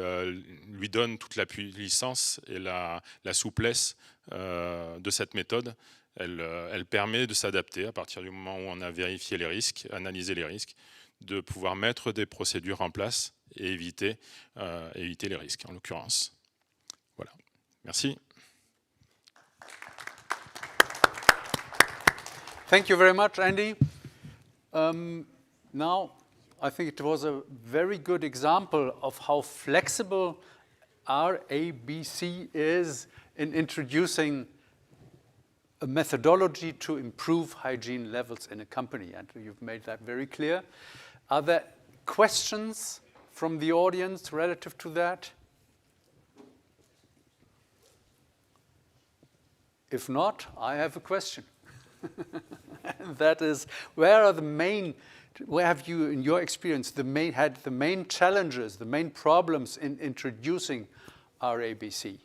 lui donne toute la puissance et la souplesse de cette méthode. Elle permet de s'adapter à partir du moment où on a vérifié les risques, analysé les risques, de pouvoir mettre des procédures en place et éviter les risques en l'occurrence. Voilà, merci. Thank you very much, Andy. Now, I think it was a very good example of how flexible RABC is in introducing a methodology to improve hygiene levels in a company, and you've made that very clear. Are there questions from the audience relative to that? If not, I have a question. And that is, where have you, in your experience, had the main challenges, the main problems in introducing RABC?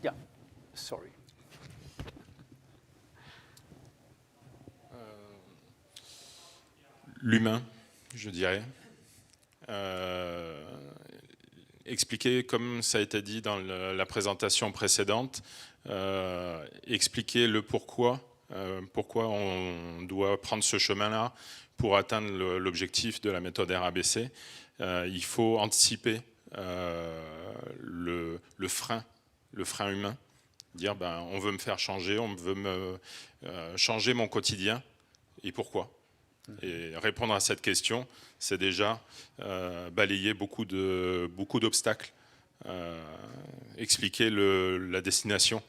Yeah, sorry. L'humain, je dirais. Expliquer, comme ça a été dit dans la présentation précédente, expliquer le pourquoi on doit prendre ce chemin-là pour atteindre l'objectif de la méthode RABC. Il faut anticiper le frein humain, dire on veut me faire changer, on veut changer mon quotidien, et pourquoi ? Et répondre à cette question, c'est déjà balayer beaucoup d'obstacles, expliquer la destination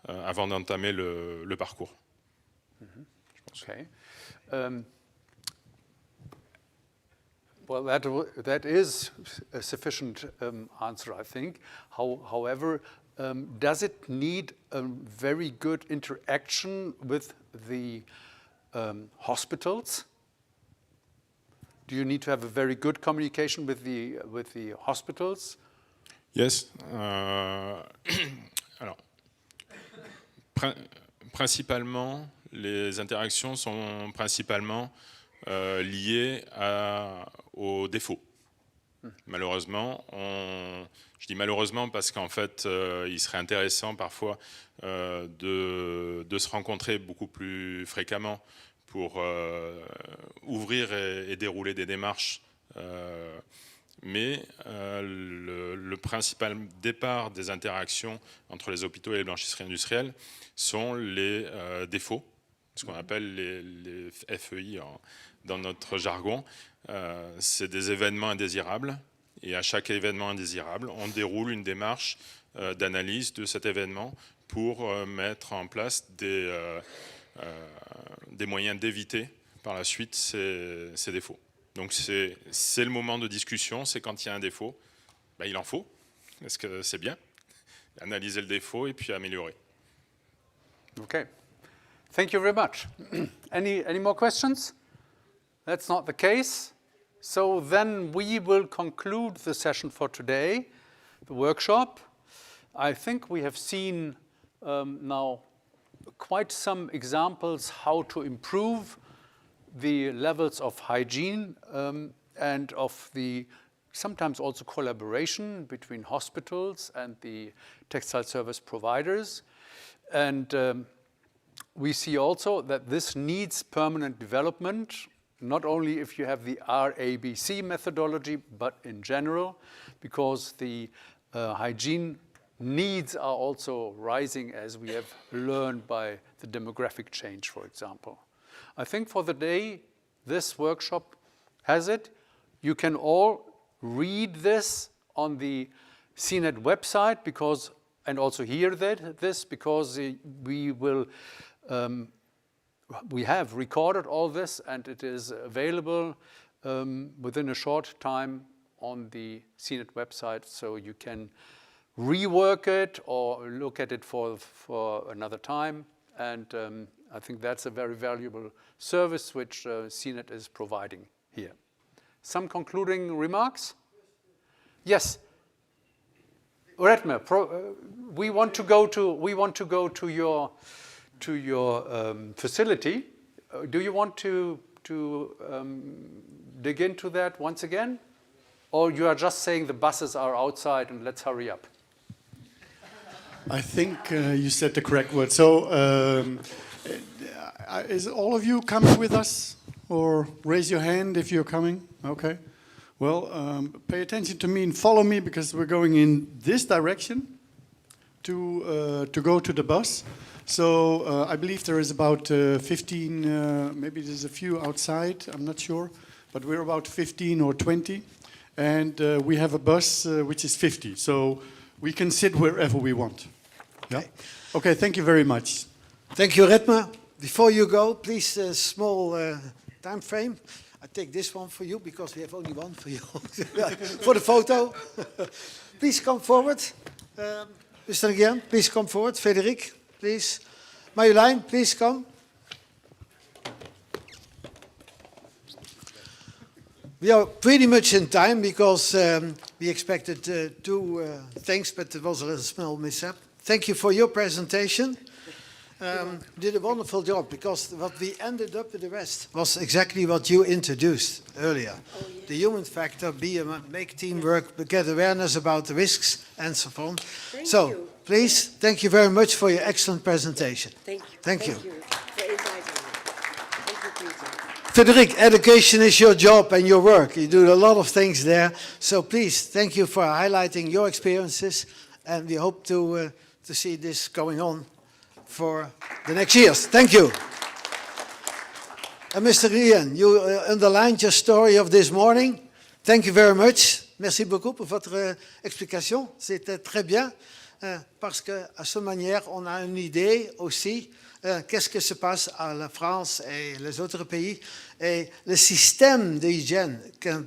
avant d'entamer le parcours. Okay. Well, that is a sufficient answer, I think. However, does it need a very good interaction with the hospitals? Do you need to have a very good communication with the hospitals? Yes. Alors, principalement, les interactions sont principalement liées aux défauts. Malheureusement, je dis malheureusement parce qu'en fait, il serait intéressant parfois de se rencontrer beaucoup plus fréquemment pour ouvrir et dérouler des démarches. Mais le principal départ des interactions entre les hôpitaux et les blanchisseries industrielles sont les défauts, ce qu'on appelle les FEI dans notre jargon. C'est des événements indésirables, et à chaque événement indésirable, on déroule une démarche d'analyse de cet événement pour mettre en place des moyens d'éviter par la suite ces défauts. Donc c'est le moment de discussion, c'est quand il y a un défaut, ben, il en faut, parce que c'est bien, analyser le défaut et puis améliorer. Okay, thank you very much. Any more questions? That's not the case. So then we will conclude the session for today, the workshop. I think we have seen now quite some examples how to improve the levels of hygiene and of the sometimes also collaboration between hospitals and the textile service providers. And we see also that this needs permanent development, not only if you have the RABC methodology, but in general, because the hygiene needs are also rising, as we have learned by the demographic change, for example. I think for the day this workshop has it. You can all read this on the CINET website and also hear this because we have recorded all this and it is available within a short time on the CINET website, so you can rework it or look at it for another time. And I think that's a very valuable service which CINET is providing here. Some concluding remarks? Yes. Redmer, we want to go to your facility. Do you want to dig into that once again, or you are just saying the buses are outside and let's hurry up? I think you said the correct word. So, is all of you coming with us? Or raise your hand if you're coming? Okay. Well, pay attention to me and follow me because we're going in this direction to go to the bus. So I believe there is about 15, maybe there's a few outside, I'm not sure, but we're about 15 or 20. And we have a bus which is 50. So we can sit wherever we want. Yeah? Okay, thank you very much. Thank you, Redmer. Before you go, please, a small time frame. I take this one for you because we have only one for you. For the photo. Please come forward. Mr. Nguyen, please come forward. Frédéric, please. Marjolein, please come. We are pretty much in time because we expected two things, but there was a little small mishap. Thank you for your presentation. You did a wonderful job because what we ended up with the rest was exactly what you introduced earlier. Oh, yeah. The human factor, make teamwork, get awareness about the risks and so on. Thank you. Please, thank you very much for your excellent presentation. Thank you. Thank you. For inviting me. Thank you, Peter. Frédéric, education is your job and your work. You do a lot of things there. So please, thank you for highlighting your experiences, and we hope to see this going on for the next years. Thank you. And Mr. Nguyen, you underlined your story of this morning. Thank you very much. Merci beaucoup pour votre explication. C'était très bien parce que à cette manière, on a une idée aussi qu'est-ce que se passe à la France et les autres pays. Et le système d'hygiène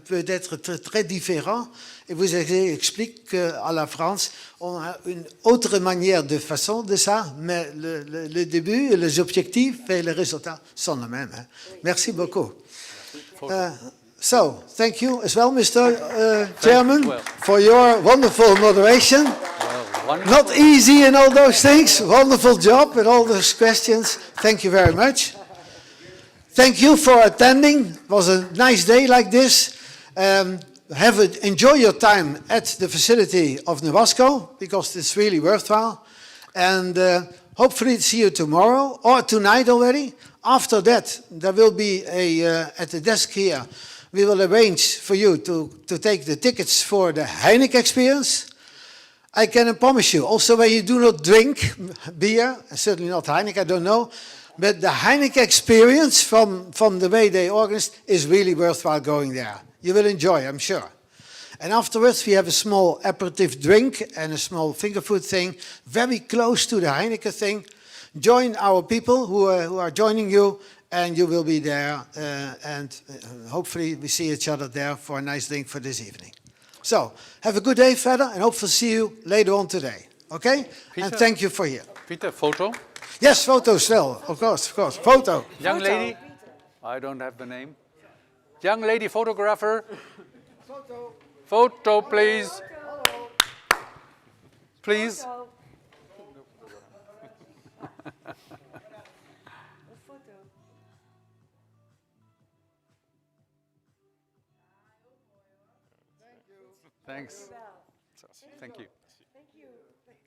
peut être très différent. Et vous explique qu'à la France, on a une autre manière de façon de ça, mais le début, les objectifs et les résultats sont les mêmes. Hein. Merci beaucoup. So, thank you as well, Mr. Chairman, for your wonderful moderation. Not easy in all those things. Wonderful job with all those questions. Thank you very much. Thank you for attending. It was a nice day like this. Enjoy your time at the facility of Nabasco, because it's really worthwhile. And hopefully see you tomorrow or tonight already. After that, there will be at the desk here, we will arrange for you to take the tickets for the Heineken experience. I can promise you, also when you do not drink beer, certainly not Heineken, I don't know, but the Heineken experience from the way they organized is really worthwhile going there. You will enjoy, I'm sure. And afterwards we have a small aperitif drink and a small finger food thing, very close to the Heineken thing. Join our people who are joining you, and you will be there, and hopefully we see each other there for a nice drink for this evening. So, have a good day, further, and hopefully see you later on today. Okay? Peter, and thank you for here. Peter, photo? Yes, photo still, of course. Photo. Young lady? I don't have the name. Young lady photographer? Photo, please. Please. Thanks. Thank you.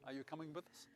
Are you coming with us?